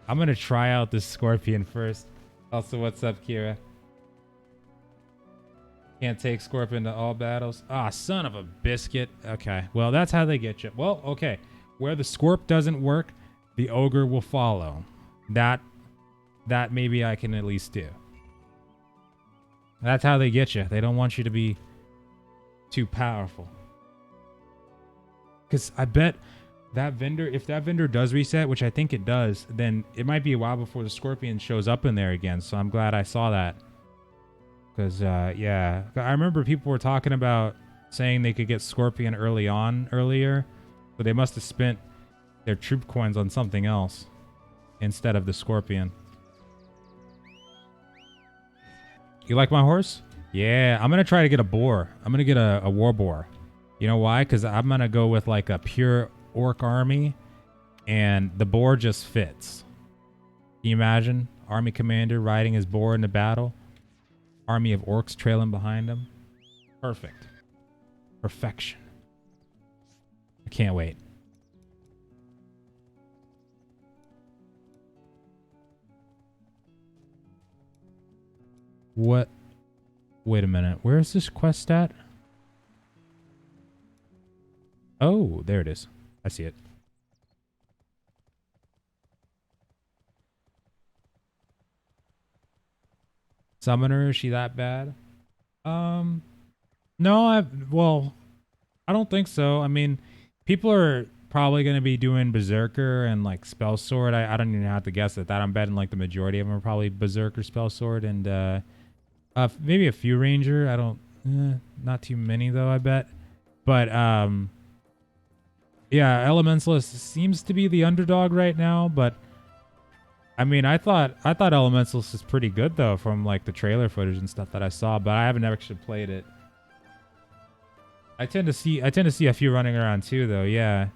I'm gonna try out this scorpion first. Also, what's up, Kira? Can't take scorpion to all battles. Ah, son of a biscuit. Okay, well, that's how they get you. Well, okay. Where the scorp doesn't work, the ogre will follow. That maybe I can at least do. That's how they get you. They don't want you to be too powerful. Because I bet that vendor, if that vendor does reset, which I think it does, then it might be a while before the scorpion shows up in there again. So I'm glad I saw that. Because, yeah, I remember people were talking about saying they could get Scorpion earlier. So they must have spent their troop coins on something else instead of the Scorpion. You like my horse? Yeah, I'm going to try to get a boar. I'm going to get a war boar. You know why? Because I'm going to go with like a pure orc army. And the boar just fits. Can you imagine? Army commander riding his boar into battle. Army of orcs trailing behind him. Perfect. Perfection. I can't wait. What? Wait a minute. Where is this quest at? Oh, there it is. I see it. Summoner, is she that bad? No, well, I don't think so. I mean, people are probably going to be doing Berserker and like Spell Sword. I don't even have to guess at that. I'm betting like the majority of them are probably Berserker, Spell Sword, and maybe a few Ranger. I don't, not too many though, I bet. But yeah, Elementalist seems to be the underdog right now, but I mean, I thought Elementalist is pretty good though from like the trailer footage and stuff that I saw, but I haven't actually played it. I tend to see a few running around too though, yeah.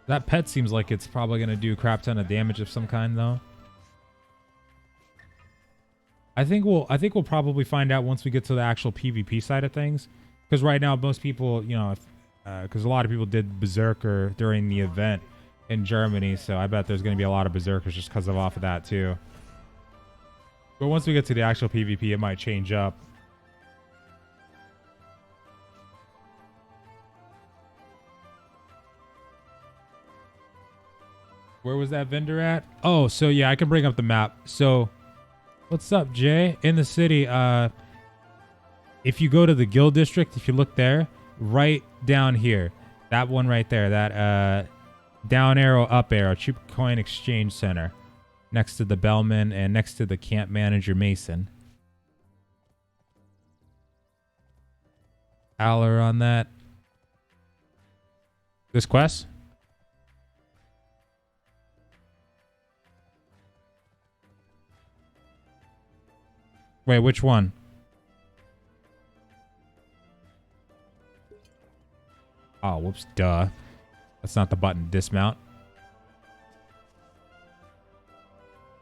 That pet seems like it's probably going to do a crap ton of damage of some kind though. I think we'll probably find out once we get to the actual PvP side of things, because right now most people, you know, because a lot of people did Berserker during the event in Germany, so I bet there's going to be a lot of Berserkers just because of that too. But once we get to the actual PvP, it might change up. Where was that vendor at? Oh, so yeah, I can bring up the map. So, what's up, Jay? In the city, if you go to the guild district, if you look there, right down here, that one right there, that down arrow, up arrow, Troop Coin Exchange Center, next to the bellman and next to the camp manager Mason. Aller on that. This quest? Wait, which one? Oh, whoops, duh. That's not the button. Dismount.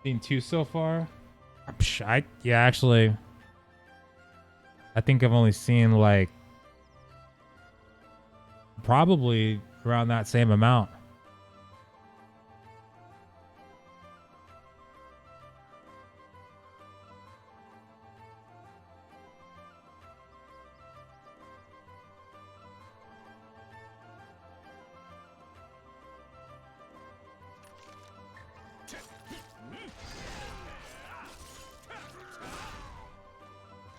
Seen 2 so far? Yeah, actually, I think I've only seen like probably around that same amount.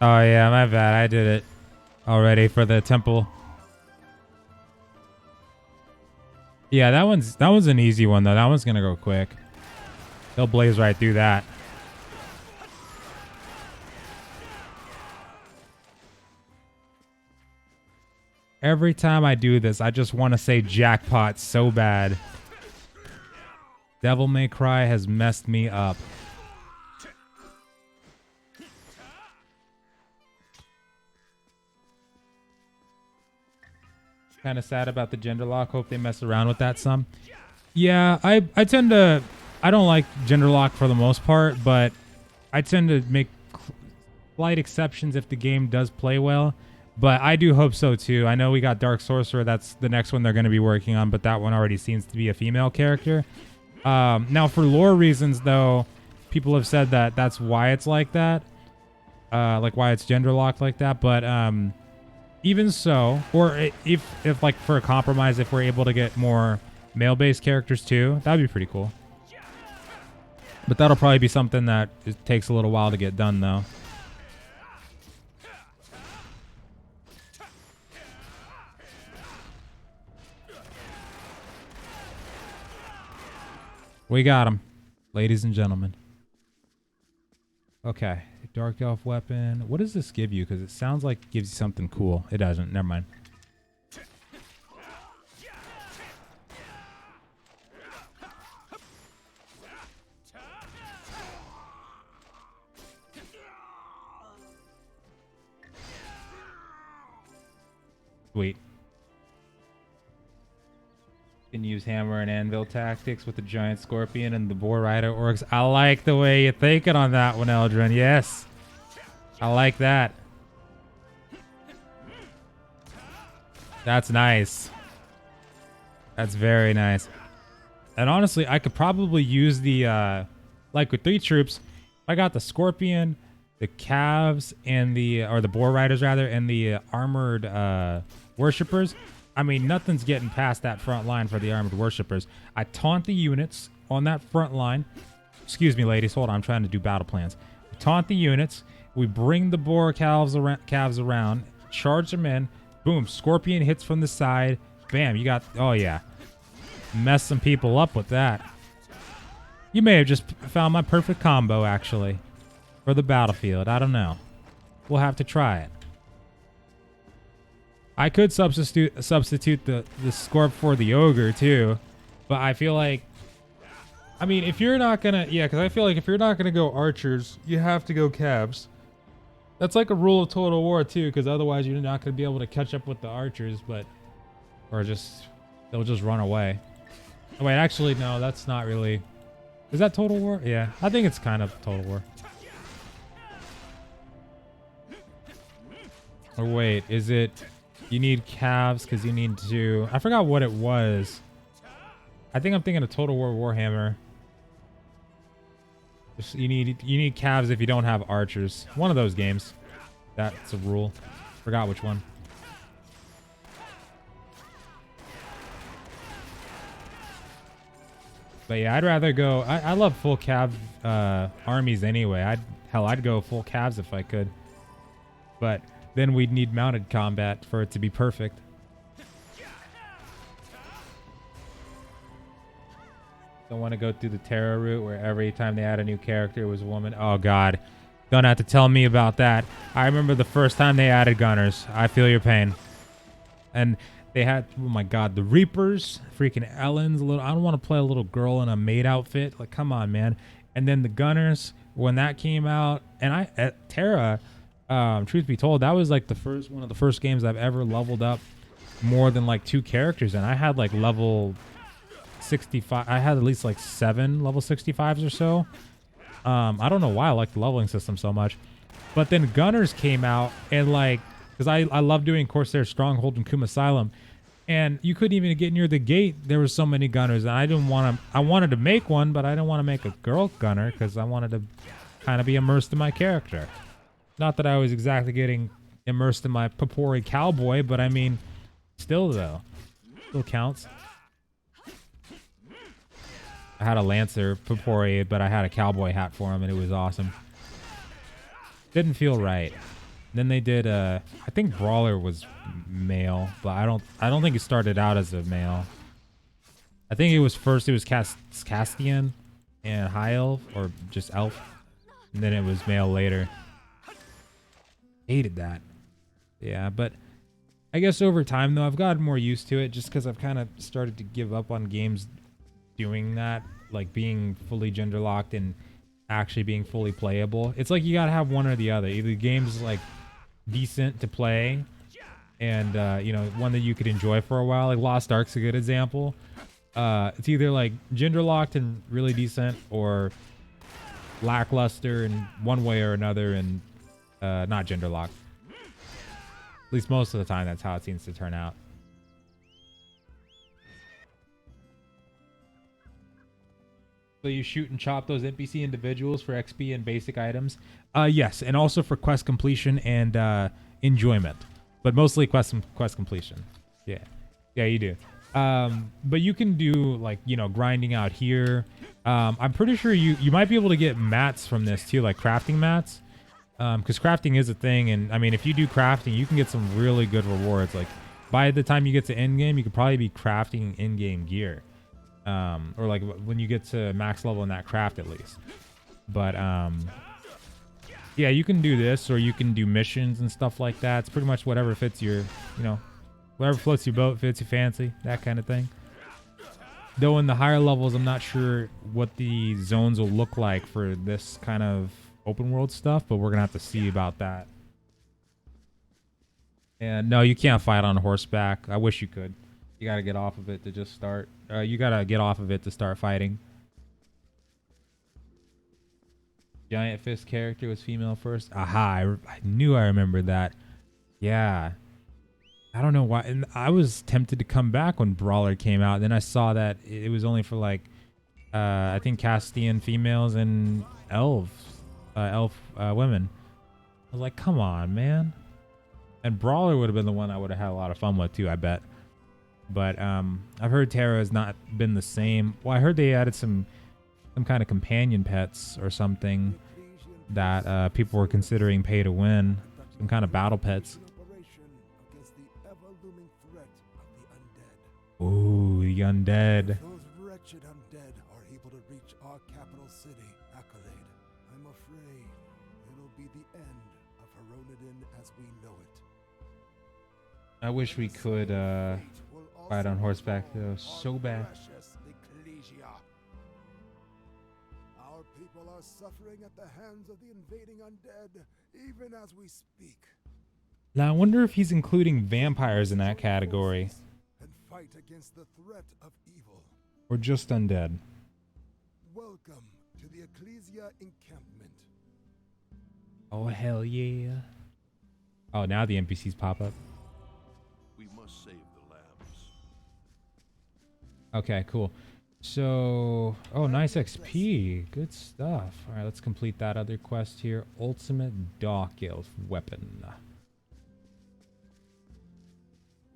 Oh yeah, my bad. I did it already for the temple. Yeah, that one's an easy one though. That one's gonna go quick. They'll blaze right through that. Every time I do this, I just want to say jackpot so bad. Devil May Cry has messed me up. Kind of sad about the gender lock. Hope they mess around with that some. Yeah, I tend to... I don't like gender lock for the most part, but I tend to make slight exceptions if the game does play well. But I do hope so too. I know we got Dark Sorcerer. That's the next one they're going to be working on, but that one already seems to be a female character. Now, for lore reasons, though, people have said that that's why it's like that. Like why it's gender locked like that. But... even so, or if like for a compromise, if we're able to get more male-based characters too, that'd be pretty cool. But that'll probably be something that it takes a little while to get done, though. We got him, ladies and gentlemen. Okay, dark elf weapon. What does this give you? Because it sounds like it gives you something cool. It doesn't. Never mind. Sweet. Can use hammer and anvil tactics with the giant scorpion and the boar rider orcs. I like the way you're thinking on that one, Eldrin. Yes. I like that. That's nice. That's very nice. And honestly, I could probably use the, like with 3 troops, I got the scorpion, the calves, and or the boar riders rather, and the armored worshippers. I mean, nothing's getting past that front line for the armored worshippers. I taunt the units on that front line. Excuse me, ladies. Hold on. I'm trying to do battle plans. We taunt the units. We bring the boar calves around, charge them in. Boom. Scorpion hits from the side. Bam. You got... Oh, yeah. Mess some people up with that. You may have just found my perfect combo, actually, for the battlefield. I don't know. We'll have to try it. I could substitute the Scorp for the Ogre, too. But I feel like... I mean, if you're not gonna... Yeah, because I feel like if you're not gonna go archers, you have to go calves. That's like a rule of Total War, too, because otherwise you're not gonna be able to catch up with the archers, but... Or just... They'll just run away. Oh, wait, actually, no, that's not really... Is that Total War? Yeah, I think it's kind of Total War. Or wait, is it... You need calves because you need to... I forgot what it was. I think I'm thinking of Total War Warhammer. Just, you need calves if you don't have archers. One of those games. That's a rule. Forgot which one. But yeah, I'd rather go... I love full cav armies anyway. I'd go full calves if I could. But... Then we'd need mounted combat for it to be perfect. Don't want to go through the Terra route where every time they add a new character it was a woman. Oh god. Don't have to tell me about that. I remember the first time they added gunners. I feel your pain. And they had, oh my god, the Reapers, freaking Ellen's I don't want to play a little girl in a maid outfit. Like, come on, man. And then the gunners, when that came out, and at Terra... truth be told, that was like one of the first games I've ever leveled up more than like 2 characters, and I had like level 65. I had at least like 7 level 65s or so. I don't know why I like the leveling system so much, but then Gunners came out, and like, because I love doing Corsair Stronghold and Kum Asylum, and you couldn't even get near the gate. There were so many Gunners, and I wanted to make one, but I didn't want to make a girl Gunner because I wanted to kind of be immersed in my character. Not that I was exactly getting immersed in my Papori cowboy, but I mean, still though. Still counts. I had a Lancer Papori, but I had a cowboy hat for him, and it was awesome. Didn't feel right. Then they did, I think Brawler was male, but I don't think it started out as a male. I think it was Castian and High Elf, or just Elf. And then it was male later. Hated that. Yeah, but I guess over time though I've gotten more used to it, just because I've kind of started to give up on games doing that, like being fully gender locked and actually being fully playable. It's like you gotta have one or the other. Either the game's like decent to play and you know, one that you could enjoy for a while. Like Lost Ark's a good example. It's either like gender locked and really decent, or lackluster in one way or another and not gender locked. At least most of the time, that's how it seems to turn out. So you shoot and chop those NPC individuals for XP and basic items? Yes, and also for quest completion and enjoyment, but mostly quest completion. Yeah, you do. But you can do like, you know, grinding out here. I'm pretty sure you might be able to get mats from this too, like crafting mats. Because crafting is a thing, and I mean, if you do crafting, you can get some really good rewards. Like by the time you get to endgame, you could probably be crafting in-game gear, or like when you get to max level in that craft at least. But Yeah, you can do this, or you can do missions and stuff like that. It's pretty much whatever fits your, you know, whatever floats your boat, fits your fancy, that kind of thing. Though in the higher levels, I'm not sure what the zones will look like for this kind of open world stuff, but we're gonna have to see about that. And no, you can't fight on horseback. I wish you could. You gotta get off of it to just start. You gotta get off of it to start fighting. Giant Fist character was female first. Aha, I knew I remembered that. Yeah. I don't know why. And I was tempted to come back when Brawler came out. Then I saw that it was only for like, I think Castian females and elf women. I was like, come on, man. And Brawler would have been the one I would have had a lot of fun with too, I bet. But I've heard Terra has not been the same. Well, I heard they added some kind of companion pets or something that people were considering pay to win. Some kind of battle pets. Ooh, the undead. Those wretched undead are able to reach our capital city, Accolade. I'm afraid it'll be the end of Heronidin as we know it. I wish we could fight on horseback though, so bad. Our people are suffering at the hands of the invading undead, even as we speak. Now I wonder if he's including vampires in that category. And fight against the threat of evil. Or just undead. Welcome to the Ecclesia encampment. Oh hell yeah. Oh, now the NPCs pop up. We must save the lambs. Okay, cool. So, oh, nice XP. Good stuff. All right, let's complete that other quest here. Ultimate Dark Elf Weapon.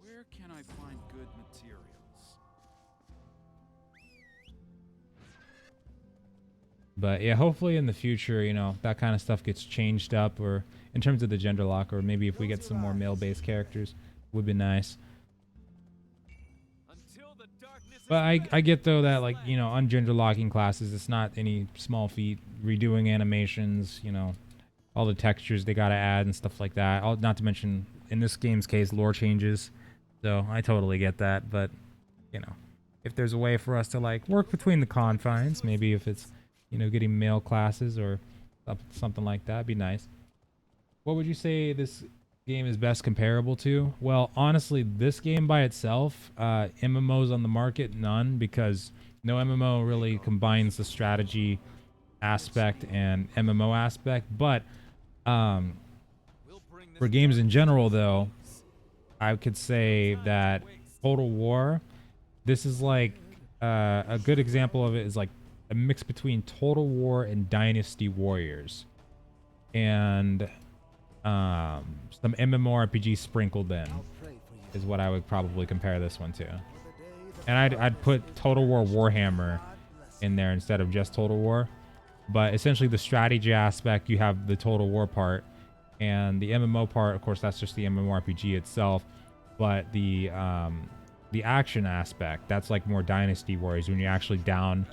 Where can I find good materials? But yeah, hopefully in the future, you know, that kind of stuff gets changed up, or in terms of the gender lock, or maybe if we get some more male-based characters, would be nice. But I get though that, like, you know, on gender locking classes, it's not any small feat. Redoing animations, you know, all the textures they gotta add and stuff like that. Not to mention, in this game's case, lore changes. So I totally get that. But, you know, if there's a way for us to like work between the confines, maybe if it's, you know, getting male classes or something like that, it'd be nice. What would you say this game is best comparable to? Well, honestly, this game by itself, MMOs on the market, none, because no MMO really combines the strategy aspect and MMO aspect. But for games in general, though, I could say that Total War, this is like a good example of it is like a mix between Total War and Dynasty Warriors, and some MMORPG sprinkled in is what I would probably compare this one to. And I'd put Total War Warhammer in there instead of just Total War. But essentially the strategy aspect, you have the Total War part, and the MMO part, of course, that's just the MMORPG itself. But the action aspect, that's like more Dynasty Warriors, when you're actually down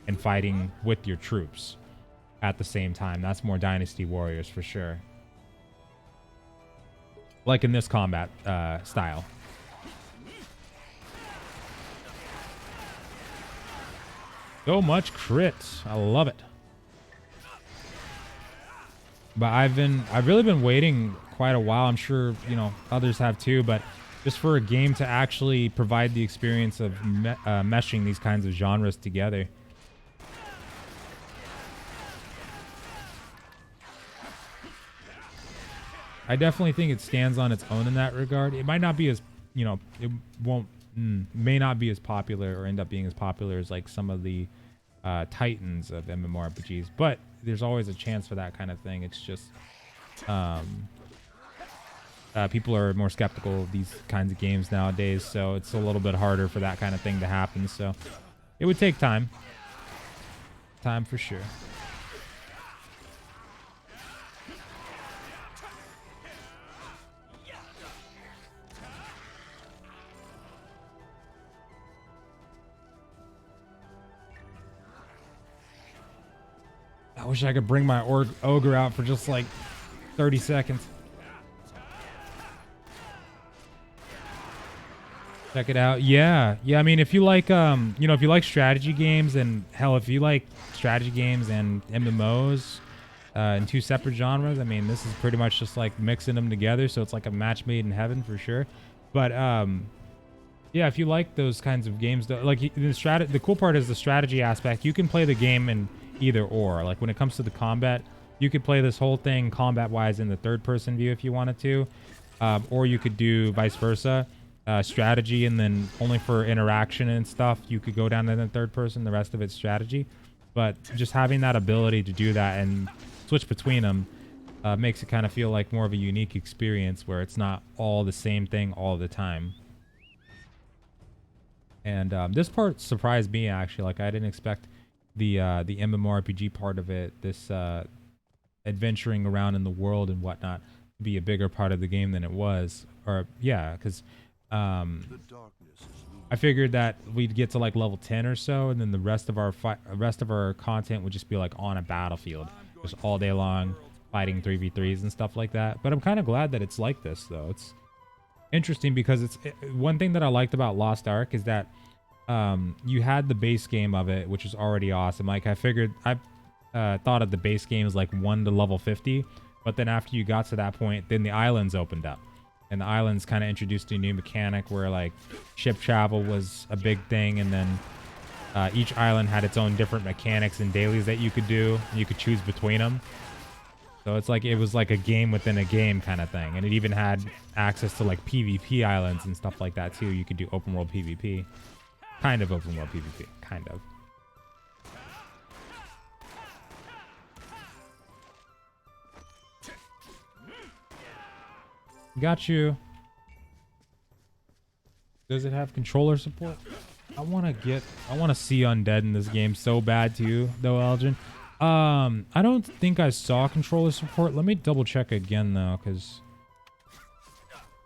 and fighting with your troops at the same time. That's more Dynasty Warriors for sure. Like in this combat style. So much crit. I love it. But I've really been waiting quite a while. I'm sure, you know, others have too, but just for a game to actually provide the experience of meshing these kinds of genres together. I definitely think it stands on its own in that regard. It might not be as, you know, it may not be as popular or end up being as popular as like some of the titans of MMORPGs, but there's always a chance for that kind of thing. It's just people are more skeptical of these kinds of games nowadays, so it's a little bit harder for that kind of thing to happen. So it would take time. Time for sure. I wish I could bring my ogre out for just like 30 seconds. Check it out. Yeah. I mean, if you like, if you like strategy games, and hell, if you like strategy games and MMOs in two separate genres, I mean, this is pretty much just like mixing them together. So it's like a match made in heaven for sure. But yeah, if you like those kinds of games, like the cool part is the strategy aspect. You can play the game in either or. Like when it comes to the combat, you could play this whole thing combat-wise in the third-person view if you wanted to, or you could do vice versa. Strategy, and then only for interaction and stuff you could go down to the third person, the rest of it's strategy. But just having that ability to do that and switch between them makes it kind of feel like more of a unique experience where it's not all the same thing all the time. And this part surprised me, actually. Like, I didn't expect the MMORPG part of it, this adventuring around in the world and whatnot, to be a bigger part of the game than it was. Or yeah, because I figured that we'd get to like level 10 or so, and then the rest of our content would just be like on a battlefield, just all day long, fighting 3v3s and stuff like that. But I'm kind of glad that it's like this, though. It's interesting because one thing that I liked about Lost Ark is that you had the base game of it, which is already awesome. Like I figured, I thought of the base game as like 1 to level 50, but then after you got to that point, then the islands opened up. And the islands kind of introduced a new mechanic where like ship travel was a big thing, and then each island had its own different mechanics and dailies that you could do. You could choose between them. So it's like it was like a game within a game kind of thing. And it even had access to like PvP islands and stuff like that too. You could do open world PvP. Kind of open world PvP. Kind of. Got you. Does it have controller support? I want to see undead in this game so bad too, though, Elgin. I don't think I saw controller support. Let me double check again though, because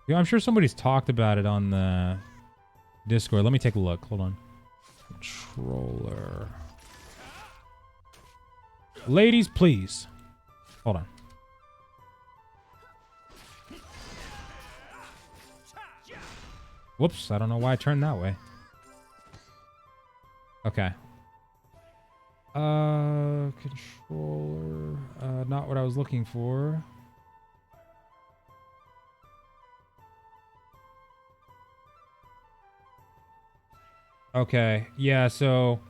I'm sure somebody's talked about it on the Discord. Let me take a look. Hold on. Controller. Ladies, please. Hold on. Whoops, I don't know why I turned that way. Okay. Controller. Not what I was looking for. Okay, yeah, so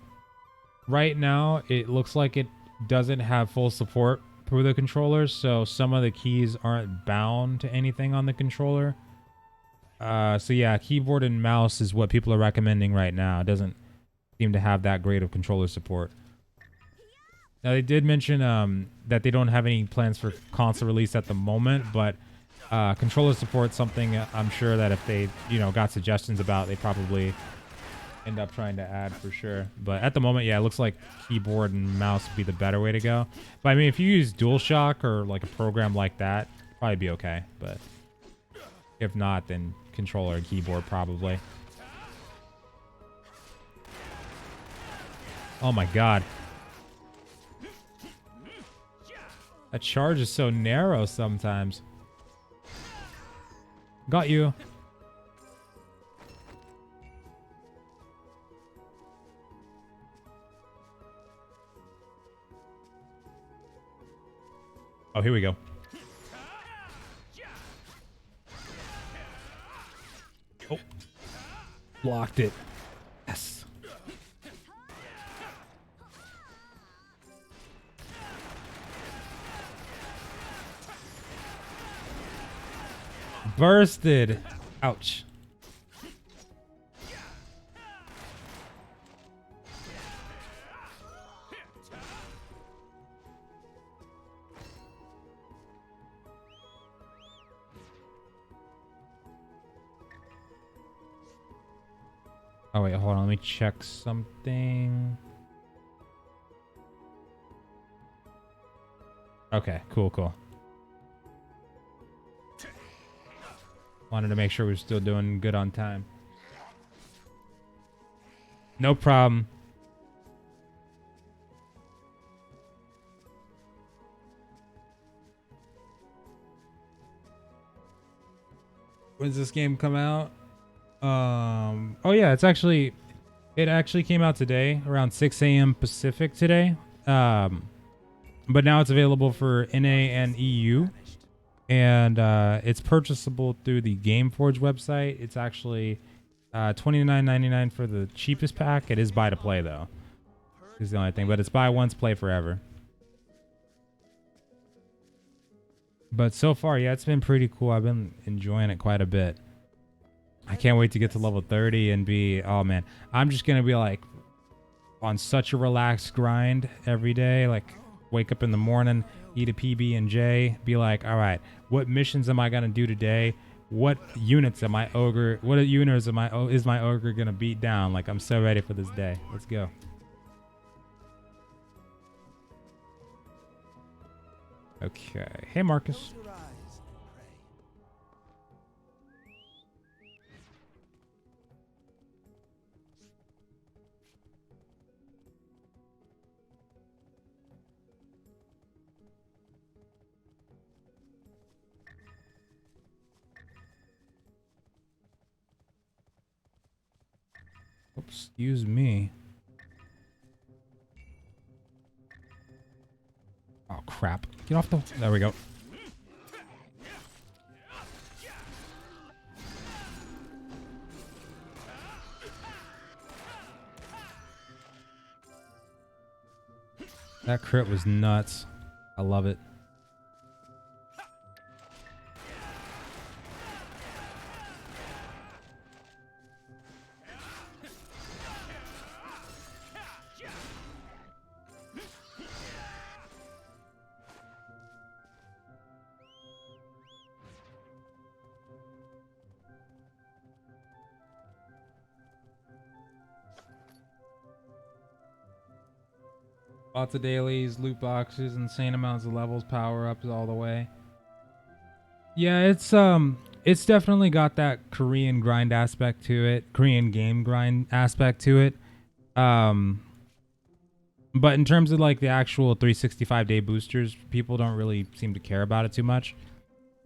right now it looks like it doesn't have full support for the controller, so some of the keys aren't bound to anything on the controller. So yeah, keyboard and mouse is what people are recommending right now. It doesn't seem to have that great of controller support. Now they did mention that they don't have any plans for console release at the moment, but controller support's something I'm sure that if they, got suggestions about, they probably end up trying to add for sure. But at the moment, yeah, it looks like keyboard and mouse would be the better way to go. But I mean, if you use DualShock or like a program like that, probably be okay. But if not, then controller and keyboard probably. Oh my god. That charge is so narrow sometimes. Got you. Oh, here we go. Oh. Blocked it. Yes. Bursted. Ouch. Oh wait, hold on, let me check something. Okay, cool. Wanted to make sure we're still doing good on time. No problem. When's this game come out? Oh yeah, it actually came out today around 6 a.m. Pacific today. But now it's available for NA and EU, and it's purchasable through the GameForge website. It's actually $29.99 for the cheapest pack. It is buy to play though. Is the only thing, but it's buy once, play forever. But so far, yeah, it's been pretty cool. I've been enjoying it quite a bit. I can't wait to get to level 30 and be, oh man, I'm just going to be like on such a relaxed grind every day. Like wake up in the morning, eat a PB&J, be like, all right, what missions am I going to do today? What units am I ogre? What units am I, is my ogre going to beat down? Like I'm so ready for this day. Let's go. Okay. Hey, Marcus. Oops, excuse me. Oh, crap. Get off the... There we go. That crit was nuts. I love it. Lots of dailies, loot boxes, insane amounts of levels, power-ups all the way. Yeah, it's definitely got that Korean grind aspect to it, Korean game grind aspect to it. But in terms of like the actual 365-day boosters, people don't really seem to care about it too much.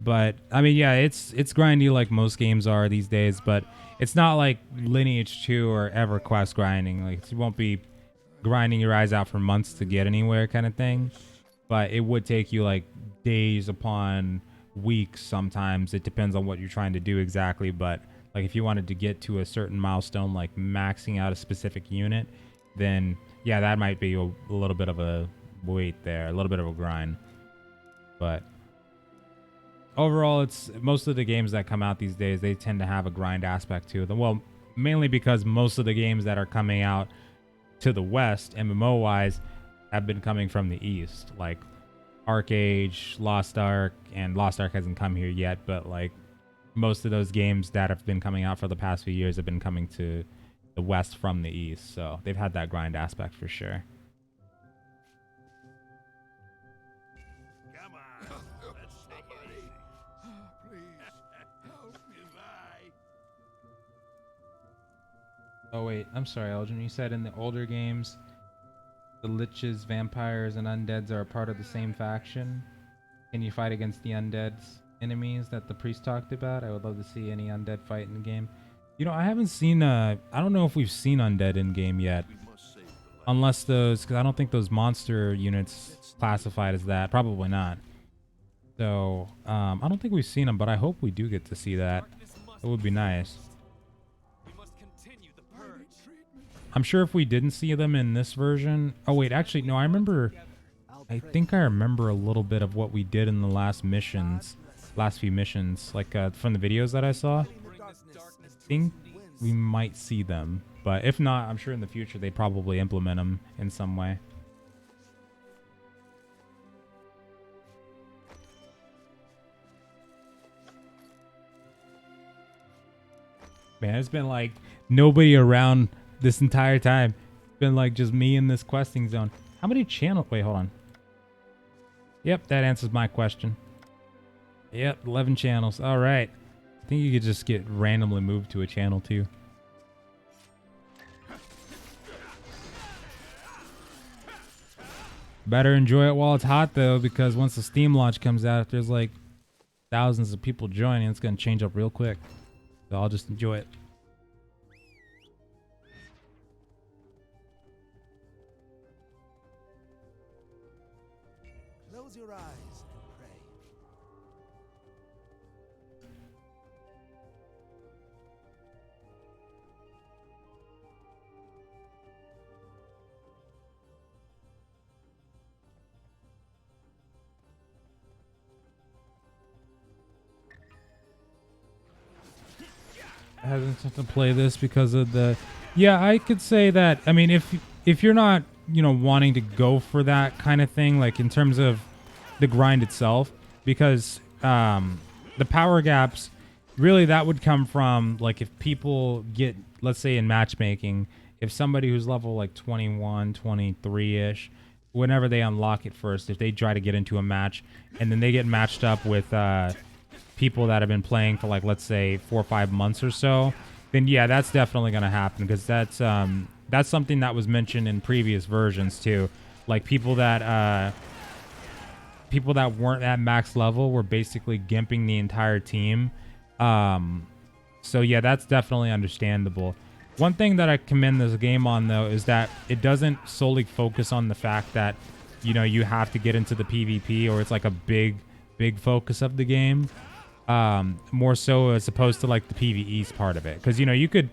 But I mean, yeah, it's grindy like most games are these days, but it's not like Lineage 2 or EverQuest grinding. Like it won't be grinding your eyes out for months to get anywhere kind of thing, but it would take you like days upon weeks sometimes. It depends on what you're trying to do exactly, but like if you wanted to get to a certain milestone, like maxing out a specific unit, then yeah, that might be a little bit of a wait there, a little bit of a grind. But overall, it's most of the games that come out these days, they tend to have a grind aspect to them. Well, mainly because most of the games that are coming out to the west, MMO wise, have been coming from the east, like Arcade, Lost Ark, and Lost Ark hasn't come here yet, but like most of those games that have been coming out for the past few years have been coming to the west from the east, so they've had that grind aspect for sure. Come on, let's take it easy. Please, help me, Vi. Oh wait, I'm sorry, Elgin. You said in the older games, the liches, vampires, and undeads are a part of the same faction. Can you fight against the undead's enemies that the priest talked about? I would love to see any undead fight in the game. You know, I haven't seen, I don't know if we've seen undead in game yet. Unless those, because I don't think those monster units classified as that. Probably not. So, I don't think we've seen them, but I hope we do get to see that. It would be nice. I'm sure if we didn't see them in this version... Oh, wait, actually, no, I think I remember a little bit of what we did in the last few missions, like from the videos that I saw. I think we might see them, but if not, I'm sure in the future they'd probably implement them in some way. Man, it's been like nobody around this entire time. It's been like just me in this questing zone. How many channels? Wait, hold on. Yep, that answers my question. Yep, 11 channels. All right. I think you could just get randomly moved to a channel too. Better enjoy it while it's hot though, because once the Steam launch comes out, there's like thousands of people joining, it's gonna change up real quick. So I'll just enjoy it. Close your eyes and pray. I haven't to play this because of the. Yeah, I could say that. I mean, if you're not, you know, wanting to go for that kind of thing, like in terms of the grind itself, because the power gaps, really that would come from like if people get, let's say in matchmaking, if somebody who's level like 21, 23-ish, whenever they unlock it first, if they try to get into a match and then they get matched up with people that have been playing for like, let's say 4 or 5 months or so, then yeah, that's definitely going to happen, because that's something that was mentioned in previous versions too. Like people that weren't at max level were basically gimping the entire team. So yeah, that's definitely understandable. One thing that I commend this game on though is that it doesn't solely focus on the fact that, you know, you have to get into the PvP, or it's like a big focus of the game. More so as opposed to like the PvE's part of it, because you know you could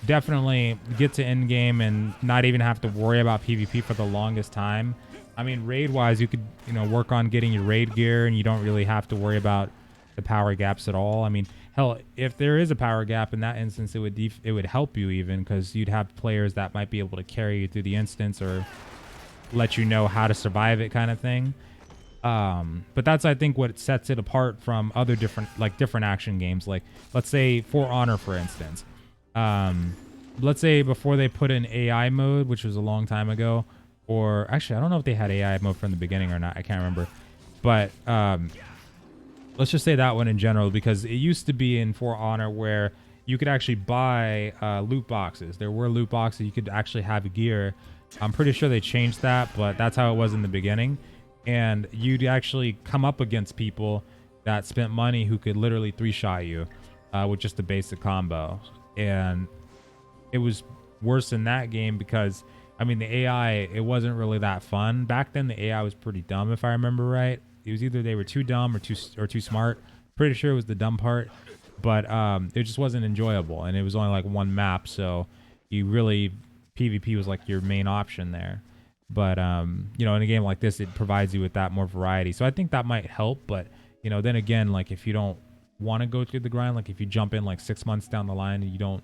definitely get to endgame and not even have to worry about PvP for the longest time. I mean, raid wise, you could, you know, work on getting your raid gear and you don't really have to worry about the power gaps at all. I mean, hell, if there is a power gap in that instance, it would help you even, because you'd have players that might be able to carry you through the instance or let you know how to survive it, kind of thing. But that's, I think, what sets it apart from other different action games. Like, let's say For Honor, for instance. Let's say before they put in AI mode, which was a long time ago, or actually, I don't know if they had AI mode from the beginning or not. I can't remember. But let's just say that one in general, because it used to be in For Honor where you could actually buy loot boxes. There were loot boxes. You could actually have gear. I'm pretty sure they changed that, but that's how it was in the beginning. And you'd actually come up against people that spent money who could literally 3-shot you with just a basic combo. And it was worse in that game because, I mean, the AI, it wasn't really that fun. Back then, the AI was pretty dumb, if I remember right. It was either they were too dumb or too smart. Pretty sure it was the dumb part. But it just wasn't enjoyable. And it was only like one map, so you really, PvP was like your main option there. But, you know, in a game like this, it provides you with that more variety. So I think that might help. But, you know, then again, like if you don't want to go through the grind, like if you jump in like 6 months down the line and you don't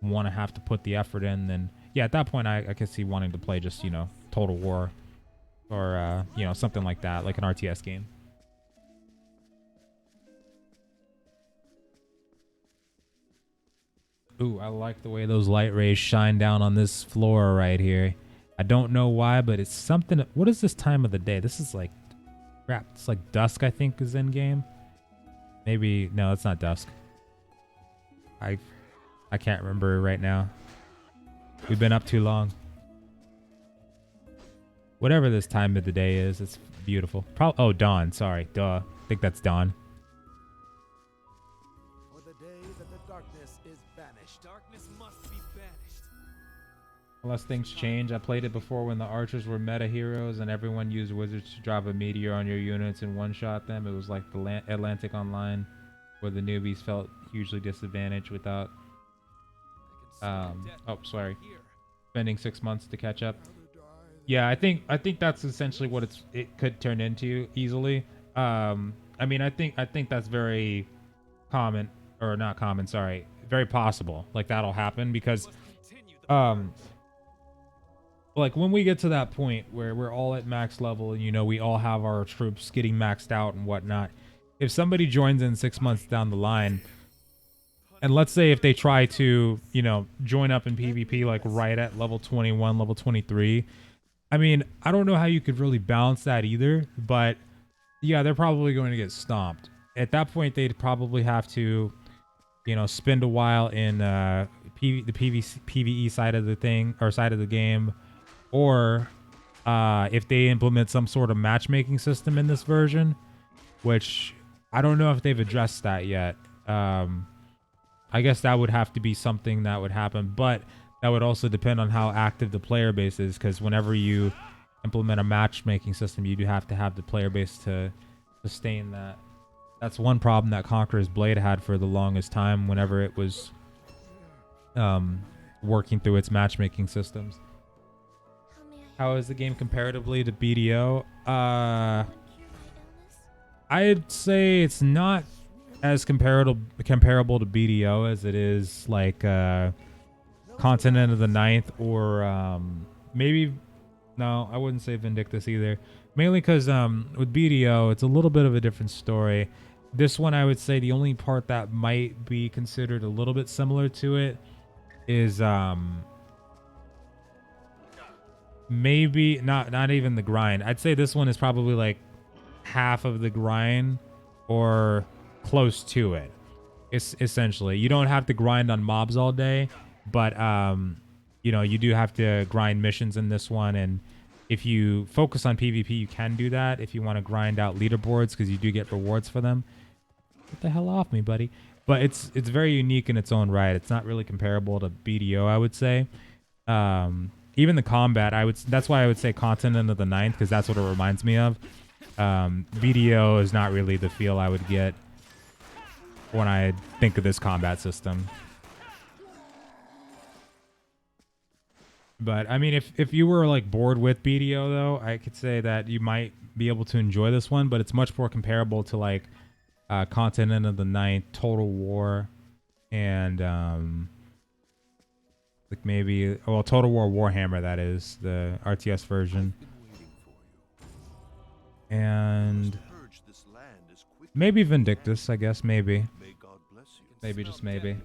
want to have to put the effort in, then yeah, at that point, I could see wanting to play just, you know, Total War or, you know, something like that, like an RTS game. Ooh, I like the way those light rays shine down on this floor right here. I don't know why, but it's something. What is this time of the day? This is like, crap. It's like dusk, I think, is in game. Maybe no, it's not dusk. I can't remember right now. We've been up too long. Whatever this time of the day is, it's beautiful. Oh, dawn. Sorry, duh. I think that's dawn. For the day that the darkness is banished. Darkness must be banished. Unless things change. I played it before when the archers were meta heroes and everyone used wizards to drop a meteor on your units and one-shot them. It was like the Atlantic Online, where the newbies felt hugely disadvantaged without oh, sorry, spending 6 months to catch up. Yeah, I think that's essentially what it could turn into easily. I mean, I think that's very common, or not common, sorry, very possible. Like that'll happen because like when we get to that point where we're all at max level and, you know, we all have our troops getting maxed out and whatnot, if somebody joins in 6 months down the line, and let's say if they try to, you know, join up in PvP like right at level 21, level 23, I mean, I don't know how you could really balance that either, but yeah, they're probably going to get stomped. At that point, they'd probably have to, you know, spend a while in the PvE side of the thing, or side of the game, or if they implement some sort of matchmaking system in this version, which I don't know if they've addressed that yet. I guess that would have to be something that would happen, but that would also depend on how active the player base is, because whenever you implement a matchmaking system, you do have to have the player base to sustain that. That's one problem that Conqueror's Blade had for the longest time whenever it was working through its matchmaking systems. How is the game comparatively to BDO? I'd say it's not as comparable to BDO as it is like Continent of the Ninth or maybe no, I wouldn't say Vindictus either. Mainly because with BDO, it's a little bit of a different story. This one, I would say the only part that might be considered a little bit similar to it is maybe not even the grind. I'd say this one is probably like half of the grind or close to it. It's essentially, you don't have to grind on mobs all day, but you know, you do have to grind missions in this one, and if you focus on PvP, you can do that if you want to grind out leaderboards, because you do get rewards for them. Get the hell off me, buddy. But it's very unique in its own right. It's not really comparable to BDO, I would say. Even the combat, that's why I would say Continent of the Ninth, because that's what it reminds me of. BDO is not really the feel I would get when I think of this combat system. But I mean, if you were like bored with BDO though, I could say that you might be able to enjoy this one, but it's much more comparable to like Continent of the Ninth, Total War, and like maybe, well, Total War Warhammer, that is the RTS version, and maybe Vindictus, I guess, maybe just maybe.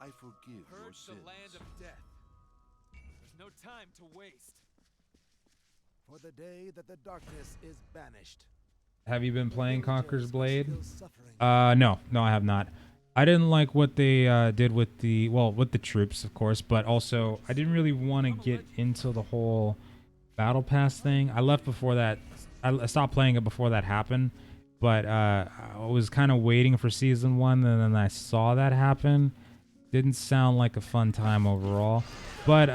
I forgive your sins. The land of death. There's no time to waste. For the day that the darkness is banished. Have you been playing Conqueror's Blade? No, I have not. I didn't like what they did with the troops, of course, but also I didn't really want to get into the whole battle pass thing. I left before that. I stopped playing it before that happened, but I was kind of waiting for season 1, and then I saw that happen. Didn't sound like a fun time overall, but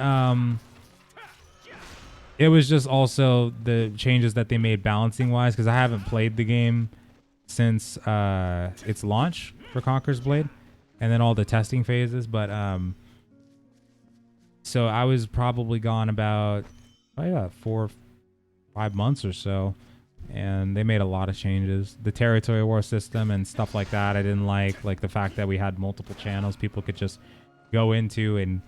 it was just also the changes that they made balancing wise, because I haven't played the game since its launch for Conqueror's Blade, and then all the testing phases. But so I was probably gone about 4 or 5 months or so, and they made a lot of changes. The territory war system and stuff like that I didn't like the fact that we had multiple channels people could just go into and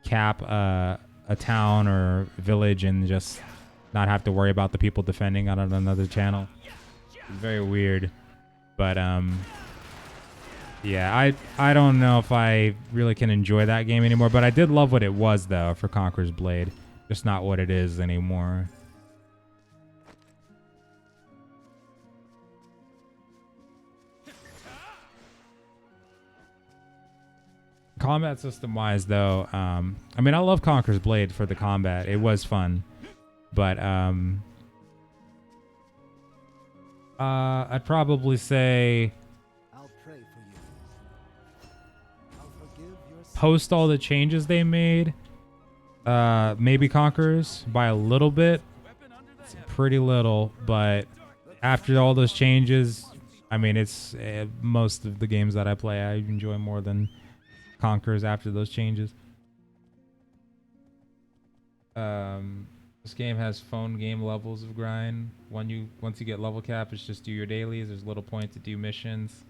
cap a town or village and just not have to worry about the people defending on another channel. It's very weird. But yeah, I don't know if I really can enjoy that game anymore, but I did love what it was though for Conqueror's Blade, just not what it is anymore. Combat system wise though, I mean, I love Conqueror's Blade for the combat. It was fun, but I'd probably say I'll pray for you. I'll forgive your sins. Post all the changes they made, maybe Conquerors by a little bit. It's pretty little, but after all those changes, I mean, it's most of the games that I play I enjoy more than Conquerors after those changes. This game has phone game levels of grind. Once you get level cap, it's just do your dailies. There's little point to do missions.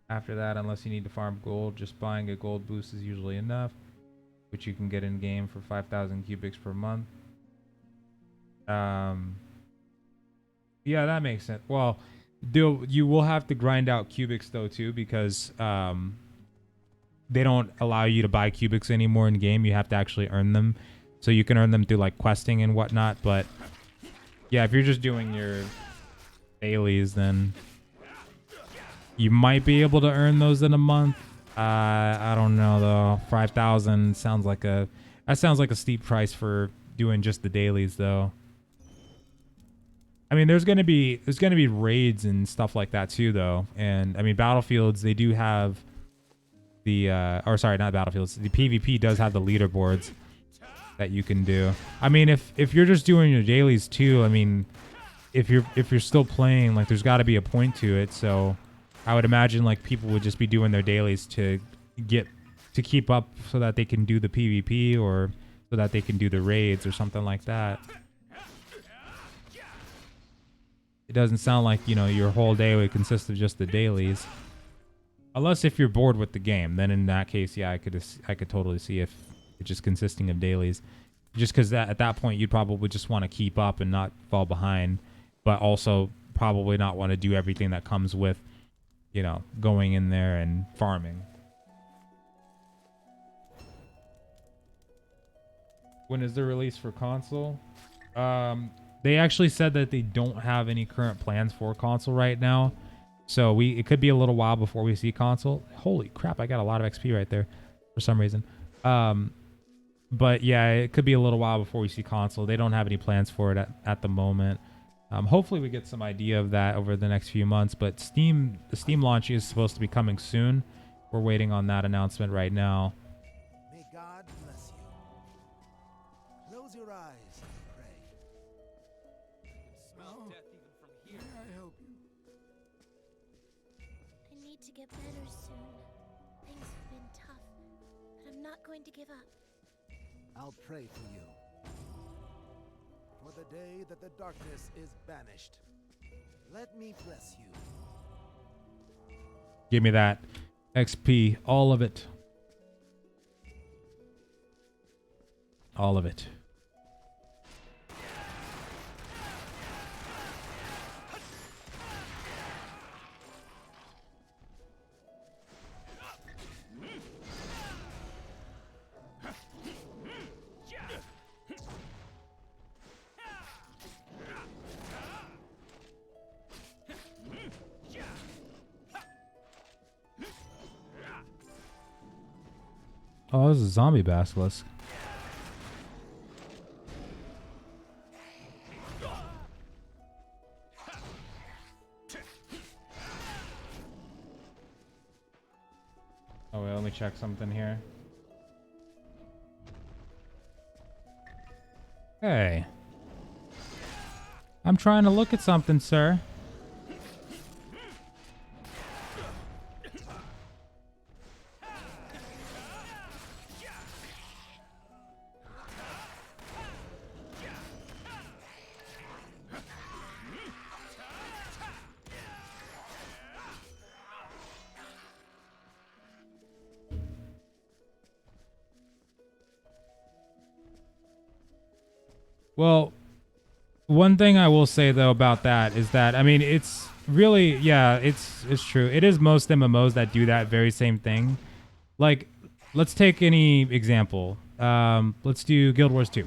After that, unless you need to farm gold, just buying a gold boost is usually enough, which you can get in game for 5,000 cubics per month. Yeah, that makes sense. Well, you will have to grind out cubics though too, because they don't allow you to buy cubics anymore in game. You have to actually earn them. So you can earn them through like questing and whatnot. But yeah, if you're just doing your dailies, then you might be able to earn those in a month. I don't know though. 5,000 sounds like a steep price for doing just the dailies though. I mean, there's gonna be raids and stuff like that too, though. And I mean, Battlefields, they do have the or sorry, not Battlefields. The PvP does have the leaderboards that you can do. I mean, if you're just doing your dailies too, I mean, if you're still playing, like, there's got to be a point to it. So I would imagine like people would just be doing their dailies to keep up so that they can do the PvP or so that they can do the raids or something like that. It doesn't sound like, you know, your whole day would consist of just the dailies. Unless if you're bored with the game, then in that case, yeah, I could totally see if it's just consisting of dailies. Just because at that point, you'd probably just want to keep up and not fall behind, but also probably not want to do everything that comes with, you know, going in there and farming. When is the release for console? They actually said that they don't have any current plans for console right now. So it could be a little while before we see console. Holy crap, I got a lot of XP right there for some reason. But yeah, it could be a little while before we see console. They don't have any plans for it at the moment. Hopefully we get some idea of that over the next few months. But the Steam launch is supposed to be coming soon. We're waiting on that announcement right now. May God bless you. Close your eyes and pray. Smell death even from here. May I help you? I need to get better soon. Things have been tough, but I'm not going to give up. I'll pray for you. For the day that the darkness is banished. Let me bless you. Give me that XP, all of it. All of it. Oh, this is a zombie basilisk. Oh, wait, let me check something here. Hey. I'm trying to look at something, sir. Well, one thing I will say though about that is that, I mean, it's really, yeah, it's true. It is most MMOs that do that very same thing. Like, let's take any example. Let's do Guild Wars 2.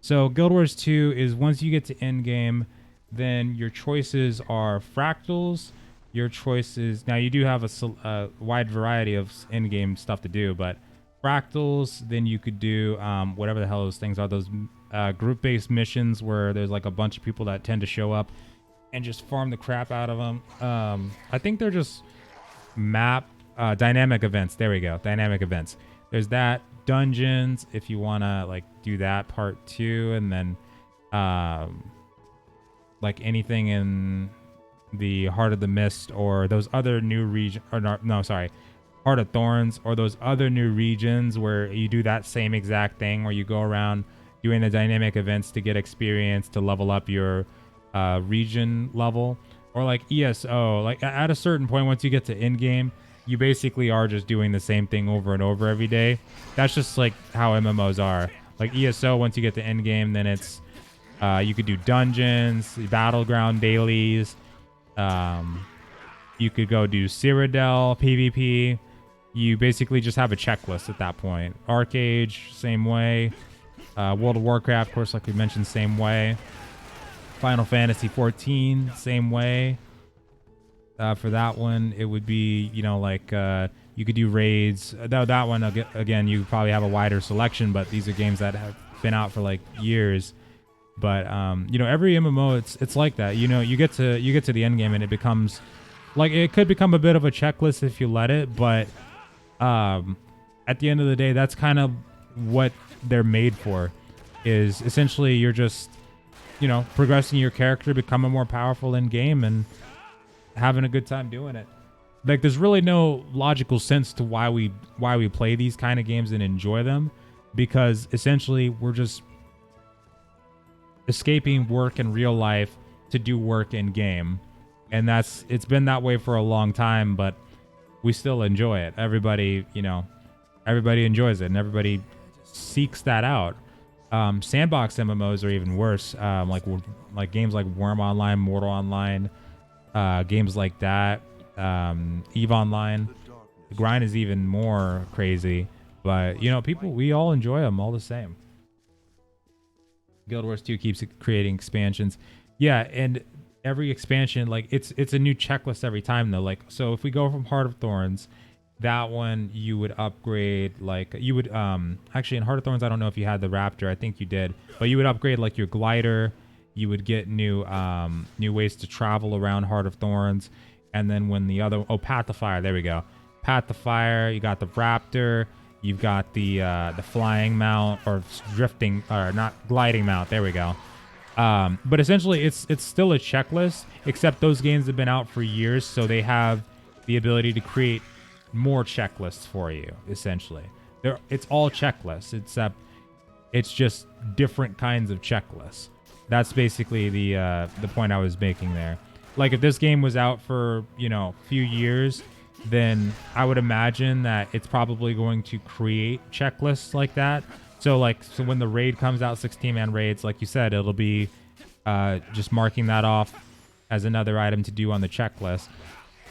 So Guild Wars 2 is once you get to Endgame, then your choices are fractals. Your choices, now you do have a wide variety of Endgame stuff to do, but fractals, then you could do whatever the hell those things are, those group-based missions where there's like a bunch of people that tend to show up and just farm the crap out of them. I think they're just dynamic events. There we go, dynamic events. There's that. Dungeons, if you want to like do that part too, and then like anything in the Heart of the Mist or those other new region, or no, sorry, Heart of Thorns, or those other new regions where you do that same exact thing where you go around doing the dynamic events to get experience to level up your region level. Or like ESO, like at a certain point, once you get to Endgame, you basically are just doing the same thing over and over every day. That's just like how MMOs are. Like ESO, once you get to Endgame, then it's you could do dungeons, battleground dailies. You could go do Cyrodiil PvP. You basically just have a checklist at that point. Arcade, same way. World of Warcraft, of course, like we mentioned, same way. Final Fantasy 14, same way. For that one, it would be, you know, like you could do raids. That one, again, you probably have a wider selection, but these are games that have been out for like years. But you know, every MMO it's like that. You know, you get to the end game and it becomes like, it could become a bit of a checklist if you let it, but at the end of the day, that's kind of what they're made for. Is essentially you're just, you know, progressing your character, becoming more powerful in game, and having a good time doing it. Like, there's really no logical sense to why we play these kind of games and enjoy them, because essentially we're just escaping work in real life to do work in game. And it's been that way for a long time, but we still enjoy it. Everybody, you know, everybody enjoys it, and everybody seeks that out. Sandbox MMOs are even worse. Like games like Worm Online, Mortal Online, games like that, EVE Online. The grind is even more crazy, but you know, we all enjoy them all the same. Guild Wars 2 keeps creating expansions. Yeah, and every expansion, like, it's a new checklist every time though. Like, so if we go from Heart of Thorns, that one you would upgrade, like, you would actually in Heart of Thorns, I don't know if you had the Raptor, I think you did, but you would upgrade like your glider, you would get new ways to travel around Heart of Thorns, and then when the other, Path of Fire, there we go. Path of Fire, you got the Raptor, you've got the flying mount, or drifting, or not, gliding mount, there we go. But essentially it's still a checklist, except those games have been out for years, so they have the ability to create more checklists for you. Essentially, it's all checklists, except it's just different kinds of checklists. That's basically the point I was making there. Like, if this game was out for, you know, a few years, then I would imagine that it's probably going to create checklists like that. So when the raid comes out, 16-man raids, like you said, it'll be just marking that off as another item to do on the checklist.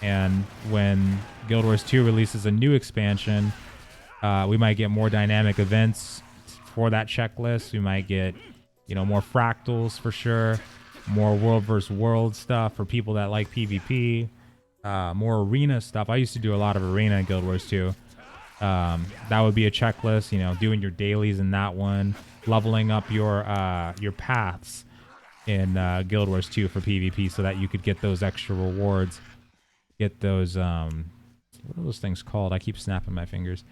And when Guild Wars 2 releases a new expansion, we might get more dynamic events for that checklist. We might get, you know, more fractals for sure, more world versus world stuff for people that like PvP, more arena stuff. I used to do a lot of arena in Guild Wars 2. That would be a checklist, you know, doing your dailies in that one, leveling up your paths in Guild Wars 2 for PvP, so that you could get those extra rewards. Get those, what are those things called? I keep snapping my fingers.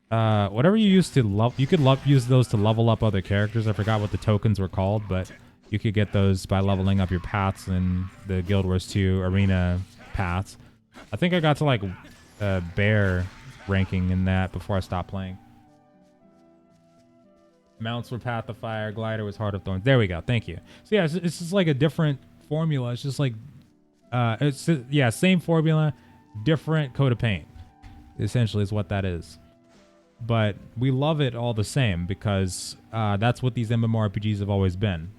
Whatever you use to you could use those to level up other characters. I forgot what the tokens were called, but you could get those by leveling up your paths in the Guild Wars 2 arena paths. I think I got to like bear ranking in that before I stopped playing. Mounts were Path of Fire, glider was Heart of Thorns. There we go. Thank you. So yeah, it's just like a different formula. It's just like same formula, different coat of paint, essentially, is what that is. But we love it all the same, because that's what these MMORPGs have always been.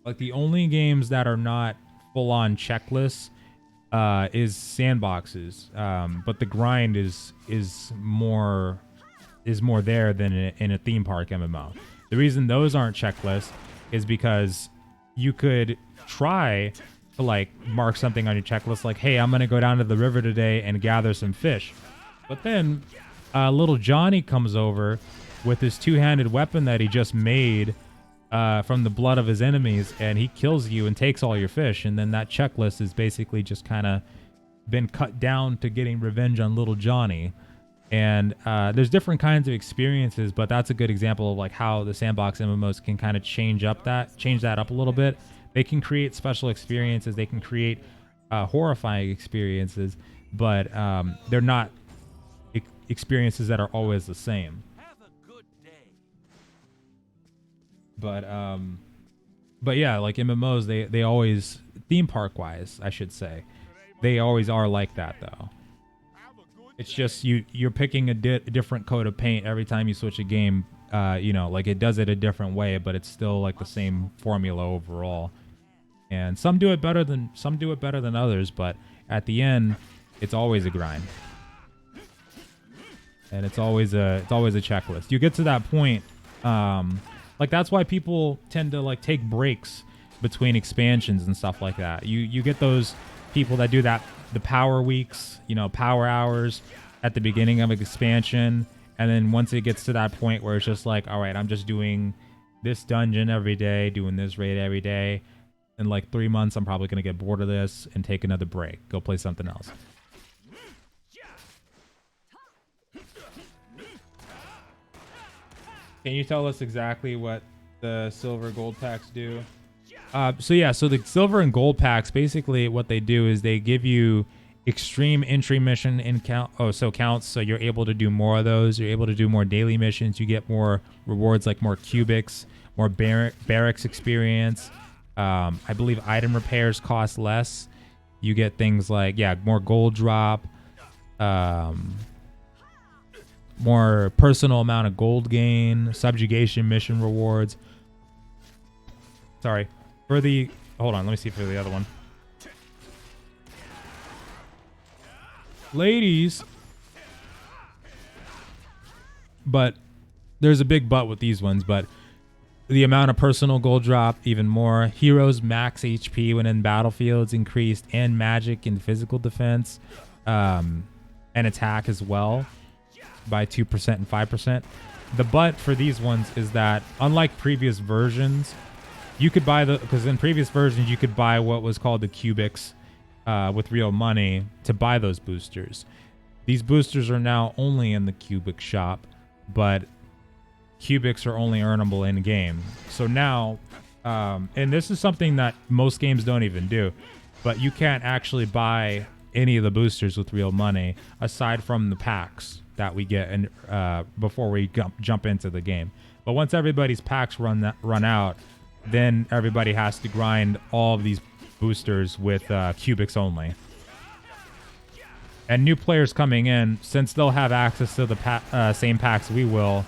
Like, the only games that are not full-on checklists is sandboxes, but the grind is more there than in a theme park MMO. The reason those aren't checklists is because you could try to like mark something on your checklist, like, hey, I'm gonna go down to the river today and gather some fish, but then little Johnny comes over with his two-handed weapon that he just made from the blood of his enemies, and he kills you and takes all your fish, and then that checklist is basically just kind of been cut down to getting revenge on little Johnny. And there's different kinds of experiences, but that's a good example of like how the sandbox MMOs can kind of change that up a little bit. They can create special experiences, they can create horrifying experiences, but they're not experiences that are always the same. But yeah, like MMOs, they always, theme park wise, I should say, they always are like that though. It's just you're picking a different coat of paint every time you switch a game. You know, like it does it a different way, but it's still like the same formula overall. And some do it better than others, but at the end, it's always a grind. And it's always a checklist. You get to that point, like that's why people tend to like take breaks between expansions and stuff like that. You get those people that do that, the power weeks, you know, power hours at the beginning of an expansion, and then once it gets to that point where it's just like, all right, I'm just doing this dungeon every day, doing this raid every day. In like 3 months, I'm probably going to get bored of this and take another break. Go play something else. Can you tell us exactly what the silver gold packs do? So the silver and gold packs, basically what they do is they give you extreme entry mission in counts. So you're able to do more of those. You're able to do more daily missions. You get more rewards like more cubics, more barracks experience. I believe item repairs cost less. You get things like, more gold drop, more personal amount of gold gain, subjugation mission rewards. Sorry. Hold on, let me see for the other one. Ladies. But there's a big but with these ones, but the amount of personal gold drop, even more. Heroes max HP when in battlefields increased, and magic and physical defense, and attack as well by 2% and 5%. The but for these ones is that unlike previous versions, you could buy because in previous versions you could buy what was called the cubics with real money to buy those boosters. These boosters are now only in the cubic shop, but cubics are only earnable in game. So now, and this is something that most games don't even do, but you can't actually buy any of the boosters with real money aside from the packs that we get before we jump into the game. But once everybody's packs run out, then everybody has to grind all of these boosters with cubics only. And new players coming in, since they'll have access to the same packs we will,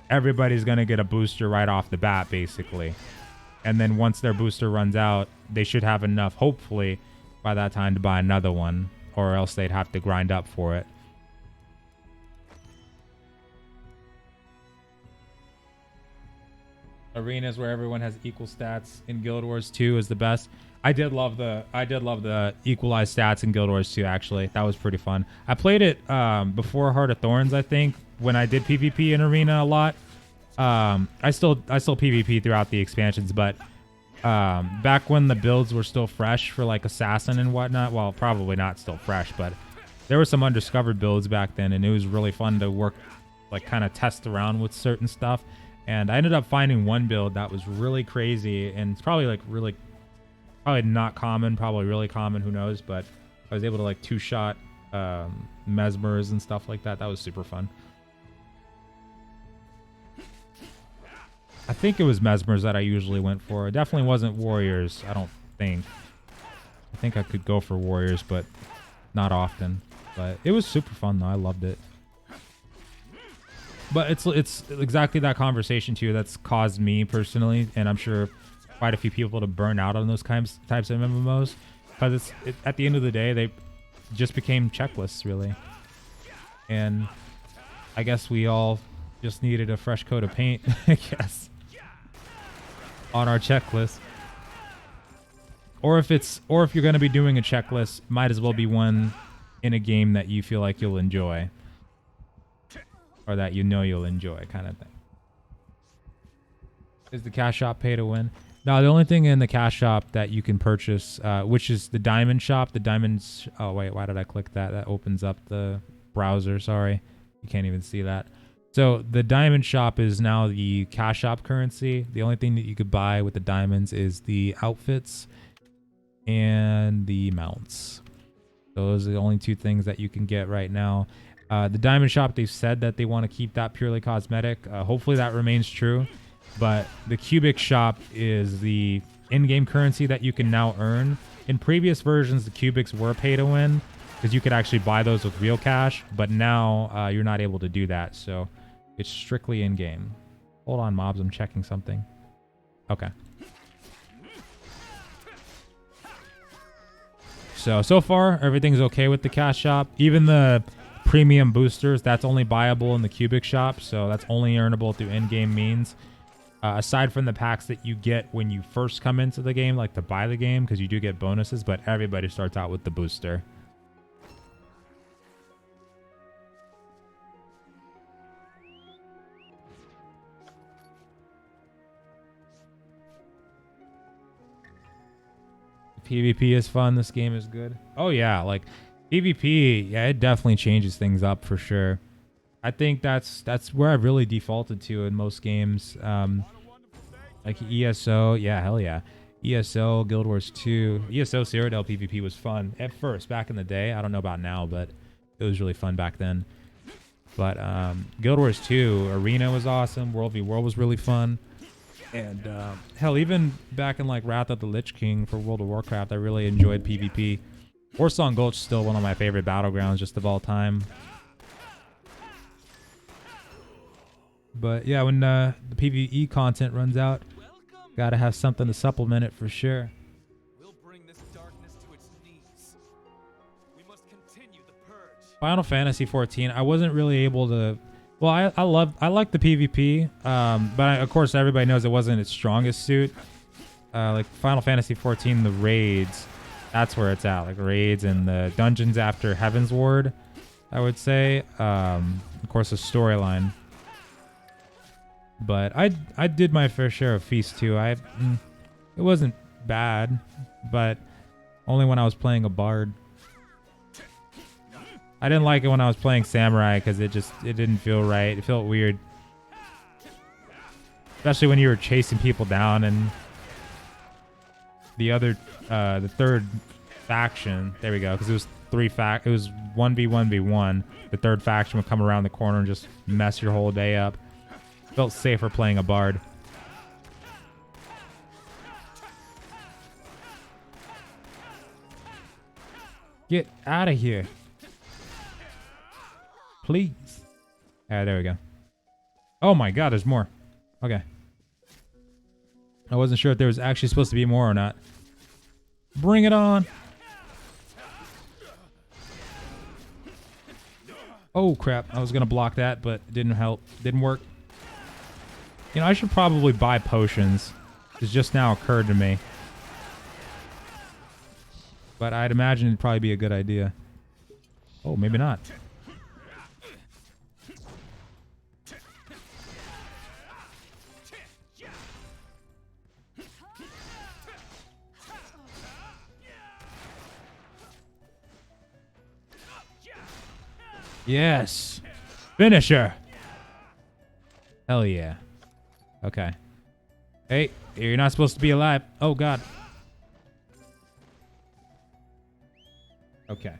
everybody's going to get a booster right off the bat, basically. And then once their booster runs out, they should have enough, hopefully, by that time to buy another one, or else they'd have to grind up for it. Arenas where everyone has equal stats in Guild Wars 2 is the best. I did love the equalized stats in Guild Wars 2, actually. That was pretty fun. I played it before Heart of Thorns, I think, when I did PvP in Arena a lot. I still PvP throughout the expansions, but back when the builds were still fresh for like Assassin and whatnot, well, probably not still fresh, but there were some undiscovered builds back then, and it was really fun to work, like kind of test around with certain stuff. And I ended up finding one build that was really crazy, and it's probably like probably not common, probably really common, who knows, but I was able to like two-shot mesmers and stuff like that. That was super fun. I think it was mesmers that I usually went for. It definitely wasn't warriors, I don't think. I think I could go for warriors, but not often. But it was super fun though. I loved it. But it's exactly that conversation too that's caused me personally, and I'm sure quite a few people, to burn out on those types of MMOs, because at the end of the day they just became checklists really, and I guess we all just needed a fresh coat of paint, I guess, on our checklist. Or if you're going to be doing a checklist, might as well be one in a game that you feel like you'll enjoy, or that you know you'll enjoy, kind of thing. Is the cash shop pay to win? No, the only thing in the cash shop that you can purchase, which is the diamond shop, oh wait, why did I click that? That opens up the browser, sorry. You can't even see that. So the diamond shop is now the cash shop currency. The only thing that you could buy with the diamonds is the outfits and the mounts. Those are the only two things that you can get right now. The diamond shop, they've said that they want to keep that purely cosmetic. Hopefully that remains true. But the cubic shop is the in-game currency that you can now earn. In previous versions, the cubics were pay to win, because you could actually buy those with real cash. But now you're not able to do that. So it's strictly in-game. Hold on, mobs. I'm checking something. Okay. So far, everything's okay with the cash shop. Even the premium boosters, that's only buyable in the cubic shop. So that's only earnable through in-game means. Aside from the packs that you get when you first come into the game, like to buy the game, because you do get bonuses, but everybody starts out with the booster. PvP is fun. This game is good. Oh yeah, like PvP, yeah, it definitely changes things up for sure. I think that's where I've really defaulted to in most games. Like ESO, yeah, hell yeah. ESO, Guild Wars 2, ESO Cyrodiil PvP was fun at first, back in the day. I don't know about now, but it was really fun back then. But Guild Wars 2, Arena was awesome. World v World was really fun. And hell, even back in like Wrath of the Lich King for World of Warcraft, I really enjoyed PvP. Warsong Gulch is still one of my favorite battlegrounds just of all time. But yeah, when the PvE content runs out, gotta have something to supplement it for sure. We'll bring this darkness to its knees. We must continue the purge. Final Fantasy 14, I wasn't really able to. Well, I like the PvP, but of course everybody knows it wasn't its strongest suit. Like Final Fantasy 14, the raids, that's where it's at. Like raids and the dungeons after Heaven's Ward, I would say. Of course, the storyline. But I did my fair share of Feast too. It wasn't bad, but only when I was playing a bard. I didn't like it when I was playing Samurai because it didn't feel right. It felt weird. Especially when you were chasing people down and the third faction, there we go, because it was it was 1v1v1. The third faction would come around the corner and just mess your whole day up. Felt safer playing a bard. Get out of here. Please. Alright, there we go. Oh my god, there's more. Okay. I wasn't sure if there was actually supposed to be more or not. Bring it on. Oh crap, I was gonna block that, but it didn't help. Didn't work. You know, I should probably buy potions. It's just now occurred to me. But I'd imagine it'd probably be a good idea. Oh, maybe not. Yes. Finisher. Hell yeah. Okay. Hey, you're not supposed to be alive. Oh, God. Okay.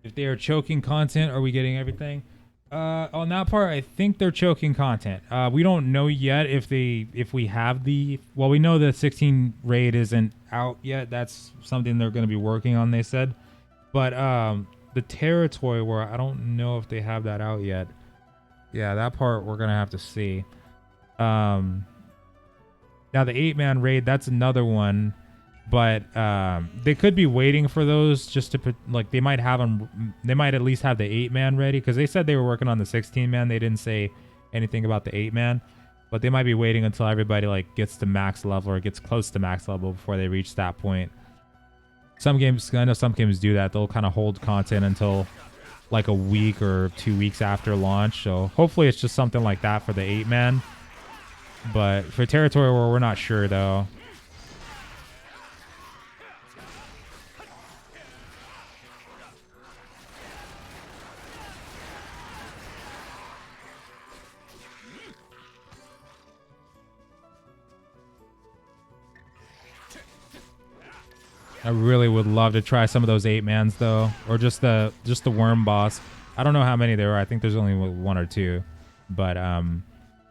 If they are choking content, are we getting everything? On that part, I think they're choking content. We don't know yet if we have the... Well, we know the 16 raid isn't out yet. That's something they're going to be working on, they said. But the territory where I don't know if they have that out yet. Yeah, that part we're going to have to see. Now, the 8-man raid, that's another one. But they could be waiting for those just to put, like, they might have them. They might at least have the 8-man ready because they said they were working on the 16-man. They didn't say anything about the 8-man, but they might be waiting until everybody like gets to max level or gets close to max level before they reach that point. Some games, I know some games do that. They'll kind of hold content until like a week or 2 weeks after launch. So hopefully it's just something like that for the 8-man. But for territory where we're not sure though. I really would love to try some of those 8-mans though, or just the worm boss. I don't know how many there are. I think there's only 1 or 2, but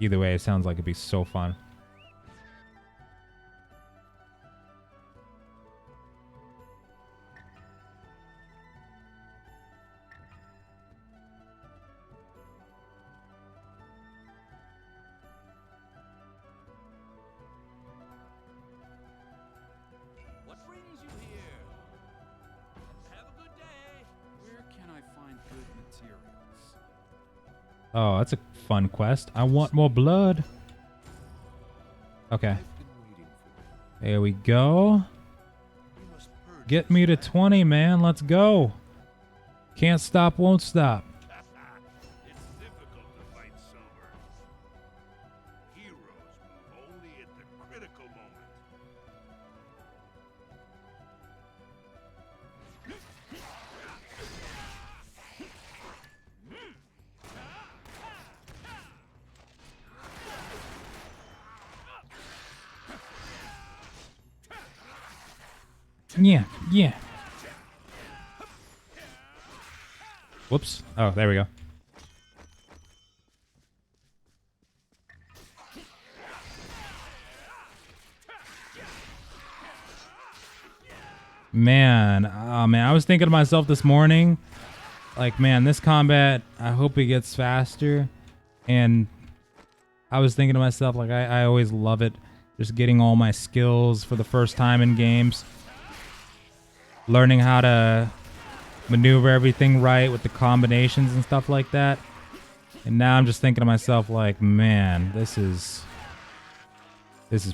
either way, it sounds like it'd be so fun. Oh, that's a fun quest. I want more blood. Okay. There we go. Get me to 20, man. Let's go. Can't stop, won't stop. It's difficult to fight silver. Heroes move only at the critical moment. Yeah, yeah. Whoops. Oh, there we go. Man, oh man, I was thinking to myself this morning, like, man, this combat, I hope it gets faster. And I was thinking to myself, like, I always love it, just getting all my skills for the first time in games. Learning how to maneuver everything right with the combinations and stuff like that. And now I'm just thinking to myself, like, man, this is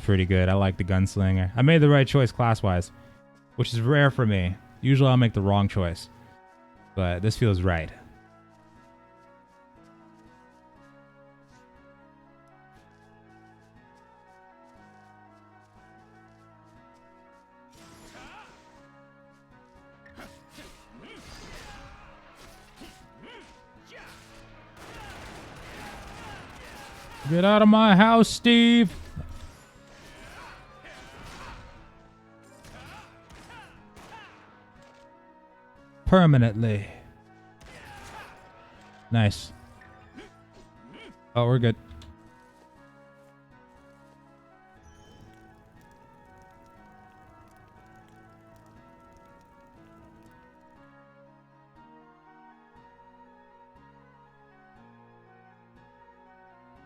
pretty good. I like the gunslinger. I made the right choice class-wise, which is rare for me. Usually I'll make the wrong choice, but this feels right. Get out of my house, Steve! Permanently. Nice. Oh, we're good.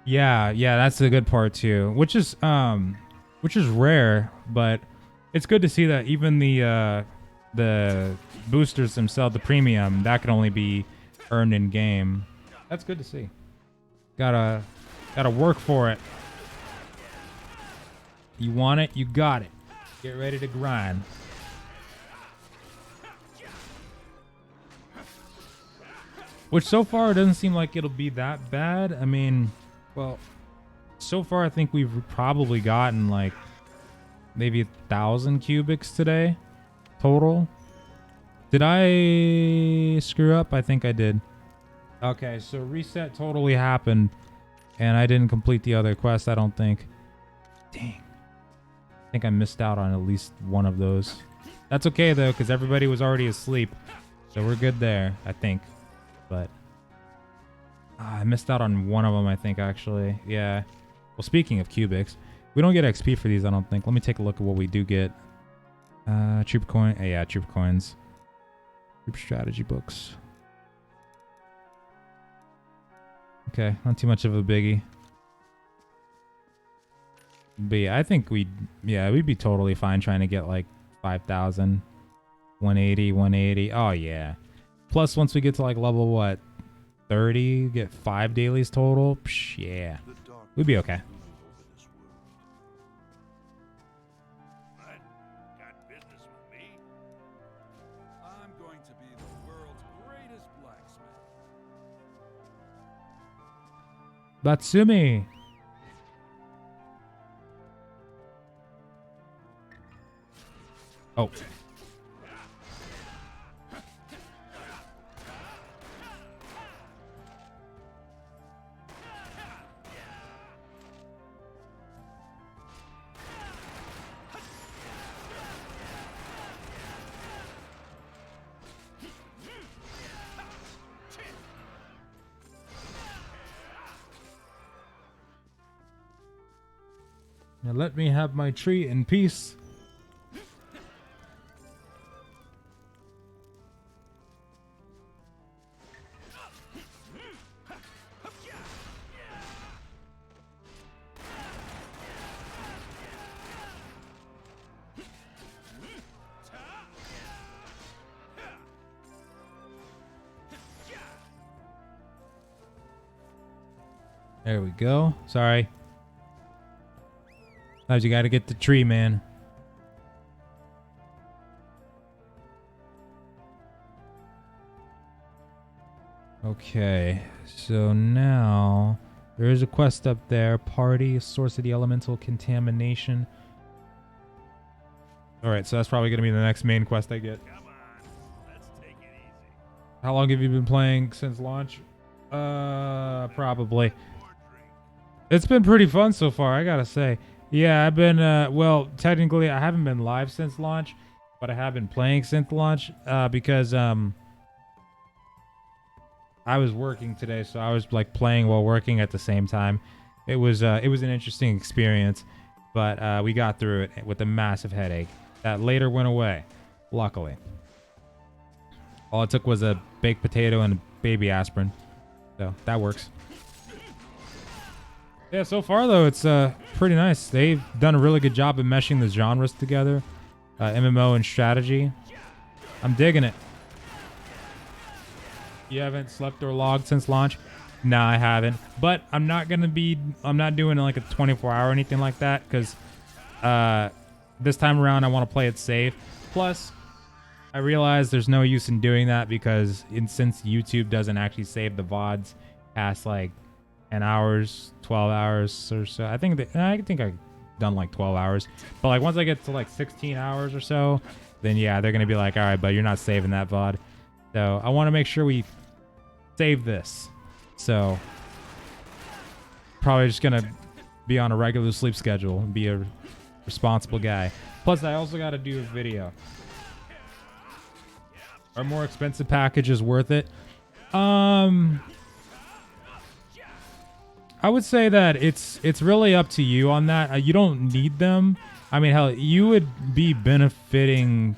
Yeah, that's a good part too. Which is rare, but it's good to see that even the boosters themselves, the premium, that can only be earned in game. That's good to see. Gotta work for it. You want it, you got it. Get ready to grind. Which so far it doesn't seem like it'll be that bad. I mean, well, so far I think we've probably gotten like maybe 1,000 cubics today total. Did I screw up? I think I did. Okay, so reset totally happened and I didn't complete the other quest, I don't think. Dang. I think I missed out on at least one of those. That's okay though, because everybody was already asleep. So we're good there, I think. But I missed out on one of them, I think, actually. Yeah. Well, speaking of cubics, we don't get XP for these, I don't think. Let me take a look at what we do get. Troop coin. Yeah, troop coins. Troop strategy books. Okay, not too much of a biggie. But yeah, I think we'd be totally fine trying to get like 5,000. 180, 180. Oh, yeah. Plus, once we get to like level, what? 30, get 5 dailies total. Psh, yeah. We'd be okay. Got business with me? I'm going to be the world's greatest blacksmith. Batsumi. Oh. Now let me have my tree in peace. There we go. Sorry. Sometimes you gotta get the tree, man. Okay, so now there is a quest up there. Party, source of the elemental contamination. Alright, so that's probably gonna be the next main quest I get. Come on, let's take it easy. How long have you been playing since launch? Probably. It's been pretty fun so far, I gotta say. Yeah, I've been, well, technically I haven't been live since launch, but I have been playing since launch because I was working today, so I was like playing while working at the same time. It was an interesting experience, but we got through it with a massive headache that later went away, luckily. All it took was a baked potato and a baby aspirin, so that works. Yeah, so far though, it's pretty nice. They've done a really good job of meshing the genres together, MMO and strategy. I'm digging it. You haven't slept or logged since launch? No, I haven't. But I'm not doing like a 24-hour or anything like that, because this time around I want to play it safe. Plus, I realize there's no use in doing that because since YouTube doesn't actually save the VODs past like 10 hours, 12 hours or so. I think I've done like 12 hours. But like once I get to like 16 hours or so, then yeah, they're going to be like, all right, but you're not saving that VOD. So I want to make sure we save this. So probably just going to be on a regular sleep schedule and be a responsible guy. Plus, I also got to do a video. Are more expensive packages worth it? I would say that it's really up to you on that. You don't need them. I mean, hell, you would be benefiting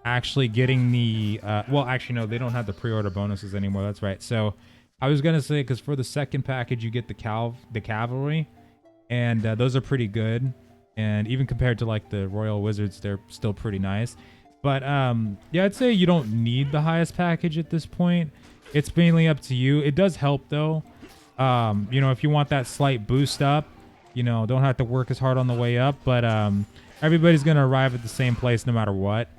actually getting the... well, actually, no, they don't have the pre-order bonuses anymore. That's right. So I was going to say, because for the second package, you get the cavalry, and those are pretty good. And even compared to like the Royal Wizards, they're still pretty nice. But yeah, I'd say you don't need the highest package at this point. It's mainly up to you. It does help, though. You know, if you want that slight boost up, you know, don't have to work as hard on the way up. But everybody's going to arrive at the same place no matter what,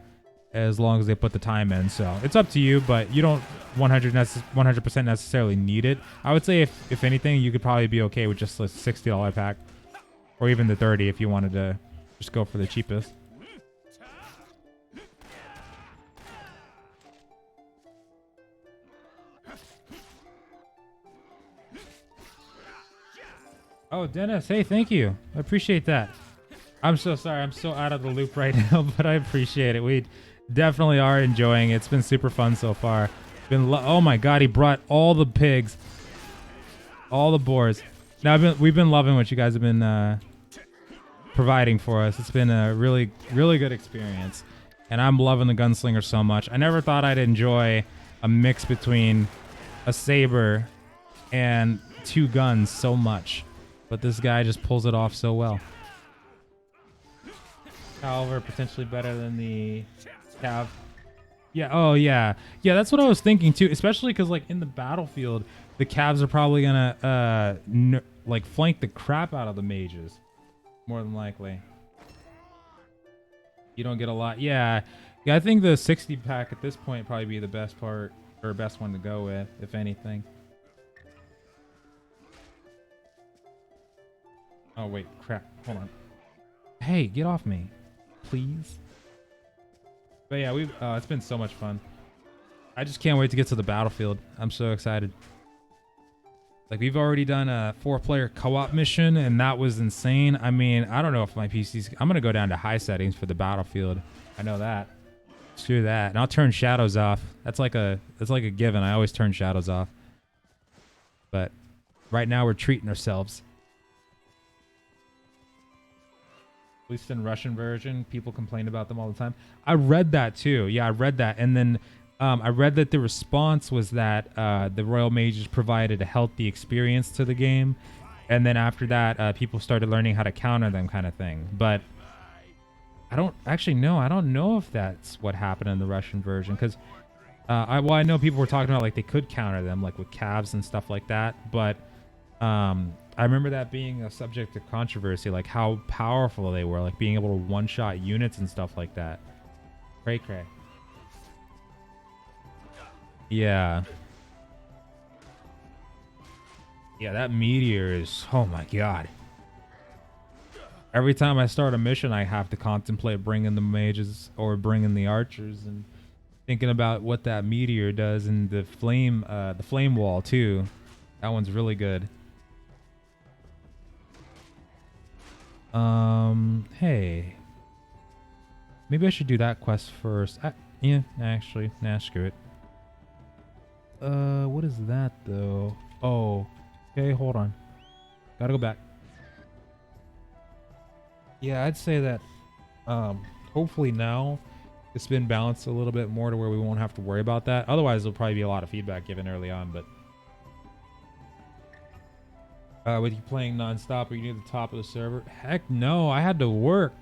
as long as they put the time in. So it's up to you, but you don't 100% necessarily need it. I would say if anything, you could probably be okay with just a $60 pack, or even the 30 if you wanted to just go for the cheapest. Oh, Dennis, hey, thank you. I appreciate that. I'm so sorry. I'm so out of the loop right now, but I appreciate it. We definitely are enjoying it. It's been super fun so far. Oh my God, he brought all the pigs, all the boars. Now we've been loving what you guys have been providing for us. It's been a really, really good experience, and I'm loving the gunslinger so much. I never thought I'd enjoy a mix between a saber and two guns so much. But this guy just pulls it off so well. However, potentially better than the Cav. Yeah, oh yeah. Yeah, that's what I was thinking too. Especially because like in the battlefield, the Cavs are probably gonna like flank the crap out of the mages. More than likely. You don't get a lot. Yeah, I think the 60 pack at this point probably be the best part, or best one to go with, if anything. Oh, wait, crap. Hold on. Hey, get off me, please. But yeah, it's been so much fun. I just can't wait to get to the battlefield. I'm so excited. Like, we've already done a 4-player co-op mission, and that was insane. I mean, I don't know if my PC's... I'm going to go down to high settings for the battlefield. I know that. Let's do that. And I'll turn shadows off. That's like a given. I always turn shadows off. But right now, we're treating ourselves. At least in Russian version, people complain about them all the time. I read that too. Yeah, I read that. And then I read that the response was that the Royal Mages provided a healthy experience to the game. And then after that, people started learning how to counter them, kind of thing. But I don't actually know. I don't know if that's what happened in the Russian version. Because, I know people were talking about like they could counter them, like with calves and stuff like that. But I remember that being a subject of controversy, like how powerful they were, like being able to one-shot units and stuff like that. Cray. Yeah. Yeah, that meteor is... Oh my God. Every time I start a mission, I have to contemplate bringing the mages or bringing the archers and thinking about what that meteor does, and the flame wall too. That one's really good. Hey. Maybe I should do that quest first. Yeah, actually, nah, screw it. What is that though? Oh, okay, hold on. Gotta go back. Yeah, I'd say that hopefully now it's been balanced a little bit more to where we won't have to worry about that. Otherwise, there'll probably be a lot of feedback given early on, but with you playing nonstop, are you near the top of the server? Heck no, I had to work.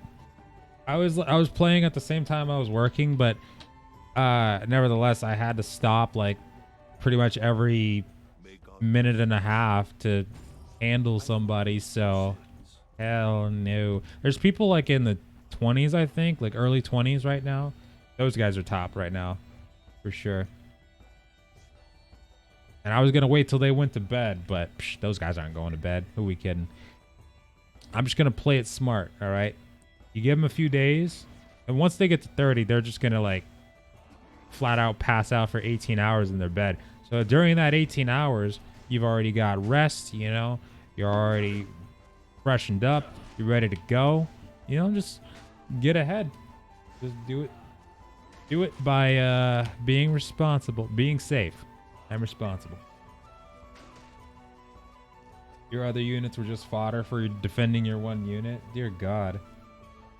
I was playing at the same time I was working, but nevertheless, I had to stop like pretty much every minute and a half to handle somebody, so hell no. There's people like in the 20s, I think, like early 20s right now. Those guys are top right now, for sure. And I was gonna wait till they went to bed, but psh, those guys aren't going to bed. Who are we kidding? I'm just gonna play it smart, all right? You give them a few days, and once they get to 30, they're just gonna like flat out pass out for 18 hours in their bed. So during that 18 hours, you've already got rest, you know, you're already freshened up, you're ready to go, you know, just get ahead. Just do it. Do it by being responsible, being safe and responsible. Your other units were just fodder for defending your one unit. Dear God.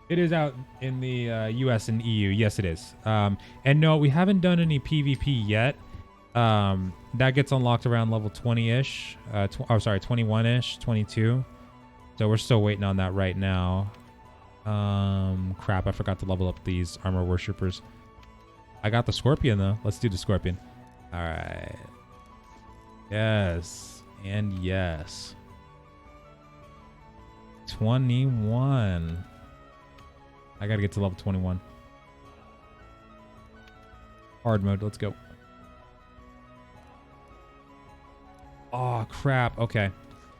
It is out in the US and EU. Yes, it is. And no, we haven't done any PvP yet. That gets unlocked around level 20-ish. 21-ish, 22. So we're still waiting on that right now. Crap, I forgot to level up these armor worshippers. I got the scorpion though. Let's do the scorpion. All right. Yes. And yes. 21. I gotta get to level 21. Hard mode, let's go. Oh, crap. Okay.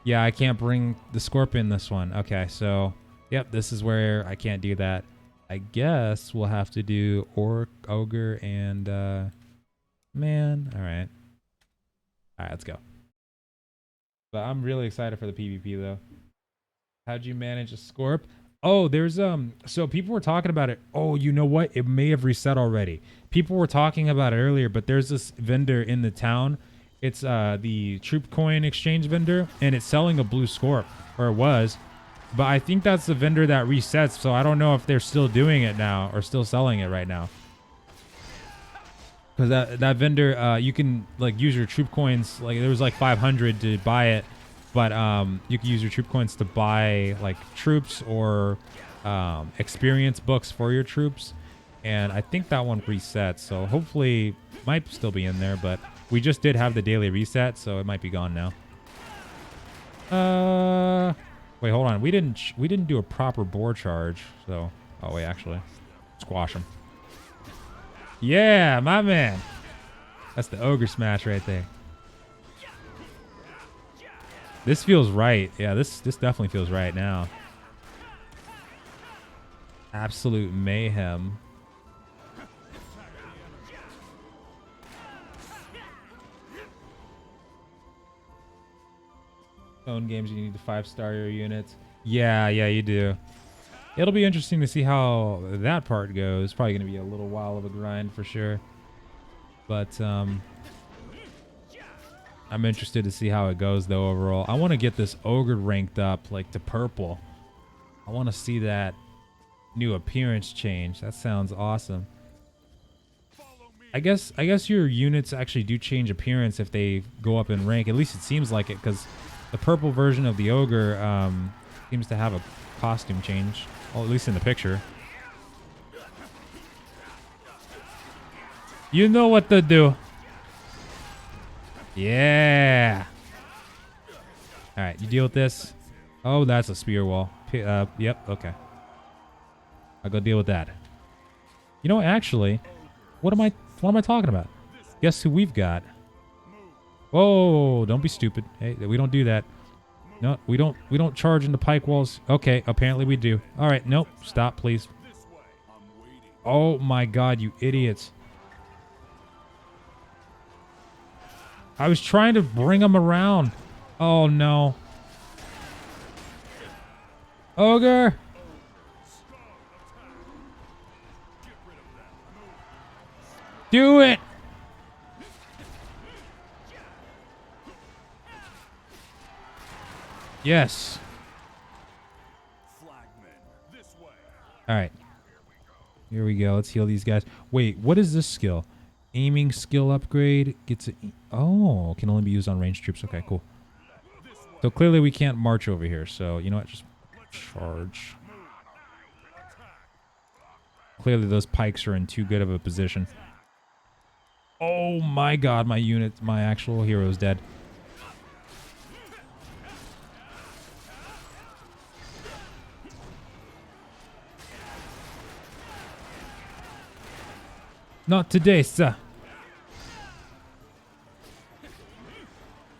Yeah, I can't bring the scorpion this one. Okay, so, yep, this is where I can't do that. I guess we'll have to do orc, ogre, and, man. All right. All right, let's go. But I'm really excited for the PvP, though. How'd you manage a scorp? Oh, there's, so people were talking about it. Oh, you know what? It may have reset already. People were talking about it earlier, but there's this vendor in the town. It's, the troop coin exchange vendor, and it's selling a blue scorp, or it was. But I think that's the vendor that resets, so I don't know if they're still doing it now, or still selling it right now. Because that vendor, you can, like, use your troop coins, like, there was, like, 500 to buy it. But you can use your troop coins to buy like troops or experience books for your troops. And I think that one resets. So hopefully might still be in there. But we just did have the daily reset. So it might be gone now. Wait, hold on. We didn't do a proper boar charge. So, oh wait, actually. Squash him. Yeah, my man. That's the ogre smash right there. This feels right. Yeah, this definitely feels right now. Absolute mayhem. Phone games, you need to 5-star your units. Yeah, you do. It'll be interesting to see how that part goes. Probably going to be a little while of a grind for sure. But, I'm interested to see how it goes, though, overall. I want to get this ogre ranked up, like, to purple. I want to see that new appearance change. That sounds awesome. I guess your units actually do change appearance if they go up in rank. At least it seems like it, because the purple version of the ogre seems to have a costume change. Well, at least in the picture. You know what to do. Yeah. All right, you deal with this. Oh, that's a spear wall. Yep. Okay. I'll go deal with that. You know, actually, what am I talking about? Guess who we've got? Whoa! Don't be stupid. Hey, we don't do that. No, we don't charge into pike walls. Okay, apparently we do. All right, nope. Stop, please. Oh my God, you idiots! I was trying to bring him around. Oh, no. Ogre. Do it. Yes. All right. Here we go. Let's heal these guys. Wait, what is this skill? Aiming skill upgrade gets oh, can only be used on ranged troops. Okay, cool. So clearly we can't march over here. So you know what? Just charge. Clearly those pikes are in too good of a position. Oh my god, my unit, my actual hero is dead. Not today, sir.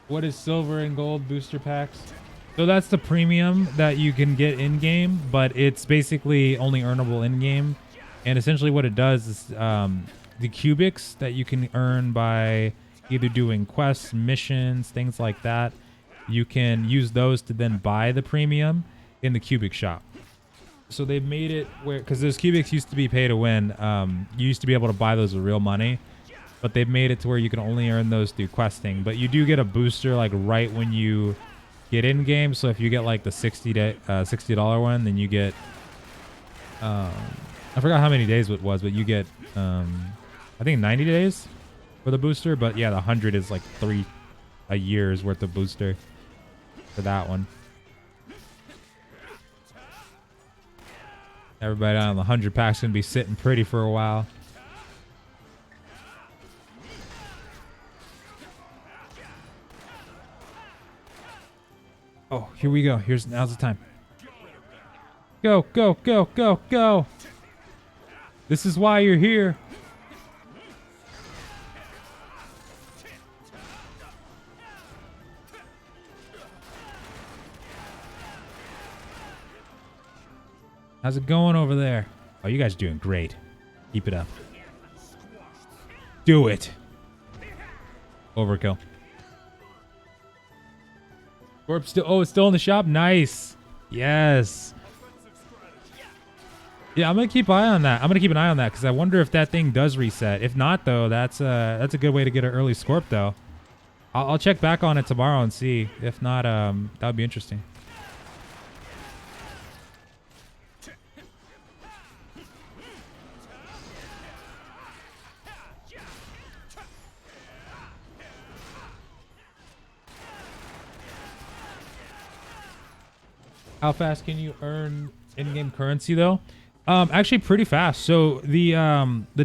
What is silver and gold booster packs? So that's the premium that you can get in-game, but it's basically only earnable in-game. And essentially what it does is the cubics that you can earn by either doing quests, missions, things like that, you can use those to then buy the premium in the cubic shop. So they've made it where, because those cubics used to be pay to win, you used to be able to buy those with real money, but they've made it to where you can only earn those through questing. But you do get a booster like right when you get in game. So if you get like the $60 one, then you get I forgot how many days it was, but you get I think 90 days for the booster. But yeah, the 100 is like a year's worth of booster for that one. Everybody on the 100 pack's gonna be sitting pretty for a while. Oh, here we go. Now's the time. Go, go, go, go, go. This is why you're here. How's it going over there? Oh, you guys are doing great. Keep it up. Do it. Overkill. Warp still. Oh, it's still in the shop. Nice. Yes. Yeah, I'm gonna keep an eye on that. I'm gonna keep an eye on that because I wonder if that thing does reset. If not, though, that's a good way to get an early Scorp, though. I'll check back on it tomorrow and see. If not, that would be interesting. How fast can you earn in-game currency though? Actually pretty fast. So the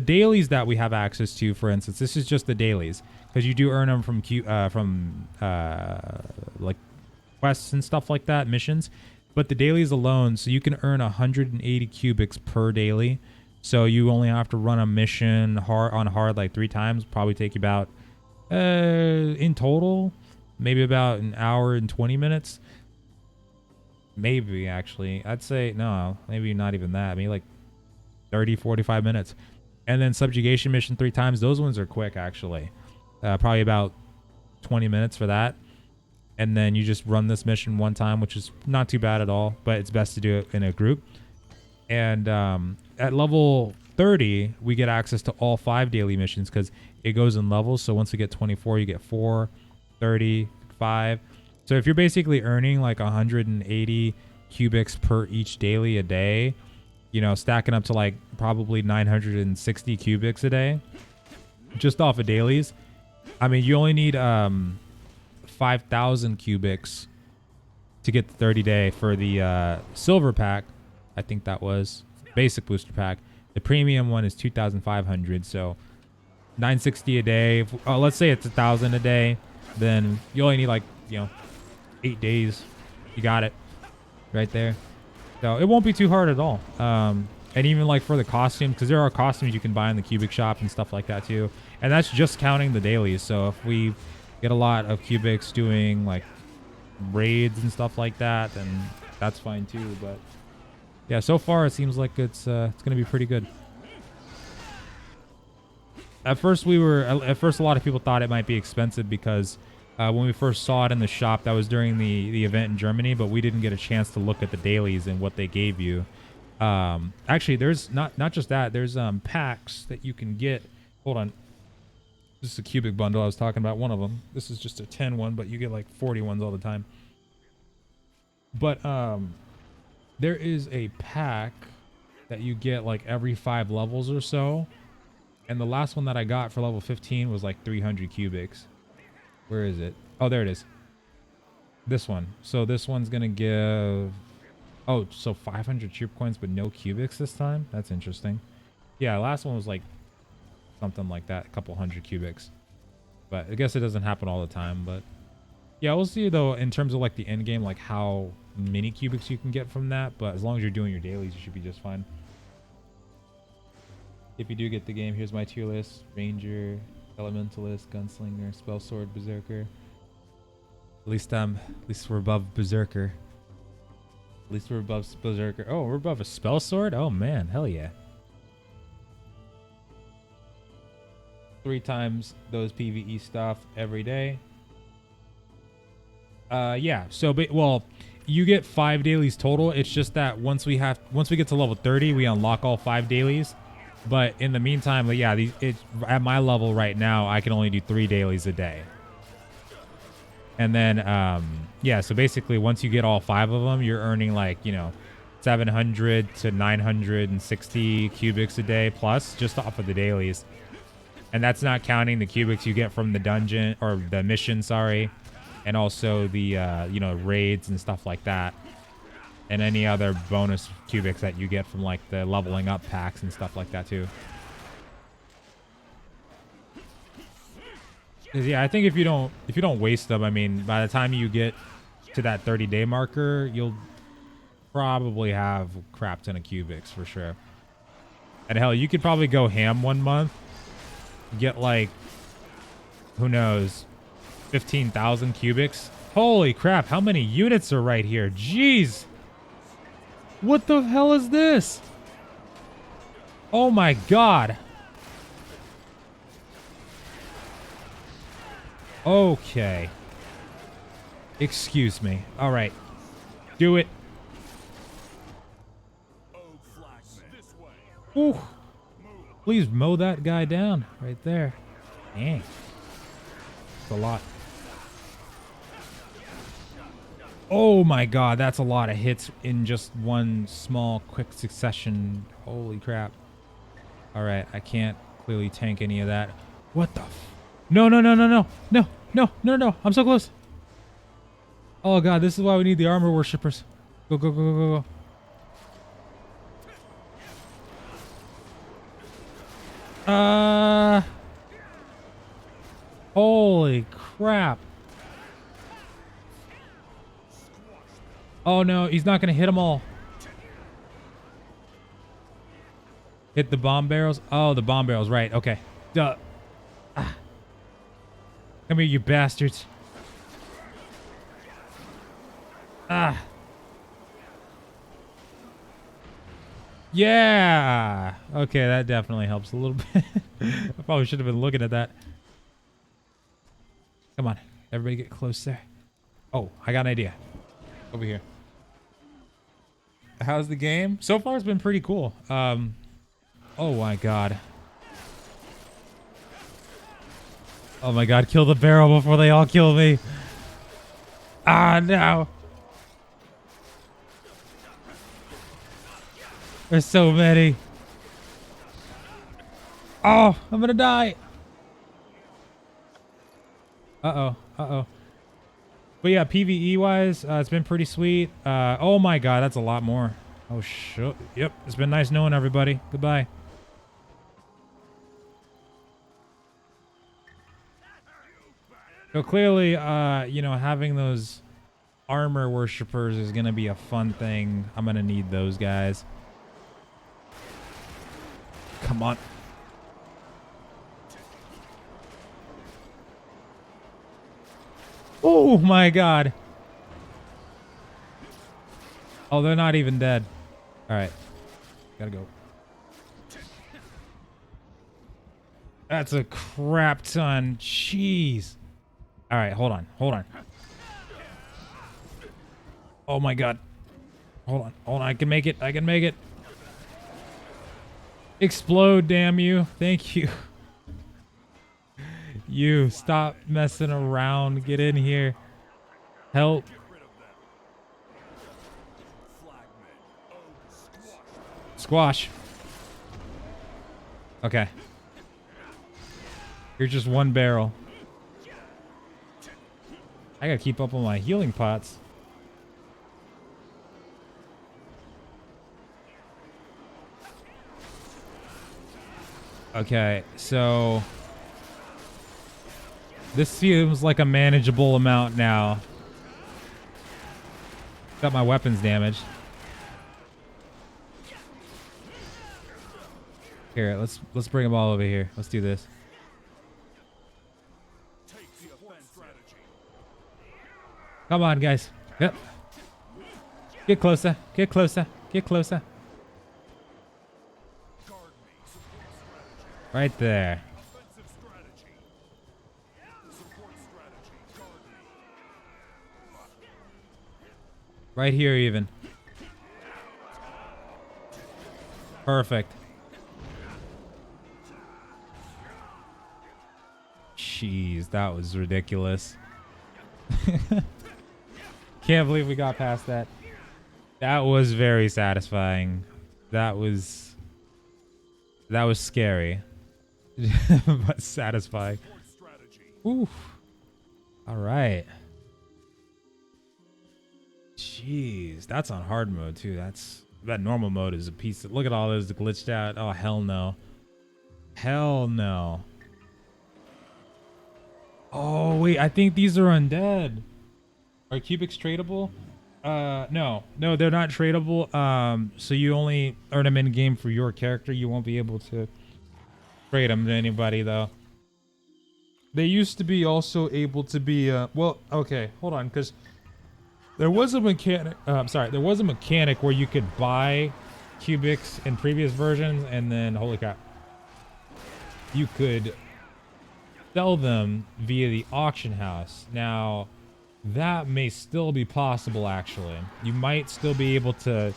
dailies that we have access to, for instance, this is just the dailies because you do earn them from like quests and stuff like that, missions. But the dailies alone, so you can earn 180 cubics per daily. So you only have to run a mission hard like 3 times. Probably take you about in total maybe about an hour and 20 minutes. Maybe, actually. I'd say, no, maybe not even that. Maybe like 30, 45 minutes. And then subjugation mission 3 times. Those ones are quick, actually. Probably about 20 minutes for that. And then you just run this mission 1 time, which is not too bad at all. But it's best to do it in a group. And at level 30, we get access to all 5 daily missions because it goes in levels. So once we get 24, you get 4, 30, 5. So if you're basically earning like 180 cubics per each daily a day, you know, stacking up to like probably 960 cubics a day, just off of dailies. I mean, you only need 5,000 cubics to get the 30-day for the silver pack. I think that was basic booster pack. The premium one is 2,500. So 960 a day. Let's say it's 1,000 a day. Then you only need like, you know, 8 days. You got it right there. So it won't be too hard at all. And even like for the costume, because there are costumes you can buy in the cubic shop and stuff like that too. And that's just counting the dailies. So if we get a lot of cubics doing like raids and stuff like that, then that's fine too. But yeah, so far it seems like it's gonna be pretty good. At first a lot of people thought it might be expensive because when we first saw it in the shop, that was during the event in Germany, but we didn't get a chance to look at the dailies and what they gave you. Actually, there's not just that. There's packs that you can get Hold on. This is a cubic bundle I was talking about. One of them. This is just a 10 one, but you get like 40 ones all the time. But there is a pack that you get like every 5 levels or so. And the last one that I got for level 15 was like 300 cubics. Where is it? Oh, there it is. This one. So this one's gonna give... Oh, so 500 troop coins but no cubics this time? That's interesting. Yeah, last one was like something like that. A couple hundred cubics. But I guess it doesn't happen all the time. But yeah, we'll see though in terms of like the end game, like how many cubics you can get from that. But as long as you're doing your dailies, you should be just fine. If you do get the game, here's my tier list. Ranger, Elementalist, Gunslinger, Spell Sword, Berserker. At least we're above Berserker. At least we're above Berserker. Oh, we're above a Spell Sword? Oh man, hell yeah. 3 times those PvE stuff every day. Yeah, so well, you get 5 dailies total. It's just that once we get to level 30, we unlock all 5 dailies. But in the meantime, yeah, at my level right now, I can only do 3 dailies a day. And then, yeah, so basically once you get all 5 of them, you're earning like, 700 to 960 cubics a day plus just off of the dailies. And that's not counting the cubics you get from the dungeon or the mission, sorry. And also the, raids and stuff like that. And any other bonus cubics that you get from like the leveling up packs and stuff like that too. 'Cause yeah, I think if you don't waste them, I mean, by the time you get to that 30-day marker, you'll probably have a crap ton of cubics for sure. And hell, you could probably go ham 1 month, get like, who knows, 15,000 cubics. Holy crap! How many units are right here? Jeez. What the hell is this? Oh my god. Okay. Excuse me. All right. Do it. Ooh. Please mow that guy down right there. Dang. That's a lot. Oh my god, that's a lot of hits in just one small, quick succession. Holy crap. Alright, I can't clearly tank any of that. What the f... No, no, no, no, no. No, no, no, no. I'm so close. Oh god, this is why we need the armor worshippers. Go, go, go, go, go, go. Holy crap. Oh no, he's not gonna hit them all. Hit the bomb barrels. Oh, the bomb barrels, right. Okay. Duh. Ah. Come here, you bastards. Ah. Yeah. Okay, that definitely helps a little bit. I probably should have been looking at that. Come on. Everybody get close there. Oh, I got an idea. Over here. How's the game? So far it's been pretty cool. Oh my god. Oh my god, kill the barrel before they all kill me. Ah, no. There's so many. Oh, I'm gonna die. Uh-oh, uh-oh. But yeah, PvE wise, it's been pretty sweet. Oh my god, that's a lot more. Oh shit. Yep, it's been nice knowing everybody. Goodbye. So clearly, having those armor worshippers is gonna be a fun thing. I'm gonna need those guys. Come on. Oh my god. Oh, they're not even dead. Alright. Gotta go. That's a crap ton. Jeez. Alright, hold on. Hold on. Oh my god. Hold on. Hold on. I can make it. I can make it. Explode, damn you. Thank you. You stop messing around. Get in here. Help. Squash. Okay. You're just one barrel. I gotta keep up on my healing pots. Okay, so this seems like a manageable amount now. Got my weapons damaged. Here, let's bring them all over here. Let's do this. Come on, guys. Yep. Get closer. Get closer. Get closer. Right there. Right here even. Perfect. Jeez, that was ridiculous. Can't believe we got past that. That was very satisfying. That was scary. But satisfying. Oof. All right. Jeez, that's on hard mode too. That normal mode is a piece of, look at all those glitched out. Oh, hell no. Hell no. Oh, wait, I think these are undead. Are cubics tradable? No, they're not tradable. So you only earn them in game for your character. You won't be able to trade them to anybody though. They used to be also able to be, well, okay, hold on, because there was a mechanic, there was a mechanic where you could buy cubics in previous versions, and then, holy crap, you could sell them via the auction house. Now, that may still be possible, actually. You might still be able to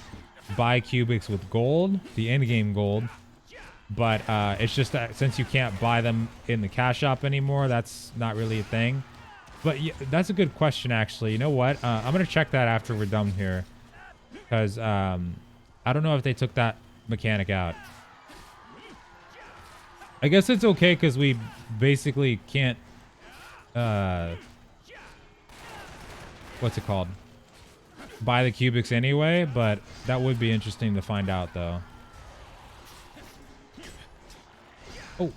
buy cubics with gold, the endgame gold, but it's just that since you can't buy them in the cash shop anymore, that's not really a thing. But yeah, that's a good question, actually. You know what? I'm going to check that after we're done here, because I don't know if they took that mechanic out. I guess it's okay because we basically can't, what's it called? Buy the cubics anyway, but that would be interesting to find out though. Oh.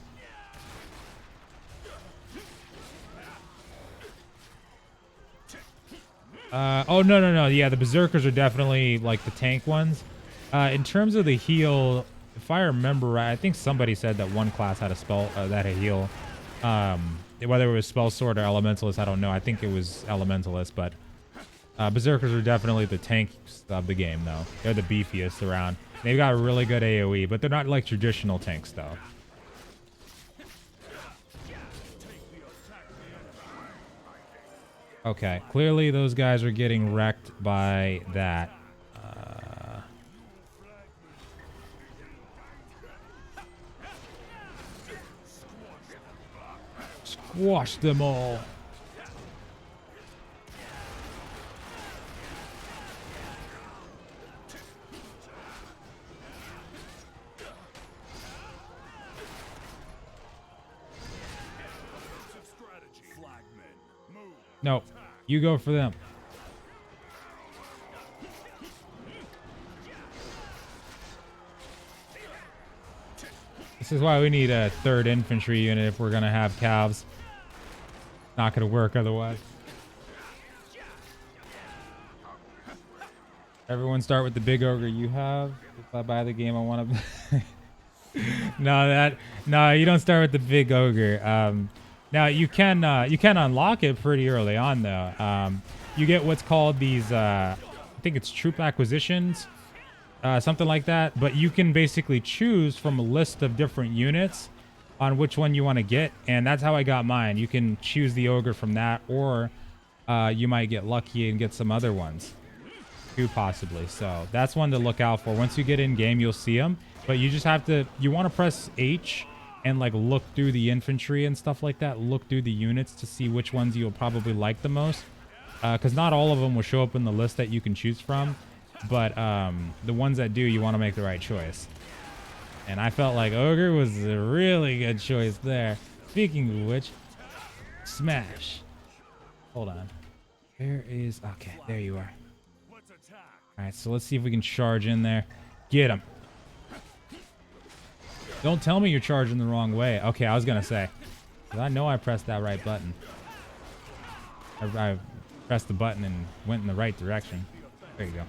Oh, no. Yeah, the berserkers are definitely like the tank ones. In terms of the heal, if I remember right, I think somebody said that one class had a spell that had heal. Whether it was spell sword or elementalist, I don't know. I think it was elementalist, but berserkers are definitely the tanks of the game, though. They're the beefiest around. They've got a really good AoE, but they're not like traditional tanks, though. Okay, clearly those guys are getting wrecked by that. Squash them all. No, you go for them. This is why we need a third infantry unit if we're gonna have calves. Not gonna work otherwise. Everyone start with the big ogre you have. If I buy the game, I want to. No, you don't start with the big ogre. Now you can unlock it pretty early on though. You get what's called these, I think it's troop acquisitions, something like that. But you can basically choose from a list of different units on which one you want to get, and that's how I got mine. You can choose the ogre from that, or you might get lucky and get some other ones too, possibly. So that's one to look out for. Once you get in game, you'll see them, but you just have to, you want to press H and like look through the infantry and stuff like that. Look through the units to see which ones you'll probably like the most. Because not all of them will show up in the list that you can choose from. But the ones that do, you want to make the right choice. And I felt like Ogre was a really good choice there. Speaking of which, smash. Hold on. Where is... Okay, there you are. Alright, so let's see if we can charge in there. Get him. Don't tell me you're charging the wrong way. Okay, I was going to say. 'Cause I know I pressed that right button. I pressed the button and went in the right direction. There you go.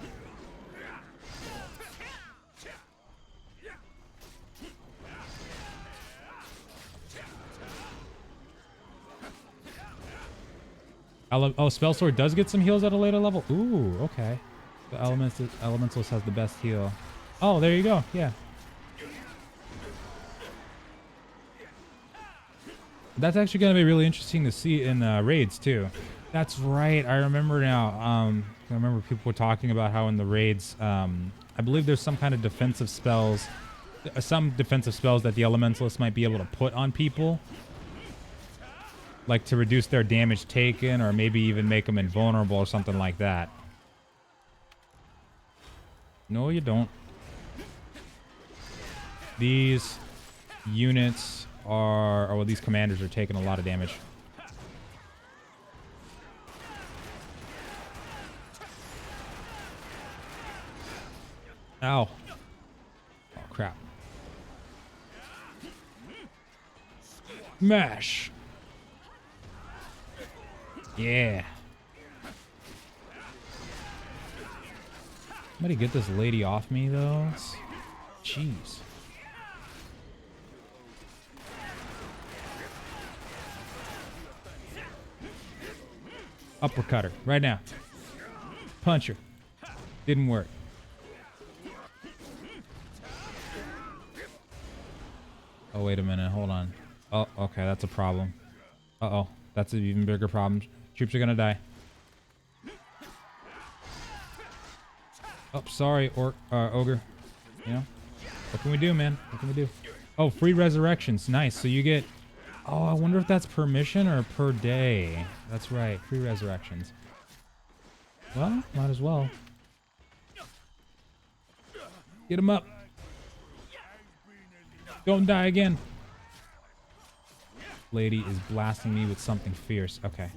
Oh, Spell Sword does get some heals at a later level? Ooh, okay. The Elementalist has the best heal. Oh, there you go. Yeah. That's actually going to be really interesting to see in raids, too. That's right. I remember now. I remember people were talking about how in the raids, I believe there's some kind of defensive spells. Some defensive spells that the Elementalist might be able to put on people. Like to reduce their damage taken or maybe even make them invulnerable or something like that. No, you don't. These units are... Oh, well, these commanders are taking a lot of damage. Ow. Oh, crap. Mash. Yeah. Somebody get this lady off me, though. Jeez. Uppercut her right now. Punch her. Didn't work. Oh, wait a minute. Hold on. Oh, okay. That's a problem. Uh-oh. That's an even bigger problem. Troops are gonna die. Oh, sorry, Ogre. You know? What can we do, man? What can we do? Oh, free resurrections. Nice. So you get... Oh, I wonder if that's per mission or per day. That's right. Free resurrections. Well, might as well. Get him up. Don't die again. Lady is blasting me with something fierce. Okay.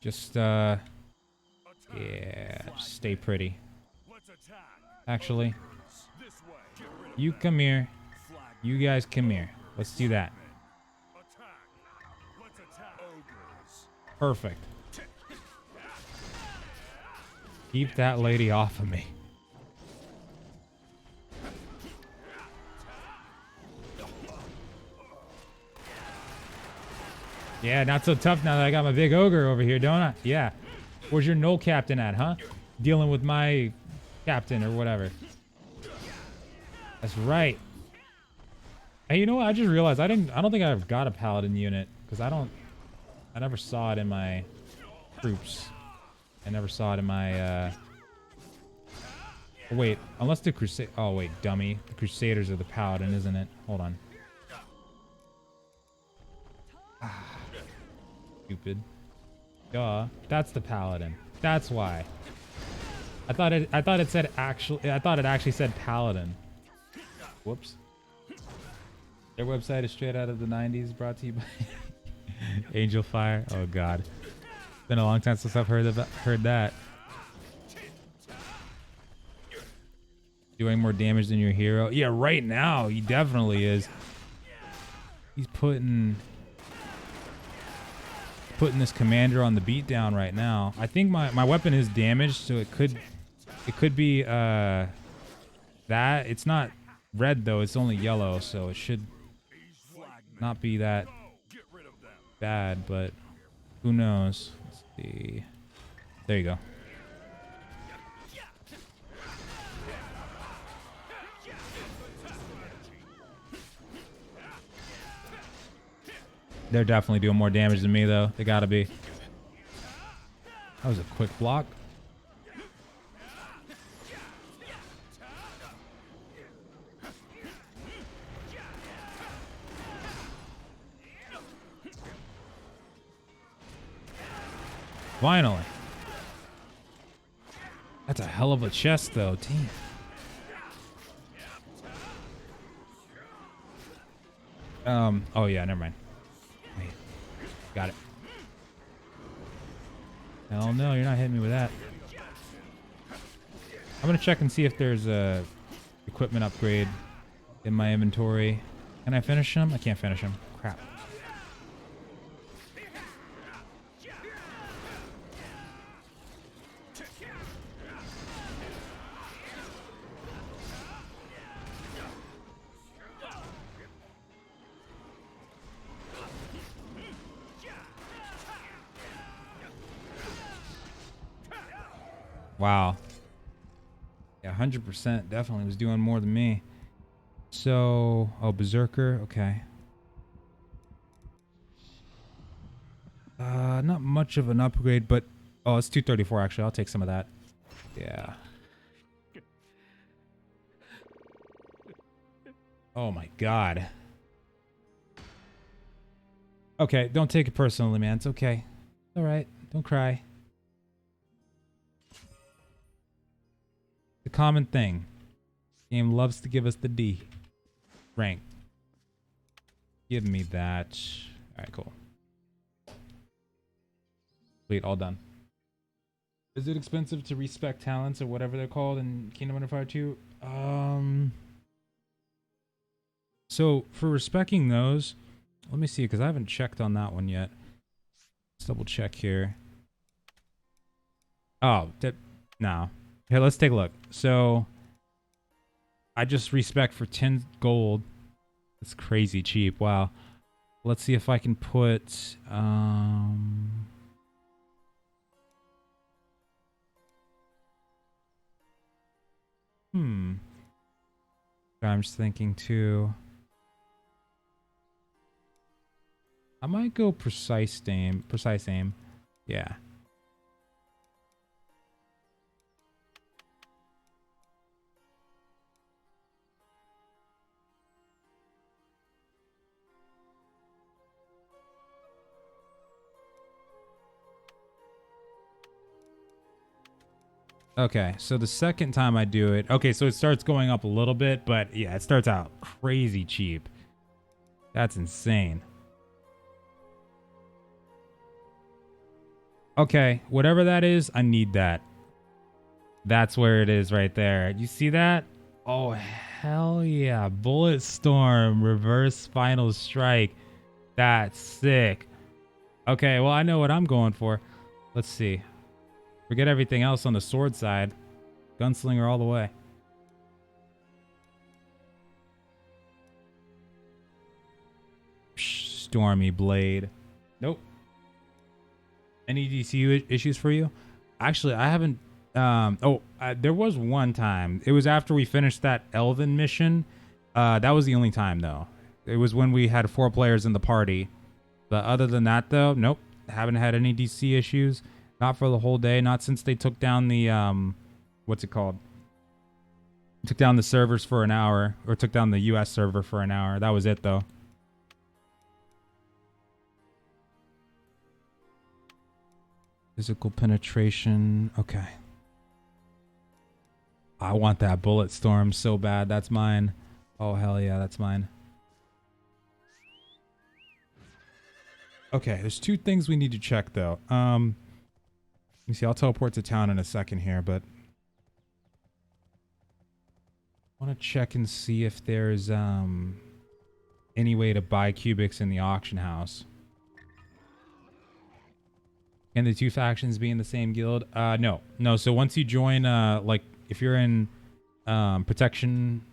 Just, yeah, just stay pretty. Actually, you come here. You guys come here. Let's do that. Perfect. Keep that lady off of me. Yeah, not so tough now that I got my big ogre over here, don't I? Yeah. Where's your null captain at, huh? Dealing with my captain or whatever. That's right. Hey, you know what? I just realized I don't think I ever got a paladin unit because I never saw it in my troops. I never saw it in my oh, wait, unless the crusade. Oh wait, dummy. The crusaders are the paladin, isn't it? Hold on. Stupid. Duh. That's the paladin. That's why. I thought it actually said paladin. Whoops. Their website is straight out of the 90s, brought to you by Angel Fire. Oh god. It's been a long time since I've heard that. Doing more damage than your hero. Yeah, right now he definitely is. He's putting this commander on the beatdown right now. I think my weapon is damaged, so it could be that. It's not red though, it's only yellow, so it should not be that bad, but who knows. Let's see. There you go. They're definitely doing more damage than me, though. They gotta be. That was a quick block. Finally. That's a hell of a chest, though, team. Oh yeah, never mind. Wait. Got it. Hell no, you're not hitting me with that. I'm gonna check and see if there's a equipment upgrade in my inventory. Can I finish him? I can't finish him. Crap. Wow. Yeah, 100% definitely was doing more than me. So, oh, Berserker, okay. Not much of an upgrade, but oh, it's 234 actually. I'll take some of that. Yeah. Oh my god. Okay, don't take it personally, man. It's okay. All right, don't cry. The common thing. Game loves to give us the D rank. Give me that. All right, cool. Wait, all done. Is it expensive to respec talents or whatever they're called in Kingdom Under Fire 2? So for respecing those, let me see because I haven't checked on that one yet. Let's double check here. Oh, no. Here, let's take a look. So I just respec for 10 gold. It's crazy cheap. Wow. Let's see if I can put I'm just thinking too. I might go precise aim. Precise aim. Yeah. Okay, so the second time I do it, okay, so it starts going up a little bit, but yeah, it starts out crazy cheap. That's insane. Okay, whatever that is, I need that. That's where it is right there. You see that? Oh, hell yeah. Bullet Storm, Reverse Final Strike. That's sick. Okay, well, I know what I'm going for. Let's see. Forget everything else on the sword side. Gunslinger all the way. Stormy Blade. Nope. Any DCU issues for you? Actually, I haven't... there was one time. It was after we finished that Elven mission. That was the only time, though. It was when we had 4 players in the party. But other than that, though, nope. Haven't had any DC issues. Not for the whole day. Not since they took down the, what's it called? Took down the servers for an hour. Or took down the US server for an hour. That was it, though. Physical penetration. Okay. I want that Bullet Storm so bad. That's mine. Oh, hell yeah. That's mine. Okay. There's 2 things we need to check, though. Let me see, I'll teleport to town in a second here, but I want to check and see if there's any way to buy cubics in the auction house. Can the 2 factions be in the same guild? No. So once you join, like if you're in Protection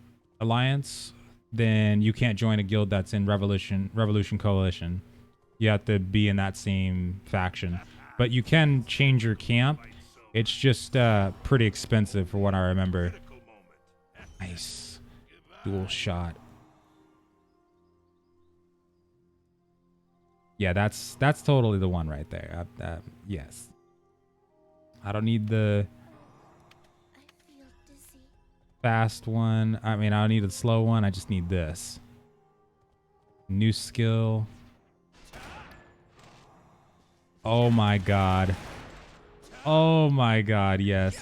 Alliance, then you can't join a guild that's in Revolution Coalition. You have to be in that same faction. But you can change your camp. It's just pretty expensive for what I remember. Nice. Dual shot. Yeah, that's totally the one right there. Yes. I don't need the fast one. I mean, I don't need the slow one. I just need this. New skill. Oh my god. Oh my god, yes.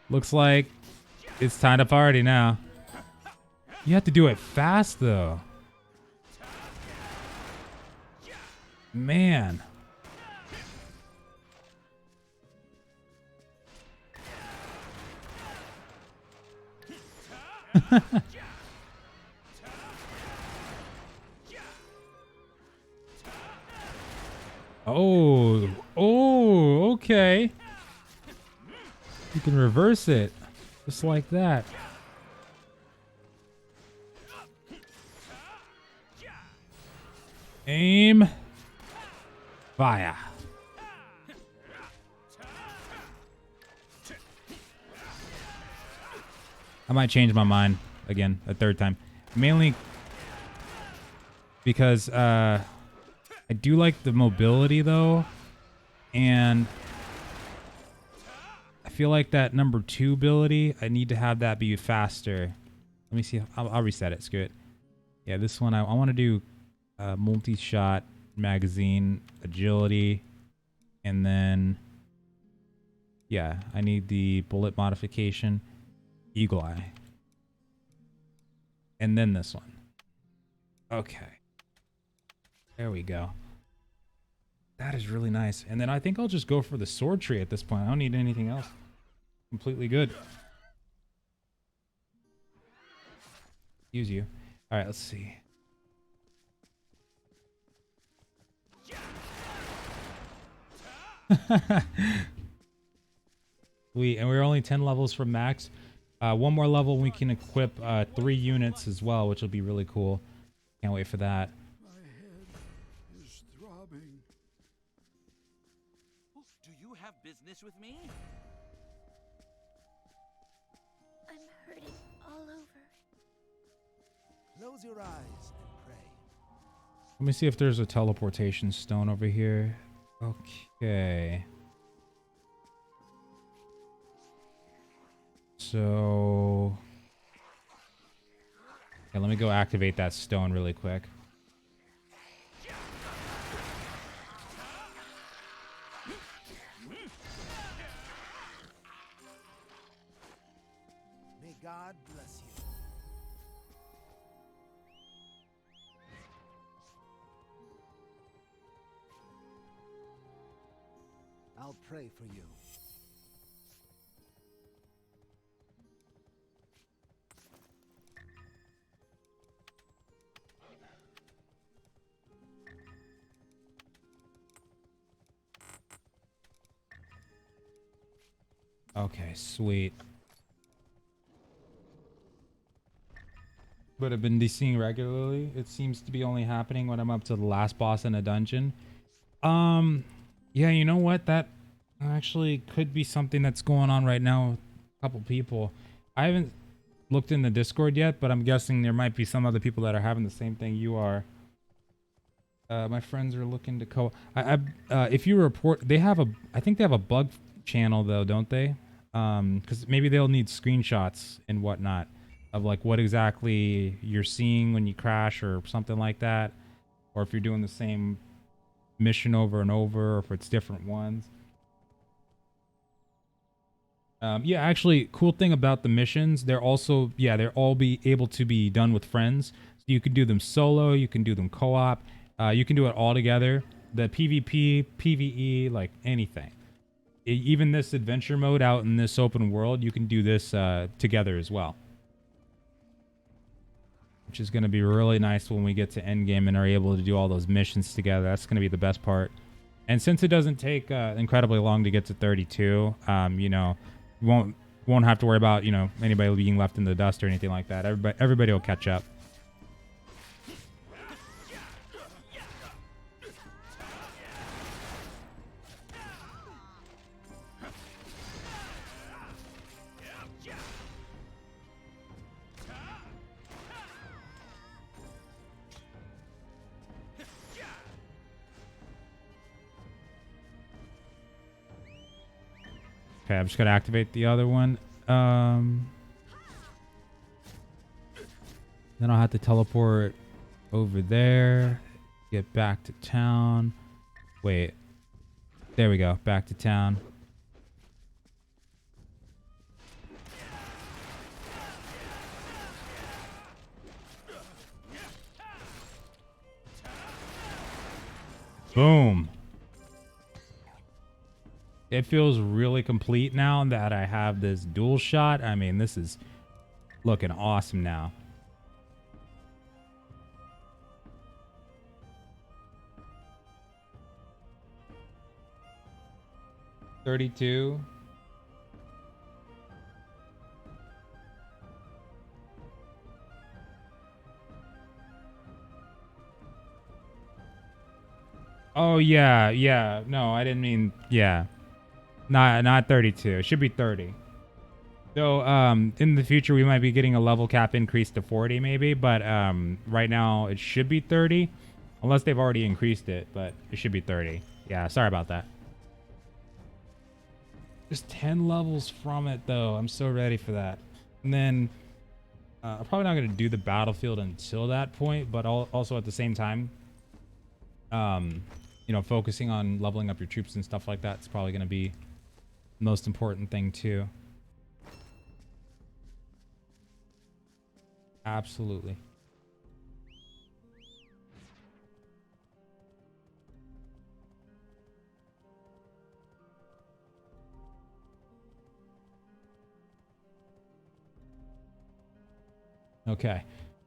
Looks like it's time to party now. You have to do it fast though. Man. Oh, okay. You can reverse it just like that. Aim. Fire. I might change my mind again a third time. Mainly because I do like the mobility though. And I feel like that number 2 ability, I need to have that be faster. Let me see. I'll reset it. Screw it. Yeah, this one I want to do multi-shot, magazine, agility, and then yeah, I need the bullet modification, eagle eye, and then this one. Okay, there we go. That is really nice. And then I think I'll just go for the sword tree at this point. I don't need anything else. Completely good. Use you. All right, let's see. Sweet, and we're only 10 levels from max. One more level, we can equip 3 units as well, which will be really cool. Can't wait for that. My head is throbbing. Do you have business with me? I'm hurting all over. Close your eyes and pray. Let me see if there's a teleportation stone over here. Okay. So... yeah, let me go activate that stone really quick. May God bless you. I'll pray for you. Okay, sweet. But I've been seeing regularly. It seems to be only happening when I'm up to the last boss in a dungeon. Yeah, you know what? That actually could be something that's going on right now with a couple people. I haven't looked in the Discord yet, but I'm guessing there might be some other people that are having the same thing you are. My friends are looking to if you report, they have I think they have a bug channel though, don't they? Because maybe they'll need screenshots and whatnot of like what exactly you're seeing when you crash or something like that, or if you're doing the same mission over and over, or if it's different ones. Yeah, actually, cool thing about the missions, they're also, yeah, they're all be able to be done with friends. So you can do them solo, you can do them co-op, you can do it all together. The PvP, PvE, like anything. Even this adventure mode out in this open world, you can do this together as well. Which is going to be really nice when we get to Endgame and are able to do all those missions together. That's going to be the best part. And since it doesn't take incredibly long to get to 32, you know, won't have to worry about, you know, anybody being left in the dust or anything like that. Everybody will catch up. Okay, I'm just gonna activate the other one. Then I'll have to teleport over there, get back to town. Wait. There we go. Back to town. Boom. It feels really complete now that I have this dual shot. I mean, this is looking awesome now. $32. Oh yeah, yeah. No, I didn't mean yeah. Not 32. It should be 30. So in the future we might be getting a level cap increase to 40 maybe, but right now it should be 30 unless they've already increased it, but it should be 30. Yeah, sorry about that. Just 10 levels from it though. I'm so ready for that. And then I'm probably not going to do the battlefield until that point, but also at the same time you know, focusing on leveling up your troops and stuff like that is probably going to be the most important thing too. Absolutely. Okay.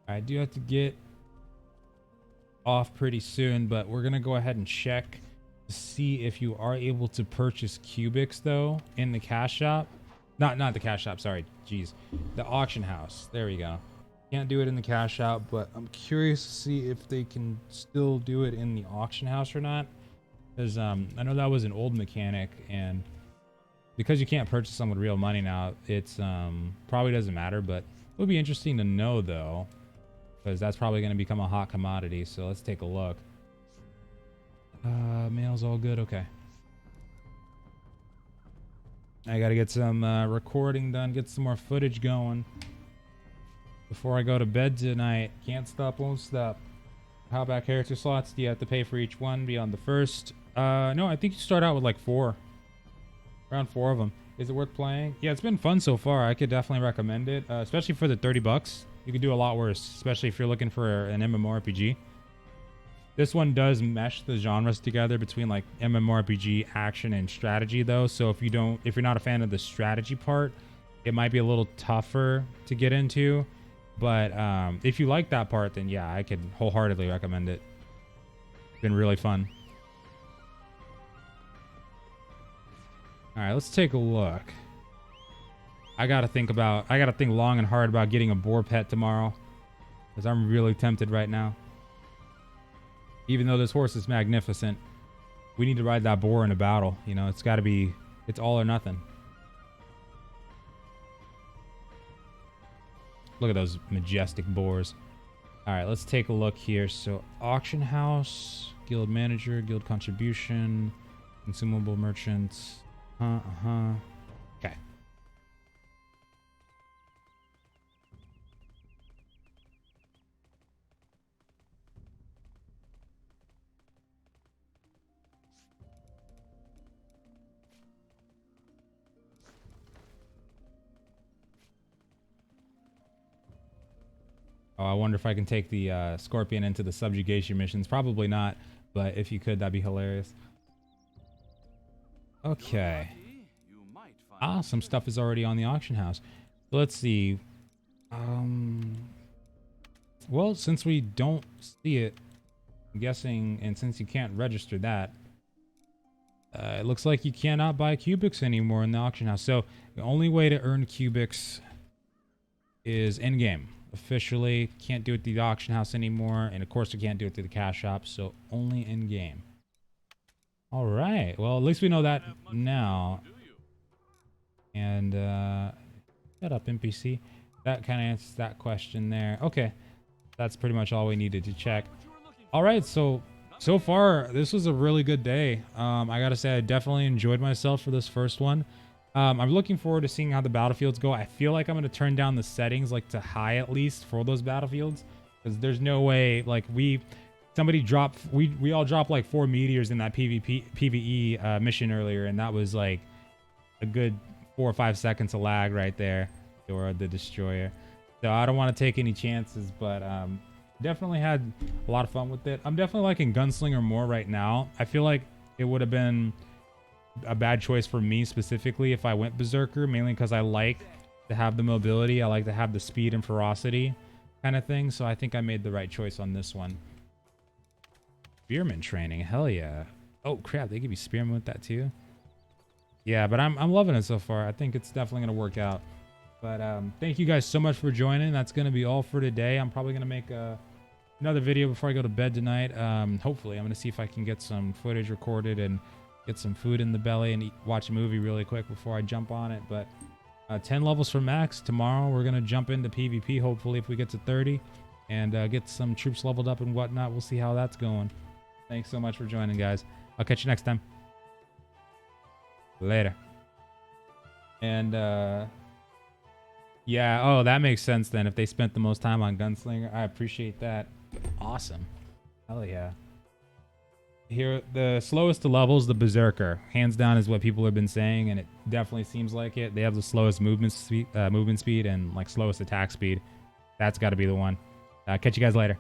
I do have to get off pretty soon, but we're gonna go ahead and check to see if you are able to purchase cubics though in the cash shop. Not the cash shop, sorry. Jeez. The auction house. There we go. Can't do it in the cash shop, but I'm curious to see if they can still do it in the auction house or not. Because I know that was an old mechanic, and because you can't purchase them with real money now, it's probably doesn't matter, but it would be interesting to know though, because that's probably going to become a hot commodity. So let's take a look. Mail's all good. Okay. I got to get some recording done, get some more footage going before I go to bed tonight. Can't stop, won't stop. How about character slots? Do you have to pay for each one beyond the first? No, I think you start out with like 4. Around 4 of them. Is it worth playing? Yeah, it's been fun so far. I could definitely recommend it, especially for the $30. You could do a lot worse, especially if you're looking for an MMORPG. This one does mesh the genres together between like MMORPG, action, and strategy though. So if you're not a fan of the strategy part, it might be a little tougher to get into. But if you like that part, then yeah, I could wholeheartedly recommend it. It's been really fun. All right, let's take a look. I gotta think long and hard about getting a boar pet tomorrow, because I'm really tempted right now. Even though this horse is magnificent, we need to ride that boar in a battle. You know, it's all or nothing. Look at those majestic boars. All right, let's take a look here. So auction house, guild manager, guild contribution, consumable merchants. Okay. Oh, I wonder if I can take the Scorpion into the subjugation missions. Probably not, but if you could, that'd be hilarious. Okay. Some stuff is already on the auction house. Let's see. Well, since we don't see it, I'm guessing, and since you can't register that, it looks like you cannot buy cubics anymore in the auction house. So the only way to earn cubics is Endgame. Officially, can't do it through the auction house anymore, and of course you can't do it through the cash shop, so only Endgame. All right, well, at least we know that now. And shut up, NPC. That kind of answers that question there. Okay, that's pretty much all we needed to check. All right, so far this was a really good day. I gotta say I definitely enjoyed myself for this first one. I'm looking forward to seeing how the battlefields go. I feel like I'm going to turn down the settings like to high at least for those battlefields, because there's no way, like, somebody dropped, we all dropped like 4 meteors in that PvE mission earlier, and that was like a good 4 or 5 seconds of lag right there, or the destroyer. So I don't want to take any chances, but definitely had a lot of fun with it. I'm definitely liking Gunslinger more right now. I feel like it would have been a bad choice for me specifically if I went Berserker, mainly because I like to have the mobility, I like to have the speed and ferocity kind of thing. So I think I made the right choice on this one. Spearman training, hell yeah. Oh crap, they give you Spearman with that too? Yeah, but I'm loving it so far. I think it's definitely gonna work out. But thank you guys so much for joining. That's gonna be all for today. I'm probably gonna make another video before I go to bed tonight. Hopefully I'm gonna see if I can get some footage recorded and get some food in the belly and watch a movie really quick before I jump on it. But 10 levels for max. Tomorrow we're gonna jump into PvP, hopefully if we get to 30, and get some troops leveled up and whatnot. We'll see how that's going. Thanks so much for joining, guys. I'll catch you next time. Later. And yeah, oh, that makes sense then. If they spent the most time on Gunslinger, I appreciate that. Awesome. Hell yeah. Here, the slowest to levels, the Berserker. Hands down is what people have been saying, and it definitely seems like it. They have the slowest movement speed and like slowest attack speed. That's got to be the one. Catch you guys later.